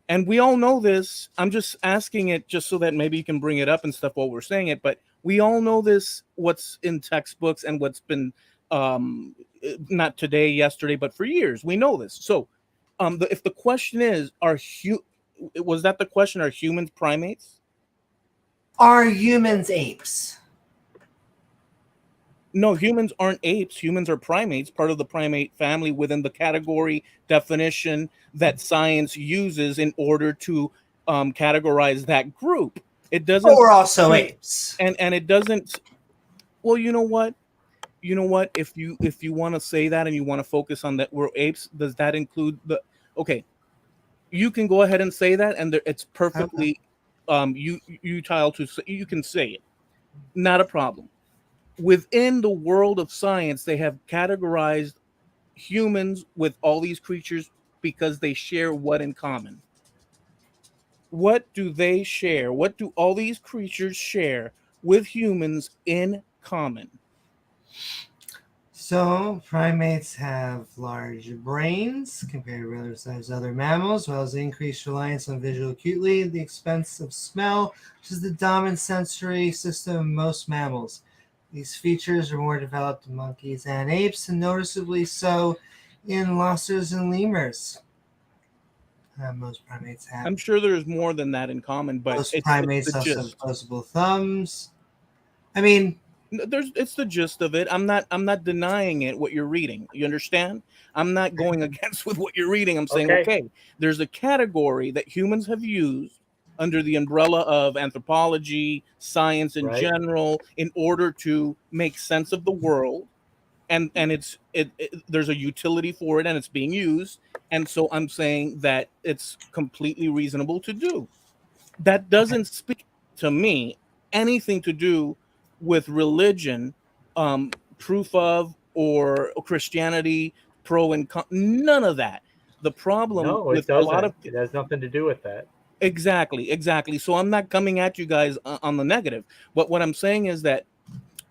And we all know this. I'm just asking it just so that maybe you can bring it up and stuff while we're saying it. But we all know this, what's in textbooks and what's been not today, yesterday, but for years. We know this. So if the question is, was that the question? Are humans primates? Are humans apes? No, humans aren't apes. Humans are primates, part of the primate family within the category definition that science uses in order to categorize that group. It doesn't. But we're also apes, and it doesn't. Well, you know what? If you want to say that and you want to focus on that we're apes, does that include the? Okay, you can go ahead and say that, and it's perfectly utile to say, you can say it, not a problem. Within the world of science, they have categorized humans with all these creatures because they share what in common? What do they share? What do all these creatures share with humans in common? So, primates have large brains compared to relative-sized other mammals, as well as increased reliance on visual acuity at the expense of smell, which is the dominant sensory system of most mammals. These features are more developed in monkeys and apes, and noticeably so in losers and lemurs. Most primates have. I'm sure there's more than that in common, but Most it's primates the also have gist. opposable thumbs. I mean, It's the gist of it. I'm not denying it. What you're reading, you understand? I'm not going against with what you're reading. I'm saying, okay, there's a category that humans have used under the umbrella of anthropology, science in general, in order to make sense of the world, and there's a utility for it, and it's being used. And so I'm saying that it's completely reasonable to do. That doesn't speak to me anything to do with religion, proof of, or Christianity, pro and con, none of that. The problem No, with it a lot doesn't. of It has nothing to do with that. exactly. So I'm not coming at you guys on the negative. But what I'm saying is that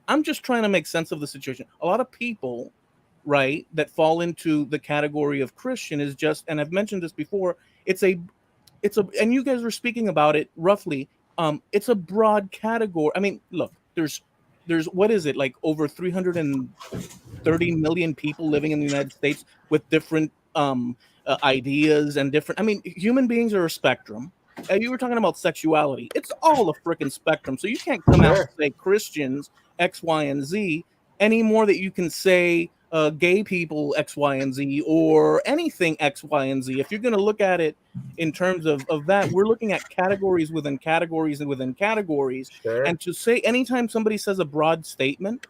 I'm just trying to make sense of the situation. A lot of people, right, that fall into the category of Christian is just, and I've mentioned this before, it's a, and you guys were speaking about it roughly. It's a broad category. I mean, look, there's what is it, like over 330 million people living in the United States with different ideas and different. I mean, human beings are a spectrum. You were talking about sexuality. It's all a freaking spectrum. So you can't come out and say Christians X, Y, and Z any more that you can say gay people X, Y, and Z, or anything X, Y, and Z. If you're going to look at it in terms of that, we're looking at categories within categories and within categories. And to say anytime somebody says a broad statement,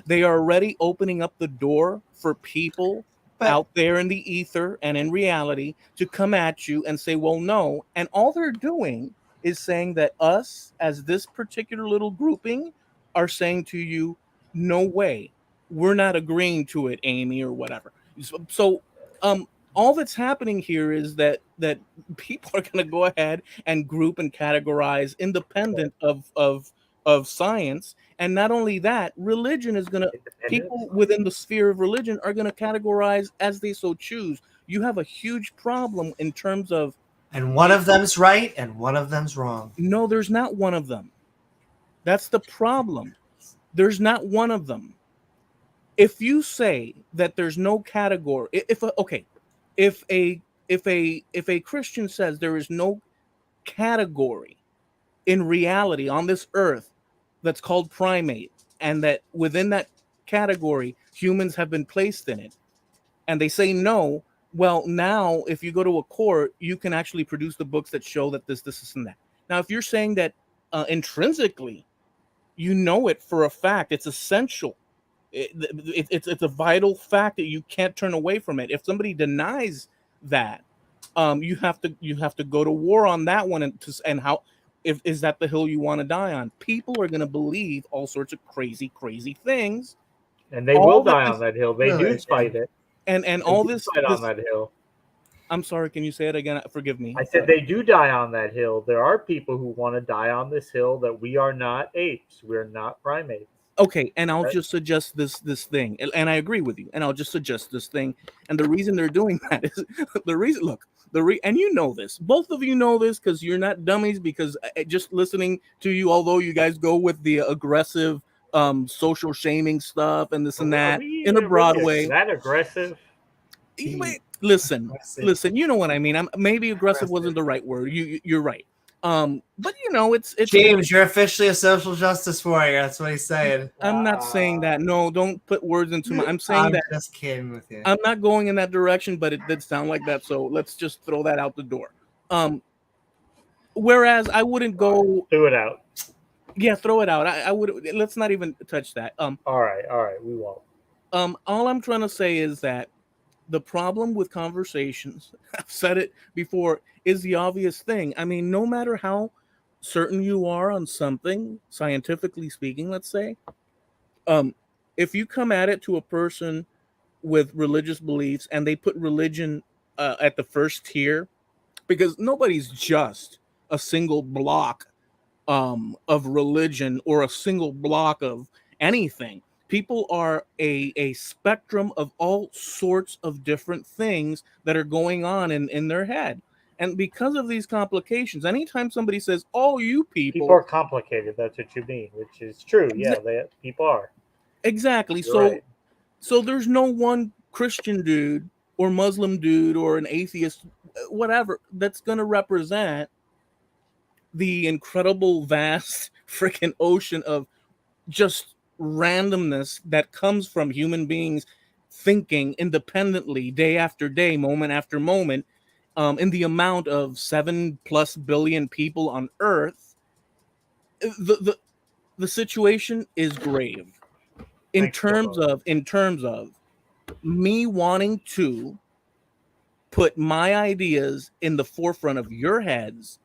they are already opening up the door for people out there in the ether and in reality to come at you and say, well, no. And all they're doing is saying that us, as this particular little grouping, are saying to you, no way, we're not agreeing to it, Amy, or whatever. So all that's happening here is that people are going to go ahead and group and categorize independent of science. And not only that, religion is going to, people within the sphere of religion are going to categorize as they so choose. You have a huge problem in terms of, and one of them's right and one of them's wrong. No, there's not one of them. That's the problem. There's not one of them. If you say that there's no category, if a Christian says there is no category in reality on this earth that's called primate, and that within that category humans have been placed in it, and they say no, well, now if you go to a court, you can actually produce the books that show that this and that. Now, if you're saying that intrinsically, you know it for a fact, it's essential. It's a vital fact that you can't turn away from it. If somebody denies that, you have to go to war on that one, and how, if is that the hill you want to die on? People are going to believe all sorts of crazy things, and they will die on that hill. They do fight it, and all this fight on that hill. I'm sorry, can you say it again? Forgive me. I said they do die on that hill. There are people who want to die on this hill, that we are not apes. We're not primates. Okay, and I'll just suggest this thing, and I agree with you, and I'll just suggest this thing, and the reason they're doing that is the reason. Look, and you know this, both of you know this, because you're not dummies. Because just listening to you, although you guys go with the aggressive, social shaming stuff and this and that in a broad way, that aggressive. Listen, you know what I mean. Maybe aggressive wasn't the right word. You're right. But you know, it's James, you're officially a social justice warrior. That's what he's saying. I'm not saying that. No, don't put words into my. I'm saying I'm that. Just kidding with you. I'm not going in that direction, but it did sound like that. So let's just throw that out the door. Whereas I wouldn't go. Throw it out. Yeah, throw it out. I would. Let's not even touch that. All right, we won't. All I'm trying to say is that the problem with conversations, I've said it before, is the obvious thing. I mean, no matter how certain you are on something, scientifically speaking, let's say, if you come at it to a person with religious beliefs and they put religion at the first tier, because nobody's just a single block of religion or a single block of anything. People are a spectrum of all sorts of different things that are going on in their head. And because of these complications, anytime somebody says, "Oh, you People people," are complicated. That's what you mean, which is true. Yeah, people are. exactly. You're right. So there's no one Christian dude or Muslim dude or an atheist, whatever, that's going to represent the incredible, vast freaking ocean of just randomness that comes from human beings thinking independently day after day, moment after moment, in the amount of 7+ billion people on Earth. The situation is grave in Thanks, terms of me wanting to put my ideas in the forefront of your heads,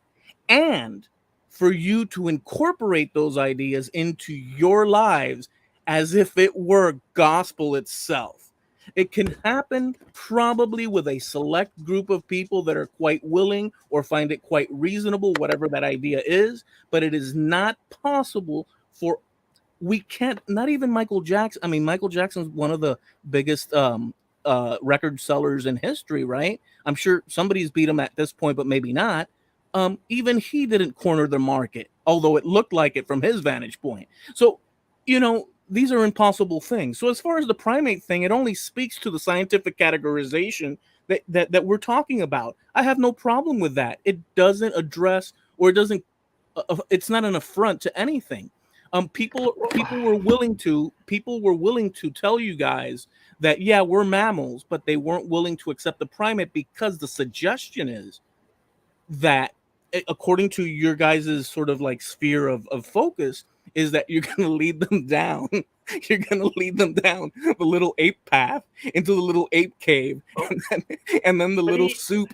and for you to incorporate those ideas into your lives as if it were gospel itself. It can happen probably with a select group of people that are quite willing or find it quite reasonable, whatever that idea is, but it is not possible for, we can't, not even Michael Jackson. I mean, Michael Jackson's one of the biggest record sellers in history, right? I'm sure somebody's beat him at this point, but maybe not. Even he didn't corner the market, although it looked like it from his vantage point. So, these are impossible things. So as far as the primate thing, it only speaks to the scientific categorization that we're talking about. I have no problem with that. It doesn't address, or it doesn't, it's not an affront to anything. People were willing to tell you guys that, yeah, we're mammals, but they weren't willing to accept the primate because the suggestion is that, according to your guys' sort of like sphere of focus, is that you're going to lead them down. You're going to lead them down the little ape path into the little ape cave, and then the little soup,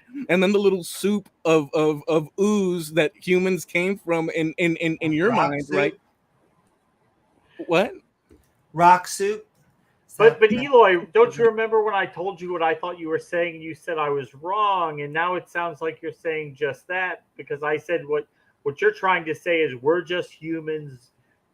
of ooze that humans came from in your Rock mind, soup. right? What? Rock soup. But Eloy, don't you remember when I told you what I thought you were saying, and you said I was wrong, and now it sounds like you're saying just that, because I said what you're trying to say is we're just humans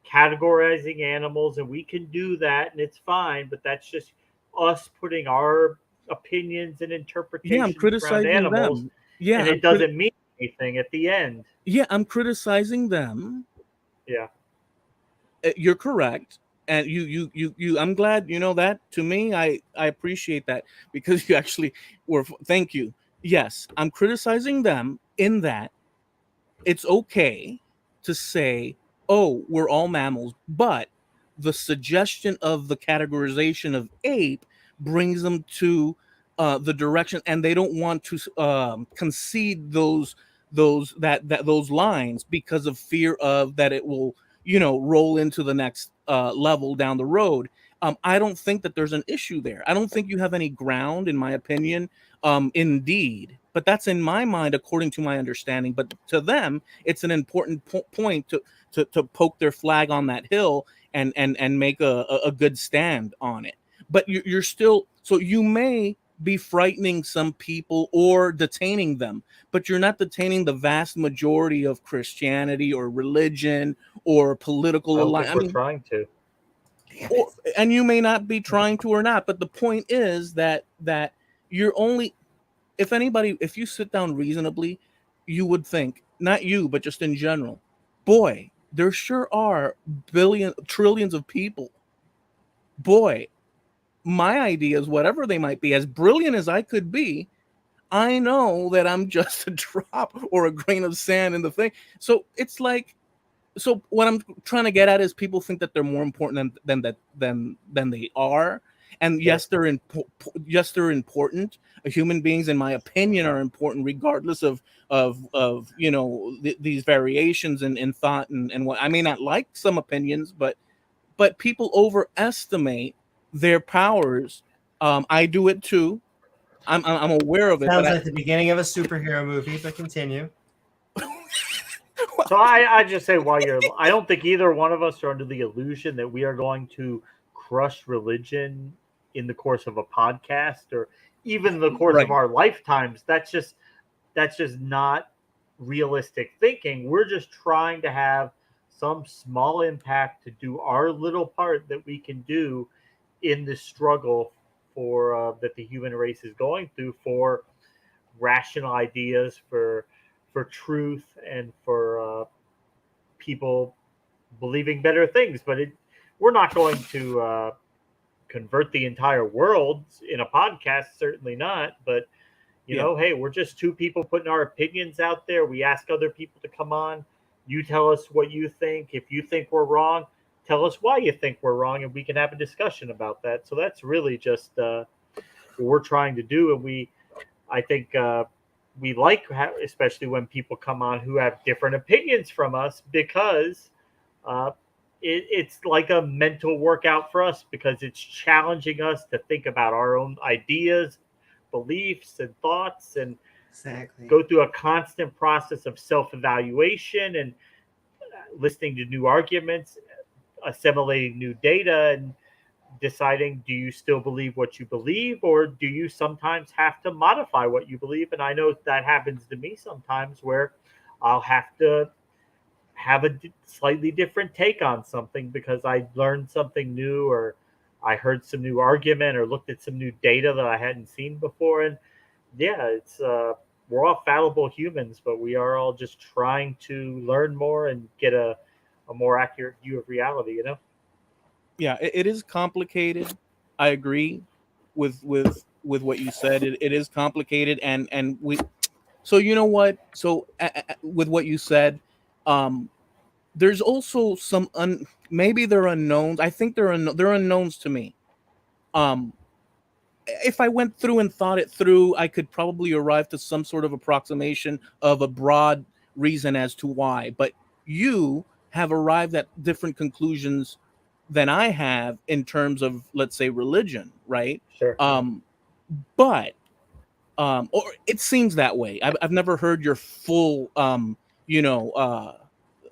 categorizing animals, and we can do that, and it's fine, but that's just us putting our opinions and interpretations I'm criticizing around animals, them. Yeah, and it doesn't mean anything at the end. Yeah, I'm criticizing them. Yeah. You're correct. And you I'm glad that. To me, I appreciate that, because you actually were, thank you. Yes, I'm criticizing them in that it's okay to say, oh, we're all mammals, but the suggestion of the categorization of ape brings them to the direction, and they don't want to concede those lines because of fear of that it will roll into the next level down the road. I don't think that there's an issue there. I don't think you have any ground, in my opinion. Indeed, but that's in my mind, according to my understanding. But to them, it's an important point to poke their flag on that hill and make a good stand on it. But you're still, so you may be frightening some people or detaining them, but you're not detaining the vast majority of Christianity or religion or political alliance. We're trying to. And you may not be trying to or not, but the point is that you're only, if you sit down reasonably, you would think, not you, but just in general, boy, there sure are trillions of people. Boy, my ideas, whatever they might be, as brilliant as I could be, I know that I'm just a drop or a grain of sand in the thing. So it's like, so what I'm trying to get at is people think that they're more important than they are. And yes, they're important. Human beings, in my opinion, are important, regardless of these variations in thought and what. I may not like some opinions, but people overestimate their powers. I do it too. I'm aware of it. Sounds like the beginning of a superhero movie, but continue. So I just say I don't think either one of us are under the illusion that we are going to crush religion in the course of a podcast or even the course of our lifetimes. That's just not realistic thinking. We're just trying to have some small impact to do our little part that we can do in the struggle for that the human race is going through for rational ideas, for truth, and for people believing better things. But we're not going to convert the entire world in a podcast, certainly not. But you know, hey, we're just two people putting our opinions out there. We ask other people to come on. You tell us what you think. If you think we're wrong, tell us why you think we're wrong, and we can have a discussion about that. So that's really just what we're trying to do. And I think we like, especially when people come on who have different opinions from us, because it's like a mental workout for us, because it's challenging us to think about our own ideas, beliefs, and thoughts, and go through a constant process of self-evaluation and listening to new arguments, assimilating new data, and deciding, do you still believe what you believe, or do you sometimes have to modify what you believe? And I know that happens to me sometimes, where I'll have to have a slightly different take on something because I learned something new, or I heard some new argument, or looked at some new data that I hadn't seen before. And yeah, it's we're all fallible humans, but we are all just trying to learn more and get a more accurate view of reality, you know? Yeah, it is complicated. I agree with what you said. It is complicated, and we. So you know what? So with what you said, there's also some maybe they're unknowns. I think they're unknowns to me. If I went through and thought it through, I could probably arrive to some sort of approximation of a broad reason as to why. But you have arrived at different conclusions than I have in terms of, let's say, religion, right? Sure. But or it seems that way. I've never heard your full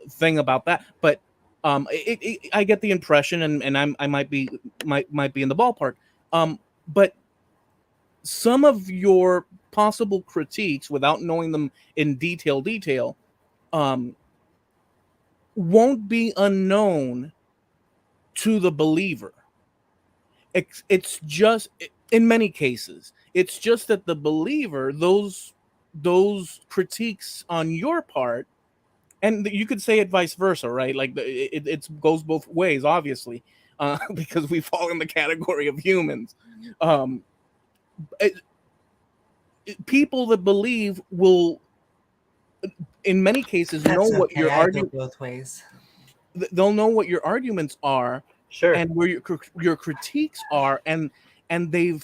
thing about that, but I get the impression, and I might be in the ballpark. But some of your possible critiques, without knowing them in detail, won't be unknown to the believer. It's just, in many cases, it's just that the believer, those critiques on your part, and you could say it vice versa, right? Like it goes both ways, obviously, because we fall in the category of humans. People that believe will, in many cases, know what your argument both ways. They'll know what your arguments are, sure, and where your critiques are, and they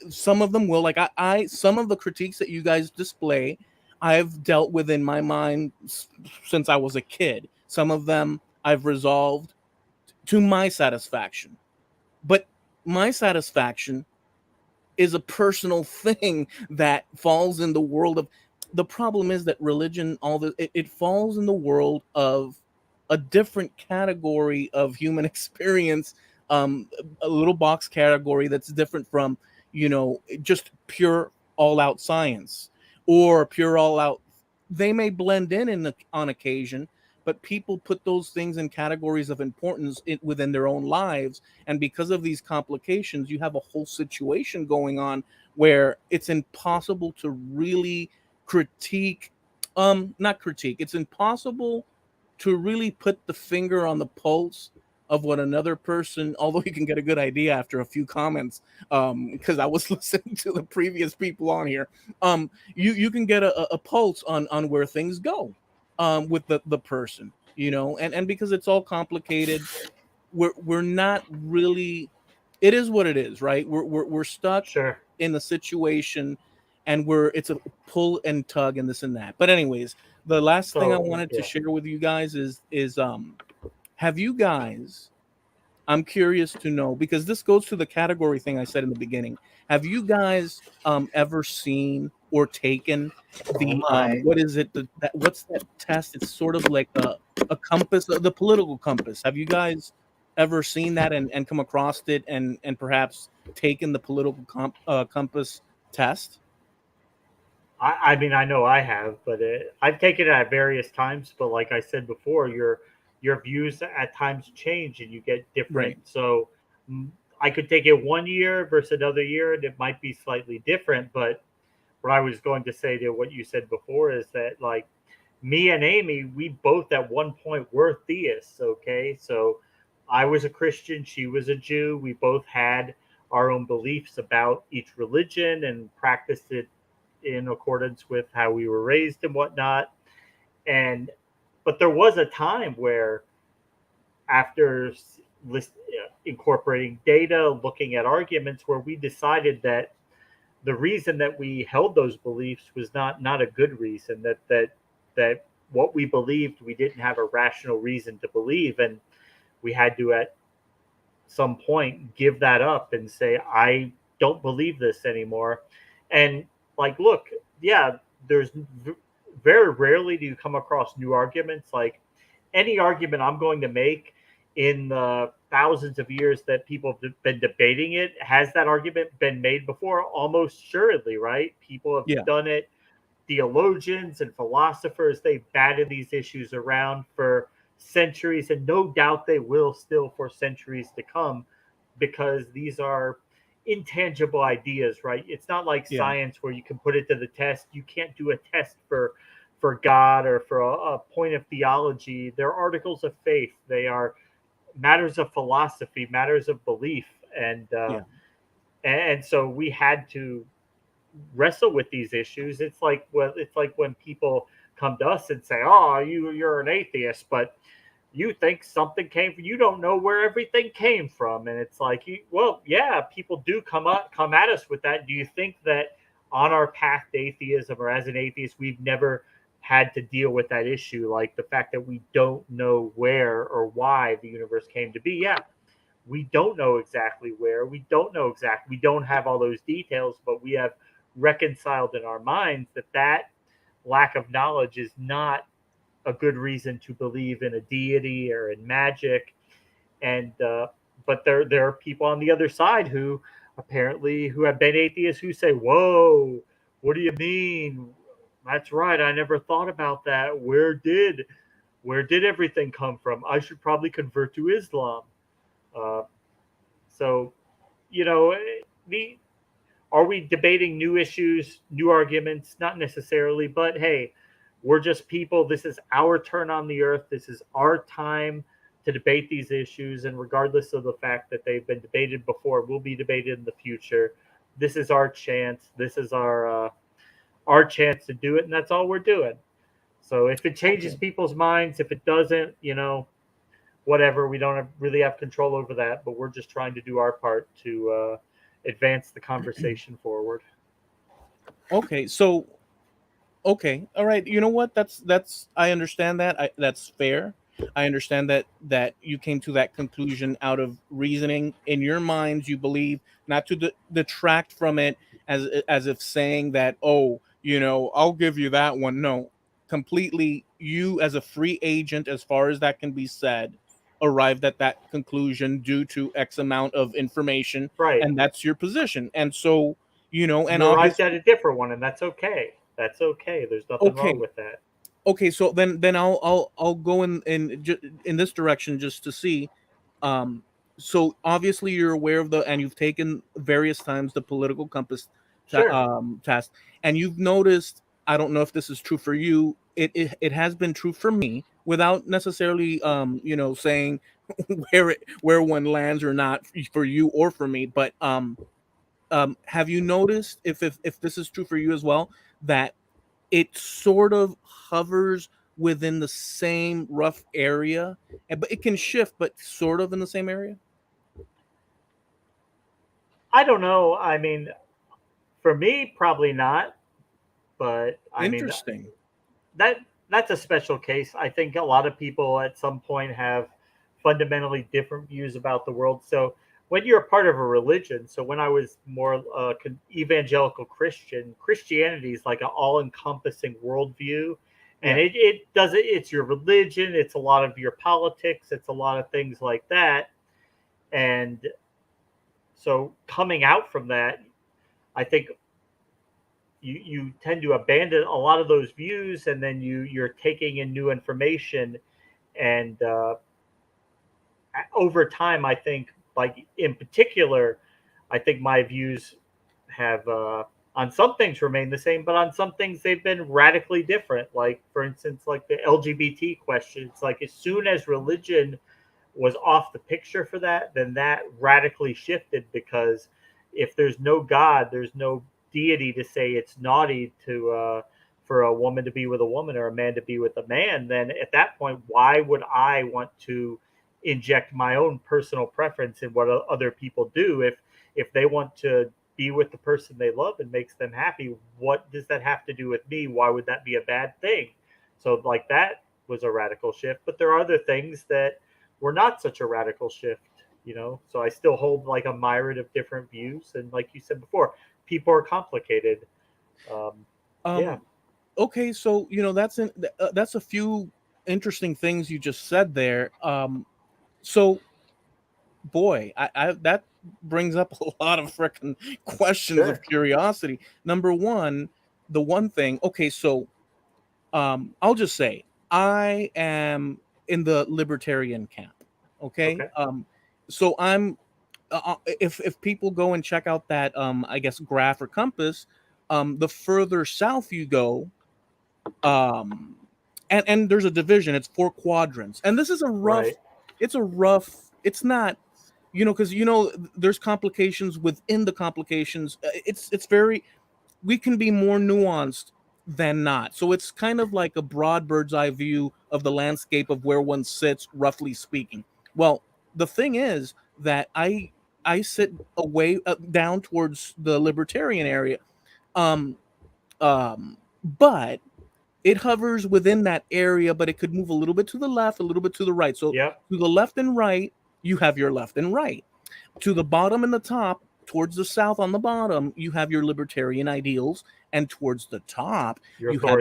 some of them will, like I some of the critiques that you guys display, I've dealt with in my mind since I was a kid. Some of them I've resolved to my satisfaction, but my satisfaction is a personal thing that falls in the world of. The problem is that religion, it falls in the world of a different category of human experience, a little box category that's different from, just pure all-out science or pure all-out. They may blend in on occasion, but people put those things in categories of importance within their own lives, and because of these complications, you have a whole situation going on where it's impossible to really critique. Not critique. It's impossible to really put the finger on the pulse of what another person, although you can get a good idea after a few comments, because I was listening to the previous people on here. You can get a pulse on where things go with the person, and because it's all complicated, we're not really. It is what it is, right? We're stuck sure in the situation, and it's a pull and tug and this and that. But anyways, the last thing I wanted to share with you guys is have you guys, I'm curious to know, because this goes to the category thing I said in the beginning. Have you guys ever seen or taken the my. what is it? What's that test? It's sort of like a compass, the political compass. Have you guys ever seen that and come across it and perhaps taken the political compass test? I mean, I know I have, but I've taken it at various times. But like I said before, your views at times change and you get different. Right. So I could take it 1 year versus another year, and it might be slightly different. But what I was going to say to what you said before is that, like, me and Amy, we both at one point were theists. Okay, so I was a Christian, she was a Jew. We both had our own beliefs about each religion and practiced it in accordance with how we were raised and whatnot. And but there was a time where, after incorporating data, looking at arguments, where we decided that the reason that we held those beliefs was not a good reason. That what we believed, we didn't have a rational reason to believe, and we had to at some point give that up and say, I don't believe this anymore. And like, look, yeah, there's very rarely do you come across new arguments. Like, any argument I'm going to make in the thousands of years that people have been debating it, has that argument been made before? Almost assuredly, right? People have done it. Theologians and philosophers, they've batted these issues around for centuries, and no doubt they will still for centuries to come, because these are intangible ideas, right? It's not like science where you can put it to the test. You can't do a test for God or for a point of theology. They're articles of faith. They are matters of philosophy, matters of belief, and so we had to wrestle with these issues. It's like when people come to us and say, "Oh, you're an atheist, but you think something came from, you don't know where everything came from." And it's like, well, yeah, people do come at us with that. Do you think that on our path to atheism, or as an atheist, we've never had to deal with that issue, like the fact that we don't know where or why the universe came to be? Yeah, we don't know exactly where. We don't have all those details, but we have reconciled in our minds that lack of knowledge is not a good reason to believe in a deity or in magic. And but there are people on the other side who have been atheists, who say, "Whoa, what do you mean? That's right, I never thought about that. Where did everything come from? I should probably convert to Islam." So, are we debating new issues, new arguments? Not necessarily, but hey, we're just people. This is our turn on the earth. This is our time to debate these issues. And regardless of the fact that they've been debated before, will be debated in the future, this is our chance. This is our chance to do it. And that's all we're doing. So if it changes people's minds, if it doesn't, whatever, we don't really have control over that. But we're just trying to do our part to advance the conversation forward. Okay, so all right. You know what? That's I understand that. That's fair. I understand that you came to that conclusion out of reasoning. In your minds, you believe, not to detract from it as if saying that, oh, I'll give you that one. No, completely. You, as a free agent, as far as that can be said, arrived at that conclusion due to X amount of information, right? And that's your position. And so, and you arrived at a different one, and that's okay. That's okay. There's nothing wrong with that. Okay, so then I'll go in this direction just to see. So obviously you're aware of and you've taken various times the political compass test, and you've noticed. I don't know if this is true for you. It has been true for me, without necessarily saying where one lands or not for you or for me. But have you noticed, if this is true for you as well, that it sort of hovers within the same rough area, but it can shift, but sort of in the same area? I don't know. I mean, for me, probably not. But interesting. That's a special case. I think a lot of people at some point have fundamentally different views about the world. So when you're a part of a religion. So when I was more evangelical Christian, Christianity is like an all-encompassing worldview, and it does it. It's your religion. It's a lot of your politics. It's a lot of things like that. And so coming out from that, I think you tend to abandon a lot of those views, and then you're taking in new information, and over time, I think, like in particular, I think my views have on some things remained the same, but on some things they've been radically different. Like, for instance, like the LGBT question. It's like as soon as religion was off the picture for that, then that radically shifted, because if there's no God, there's no deity to say it's naughty to for a woman to be with a woman or a man to be with a man, then at that point, why would I want to inject my own personal preference in what other people do? If they want to be with the person they love and makes them happy, what does that have to do with me? Why would that be a bad thing? So like that was a radical shift, but there are other things that were not such a radical shift, you know. So I still hold like a myriad of different views, and like you said before, people are complicated. Yeah. Okay, so you know that's a few interesting things you just said there. So, boy, I that brings up a lot of freaking questions of curiosity. Number one, the one thing. Okay, so I'll just say I am in the libertarian camp. Okay. So I'm if people go and check out that I guess graph or compass, the further south you go, and there's a division. It's 4 quadrants, and this is a rough. It's not, you know, because you know there's complications within the complications. It's very, we can be more nuanced than not. So it's kind of like a broad bird's eye view of the landscape of where one sits, roughly speaking. Well, the thing is that I sit away down towards the libertarian area, but it hovers within that area, but it could move a little bit to the left, a little bit to the right. So to the left and right, you have your left and right. To the bottom and the top, towards the south on the bottom, you have your libertarian ideals, and towards the top, you have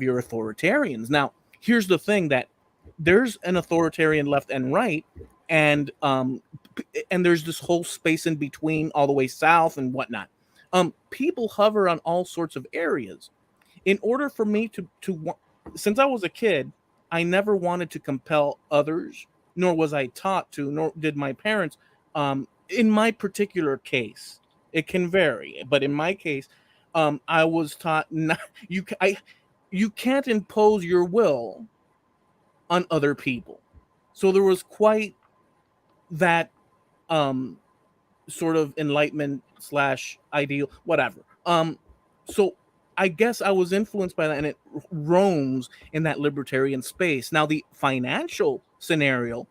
your authoritarians. Now, here's the thing, that there's an authoritarian left and right, and there's this whole space in between, all the way south and whatnot. People hover on all sorts of areas. In order for me to since I was a kid, I never wanted to compel others, nor was I taught to, nor did my parents. In my particular case, it can vary, but in my case, I was taught not, you can't impose your will on other people. So there was quite that sort of enlightenment / ideal, whatever. So I guess I was influenced by that, and it roams in that libertarian space. Now, the financial scenario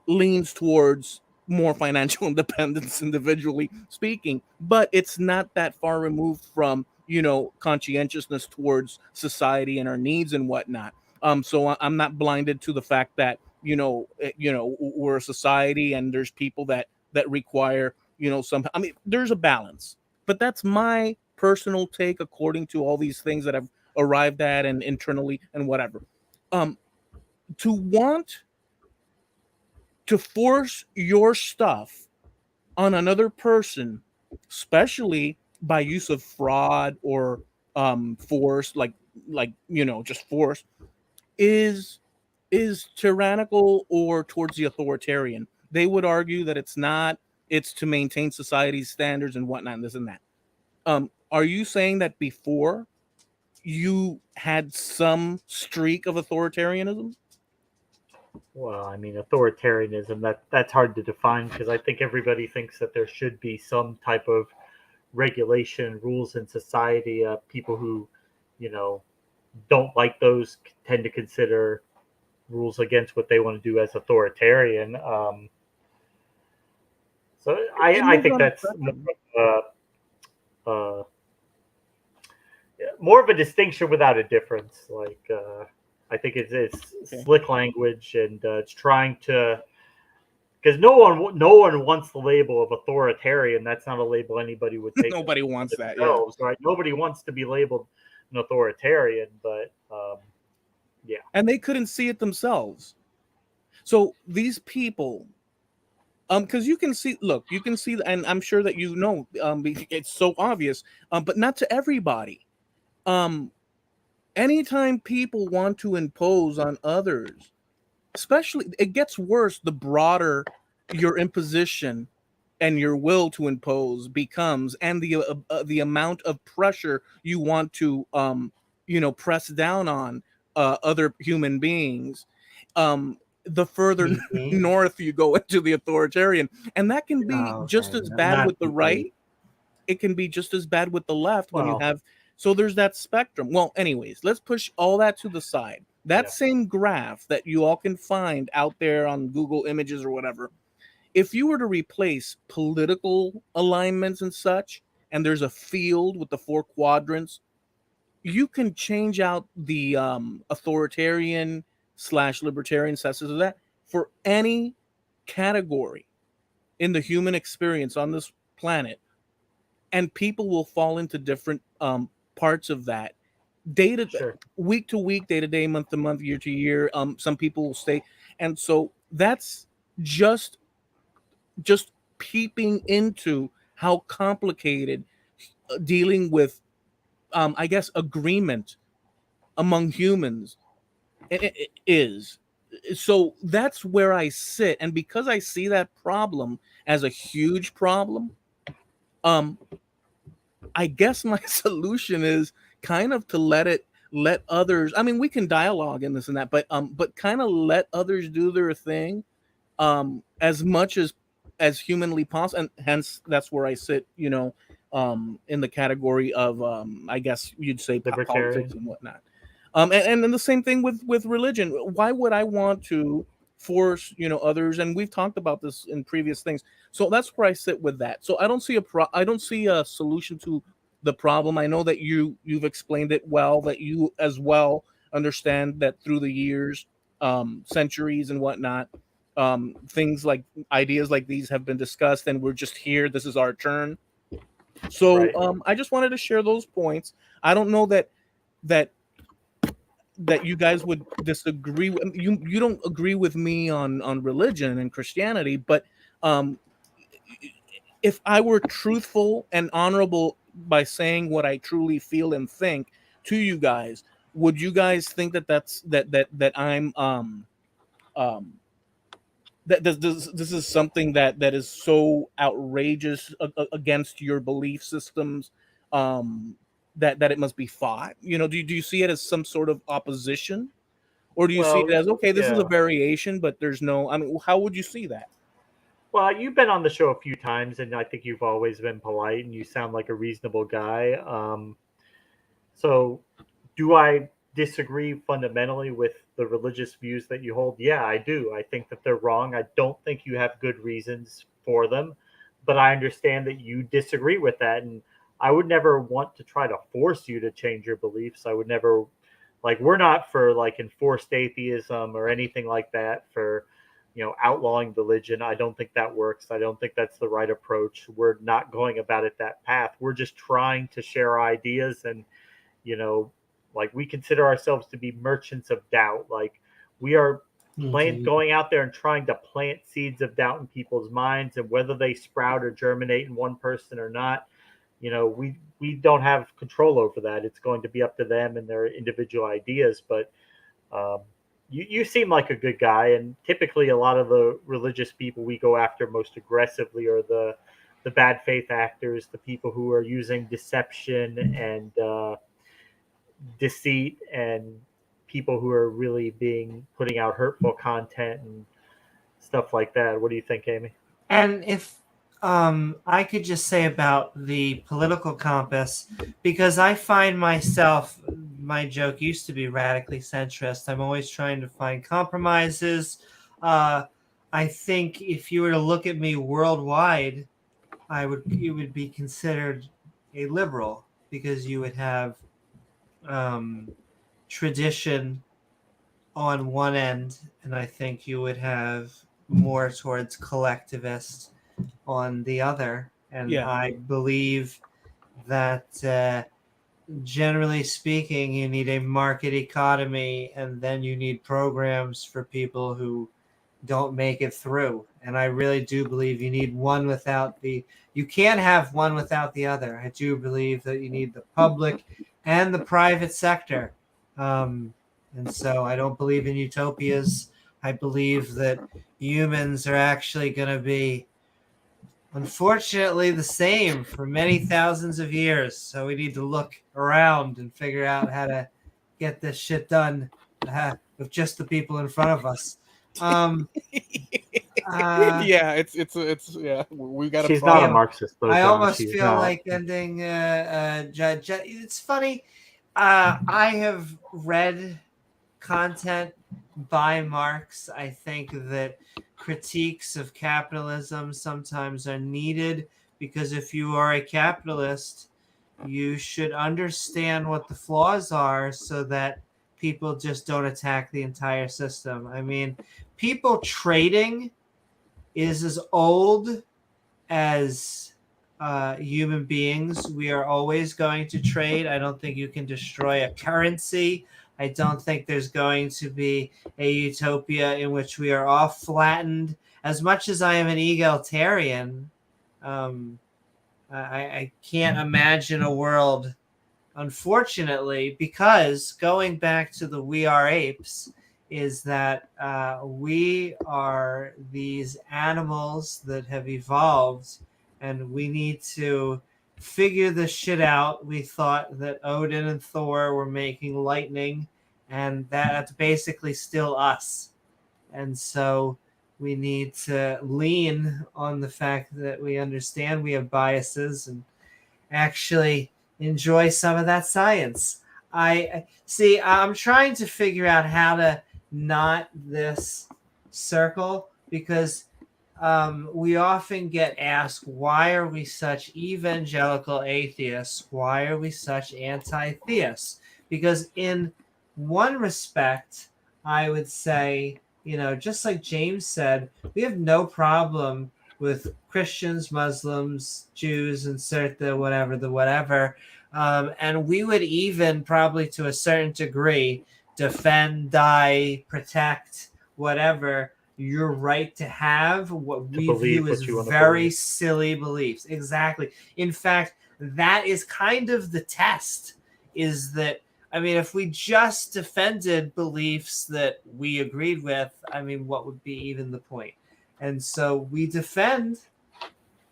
leans towards more financial independence, individually speaking, but it's not that far removed from, you know, conscientiousness towards society and our needs and whatnot. So I'm not blinded to the fact that, you know, we're a society, and there's people that require, you know, some. I mean, there's a balance, but that's my personal take according to all these things that I've arrived at and internally and whatever. To want to force your stuff on another person, especially by use of fraud or force, like you know, just force, is tyrannical or towards the authoritarian. They would argue that it's not. It's to maintain society's standards and whatnot, and this and that. Are you saying that before you had some streak of authoritarianism? Well, I mean, authoritarianism, that's hard to define, because I think everybody thinks that there should be some type of regulation, rules in society. People who, you know, don't like those tend to consider rules against what they want to do as authoritarian. So I think that's more of a distinction without a difference. Like, I think it's slick language, and it's trying to because no one wants the label of authoritarian. That's not a label anybody would take. Nobody wants that. Yeah. themselves, right? Nobody wants to be labeled an authoritarian, but yeah. And they couldn't see it themselves. So these people, because you can see, and I'm sure that you know, it's so obvious, but not to everybody. Anytime people want to impose on others, especially, it gets worse the broader your imposition and your will to impose becomes, and the amount of pressure you want to press down on other human beings, the further north you go into the authoritarian, and that can be just as bad with the right. It can be just as bad with the left when you have. So there's that spectrum. Well, anyways, let's push all that to the side. That same graph that you all can find out there on Google Images or whatever, if you were to replace political alignments and such, and there's a field with the 4 quadrants, you can change out the authoritarian / libertarian senses of that for any category in the human experience on this planet, and people will fall into different parts of that. Week to week, day to day, month to month, year to year. Some people will stay, and so that's just peeping into how complicated dealing with, I guess, agreement among humans it is. So that's where I sit, and because I see that problem as a huge problem, I guess my solution is kind of to let others. I mean, we can dialogue in this and that, but kind of let others do their thing, as much as humanly possible, and hence that's where I sit, in the category of, I guess you'd say, politics and whatnot. And then the same thing with religion. Why would I want to force others? And we've talked about this in previous things. So that's where I sit with that. So I don't see a solution to the problem. I know that you've explained it well, that you as well understand that through the years, centuries and whatnot, things like ideas like these have been discussed, and we're just here. This is our turn. So I just wanted to share those points. I don't know that you guys would disagree. You don't agree with me on religion and Christianity, but if I were truthful and honorable by saying what I truly feel and think to you guys, would you guys think that I'm that this is something that is so outrageous against your belief systems, that it must be fought? Do you see it as some sort of opposition, or do you see it as, okay, this is a variation, but there's no? I mean, how would you see that? Well, you've been on the show a few times, and I think you've always been polite, and you sound like a reasonable guy. So do I disagree fundamentally with the religious views that you hold? Yeah, I do. I think that they're wrong. I don't think you have good reasons for them, but I understand that you disagree with that, and I would never want to try to force you to change your beliefs. I would never, we're not for enforced atheism or anything like that, for outlawing religion. I don't think that works. I don't think that's the right approach. We're not going about it that path. We're just trying to share ideas, and we consider ourselves to be merchants of doubt. We are going out there and trying to plant seeds of doubt in people's minds, and whether they sprout or germinate in one person or not, we don't have control over that. It's going to be up to them and their individual ideas. But you seem like a good guy, and typically a lot of the religious people we go after most aggressively are the bad faith actors, the people who are using deception and deceit, and people who are really putting out hurtful content and stuff like that. What do you think, Amy? And if I could just say about the political compass, because I find myself, my joke used to be radically centrist. I'm always trying to find compromises. I think if you were to look at me worldwide, you would be considered a liberal, because you would have tradition on one end, and I think you would have more towards collectivist on the other. And Yeah. I believe that generally speaking, you need a market economy, and then you need programs for people who don't make it through. And I really do believe you need one without the, you can't have one without the other. I do believe that you need the public and the private sector. And so I don't believe in utopias. I believe that humans are actually going to be, unfortunately, the same for many thousands of years. So we need to look around and figure out how to get this shit done with just the people in front of us. Yeah, it's yeah. We got. She's not a Marxist, though. I John. almost She's feel not. like ending. It's funny. I have read content by Marx. I think that critiques of capitalism sometimes are needed, because if you are a capitalist, you should understand what the flaws are so that people just don't attack the entire system. I mean, people trading is as old as human beings. We are always going to trade. I don't think you can destroy a currency. I don't think there's going to be a utopia in which we are all flattened. As much as I am an egalitarian, I can't imagine a world, unfortunately, because going back to the We Are Apes, is that we are these animals that have evolved, and we need to figure this shit out. We thought that Odin and Thor were making lightning, and that's basically still us. And so we need to lean on the fact that we understand we have biases and actually enjoy some of that science. I see. I'm trying to figure out how to knot this circle, because we often get asked, why are we such evangelical atheists? Why are we such anti-theists? Because in one respect, I would say, just like James said, we have no problem with Christians, Muslims, Jews, insert the whatever. And we would even probably to a certain degree defend, die, protect, whatever, your right to have what we view as very silly beliefs. Exactly. In fact, that is kind of the test, is that, I mean, if we just defended beliefs that we agreed with, I mean, what would be even the point? And so we defend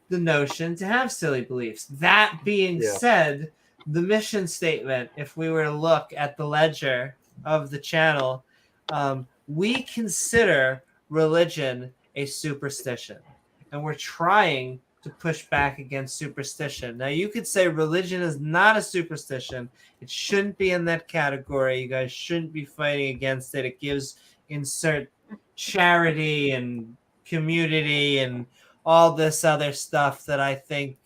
the notion to have silly beliefs. That being said, the mission statement, if we were to look at the ledger of the channel, we consider religion a superstition, and we're trying to push back against superstition. Now, you could say religion is not a superstition. It shouldn't be in that category. You guys shouldn't be fighting against it. It gives insert charity and community and all this other stuff that I think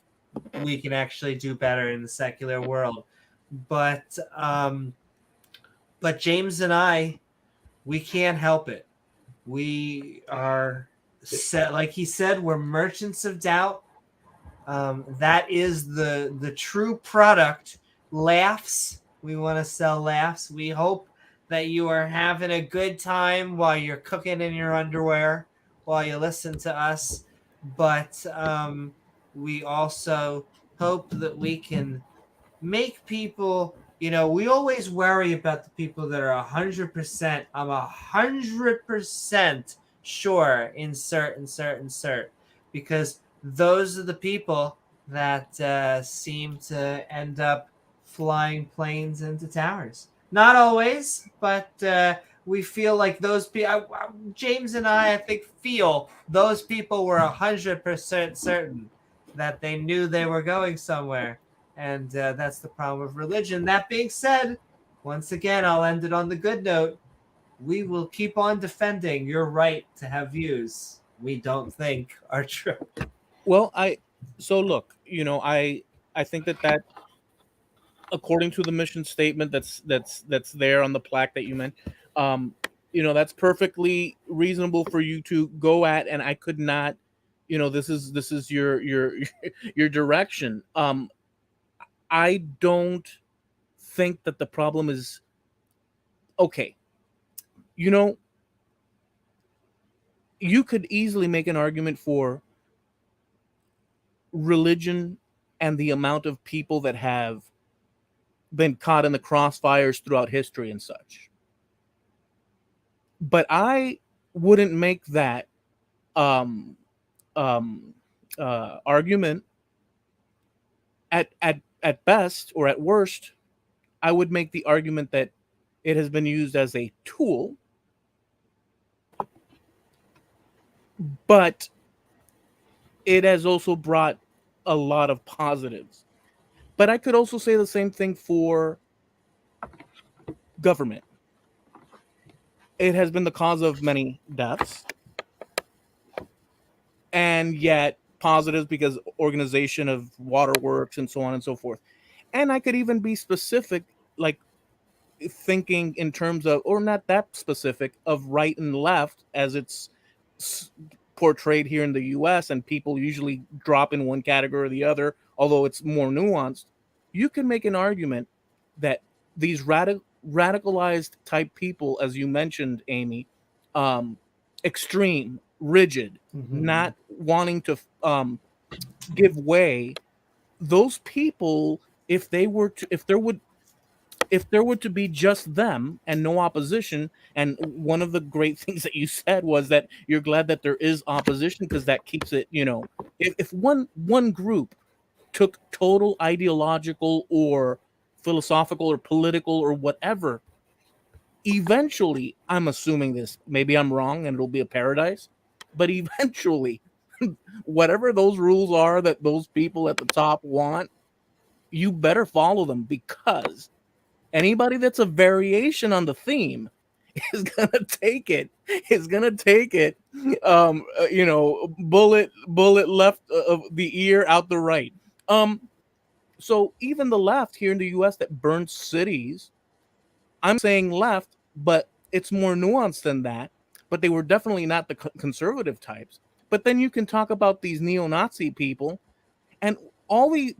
we can actually do better in the secular world. But James and I, we can't help it. We are set, like he said, we're merchants of doubt. That is the true product. Laughs. We want to sell laughs. We hope that you are having a good time while you're cooking in your underwear, while you listen to us. But we also hope that we can make people, we always worry about the people that are 100%, I'm 100% sure, insert, because those are the people that seem to end up flying planes into towers. Not always, but we feel like those people, James and I think, feel those people were 100% certain that they knew they were going somewhere. And that's the problem with religion. That being said, once again, I'll end it on the good note. We will keep on defending your right to have views we don't think are true. Well, I think that according to the mission statement that's there on the plaque that you meant, that's perfectly reasonable for you to go at, and I could not, this is your your direction. I don't think that the problem is okay. You could easily make an argument for religion and the amount of people that have been caught in the crossfires throughout history and such. But I wouldn't make that argument. At best or at worst, I would make the argument that it has been used as a tool, but it has also brought a lot of positives. But I could also say the same thing for government. It has been the cause of many deaths, and yet positives because organization of waterworks and so on and so forth. And I could even be specific, like thinking in terms of, or not that specific, of right and left as it's portrayed here in the US, and people usually drop in one category or the other, although it's more nuanced. You can make an argument that these radicalized type people, as you mentioned, Amy, extreme, rigid, not wanting to give way, those people, if there were to be just them and no opposition, and one of the great things that you said was that you're glad that there is opposition because that keeps it, if one group took total ideological or philosophical or political or whatever, eventually, I'm assuming this, maybe I'm wrong and it'll be a paradise, but eventually, whatever those rules are that those people at the top want, you better follow them, because anybody that's a variation on the theme is gonna take it. Bullet left of the ear, out the right. So even the left here in the US that burns cities, I'm saying left, but it's more nuanced than that. But they were definitely not the conservative types. But then you can talk about these neo-Nazi people, and all these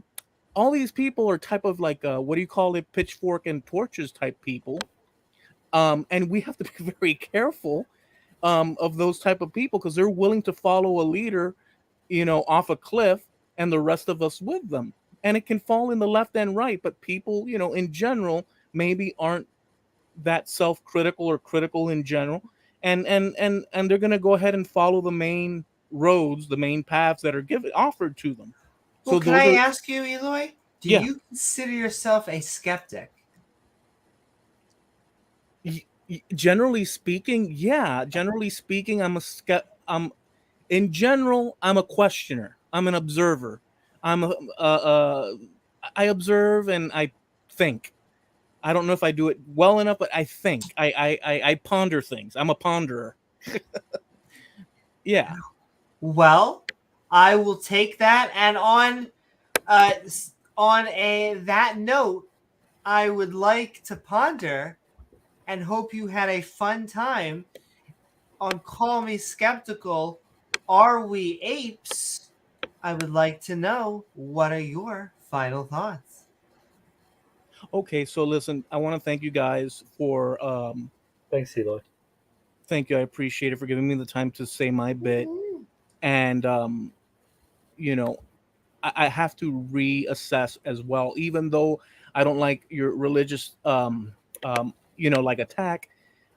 people are type of like what do you call it, pitchfork and torches type people, and we have to be very careful of those type of people, because they're willing to follow a leader, off a cliff, and the rest of us with them, and it can fall in the left and right. But people, in general, maybe aren't that self-critical or critical in general, and they're going to go ahead and follow the main roads, the main paths that are offered to them. Well, So can I ask you, Eloy? Do Yeah. you consider yourself a skeptic? Generally speaking, yeah. Generally speaking, I'm in general, I'm a questioner. I'm an observer. I observe and I think. I don't know if I do it well enough, but I think. I ponder things. I'm a ponderer. Yeah. Well, I will take that, and on that note, I would like to ponder and hope you had a fun time on Call Me Skeptical. Are we apes? I would like to know, what are your final thoughts? Okay, so listen, I want to thank you guys for Thanks, Eloy. thank you. I appreciate it for giving me the time to say my bit. And I have to reassess as well, even though I don't like your religious like attack.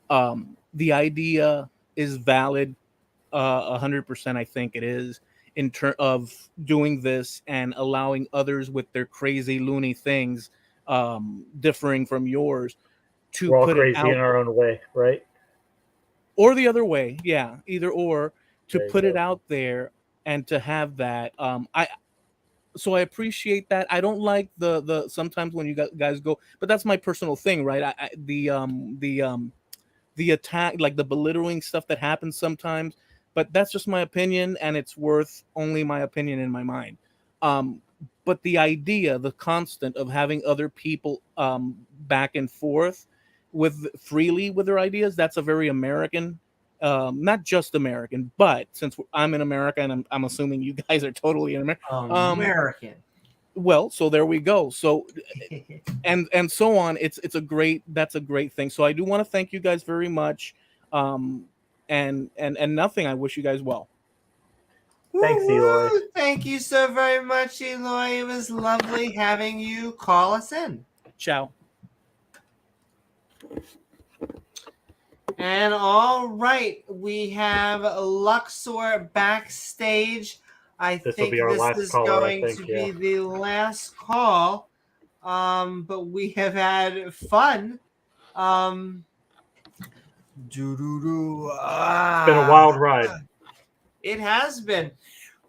The idea is valid 100%. I think it is, in terms of doing this and allowing others with their crazy loony things differing from yours to We're all put crazy it out, in our own way, right? or the other way. Yeah, either or, to There you put it go. out there and to have that. So I appreciate that. I don't like the sometimes when you guys go, but that's my personal thing, right? The attack, like the belittling stuff that happens sometimes, but that's just my opinion, and it's worth only my opinion in my mind. But the idea, the constant of having other people back and forth, freely with their ideas. That's a very American, not just American, but since I'm in America and I'm assuming you guys are totally in America. American. Well, so there we go. So and so on. That's a great thing. So I do want to thank you guys very much. And nothing. I wish you guys well. Thanks, Eloy. Woo-hoo! Thank you so very much, Eloy. It was lovely having you call us in. Ciao. And all right, we have Luxor backstage. I think this is going to be the last call. But we have had fun. It's been a wild ride. It has been.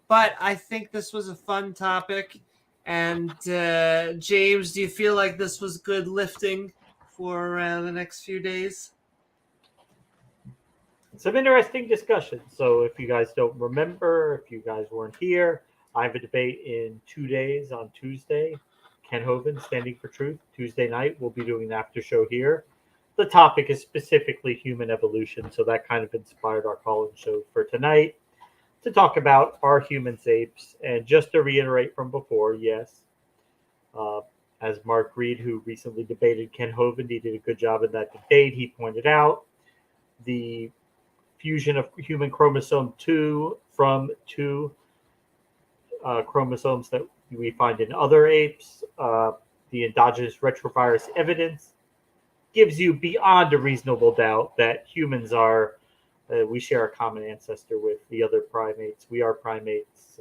But I think this was a fun topic. And James, do you feel like this was good lifting for the next few days? Some interesting discussion. So if you guys don't remember, if you guys weren't here, I have a debate in 2 days on Tuesday. Ken Hovind, Standing for Truth. Tuesday night, we'll be doing an after show here. The topic is specifically human evolution, so that kind of inspired our call-in show for tonight to talk about are humans apes. And just to reiterate from before, yes, as Mark Reid, who recently debated Ken Hovind, he did a good job in that debate. He pointed out the fusion of human chromosome 2 from 2 chromosomes that we find in other apes. The endogenous retrovirus evidence gives you beyond a reasonable doubt that humans are, we share a common ancestor with the other primates. We are primates.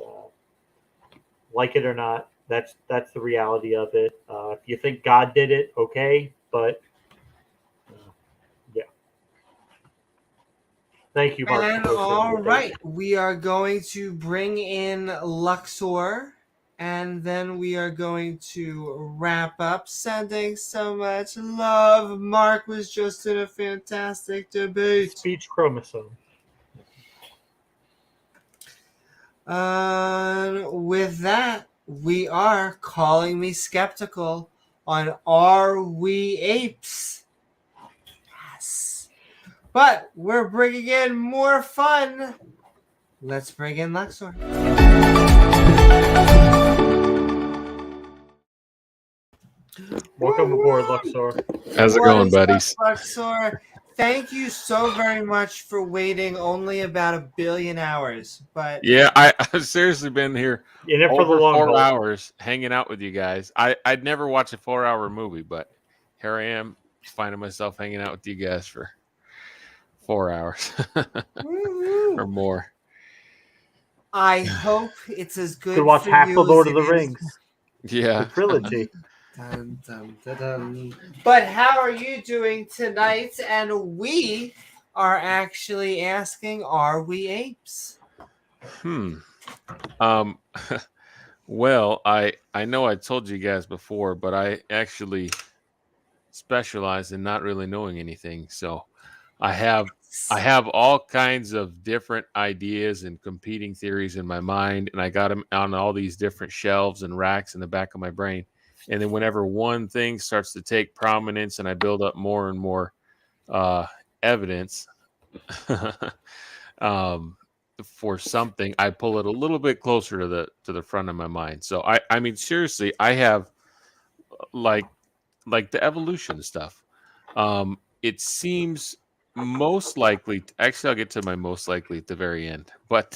Like it or not, that's the reality of it. If you think God did it, okay, but yeah. Thank you, Mark. And all right, we are going to bring in Luxor, and then we are going to wrap up. Sending so much love. Mark was just in a fantastic debate. Speech chromosome. With that, we are calling me skeptical on Are We Apes? Yes. But we're bringing in more fun. Let's bring in Luxor. Welcome aboard, Luxor. How's it going, buddies? Luxor, thank you so very much for waiting only about 1 billion hours. But yeah, I've seriously been here for the long 4 hours hanging out with you guys. I'd never watch a 4-hour movie, but here I am finding myself hanging out with you guys for 4 hours or more. I hope it's as good. To watch half the Lord of the Rings. Yeah, the trilogy. Dun, dun, dun, dun. But how are you doing tonight? And we are actually asking, are we apes? Well, I know I told you guys before, but I actually specialize in not really knowing anything. So I have all kinds of different ideas and competing theories in my mind, and I got them on all these different shelves and racks in the back of my brain. And then whenever one thing starts to take prominence and I build up more and more evidence for something, I pull it a little bit closer to the front of my mind. So I mean, seriously, I have like the evolution stuff. It seems most likely, actually I'll get to my most likely at the very end, but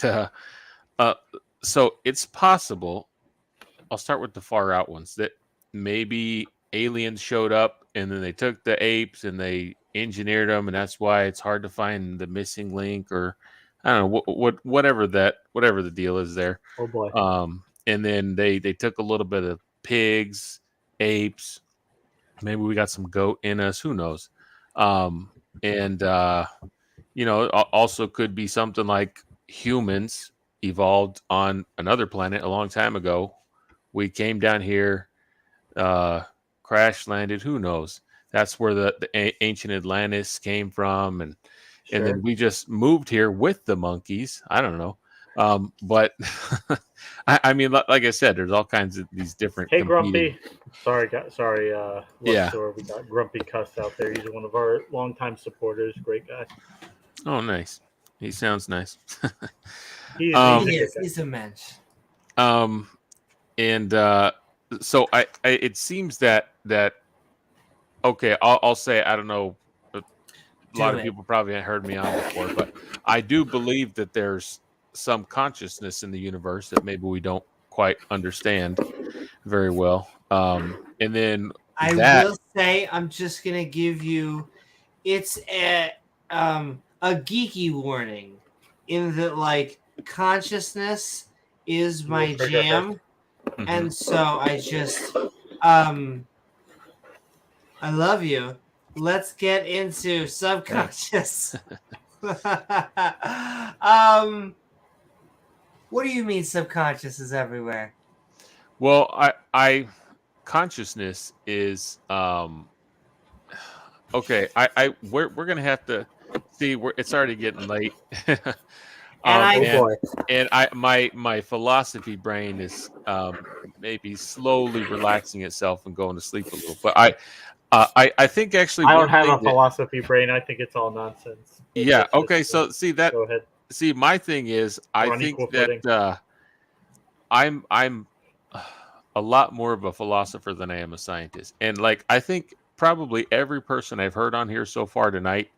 so it's possible, I'll start with the far out ones, that maybe aliens showed up and then they took the apes and they engineered them, and that's why it's hard to find the missing link, or I don't know whatever the deal is there. Oh boy. And then they took a little bit of pigs, apes, maybe we got some goat in us, who knows. And also could be something like humans evolved on another planet a long time ago. We came down here, crash landed, who knows. That's where the ancient Atlantis came from, and then we just moved here with the monkeys. I don't know. But I mean, like I said, there's all kinds of these different. Hey, competing... Grumpy. Sorry. Yeah. We got Grumpy Cuss out there. He's one of our longtime supporters. Great guy. Oh, nice. He sounds nice. He's a mensch. And so I it seems that okay, I'll say, I don't know, a lot of people probably haven't heard me on before, but I do believe that there's some consciousness in the universe that maybe we don't quite understand very well. And then I will say, I'm just gonna give you, it's a geeky warning in that, like, consciousness is my jam. And so I just I love you. Let's get into subconscious. What do you mean subconscious is everywhere? Well, I consciousness is okay. We're gonna have to see. It's already getting late. And my philosophy brain is maybe slowly relaxing itself and going to sleep a little. But I think actually I don't have a philosophy brain. I think it's all nonsense. Yeah. Okay. So see that. Go ahead. See, my thing is, I think that I'm a lot more of a philosopher than I am a scientist, and like I think probably every person I've heard on here so far tonight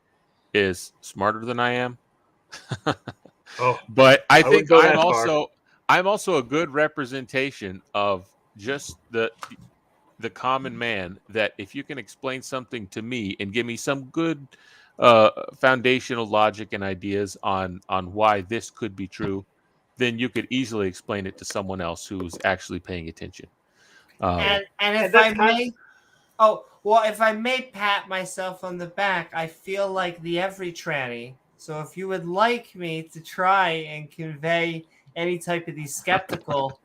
is smarter than I am. But I think I'm also a good representation of just the common man, that if you can explain something to me and give me some good foundational logic and ideas on why this could be true, then you could easily explain it to someone else who's actually paying attention. And if I may, if I may pat myself on the back, I feel like the every tranny. So if you would like me to try and convey any type of these skeptical,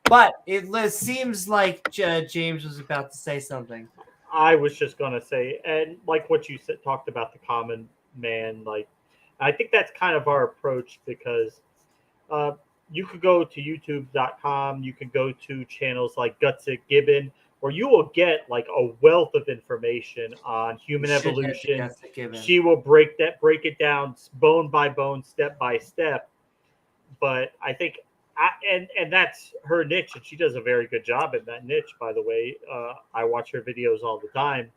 but it seems like James was about to say something. I was just going to say, and like what you said, talked about the common man, like I think that's kind of our approach, because you could go to youtube.com, you can go to channels like Gutsick Gibbon, where you will get like a wealth of information on human evolution. She will break it down bone by bone, step by step. But I think, and that's her niche, and she does a very good job in that niche, by the way. I watch her videos all the time.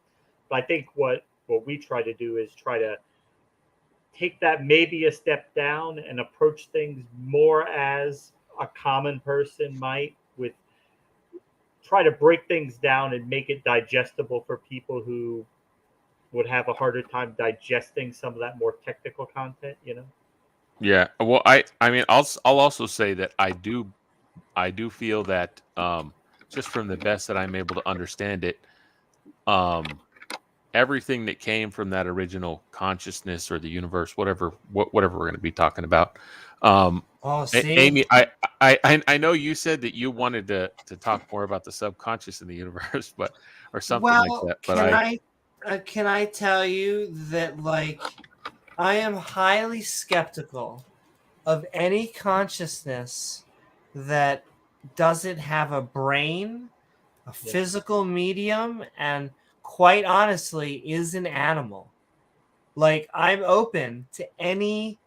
But I think what we try to do is try to take that maybe a step down and approach things more as a common person might, with try to break things down and make it digestible for people who would have a harder time digesting some of that more technical content, you know? Yeah. Well, I mean, I'll also say that I do feel that just from the best that I'm able to understand it, everything that came from that original consciousness or the universe, whatever we're going to be talking about. Amy, I know you said that you wanted to talk more about the subconscious in the universe, but or something like that. But can I tell you that, like, I am highly skeptical of any consciousness that doesn't have a brain, a physical medium, and quite honestly is an animal. Like, I'm open to any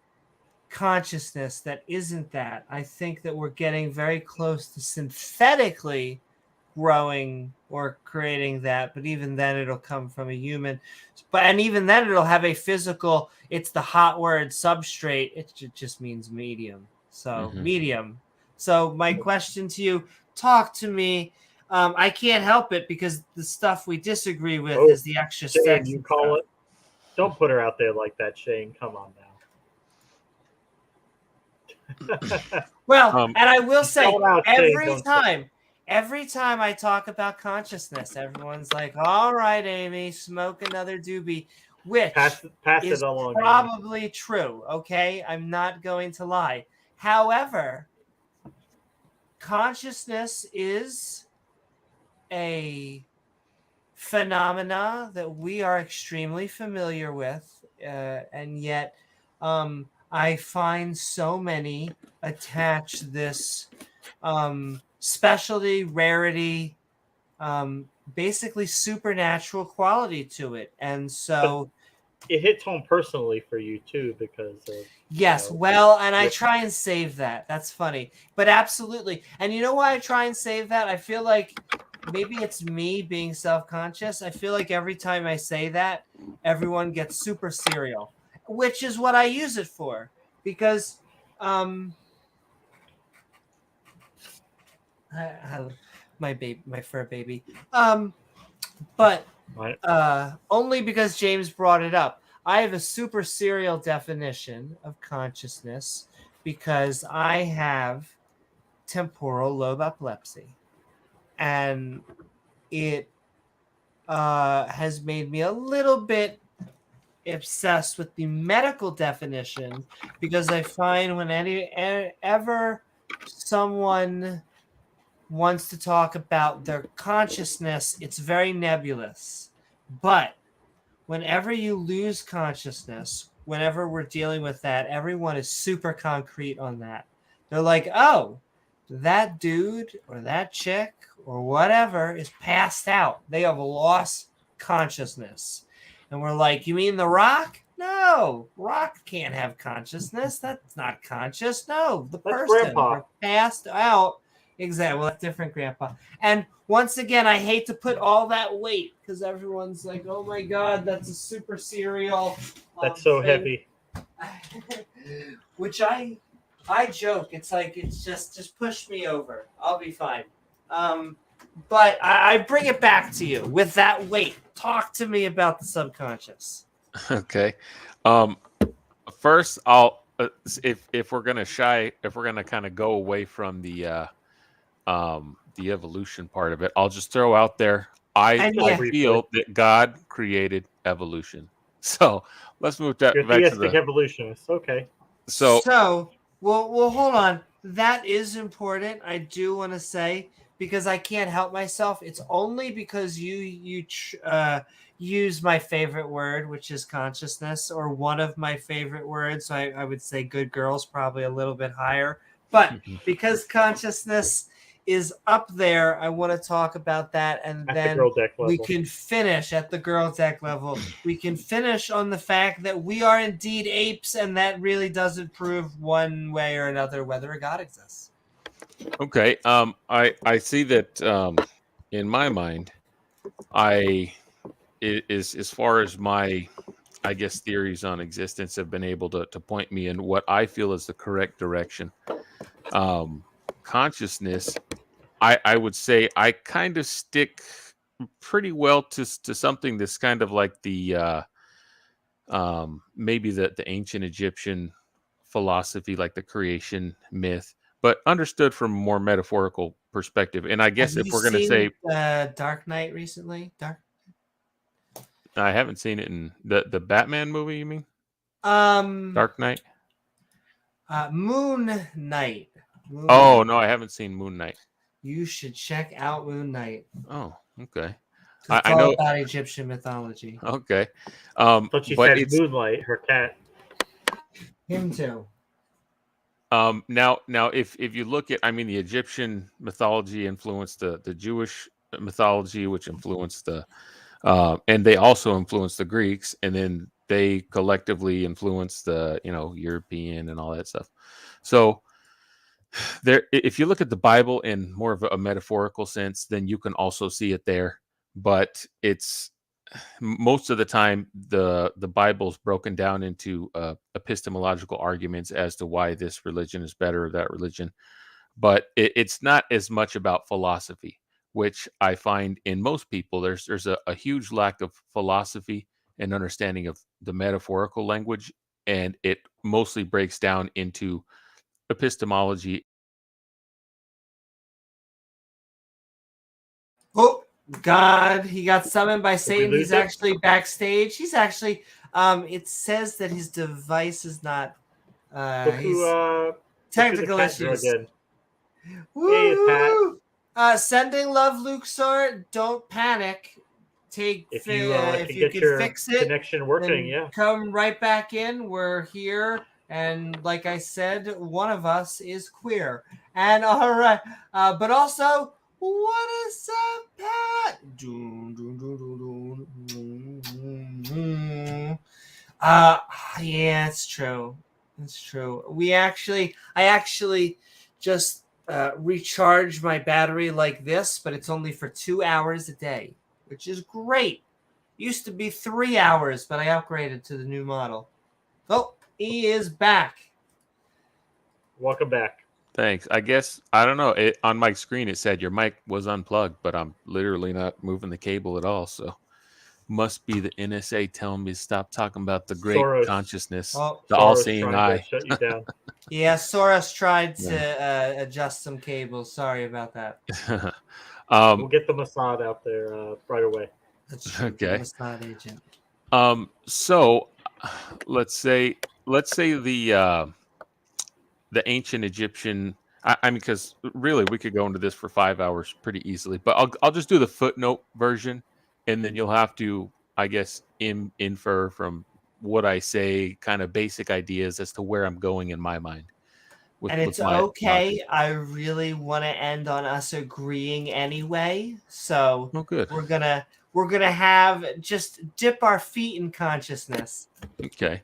consciousness that isn't that. I think that we're getting very close to synthetically growing or creating that, but even then it'll come from a human. And even then it'll have a physical, it's the hot word substrate, it just means medium. So medium. So my question to you, talk to me. I can't help it because the stuff we disagree with is the extra Shane, you call it. Don't put her out there like that, Shane. Come on now. Well, and I will say, every time I talk about consciousness, everyone's like, all right, Amy, smoke another doobie, which pass is it along, probably Amy. true, okay? I'm not going to lie. However, consciousness is a phenomena that we are extremely familiar with, and yet I find so many attach this specialty, rarity, basically supernatural quality to it. And so it hits home personally for you too, because of, yes, well, and I try and save that. That's funny. But absolutely. And you know why I try and save that? I feel like maybe it's me being self-conscious. I feel like every time I say that, everyone gets super serial, which is what I use it for. Because my fur baby. But only because James brought it up. I have a super serial definition of consciousness because I have temporal lobe epilepsy, and it has made me a little bit obsessed with the medical definition, because I find when ever someone wants to talk about their consciousness, it's very nebulous. But whenever you lose consciousness, whenever we're dealing with that, everyone is super concrete on that. They're like, oh, that dude or that chick or whatever is passed out. They have lost consciousness. And we're like, you mean The Rock? No, Rock can't have consciousness. That's not conscious. No, the That's person Grandpa. passed out. Exactly. Well, that's different, Grandpa. And once again, I hate to put all that weight because everyone's like, oh my God, that's a super serial. That's so thing. heavy. Which I joke. It's like, it's just push me over. I'll be fine. But I bring it back to you with that weight. Talk to me about the subconscious. Okay. First, I'll if we're gonna kind of go away from the evolution part of it, I'll just throw out there. I feel that God created evolution. So let's move that You're back to theistic the evolutionists. Okay. So well, hold on. That is important. I do want to say, because I can't help myself. It's only because you use my favorite word, which is consciousness, or one of my favorite words. So I would say good girl's probably a little bit higher. But because consciousness is up there, I want to talk about that, and at then the girl deck level. we can finish at the girl deck level. We can finish on the fact that we are indeed apes, and that really doesn't prove one way or another whether a God exists. Okay. I see that in my mind, as far as my, I guess, theories on existence have been able to point me in what I feel is the correct direction. Consciousness, I would say I kind of stick pretty well to something that's kind of like the maybe the ancient Egyptian philosophy, like the creation myth, but understood from a more metaphorical perspective. And I guess if we're going to say Dark Knight recently, I haven't seen it in the Batman movie. You mean Dark Knight? Moon Knight. Oh no, I haven't seen Moon Knight. You should check out Moon Knight. Oh, okay. I know about Egyptian mythology. Okay. But she said Moonlight, her cat. Him too. Now, if you look at, I mean, the Egyptian mythology influenced the Jewish mythology, which influenced the, and they also influenced the Greeks, and then they collectively influenced the, European and all that stuff. So there, if you look at the Bible in more of a metaphorical sense, then you can also see it there. But it's most of the time the Bible's broken down into epistemological arguments as to why this religion is better or that religion, but it's not as much about philosophy, which I find in most people there's a huge lack of philosophy and understanding of the metaphorical language, and it mostly breaks down into epistemology. Oh God, he got summoned by Satan. He's actually backstage. He's actually it says that his device is not technical issues. Woo! Sending love, Luxor. Don't panic. If you can get your fix it, connection working, yeah. Come right back in. We're here. And like I said, one of us is queer. And all right, but also, what is up, Pat? Yeah, it's true. It's true. I actually just recharge my battery like this, but it's only for 2 hours a day, which is great. Used to be 3 hours, but I upgraded to the new model. Oh, he is back. Welcome back. Thanks. I guess I don't know. On my screen it said your mic was unplugged, but I'm literally not moving the cable at all. So must be the NSA telling me to stop talking about the great Soros. consciousness, Oh, the Soros all-seeing trying eye. to shut you down. Yeah, Soros tried to adjust some cables. Sorry about that. We'll get the Mossad out there right away. That's true. Okay. Mossad agent. So let's say the ancient Egyptian. I mean, because really we could go into this for 5 hours pretty easily, but I'll just do the footnote version, and then you'll have to, I guess, infer from what I say, kind of basic ideas as to where I'm going in my mind. And it's okay. Logic. I really want to end on us agreeing anyway. So good. We're gonna have just dip our feet in consciousness. Okay.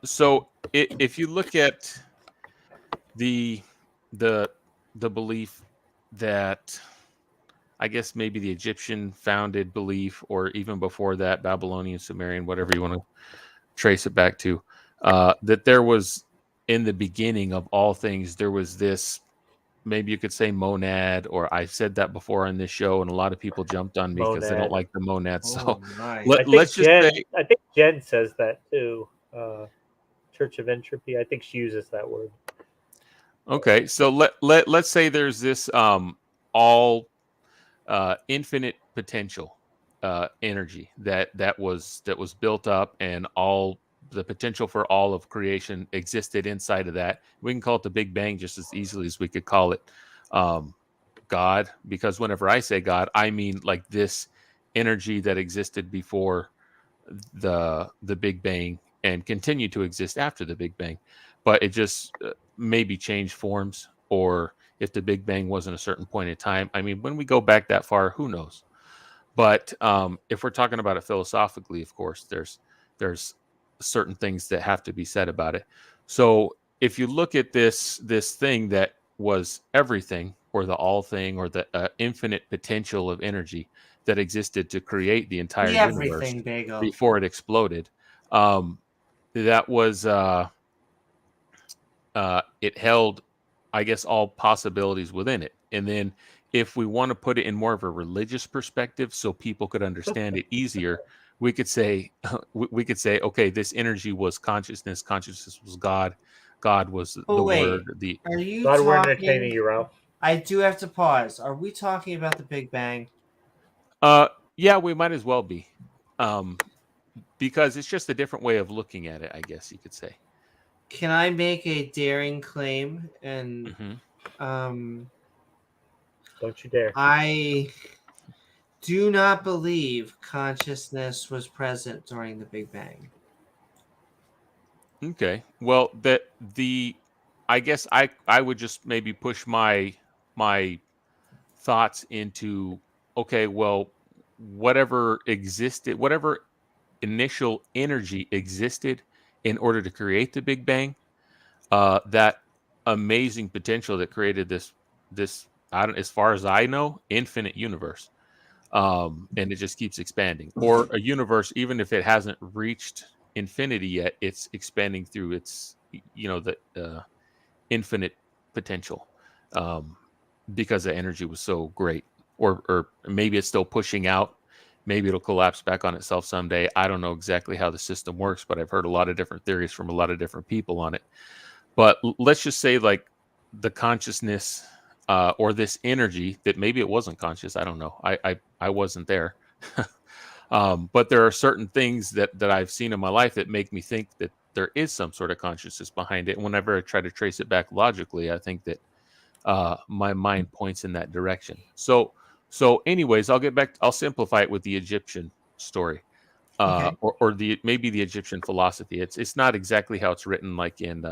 So if you look at the belief that, I guess maybe the Egyptian founded belief, or even before that, Babylonian, Sumerian, whatever you want to trace it back to, that there was, in the beginning of all things, there was this, maybe you could say monad, or I said that before on this show, and a lot of people jumped on me because they don't like the monad. So let's just say, I think Jen says that too. Church of Entropy. I think she uses that word. Okay, so let's say there's this all infinite potential energy that was built up, and all the potential for all of creation existed inside of that. We can call it the Big Bang just as easily as we could call it God, because whenever I say God, I mean like this energy that existed before the Big Bang and continued to exist after the Big Bang, but it just maybe changed forms, or if the Big Bang wasn't a certain point in time. I mean, when we go back that far, who knows? But if we're talking about it philosophically, of course, there's certain things that have to be said about it. So if you look at this thing that was everything, or the all thing, or the infinite potential of energy that existed to create the entire universe before it exploded, that was it held, I guess, all possibilities within it. And then if we want to put it in more of a religious perspective so people could understand it easier, we could say, okay, this energy was consciousness. Consciousness was God. God was the word. Are you God, talking? we're entertaining you, Ralph. I do have to pause. Are we talking about the Big Bang? Yeah, we might as well be, because it's just a different way of looking at it, I guess you could say. Can I make a daring claim? And don't you dare. I do not believe consciousness was present during the Big Bang. Okay. Well, I guess I would just maybe push my thoughts into, okay, well, whatever existed, whatever initial energy existed in order to create the Big Bang, that amazing potential that created this as far as I know, infinite universe, and it just keeps expanding. Or a universe, even if it hasn't reached infinity yet, it's expanding through its, the infinite potential, because the energy was so great. Or maybe it's still pushing out. Maybe it'll collapse back on itself someday. I don't know exactly how the system works, but I've heard a lot of different theories from a lot of different people on it. But let's just say, like, the consciousness, or this energy that maybe it wasn't conscious. I don't know. I wasn't there. But there are certain things that I've seen in my life that make me think that there is some sort of consciousness behind it. And whenever I try to trace it back logically, I think that my mind points in that direction. So anyways, I'll simplify it with the Egyptian story. Okay. or maybe the Egyptian philosophy. It's not exactly how it's written, like in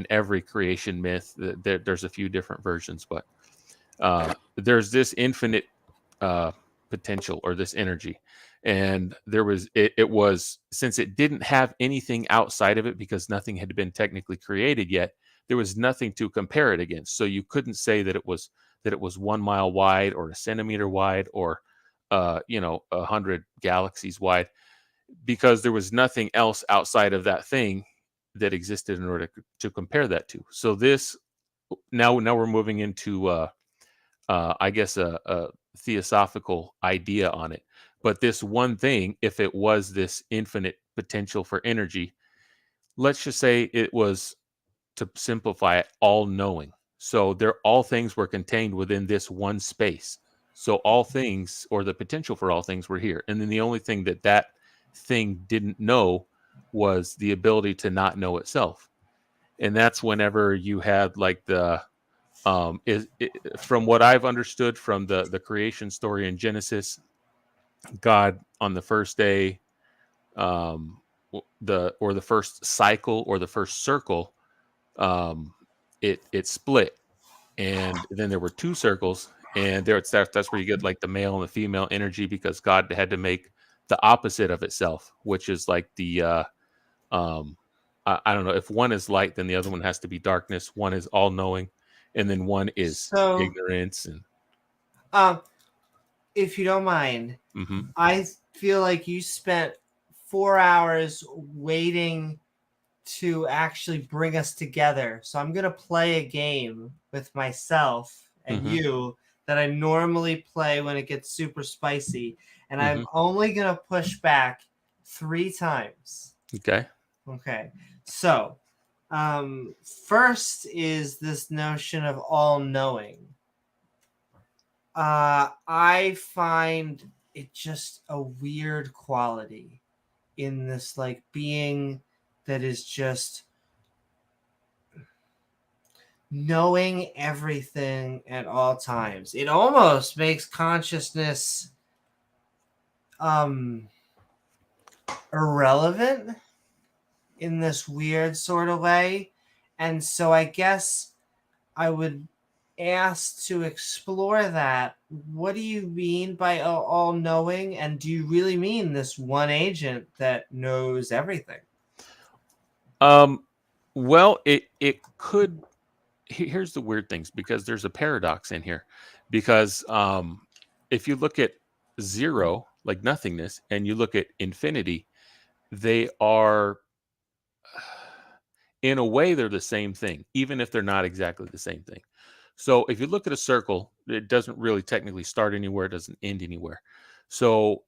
every creation myth. There's a few different versions, but there's this infinite potential, or this energy, and it was, since it didn't have anything outside of it, because nothing had been technically created yet, there was nothing to compare it against. So you couldn't say that it was 1 mile wide, or a centimeter wide, or 100 galaxies wide, because there was nothing else outside of that thing that existed in order to compare that to. So this now we're moving into I guess a theosophical idea on it. But this one thing, if it was this infinite potential for energy, let's just say it was, to simplify it, all knowing. So all things were contained within this one space. So all things, or the potential for all things, were here. And then the only thing that thing didn't know was the ability to not know itself. And that's whenever you had like from what I've understood from the creation story in Genesis, God on the first day, the first cycle, or the first circle, it split, and then there were two circles, and that's where you get like the male and the female energy, because God had to make the opposite of itself, which is like the I don't know, if one is light, then the other one has to be darkness. One is all knowing, and then one is ignorance. And if you don't mind, Mhm. I feel like you spent 4 hours waiting to actually bring us together. So I'm going to play a game with myself and you that I normally play when it gets super spicy. And I'm only going to push back 3 times. Okay. Okay. So, first is this notion of all knowing. I find it just a weird quality in this like being that is just knowing everything at all times. It almost makes consciousness irrelevant in this weird sort of way. And so I guess I would ask to explore that. What do you mean by all knowing? And do you really mean this one agent that knows everything? Well, it could. Here's the weird things, because there's a paradox in here, because if you look at zero, like nothingness, and you look at infinity, they are, in a way, they're the same thing, even if they're not exactly the same thing. So if you look at a circle, it doesn't really technically start anywhere, it doesn't end anywhere. So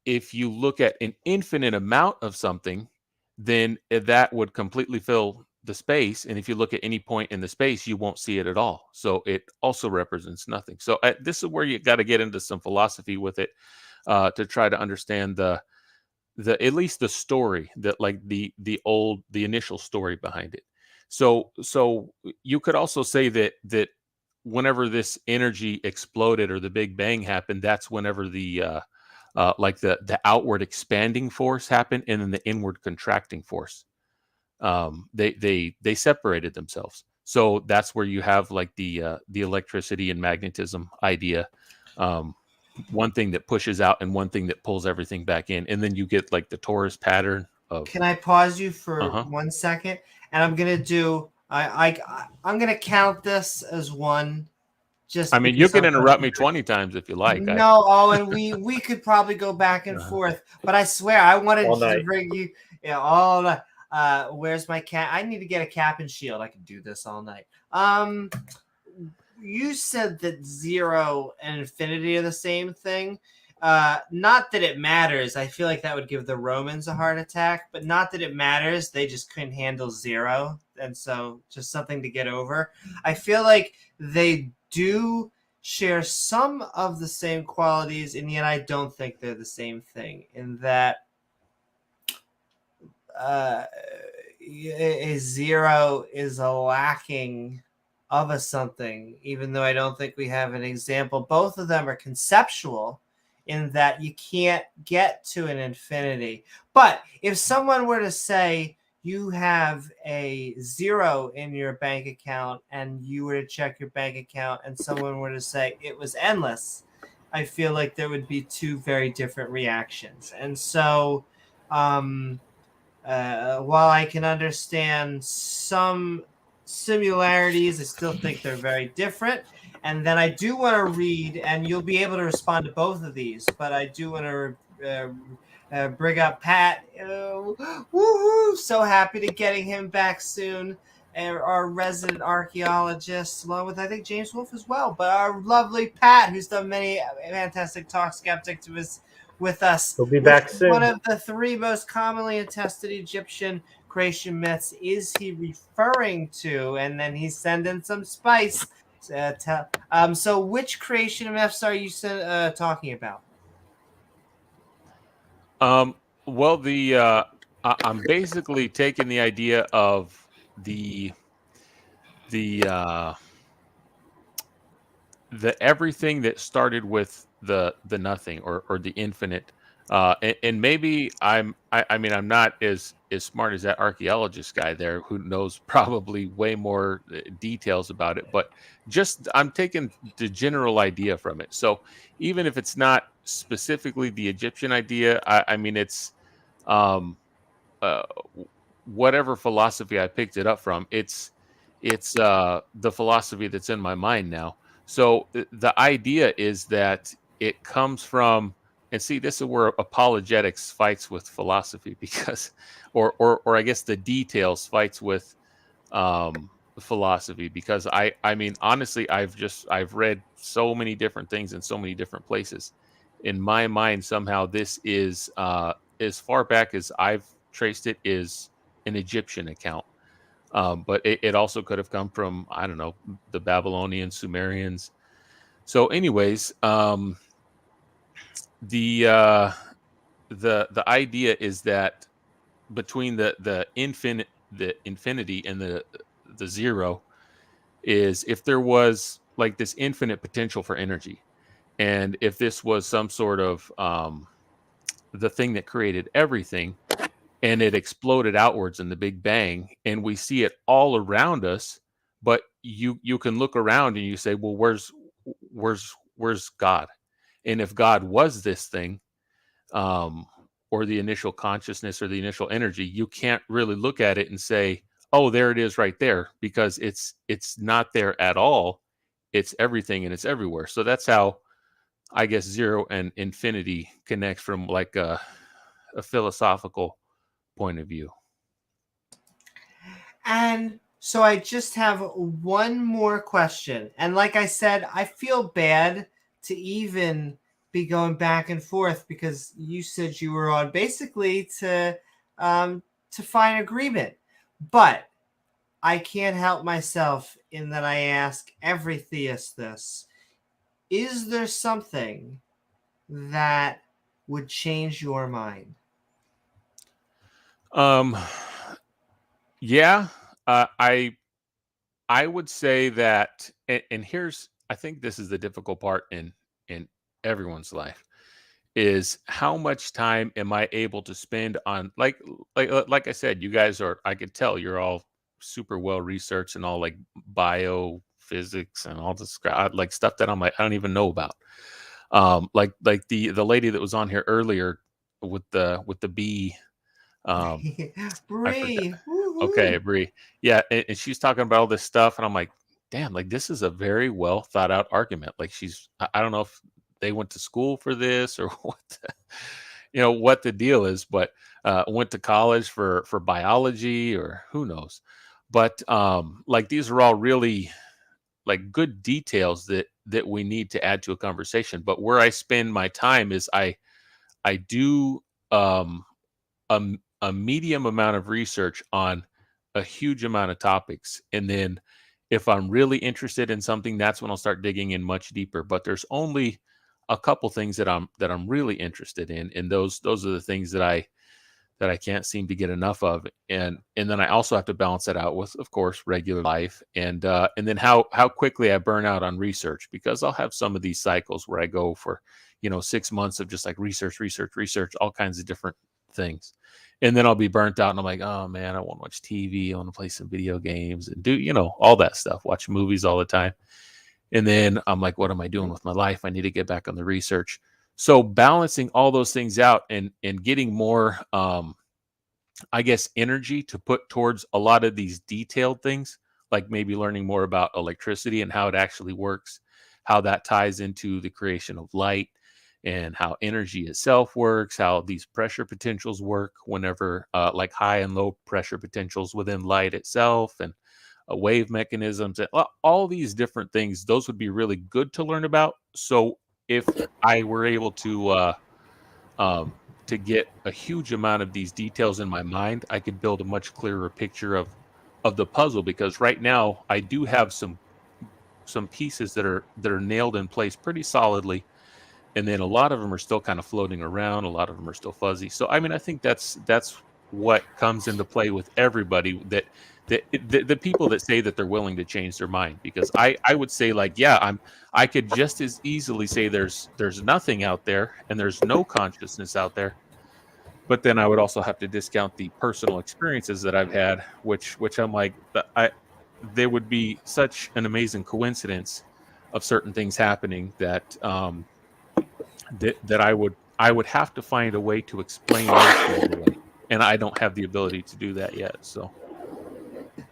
if you look at an infinite amount of something, then that would completely fill the space. And if you look at any point in the space, you won't see it at all. So it also represents nothing. So this is where you got to get into some philosophy with it, to try to understand the at least the story, that like the initial story behind it. So you could also say that whenever this energy exploded, or the Big Bang happened, that's whenever the like the outward expanding force happened, and then the inward contracting force. They separated themselves. So that's where you have like the electricity and magnetism idea. One thing that pushes out and one thing that pulls everything back in, and then you get like the torus pattern of. Can I pause you for 1 second? And I'm gonna do. I'm gonna count this as one. I mean, you can interrupt me 20 times if you like. No, and we could probably go back and forth, but I swear I wanted to bring you all night. Where's my cat? I need to get a cap and shield. I can do this all night. You said that zero and infinity are the same thing. Not that it matters. I feel like that would give the Romans a heart attack, but not that it matters. They just couldn't handle zero, and so just something to get over. I feel like they do share some of the same qualities, and yet I don't think they're the same thing, in that a zero is a lacking of a something, even though I don't think we have an example. Both of them are conceptual in that you can't get to an infinity. But if someone were to say you have a 0 in your bank account and you were to check your bank account and someone were to say it was endless, I feel like there would be two very different reactions. And so while I can understand some similarities, I still think they're very different. And then I do want to read, and you'll be able to respond to both of these, but I do want to bring up Pat. Woohoo! So happy to getting him back soon. Our resident archaeologist, along with I think James Wolfe as well. But our lovely Pat, who's done many fantastic talk skeptics with us. He'll be back soon. One of the 3 most commonly attested Egyptian creation myths is he referring to? And then he's sending some spice. So which creation myths are you talking about? Well, I'm basically taking the idea of the everything that started with the nothing or the infinite, and maybe I'm not as smart as that archaeologist guy there who knows probably way more details about it, but just I'm taking the general idea from it. So even if it's not specifically the Egyptian idea, I mean it's whatever philosophy I picked it up from, it's the philosophy that's in my mind now. So the idea is that it comes from, and see, this is where apologetics fights with philosophy, because, or I guess the details fights with philosophy, because I mean, honestly, I've read so many different things in so many different places. In my mind, somehow this is as far back as I've traced it is an Egyptian account. But it also could have come from, I don't know, the Babylonians, Sumerians. So anyways, the idea is that between the infinity and the 0 is if there was like this infinite potential for energy, and if this was some sort of the thing that created everything, and it exploded outwards in the Big Bang, and we see it all around us, but you can look around and you say, well, where's God? And if God was this thing, or the initial consciousness or the initial energy, you can't really look at it and say, oh, there it is right there, because it's not there at all. It's everything and it's everywhere. So that's how I guess 0 and infinity connects from like a philosophical point of view. And so I just have one more question. And like I said, I feel bad to even be going back and forth, because you said you were on basically to find agreement. But I can't help myself in that I ask every theist this. Is there something that would change your mind? Yeah, I would say that, and here's, I think this is the difficult part in everyone's life, is how much time am I able to spend on, like I said, you guys are, I could tell you're all super well researched and all like biophysics and all this like stuff that I'm like, I don't even know about. Like the lady that was on here earlier with the bee. Bree. Okay, Bree. Yeah, and she's talking about all this stuff, and I'm like, damn, like this is a very well thought out argument. Like I don't know if they went to school for this or what the deal is, but went to college for biology or who knows. But like these are all really like good details that we need to add to a conversation. But where I spend my time is I do a medium amount of research on a huge amount of topics, and then if I'm really interested in something, that's when I'll start digging in much deeper. But there's only a couple things that I'm really interested in, and those are the things that that I can't seem to get enough of. And then I also have to balance that out with, of course, regular life, and then how quickly I burn out on research, because I'll have some of these cycles where I go for 6 months of just like research, all kinds of different things. And then I'll be burnt out and I'm like, oh man, I want to watch TV. I want to play some video games and do, all that stuff, watch movies all the time. And then I'm like, what am I doing with my life? I need to get back on the research. So balancing all those things out and getting more, I guess, energy to put towards a lot of these detailed things, like maybe learning more about electricity and how it actually works, how that ties into the creation of light, and how energy itself works, how these pressure potentials work whenever like high and low pressure potentials within light itself, and wave mechanisms, and all these different things. Those would be really good to learn about. So if I were able to get a huge amount of these details in my mind, I could build a much clearer picture of the puzzle, because right now I do have some pieces that are nailed in place pretty solidly. And then a lot of them are still kind of floating around. A lot of them are still fuzzy. So, I mean, I think that's what comes into play with everybody, that the people that say that they're willing to change their mind. Because I would say, like, yeah, I could just as easily say there's nothing out there and there's no consciousness out there. But then I would also have to discount the personal experiences that I've had, which I'm like, there would be such an amazing coincidence of certain things happening that that I would have to find a way to explain those away, and I don't have the ability to do that yet. So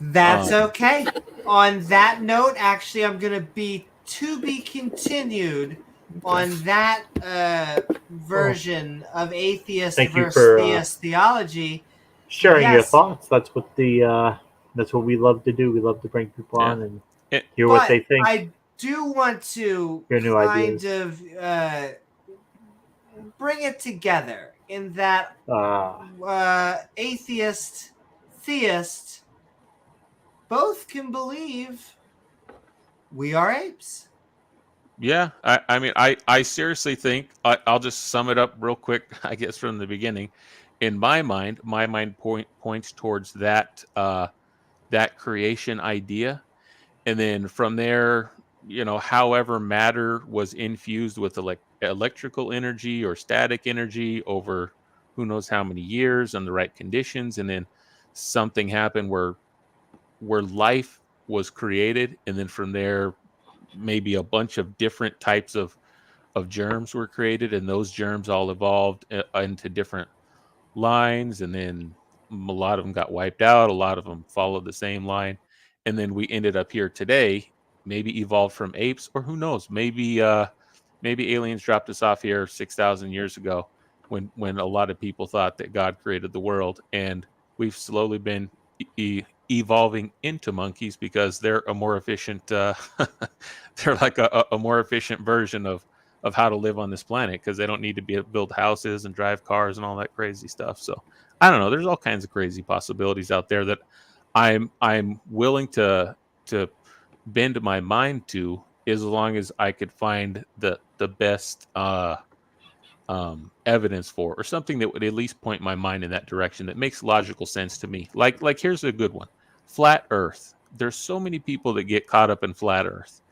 that's okay. On that note, actually, I'm gonna be to be continued on that version of atheist versus theist theology. Sharing your thoughts. That's what that's what we love to do. We love to bring people on and hear what they think. I do want to kind of bring it together in that atheist, theist, both can believe we are apes. Yeah, I mean, I seriously think, I'll just sum it up real quick, I guess, from the beginning. In my mind points towards that creation idea. And then from there, however matter was infused with electrical energy or static energy over who knows how many years and the right conditions, and then something happened where life was created, and then from there maybe a bunch of different types of germs were created, and those germs all evolved into different lines, and then a lot of them got wiped out, a lot of them followed the same line, and then we ended up here today, maybe evolved from apes, or who knows, maybe aliens dropped us off here 6,000 years ago when a lot of people thought that God created the world, and we've slowly been evolving into monkeys because they're a more efficient they're like a more efficient version of how to live on this planet, because they don't need to build houses and drive cars and all that crazy stuff. So I don't know, there's all kinds of crazy possibilities out there that I'm willing to bend my mind to, as long as I could find the best evidence for, or something that would at least point my mind in that direction that makes logical sense to me. Like here's a good one. Flat Earth. There's so many people that get caught up in flat Earth.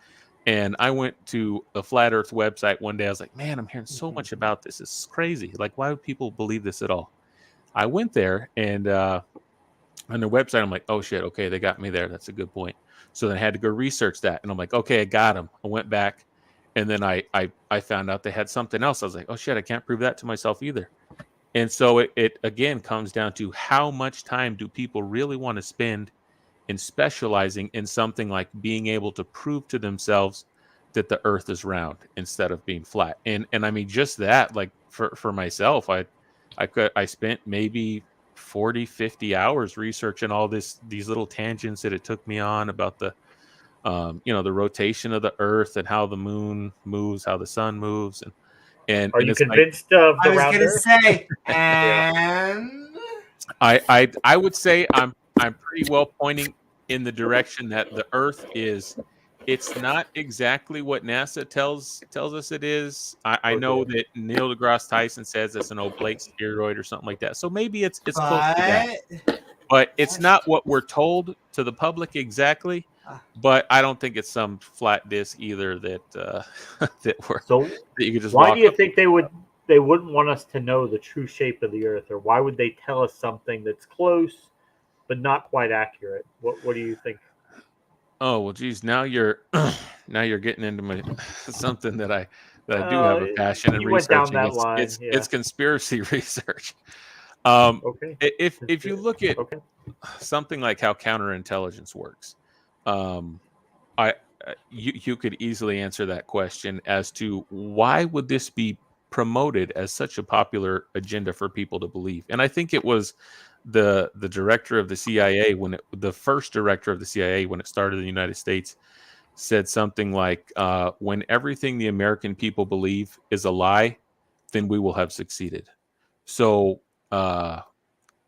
And I went to a flat Earth website one day. I was like, man, I'm hearing so much about this. It's crazy. Like, why would people believe this at all? I went there, and on their website, I'm like, oh shit, okay, they got me there. That's a good point. So then I had to go research that, and I'm like, okay, I got them. I went back, and then I found out they had something else. I was like, oh shit, I can't prove that to myself either. And so it again comes down to, how much time do people really want to spend in specializing in something like being able to prove to themselves that the earth is round instead of being flat. And I mean, just that, like for myself, I spent maybe 40, 50 hours researching all these little tangents that it took me on about the the rotation of the earth and how the moon moves, how the sun moves, and are you convinced of the round earth? I was gonna say, and I would say I'm pretty well pointing in the direction that the earth is it's not exactly what NASA tells us it is. I know that Neil deGrasse Tyson says it's an oblate spheroid or something like that. So maybe it's close to that. But it's not what we're told to the public exactly. But I don't think it's some flat disc either that that you could just why walk do you up think they wouldn't want us to know the true shape of the Earth, or why would they tell us something that's close but not quite accurate? What do you think? Oh well, geez, now you're getting into my something that I do have a passion in you went down researching. that line. It's conspiracy research. Okay. If you look at something like how counterintelligence works, you could easily answer that question as to why would this be promoted as such a popular agenda for people to believe. And I think it was the director of the CIA the first director of the CIA when it started in the United States said something like, when everything the American people believe is a lie, then we will have succeeded. So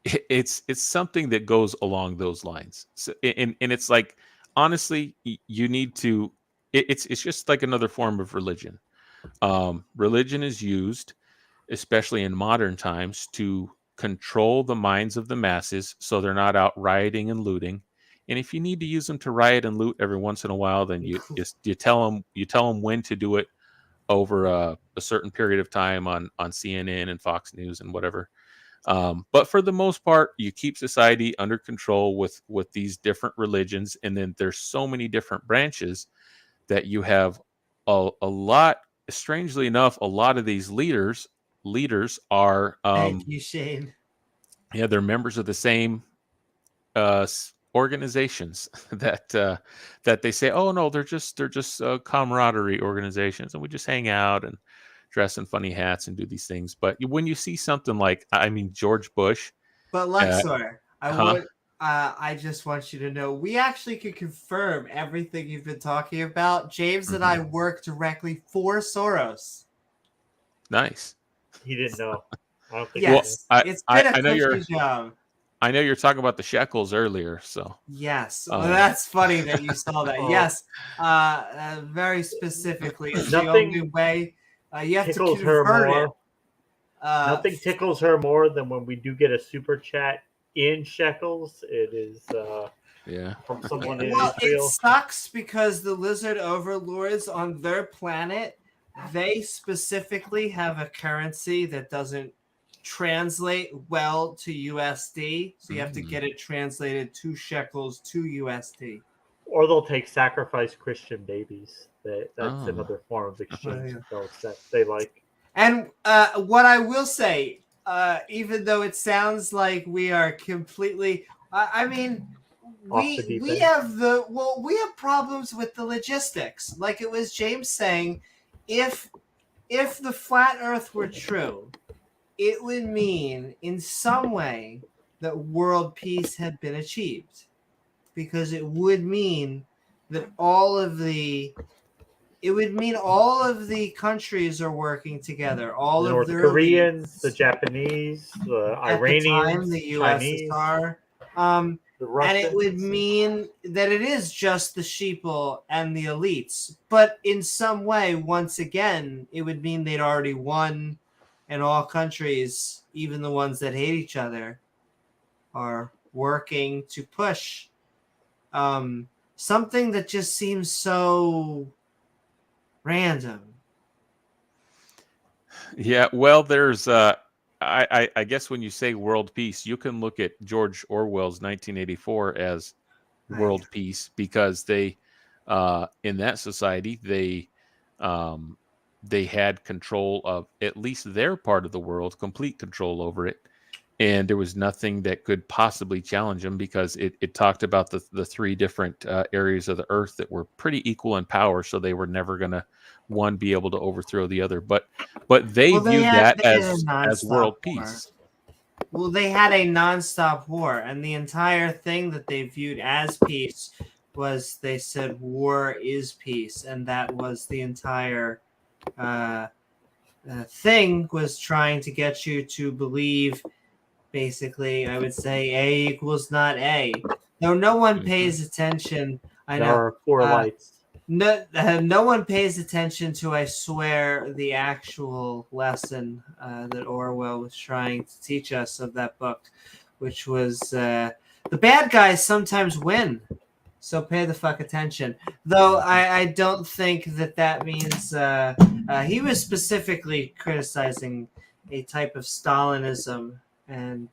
it's something that goes along those lines. So, and it's like, honestly, you need to, it's just like another form of religion. Religion is used, especially in modern times, to control the minds of the masses so they're not out rioting and looting. And if you need to use them to riot and loot every once in a while, then you tell them when to do it over a certain period of time on CNN and Fox News and whatever. But for the most part, you keep society under control with these different religions, and then there's so many different branches that you have a lot. Strangely enough, a lot of these leaders are Thank you, Shane. Yeah, they're members of the same organizations that they say, oh no, they're just camaraderie organizations, and we just hang out and dress in funny hats and do these things. But when you see something like, I mean, George Bush, but Luxor, I just want you to know, we actually could confirm everything you've been talking about. James and I work directly for Soros. Nice. He didn't know. I don't think. Yes, it's been a cushy job. I know you're talking about the shekels earlier, so yes, well, that's funny that you saw that. Yes, very specifically, it's the only way. You have to convert it. Nothing tickles her more than when we do get a super chat in shekels. It is from someone in Israel. It sucks because the lizard overlords on their planet, they specifically have a currency that doesn't translate well to USD, so you have to get it translated 2 shekels to USD. Or they'll take sacrificed Christian babies. That's another form of exchange that they like. And what I will say, even though it sounds like we are completely, I mean, we have problems with the logistics. Like it was James saying, if the flat Earth were true, it would mean in some way that world peace had been achieved, because it would mean that all of the countries are working together. All the of the Koreans, the Japanese, the Iranians, the Chinese, USSR, and it would mean that it is just the sheeple and the elites. But in some way, once again, it would mean they'd already won, and all countries, even the ones that hate each other, are working to push something that just seems so random. Yeah, well, there's I guess when you say world peace, you can look at George Orwell's 1984 as world peace, because they in that society they had control of at least their part of the world, complete control over it. And there was nothing that could possibly challenge them, because it talked about the 3 different areas of the earth that were pretty equal in power. So they were never going to one be able to overthrow the other. But they viewed that as world peace. Well, they had a nonstop war, and the entire thing that they viewed as peace was, they said war is peace, and that was the entire thing, was trying to get you to believe, basically, I would say A equals not A. Though no one pays attention. I know. There are 4 lights. No one pays attention to, I swear, the actual lesson that Orwell was trying to teach us of that book, which was the bad guys sometimes win. So pay the fuck attention. Though I don't think that means he was specifically criticizing a type of Stalinism and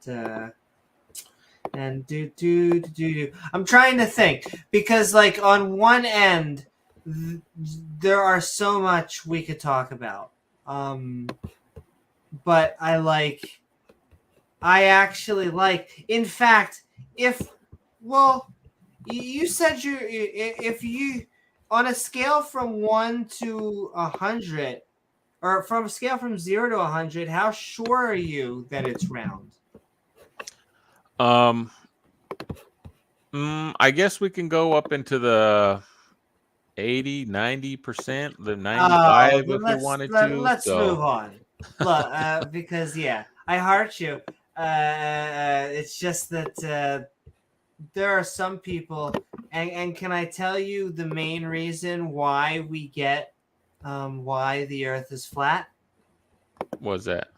do. I'm trying to think because, like, on one end, there are so much we could talk about. But I actually like. In fact, you said if you on a scale from 1 to 100, or from a scale from 0 to 100, how sure are you that it's round? I guess we can go up into the 80, 90%, the 95 if we wanted to. Let's move on. Look, because I heart you. It's just that there are some people, and can I tell you the main reason why we get why the Earth is flat? What's that?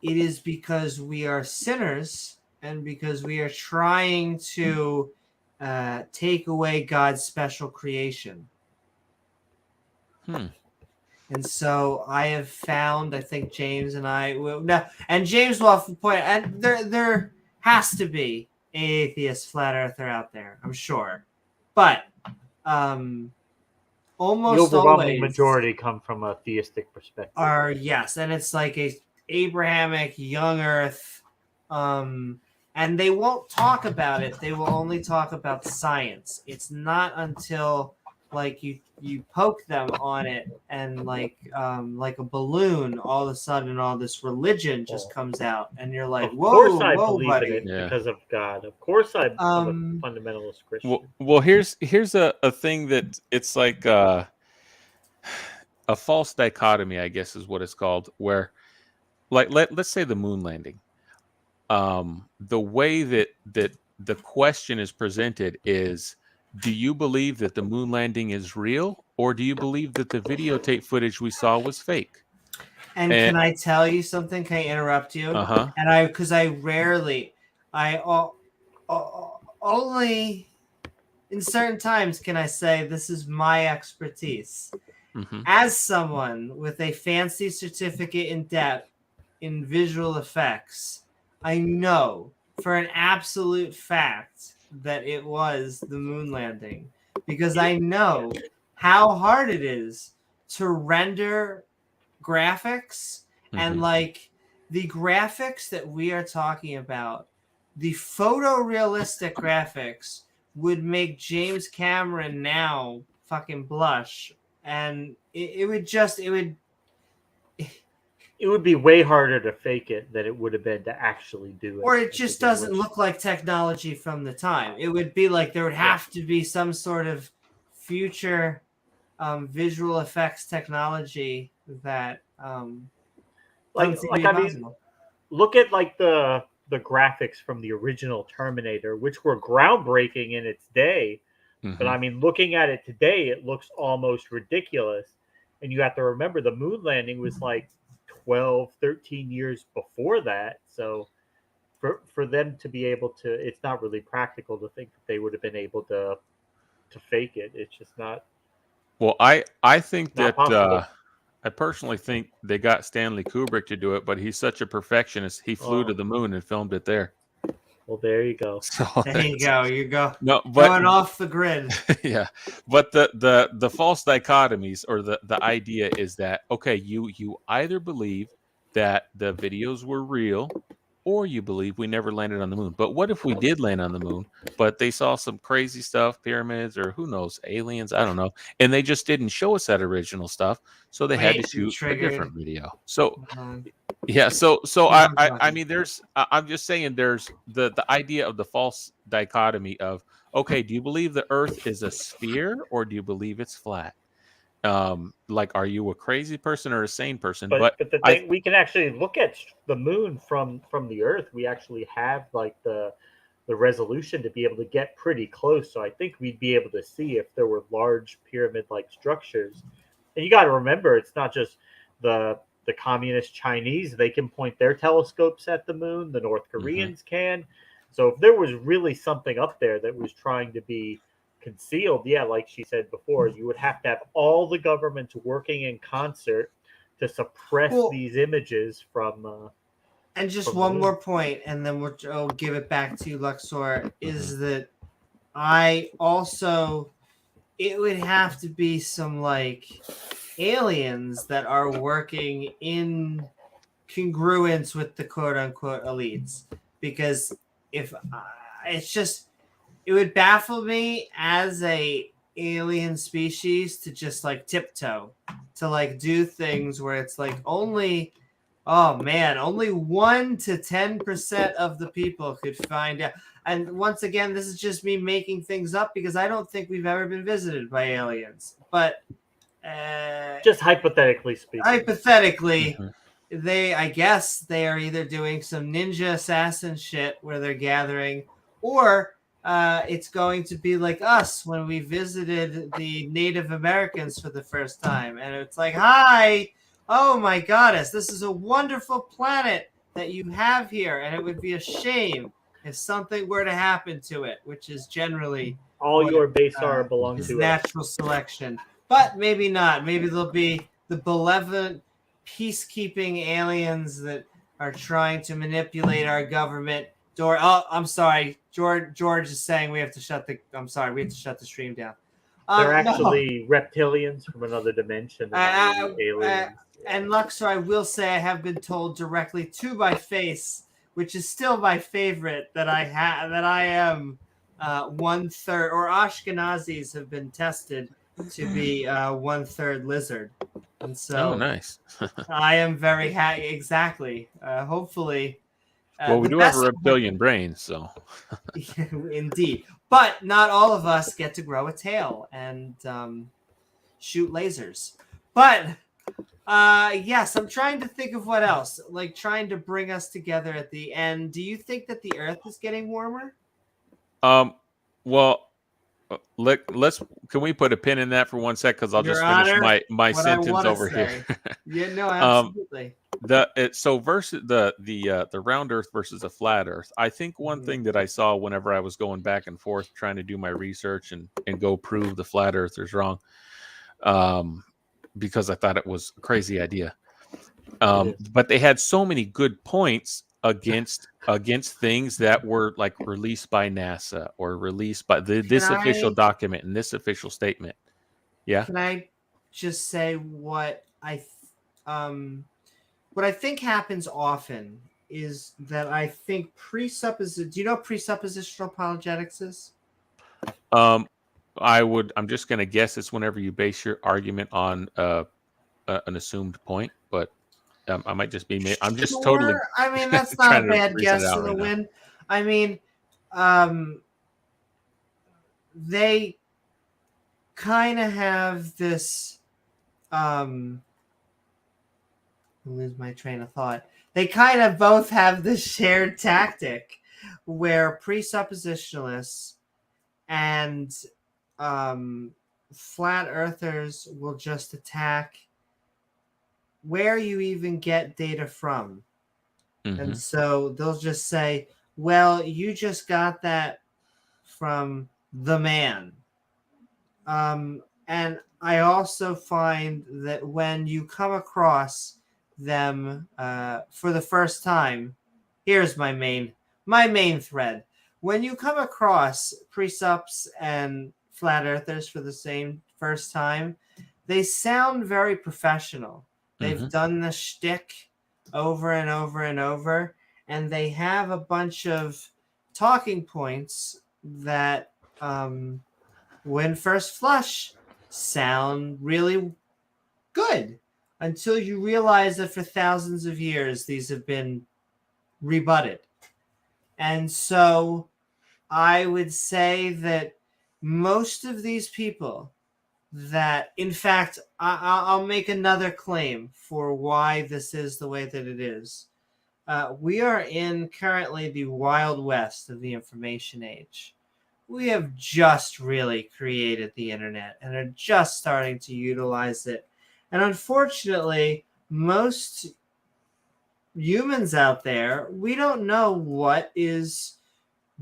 It is because we are sinners, and because we are trying to take away God's special creation. And so I have found, I think James and I will now, and James will have to point, and there has to be an atheist flat earther out there, I'm sure, but almost the overwhelming always majority come from a theistic perspective. Yes, and it's like a Abrahamic young Earth, and they won't talk about it. They will only talk about science. It's not until like you poke them on it, and like a balloon, all of a sudden all this religion just comes out, and you're like, of whoa, course I whoa, believe buddy. in it because of God. Of course I'm a fundamentalist Christian. Well, here's a thing that it's like a false dichotomy, I guess is what it's called, where like let's say the moon landing. The way that the question is presented is, do you believe that the moon landing is real, or do you believe that the videotape footage we saw was fake? And can I tell you something? Can I interrupt you? And because I rarely, only in certain times can I say this is my expertise. As someone with a fancy certificate in visual effects, I know for an absolute fact that it was the moon landing, because I know how hard it is to render graphics, and like the graphics that we are talking about, the photorealistic graphics would make James Cameron now fucking blush, and it would be way harder to fake it than it would have been to actually do it. Or it just doesn't look like technology from the time. It would be like there would have to be some sort of future visual effects technology that I mean, look at like the graphics from the original Terminator, which were groundbreaking in its day. But I mean, looking at it today, it looks almost ridiculous. And you have to remember the moon landing was like 12, 13 years before that. So for them to be able to, it's not really practical to think that they would have been able to fake it. It's just not. Well, I think that I personally think they got Stanley Kubrick to do it, but he's such a perfectionist. He flew to the moon and filmed it there. Well, there you go. So there you go. You go. No, but going off the grid. Yeah, but the false dichotomies, or the idea is that, okay, you either believe that the videos were real, or you believe we never landed on the moon. But what if we did land on the moon, but they saw some crazy stuff, pyramids, or who knows, aliens, I don't know, and they just didn't show us that original stuff, so they had to shoot a different video. So yeah, so I mean, I'm just saying there's the idea of the false dichotomy of, okay, do you believe the Earth is a sphere, or do you believe it's flat? Like, are you a crazy person or a sane person? But the thing, we can actually look at the moon from the Earth. We actually have like the the resolution to be able to get pretty close. So I think we'd be able to see if there were large pyramid-like structures. And you got to remember, it's not just the communist Chinese. They can point their telescopes at the moon. The North Koreans can. So if there was really something up there that was trying to be concealed, yeah, like she said before, you would have to have all the governments working in concert to suppress these images from. And just one more point, and then I'll give it back to you, Luxor, is that I also, it would have to be some like aliens that are working in congruence with the quote unquote elites, because if it's just, it would baffle me as a alien species to just like tiptoe, to like do things where it's like only 1 to 10% of the people could find out. And once again, this is just me making things up because I don't think we've ever been visited by aliens. But just hypothetically speaking. Hypothetically, I guess they are either doing some ninja assassin shit where they're gathering, or it's going to be like us when we visited the Native Americans for the first time. And it's like, hi, oh my goddess, this is a wonderful planet that you have here. And it would be a shame if something were to happen to it, which is generally all your Basar belong to natural selection. But maybe not. Maybe there'll be the benevolent peacekeeping aliens that are trying to manipulate our government. I'm sorry. George is saying we have to shut the stream down. They're actually reptilians from another dimension. Aliens. And Luxor, I will say I have been told directly to my face, which is still my favorite, that I am 1/3, or Ashkenazis have been tested to be 1/3 lizard. And so nice. I am very happy. Exactly. Hopefully. Well, we do have a reptilian brain, so. Indeed. But not all of us get to grow a tail and shoot lasers. But yes, I'm trying to think of what else. Like trying to bring us together at the end. Do you think that the Earth is getting warmer? Well, can we put a pin in that for 1 sec? Because I'll just finish my sentence over here. Yeah, no, absolutely. Versus the round Earth versus a flat Earth. I think one thing that I saw whenever I was going back and forth trying to do my research and go prove the flat Earthers wrong, because I thought it was a crazy idea. But they had so many good points against things that were like released by NASA or released by this official document and this official statement. Yeah. Can I just say what I think happens often is that I think do you know presuppositional apologetics is? I'm just going to guess it's whenever you base your argument on an assumed point, but I might just be. I'm just totally. I mean, that's not a bad guess in the wind. I mean, they kind of have this. I'll lose my train of thought. They kind of both have this shared tactic where presuppositionalists and flat earthers will just attack where you even get data from. And so they'll just say, well, you just got that from the man. And I also find that when you come across them for the first time, here's my main thread. When you come across presups and flat earthers for the first time, they sound very professional. They've done the shtick over and over and over, and they have a bunch of talking points that, when first flush, sound really good until you realize that for thousands of years these have been rebutted. And so I would say that most of these people that, in fact, I'll make another claim for why this is the way that it is. We are in currently the wild west of the information age. We have just really created the internet and are just starting to utilize it. And unfortunately, most humans out there, we don't know what is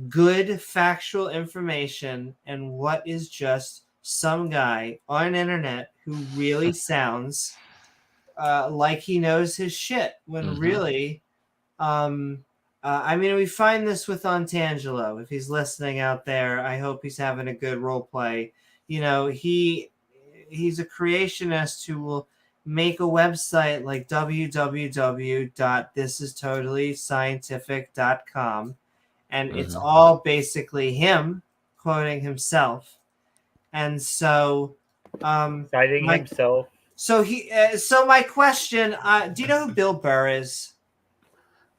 good factual information and what is just some guy on an internet who really sounds like he knows his shit when really I mean, we find this with Ontangelo. If he's listening out there, I hope he's having a good role play. You know, he's a creationist who will make a website like www.thisistotallyscientific.com, and it's all basically him quoting himself. And so citing himself. So so my question, do you know who Bill Burr is?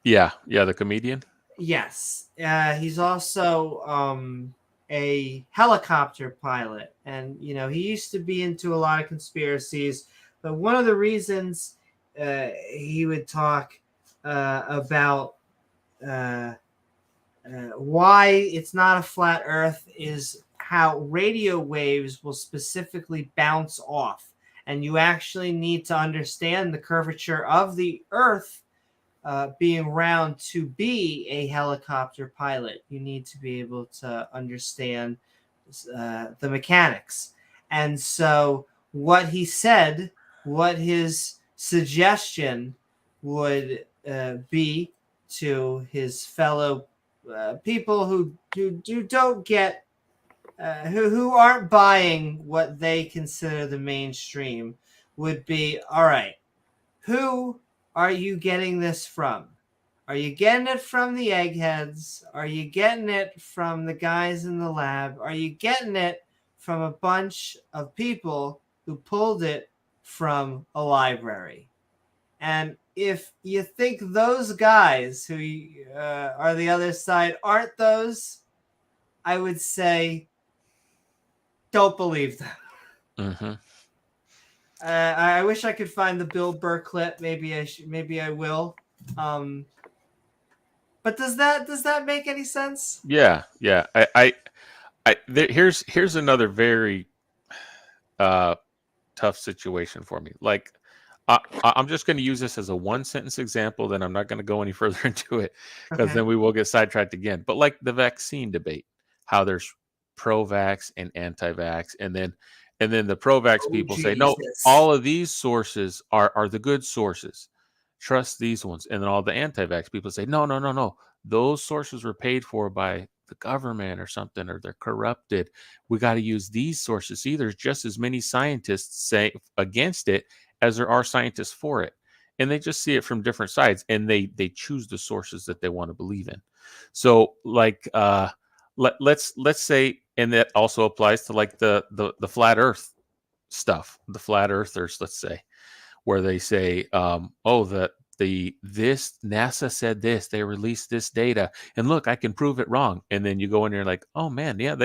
Yeah, the comedian. Yes, he's also a helicopter pilot, and you know he used to be into a lot of conspiracies. But one of the reasons he would talk about why it's not a flat Earth is how radio waves will specifically bounce off, and you actually need to understand the curvature of the Earth. Being round to be a helicopter pilot, you need to be able to understand the mechanics. And so what he said, what his suggestion would be to his fellow people who don't get who aren't buying what they consider the mainstream would be, all right, who are you getting this from? Are you getting it from the eggheads? Are you getting it from the guys in the lab? Are you getting it from a bunch of people who pulled it from a library? And if you think those guys who are the other side aren't those, I would say don't believe them. Mm-hmm. I wish I could find the Bill Burr clip. Maybe I will. But does that make any sense? Yeah. Here's another very tough situation for me. Like, I'm just going to use this as a one sentence example. Then I'm not going to go any further into it because then we will get sidetracked again. But like the vaccine debate, how there's pro-vax and anti-vax, and then the pro-vax people say, no, all of these sources are the good sources. Trust these ones. And then all the anti-vax people say, no. Those sources were paid for by the government or something, or they're corrupted. We got to use these sources. See, there's just as many scientists say against it as there are scientists for it. And they just see it from different sides, and they choose the sources that they want to believe in. So like, let's say, and that also applies to like the flat earth stuff, the flat earthers, let's say, where they say, this NASA said this, they released this data, and look, I can prove it wrong. And then you go in there like, oh man, yeah,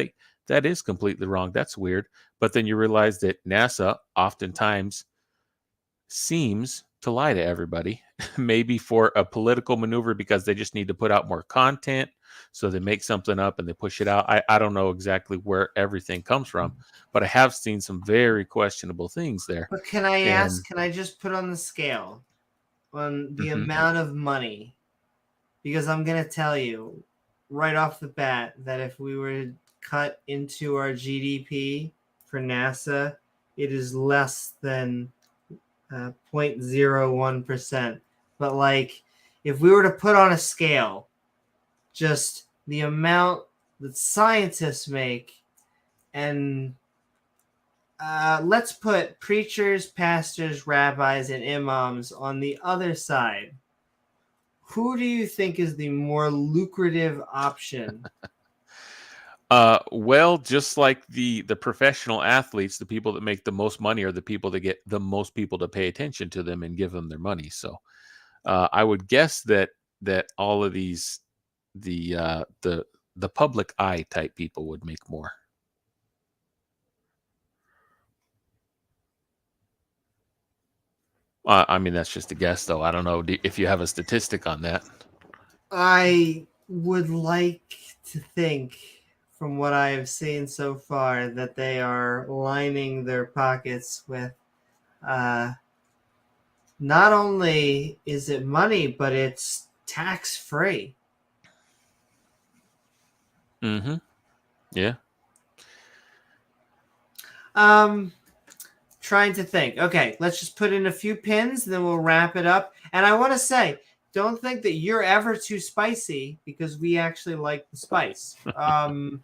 that is completely wrong. That's weird. But then you realize that NASA oftentimes seems to lie to everybody, maybe for a political maneuver because they just need to put out more content. So they make something up and they push it out. I don't know exactly where everything comes from, but I have seen some very questionable things there. But can I ask, can I just put on the scale on the amount of money? Because I'm going to tell you right off the bat that if we were to cut into our GDP for NASA, it is less than 0.01%. But like, if we were to put on a scale, just the amount that scientists make, and let's put preachers, pastors, rabbis, and imams on the other side. Who do you think is the more lucrative option? Well, just like the professional athletes, the people that make the most money are the people that get the most people to pay attention to them and give them their money. So I would guess that all of these the public eye type people would make more. I mean, that's just a guess, though. I don't know if you have a statistic on that. I would like to think, from what I have seen so far, that they are lining their pockets with not only is it money, but it's tax-free. Mm-hmm. Yeah. Trying to think. Okay, let's just put in a few pins, then we'll wrap it up. And I want to say, don't think that you're ever too spicy, because we actually like the spice. And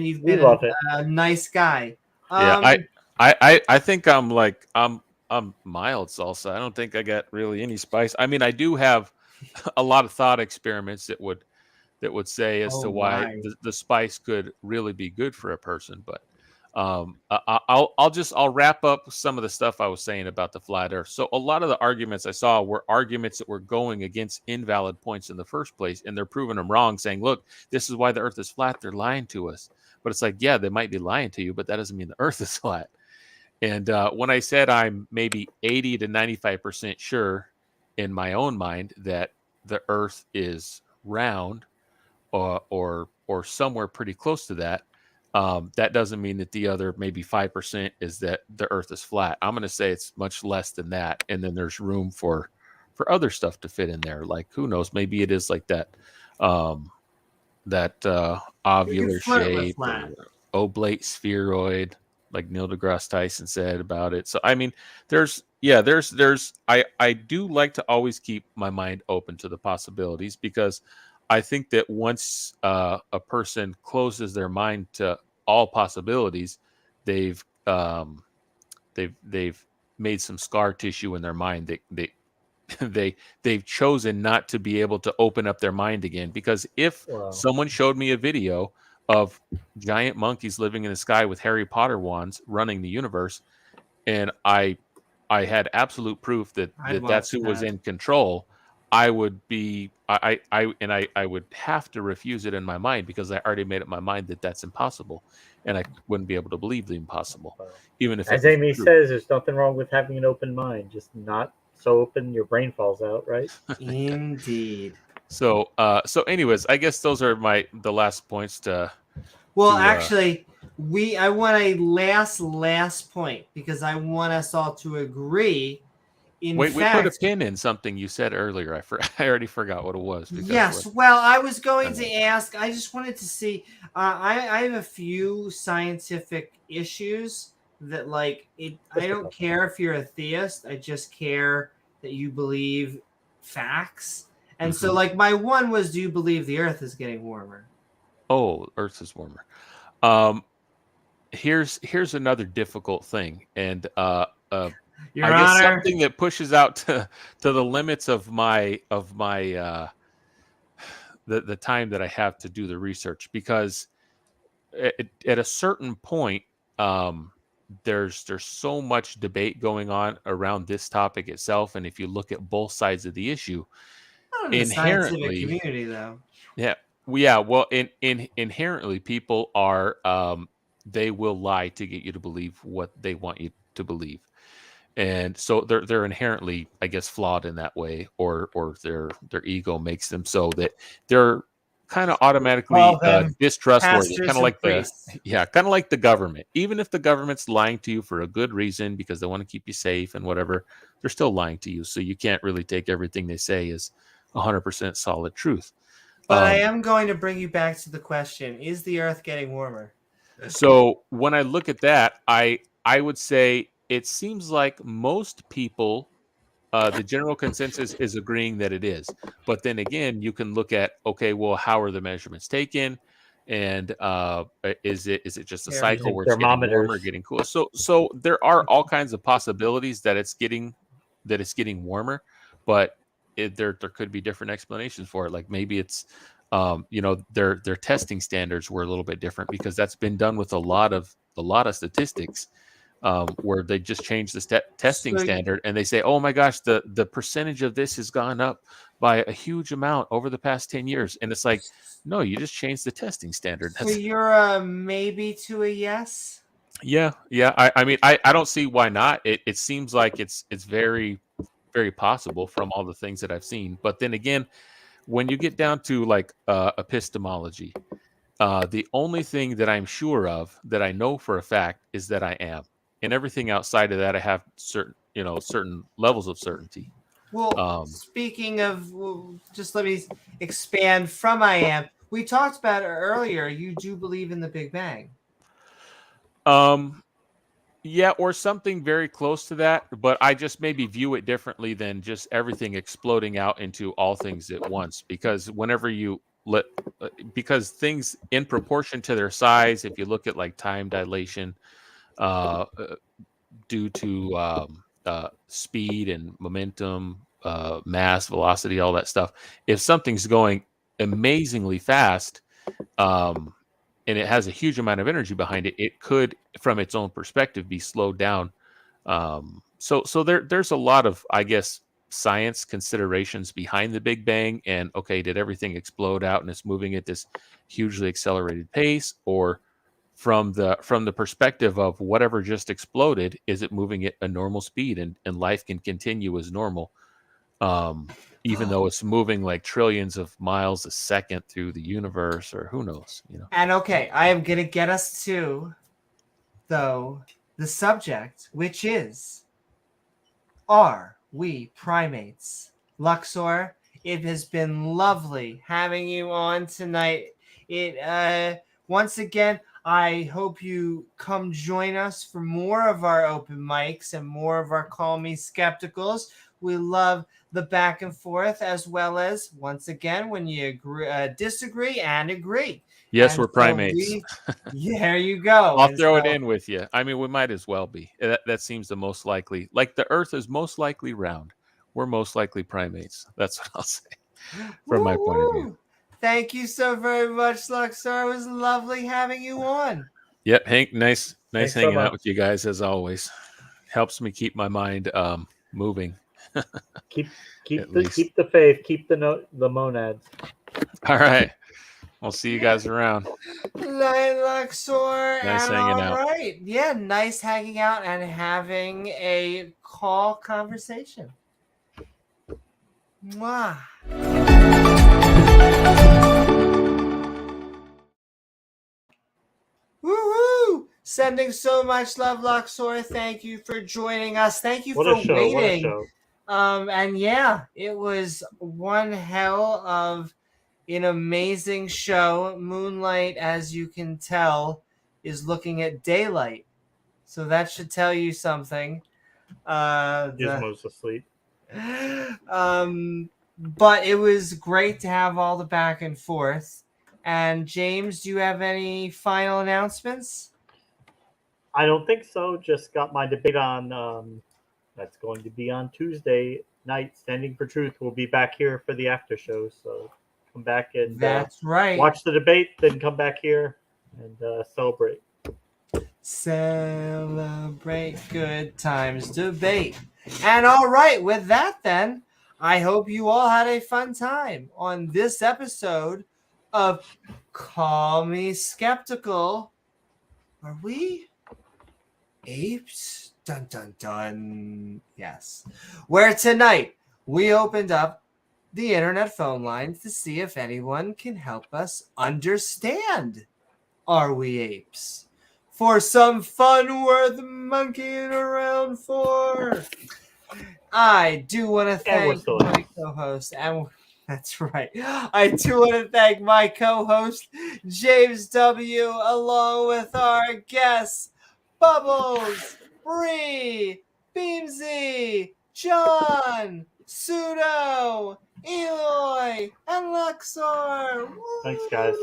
you've been a nice guy. Yeah, I think I'm mild salsa. I don't think I got really any spice. I mean, I do have a lot of thought experiments that would say as to why the spice could really be good for a person. But I'll wrap up some of the stuff I was saying about the flat Earth. So a lot of the arguments I saw were arguments that were going against invalid points in the first place, and they're proving them wrong, saying, "Look, this is why the Earth is flat." They're lying to us. But it's like, yeah, they might be lying to you, but that doesn't mean the Earth is flat. And when I said I'm maybe 80 to 95% sure in my own mind that the Earth is round, or somewhere pretty close to that, that doesn't mean that the other maybe 5% is that the Earth is flat. I'm going to say it's much less than that, and then there's room for other stuff to fit in there. Like, who knows? Maybe it is like that ovular shape, or oblate spheroid, like Neil deGrasse Tyson said about it. So I mean, I do like to always keep my mind open to the possibilities, because I think that once a person closes their mind to all possibilities, they've made some scar tissue in their mind. They've chosen not to be able to open up their mind again. Because if someone showed me a video of giant monkeys living in the sky with Harry Potter wands running the universe, and I had absolute proof that that's who was in control, I would be I would have to refuse it in my mind, because I already made up my mind that that's impossible, and I wouldn't be able to believe the impossible, even if, as Amy says, there's nothing wrong with having an open mind, just not so open your brain falls out, right? Indeed. So anyways, I guess those are the last points to. Well, actually, I want a last point, because I want us all to agree. We put a pin in something you said earlier. I already forgot what it was. Yes, well, I was going to ask. I just wanted to see. I have a few scientific issues that, like, I don't care if you're a theist. I just care that you believe facts. And so, like, my one was, do you believe the Earth is getting warmer? Oh, Earth is warmer. Here's another difficult thing, and Your I guess Honor, something that pushes out to the limits of my the time that I have to do the research, because at a certain point, there's so much debate going on around this topic itself, and if you look at both sides of the issue, not in the scientific community, though. Well, inherently, people are they will lie to get you to believe what they want you to believe. And so they're inherently, I guess, flawed in that way, or their ego makes them so that they're kind of automatically distrustworthy, kind of like the government. Even if the government's lying to you for a good reason, because they want to keep you safe and whatever, they're still lying to you. So you can't really take everything they say as 100% solid truth. But I am going to bring you back to the question: is the Earth getting warmer? So when I look at that, I would say it seems like most people, the general consensus is agreeing that it is. But then again, you can look at, okay, well, how are the measurements taken? And is it just a cycle where it's getting warmer, getting cooler? So there are all kinds of possibilities that it's getting warmer, but there could be different explanations for it. Like maybe it's their testing standards were a little bit different, because that's been done with a lot of statistics, where they just change the testing standard, and they say, oh my gosh, the percentage of this has gone up by a huge amount over the past 10 years. And it's like, no, you just changed the testing standard. So you're a maybe to a yes? Yeah, yeah. I mean, I don't see why not. It seems like it's very very possible from all the things that I've seen. But then again, when you get down to like epistemology, the only thing that I'm sure of that I know for a fact is that I am, and everything outside of that, I have certain levels of certainty. Well, speaking of, just let me expand from I am. We talked about it earlier. You do believe in the Big Bang. Yeah, or something very close to that, but I just maybe view it differently than just everything exploding out into all things at once. Because whenever you because things in proportion to their size, if you look at like time dilation, uh, due to speed and momentum, mass, velocity, all that stuff, if something's going amazingly fast, and it has a huge amount of energy behind it, it could, from its own perspective, be slowed down. So there's a lot of, I guess, science considerations behind the Big Bang. And okay, did everything explode out and it's moving at this hugely accelerated pace, or from the perspective of whatever just exploded, is it moving at a normal speed and life can continue as normal? Even though it's moving like trillions of miles a second through the universe, or who knows, And okay, I am going to get us to, though, the subject, which is, are we primates? Luxor, it has been lovely having you on tonight. Once again, I hope you come join us for more of our open mics and more of our Call Me Skepticals. We love the back and forth, as well as, once again, when you disagree and agree. Yes, and we're primates. There you go. I'll throw it in with you. I mean, we might as well be. That seems the most likely. Like the Earth is most likely round. We're most likely primates. That's what I'll say from my point of view. Thank you so very much, Luxor. It was lovely having you on. Yep, Hank, nice Thanks so hanging much. out with you guys as always. Helps me keep my mind moving. Keep the faith, keep the monads. All right. I'll see you guys around. Night, Luxor. Nice hanging out. All right. Yeah, nice hanging out and having a call conversation. Mwah. Woo-hoo! Sending so much love, Luxor. Thank you for joining us. Thank you for waiting. What a show. And yeah, it was one hell of an amazing show. Moonlight, as you can tell, is looking at daylight. So that should tell you something. Gizmo's asleep. But it was great to have all the back and forth. And James, do you have any final announcements? I don't think so. Just got my debate on that's going to be on Tuesday night. Standing for Truth will be back here for the after show. So come back and that's right. Watch the debate, then come back here and celebrate. Celebrate good times debate. And all right, with that then, I hope you all had a fun time on this episode of Call Me Skeptical. Are we apes? Dun dun dun. Yes. Where tonight we opened up the internet phone lines to see if anyone can help us understand. Are we apes? For some fun worth monkeying around for. I do want to thank my co-host, and that's right. I do want to thank my co-host, James W., along with our guests, Bubbles, Bree, Beamsy, John, Pseudo, Eloy, and Luxor. Thanks, guys.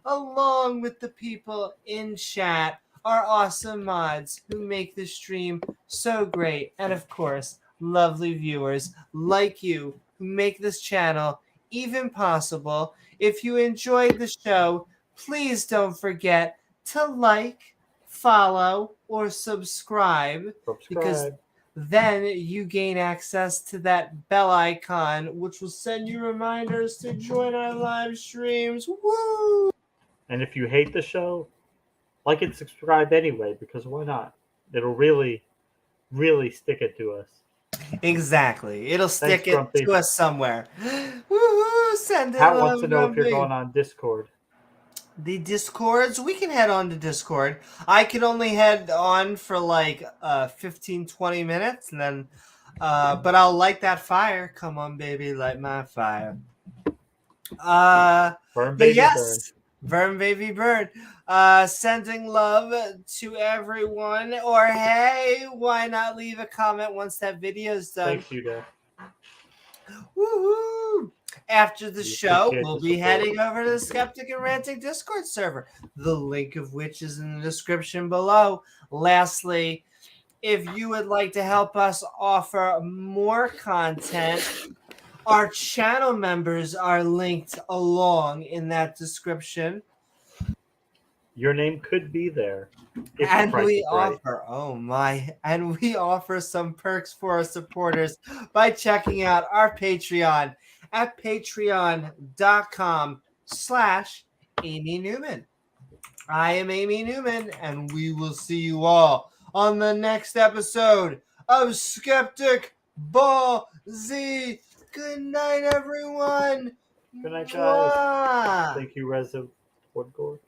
Along with the people in chat, our awesome mods who make the stream so great, and of course, lovely viewers like you who make this channel even possible. If you enjoyed the show, please don't forget to like, follow, or subscribe. Because then you gain access to that bell icon, which will send you reminders to join our live streams. Woo! And if you hate the show, like and subscribe anyway, because why not? It'll really, really stick it to us. Exactly. It'll stick Thanks, Grumpy. it to us somewhere. Woohoo! Send it Pat love, wants to know if you're Grumpy. going on Discord. The Discords, we can head on to Discord. I can only head on for like 15, 20 minutes, and then but I'll light that fire. Come on, baby, light my fire. Burn, But baby, yes, burn, baby, burn. Sending love to everyone. Or hey, why not leave a comment once that video's done? Thanks, you, Dad. Woohoo! After the We show, appreciate we'll the be support. heading over to the Skeptic and Ranting Discord server, the link of which is in the description below. Lastly, if you would like to help us offer more content, our channel members are linked along in that description. Your name could be there. If the And price we is right. offer, and we offer some perks for our supporters by checking out our Patreon at patreon.com/Amy Newman. I am Amy Newman, and we will see you all on the next episode of Skeptic Ball Z. Good night, everyone. Good night, guys. Mwah. Thank you, Reza Woodgore.